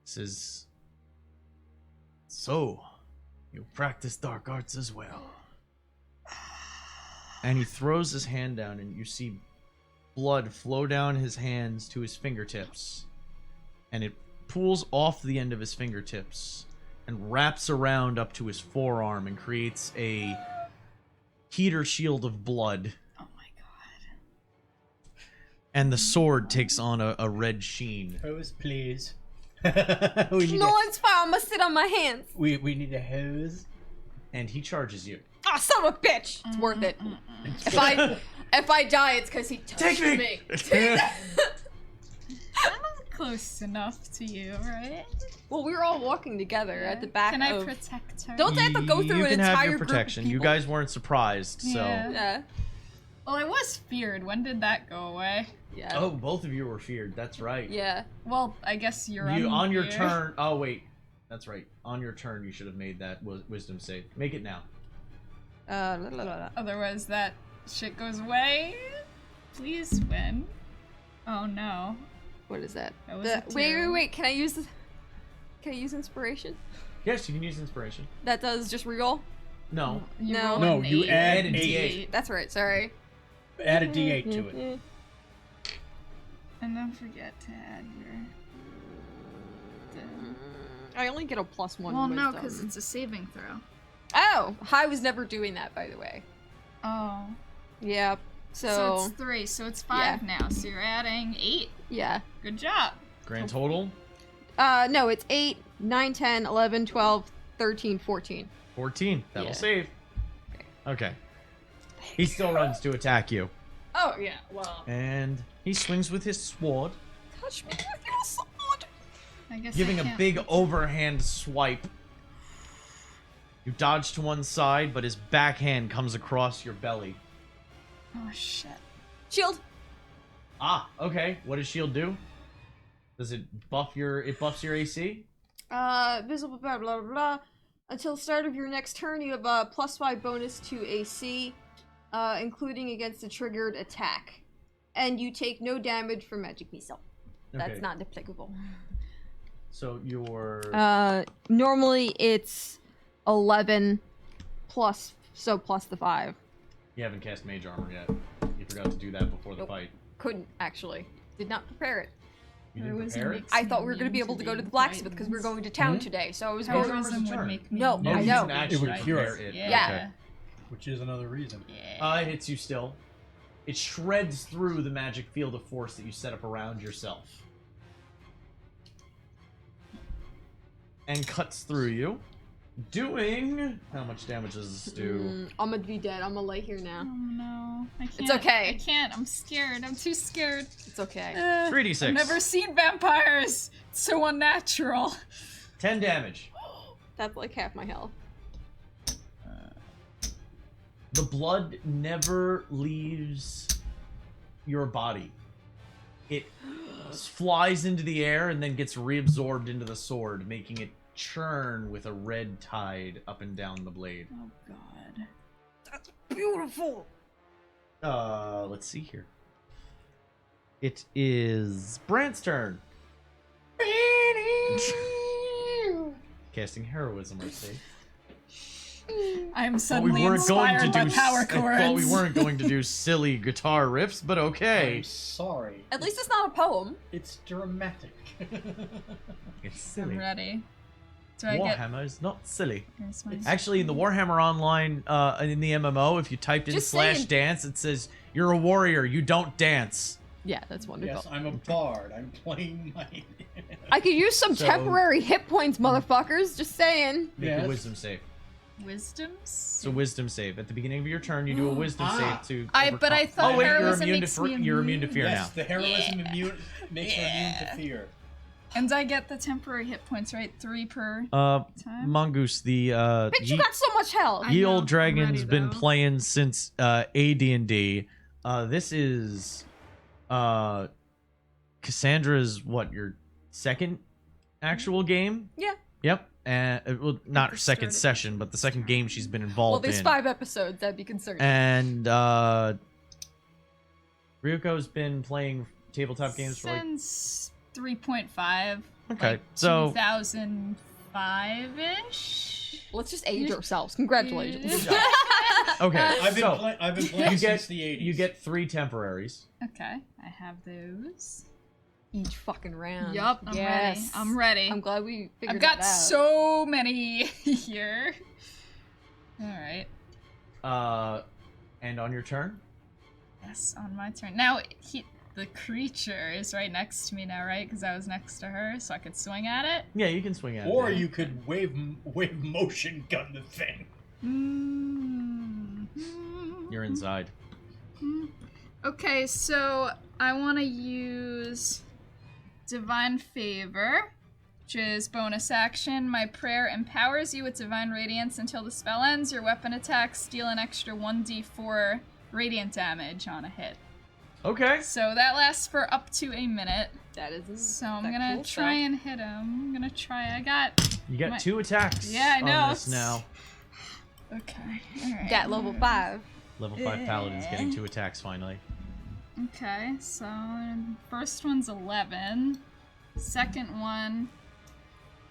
Says, "So, you practice dark arts as well." And he throws his hand down, and you see blood flow down his hands to his fingertips. And it pools off the end of his fingertips and wraps around up to his forearm and creates a heater shield of blood.
Oh my god.
And the sword takes on a red sheen.
Hose, please.
No, it's fine. I'm gonna sit on my hands.
We need a hose.
And he charges you.
Ah, son of a bitch! It's worth it. If I die, it's because he touched me.
I'm close enough to you, right?
Well, we were all walking together at the back
Can I
of...
protect her?
Don't they have to go through
You
an
can have
entire
your
group
protection.
of
You
people?
guys weren't surprised, so.
Yeah.
Yeah.
Well, I was feared. When did that go away?
Yeah.
Oh, both of you were feared. That's right.
Yeah.
Well, I guess you're
You on your
here.
turn. Oh wait, that's right. On your turn, you should have made that wisdom save. Make it now.
La, la, la, la.
Otherwise, that shit goes away. Please win. Oh no.
What is that?
That was a
wait. Can I use this? Can I use inspiration?
Yes, you can use inspiration.
That does just reroll?
No.
You
No.
roll
No,
an
you
8.
add
a
an
D8.
That's right. Sorry.
Add a D8 to it.
And don't forget to add your.
I only get a +1.
Well, no,
wisdom.
because it's a saving throw.
Oh, I was never doing that, by the way.
Oh.
Yeah.
So
So,
it's 3, so it's 5 now. So you're adding 8.
yeah.
Good job.
Grand total
No, it's 8, 9, 10, 11, 12, 13, 14.
14. That'll
Yeah.
save. Okay. He still runs to attack you,
Oh, yeah. Well.
and he swings with his sword,
Touch me with your sword.
I guess
giving
I
a
can't
big
protect-
overhand swipe. You dodge to one side, but his backhand comes across your belly.
Oh shit.
Shield.
Ah, okay. What does shield do? Does it buff your? It buffs your AC.
Visible blah blah blah. Until the start of your next turn, you have a +5 bonus to AC, including against a triggered attack. And you take no damage from magic missile. That's
Okay.
not applicable.
So your
Normally it's 11 plus, so plus the 5.
you haven't cast mage armor yet. You forgot to do that before the
Nope.
fight.
Couldn't, actually. Did not prepare it.
You didn't prepare it.
I thought we were going to be able to go to the blacksmith because we were going to town today, so I was going
Heroism
turn.
would make me.
No,
Oh,
I
you
know.
didn't actually
It would cure
prepare it.
Yeah.
Okay.
Which is another reason.
Yeah.
It hits you still. It shreds through the magic field of force that you set up around yourself. And cuts through you. Doing... How much damage does this do?
I'm gonna be dead. I'm gonna lay here
Oh
now.
no. I can't.
It's okay.
I can't. I'm scared. I'm too scared.
It's okay.
3d6.
I've never seen vampires. It's so unnatural.
10 damage.
That's like half my health.
The blood never leaves your body. It flies into the air and then gets reabsorbed into the sword, making it churn with a red tide up and down the blade.
Oh god.
That's beautiful.
Let's see here. It is Brant's turn. Casting heroism, I say.
I'm suddenly inspired by power
I
chords.
thought we weren't going to do silly guitar riffs, but okay.
I'm sorry.
At least it's not a poem.
It's dramatic.
It's silly.
I'm ready. Do I get...
Warhammer is not silly.
Here's my...
Actually, in the Warhammer Online, in the MMO, if you typed in
Just
/ dance, it says you're a warrior. You don't dance.
Yeah, that's wonderful.
Yes, I'm a bard. I'm playing my.
I could use some
So-
temporary hit points, motherfuckers. Just saying.
Make
Yes.
a wisdom save.
Wisdoms?
It's a wisdom save. At the beginning of your turn, you do a wisdom
Ah.
save to.
But I thought
Oh wait, you're
heroism
immune to
makes me
you're immune to fear
Yes,
now.
the heroism
Yeah.
makes her immune to fear.
And I get the temporary hit points, right? 3 per time?
Mongoose, the
Bitch, you got so much health.
Ye
know,
Old
I'm
Dragon's
ready,
been
though.
playing since AD&D. This is Cassandra's your second actual game?
Yeah.
Yep. And well, not her second
started
session, but the second game she's been
Well,
involved
there's
in.
5 episodes. That'd be concerning.
And Ryuko's been playing tabletop games for like
Since 3.5.
okay,
like
so
2005-ish?
Let's just age ourselves. Congratulations.
okay,
I've been,
so
I've been playing
you get
since the 80s.
you get 3 temporaries.
Okay, I have those.
Each fucking round.
Yup, I'm ready.
Yes.
I'm ready.
I'm glad we figured
I've got
that out.
so many here. Alright.
And on your turn,
Yes, on my turn. Now, the creature is right next to me now, right? Because I was next to her, so I could swing at it.
yeah, you can swing at it.
Or you could wave motion gun the thing.
You're inside.
Okay, so I want to use Divine Favor, which is bonus action. My prayer empowers you with Divine Radiance until the spell ends. Your weapon attacks deal an extra 1d4 radiant damage on a hit.
Okay.
So that lasts for up to a minute.
That is.
So I'm
that
gonna
cool
try
stuff.
and hit him. I'm gonna try.
You got
My-
2 attacks.
Yeah, I know.
On this now.
Okay. Alright.
Got level 5.
Level 5 paladin's getting 2 attacks finally.
Okay, so first one's 11. Second one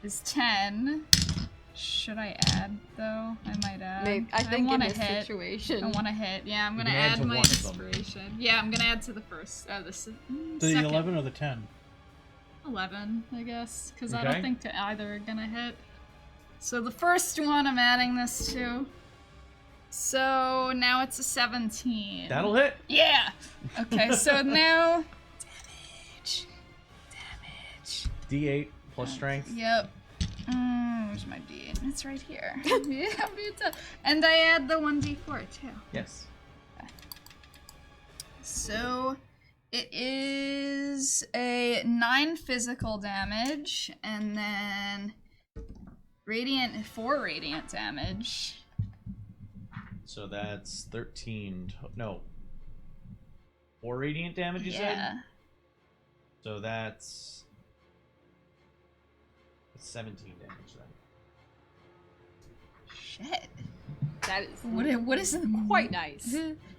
is 10. Should I add though? I might add.
Maybe, I think in
wanna
this
hit.
situation.
I want to hit. Yeah, I'm
You
gonna
can add
add
to
my
one of them.
inspiration. Yeah, I'm gonna add to the first.
The
second.
11 or the 10?
11, I guess, because I
Okay.
don't think either are gonna hit. So the first one I'm adding this to. So now it's a 17.
That'll hit.
Yeah. Okay, so now damage.
D8 plus strength.
Yep. Where's my D8? It's right here. Yeah, and I add the 1d4 too.
Yes.
So it is a 9 physical damage and then 4 radiant damage.
So that's 13. No. 4 radiant damage, you said?
Yeah.
So that's 17 damage then.
Shit.
That is
What is it?
quite nice.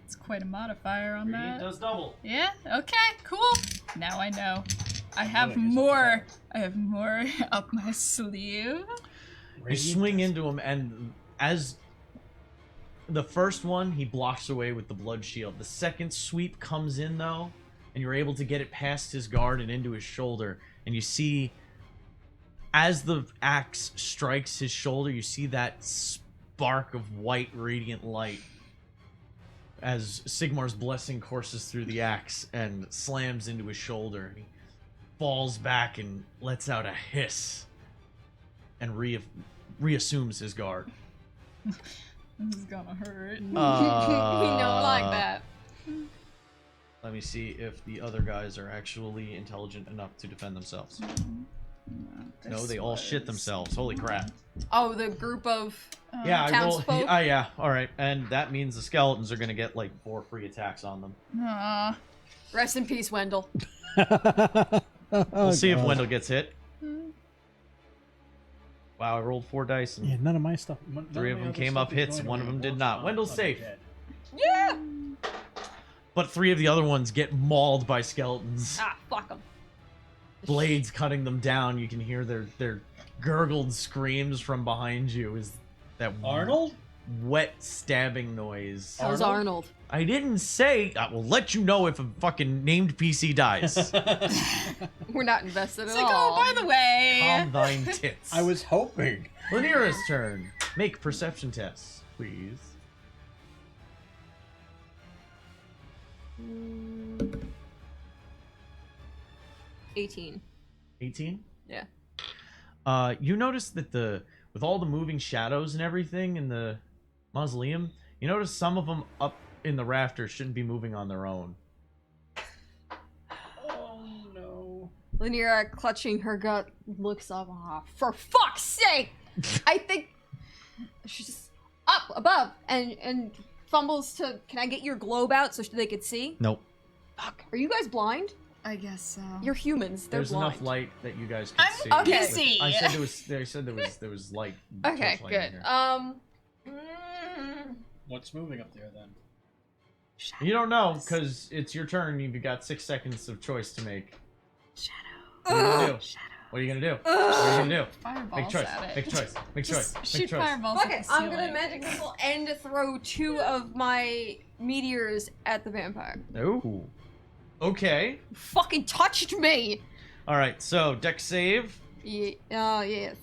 It's quite a modifier on
Radiant
that.
does double.
Yeah. Okay. Cool. Now I know. I have
it is
more. I have more up my sleeve.
You swing into him, and as the first one, he blocks away with the blood shield. The second sweep comes in, though, and you're able to get it past his guard and into his shoulder. And you see, as the axe strikes his shoulder, you see that spark of white radiant light as Sigmar's blessing courses through the axe and slams into his shoulder. He falls back and lets out a hiss and reassumes his guard.
This is gonna hurt.
We don't like that.
Let me see if the other guys are actually intelligent enough to defend themselves. No, they all shit themselves. Holy crap.
Oh, the group of
Yeah, I roll.
townsfolk?
Yeah, alright. And that means the skeletons are gonna get like 4 free attacks on them.
Rest in peace, Wendell.
We'll see if
God.
Wendell gets hit. Wow, I rolled 4 dice and
Yeah, none of my stuff.
3 of them came up hits, 1 of them did not. Wendell's safe.
Yeah.
But 3 of the other ones get mauled by skeletons.
Ah, fuck them.
Blades cutting them down. You can hear their gurgled screams from behind you. Is that
Arnold?
wet stabbing noise?
How's Arnold?
I didn't say. I will let you know if a fucking named PC dies.
We're not invested
It's
at
like,
all.
oh, by the way.
Calm thine tits.
I was hoping.
Lanira's turn. Make perception tests, please.
18.
18.
Yeah.
You notice that with all the moving shadows and everything in the mausoleum, you notice some of them up in the rafters shouldn't be moving on their own.
Oh no.
Lanira, clutching her gut, looks up. Oh, for fuck's sake! I think she's just up above and fumbles to. Can I get your globe out so they could see?
Nope.
Fuck. Are you guys blind?
I guess so.
You're humans. They're
There's
blind.
enough light that you guys can see.
I'm
okay.
busy.
I said there was. They said there was light.
Okay,
torchlight in
good.
here.
What's moving up there then?
You don't know because it's your turn. You've got 6 seconds of choice to make. What are you gonna do? What are you gonna do? What are you gonna do?
Fireballs
Make choice.
at it.
Make choice. Make choice.
Just
Make
shoot
choice.
fireballs
Fuck
at
it.
the
I'm gonna
ceiling.
magic missile and throw 2 of my meteors at the vampire.
Ooh. Okay.
Fucking touched me.
All right. So deck save.
Yeah. Yes.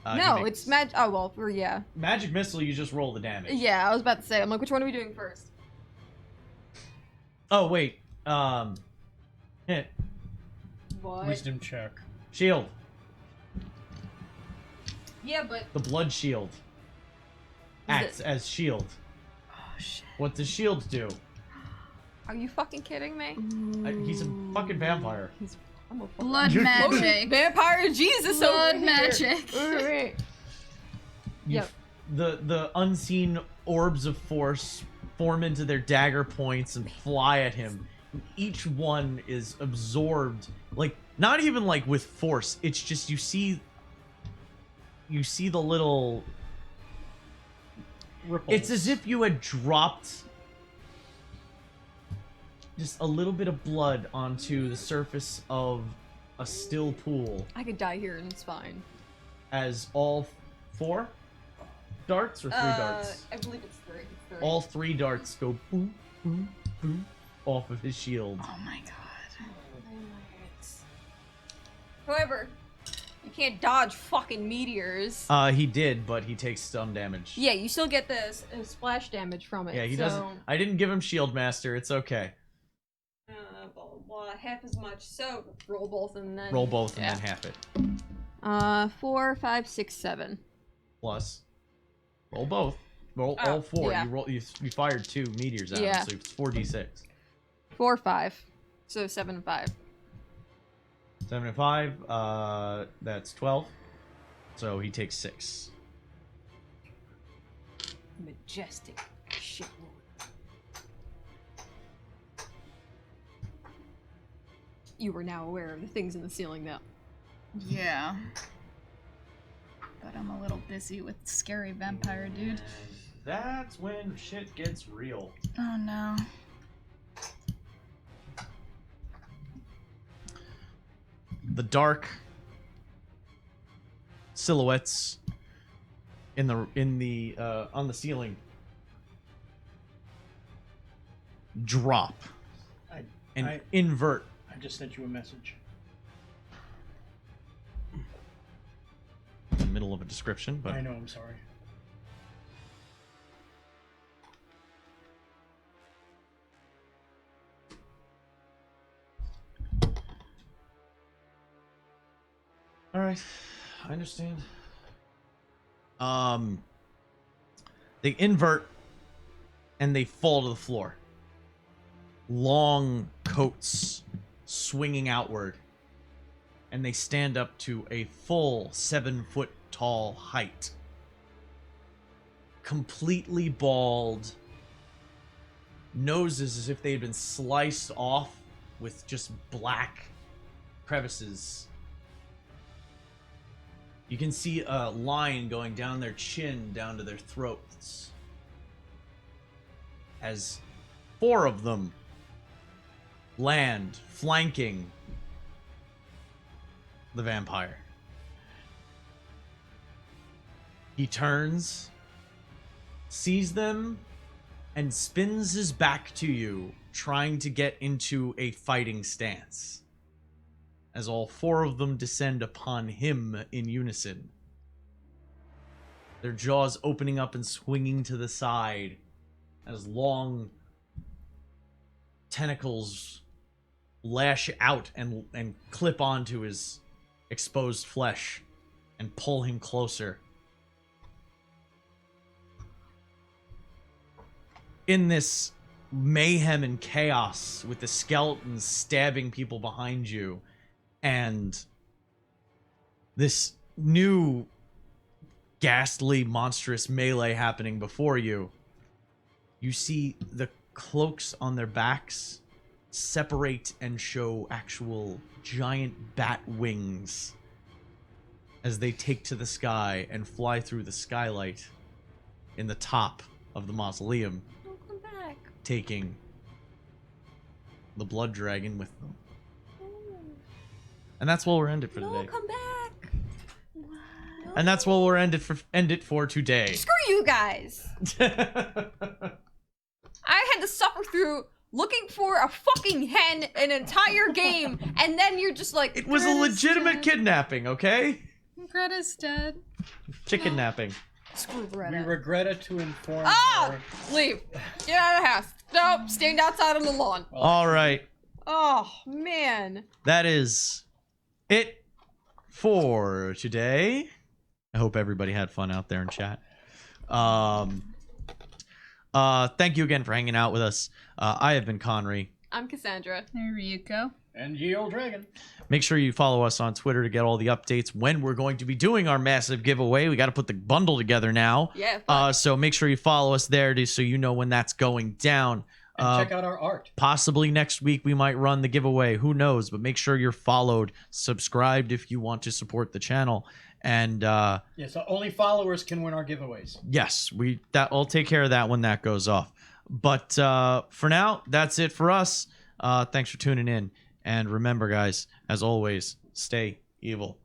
You
No,
make-
it's mag. Oh well, yeah.
magic missile. You just roll the damage.
Yeah, I was about to say. I'm like, which one are we doing first?
Oh wait. Hit.
What?
Wisdom check.
Shield.
Yeah, but
The blood shield acts as shield.
Oh, shit.
What does shield do?
are you fucking kidding me?
He's a fucking vampire.
I'm a fucking
Blood
You're-
magic.
vampire Jesus
Blood
over here.
magic.
Alright.
You
Yep.
The unseen orbs of force form into their dagger points and fly at him. Each one is absorbed, like not even like with force. It's just you see the little.
Ripples.
It's as if you had dropped just a little bit of blood onto the surface of a still pool.
I could die here and it's fine.
As all 4 darts or 3 darts.
I believe it's 3. It's 3.
All 3 darts go boom, boom, boom off of his shield.
Oh my god.
However, you can't dodge fucking meteors.
He did, but he takes some damage.
Yeah, you still get the splash damage from it.
Yeah, he
so,
doesn't. I didn't give him shield master. It's okay.
Blah, blah, blah, half as much. So roll both and then
Roll both and
yeah.
then half it.
4, 5, 6, 7.
Plus, roll both. Roll
Oh,
all 4.
yeah.
You fired 2 meteors at
Yeah.
him, so it's 4d6.
4, 5. So 7 and 5.
7 and 5. That's 12. So he takes 6.
Majestic shit. You were now aware of the things in the ceiling, though.
Yeah. But I'm a little busy with scary vampire dude.
That's when shit gets real.
Oh no.
The dark silhouettes in the on the ceiling drop and
I
invert.
just sent you a message.
In the middle of a description, but
I know, I'm sorry.
all right, I understand. They invert and they fall to the floor. Long coats swinging outward, and they stand up to a full 7-foot tall height. Completely bald, noses as if they had been sliced off with just black crevices. You can see a line going down their chin, down to their throats, as 4 of them land, flanking the vampire. He turns, sees them, and spins his back to you, trying to get into a fighting stance, as all 4 of them descend upon him in unison. Their jaws opening up and swinging to the side as long tentacles lash out and clip onto his exposed flesh and pull him closer. In this mayhem and chaos, with the skeletons stabbing people behind you, and this new ghastly, monstrous melee happening before you, you see the cloaks on their backs separate and show actual giant bat wings as they take to the sky and fly through the skylight in the top of the mausoleum,
Come back.
taking the blood dragon with them. And that's where we're ended for
No,
today.
come back.
And that's where we're end it for today.
Screw you guys. I had to suffer through looking for a fucking hen an entire game, and then you're just like,
It was a legitimate kidnapping, okay?
Greta's dead.
Chicken napping.
screw
We
Greta.
regret to inform
Oh!
our-
Leave. Get out of the house. Nope, stand outside on the lawn.
All right.
Oh man.
That is it for today. I hope everybody had fun out there in chat. Thank you again for hanging out with us. I have been Conry.
I'm Cassandra.
There you go.
and Ye Old Dragon.
Make sure you follow us on Twitter to get all the updates when we're going to be doing our massive giveaway. We got to put the bundle together now.
Yeah.
So make sure you follow us there so you know when that's going down.
And check out our art.
Possibly next week we might run the giveaway. Who knows? But make sure you're followed, subscribed if you want to support the channel. And
Yeah, so only followers can win our giveaways.
yes, I'll take care of that when that goes off. But for now, that's it for us. Thanks for tuning in. And remember, guys, as always, stay evil.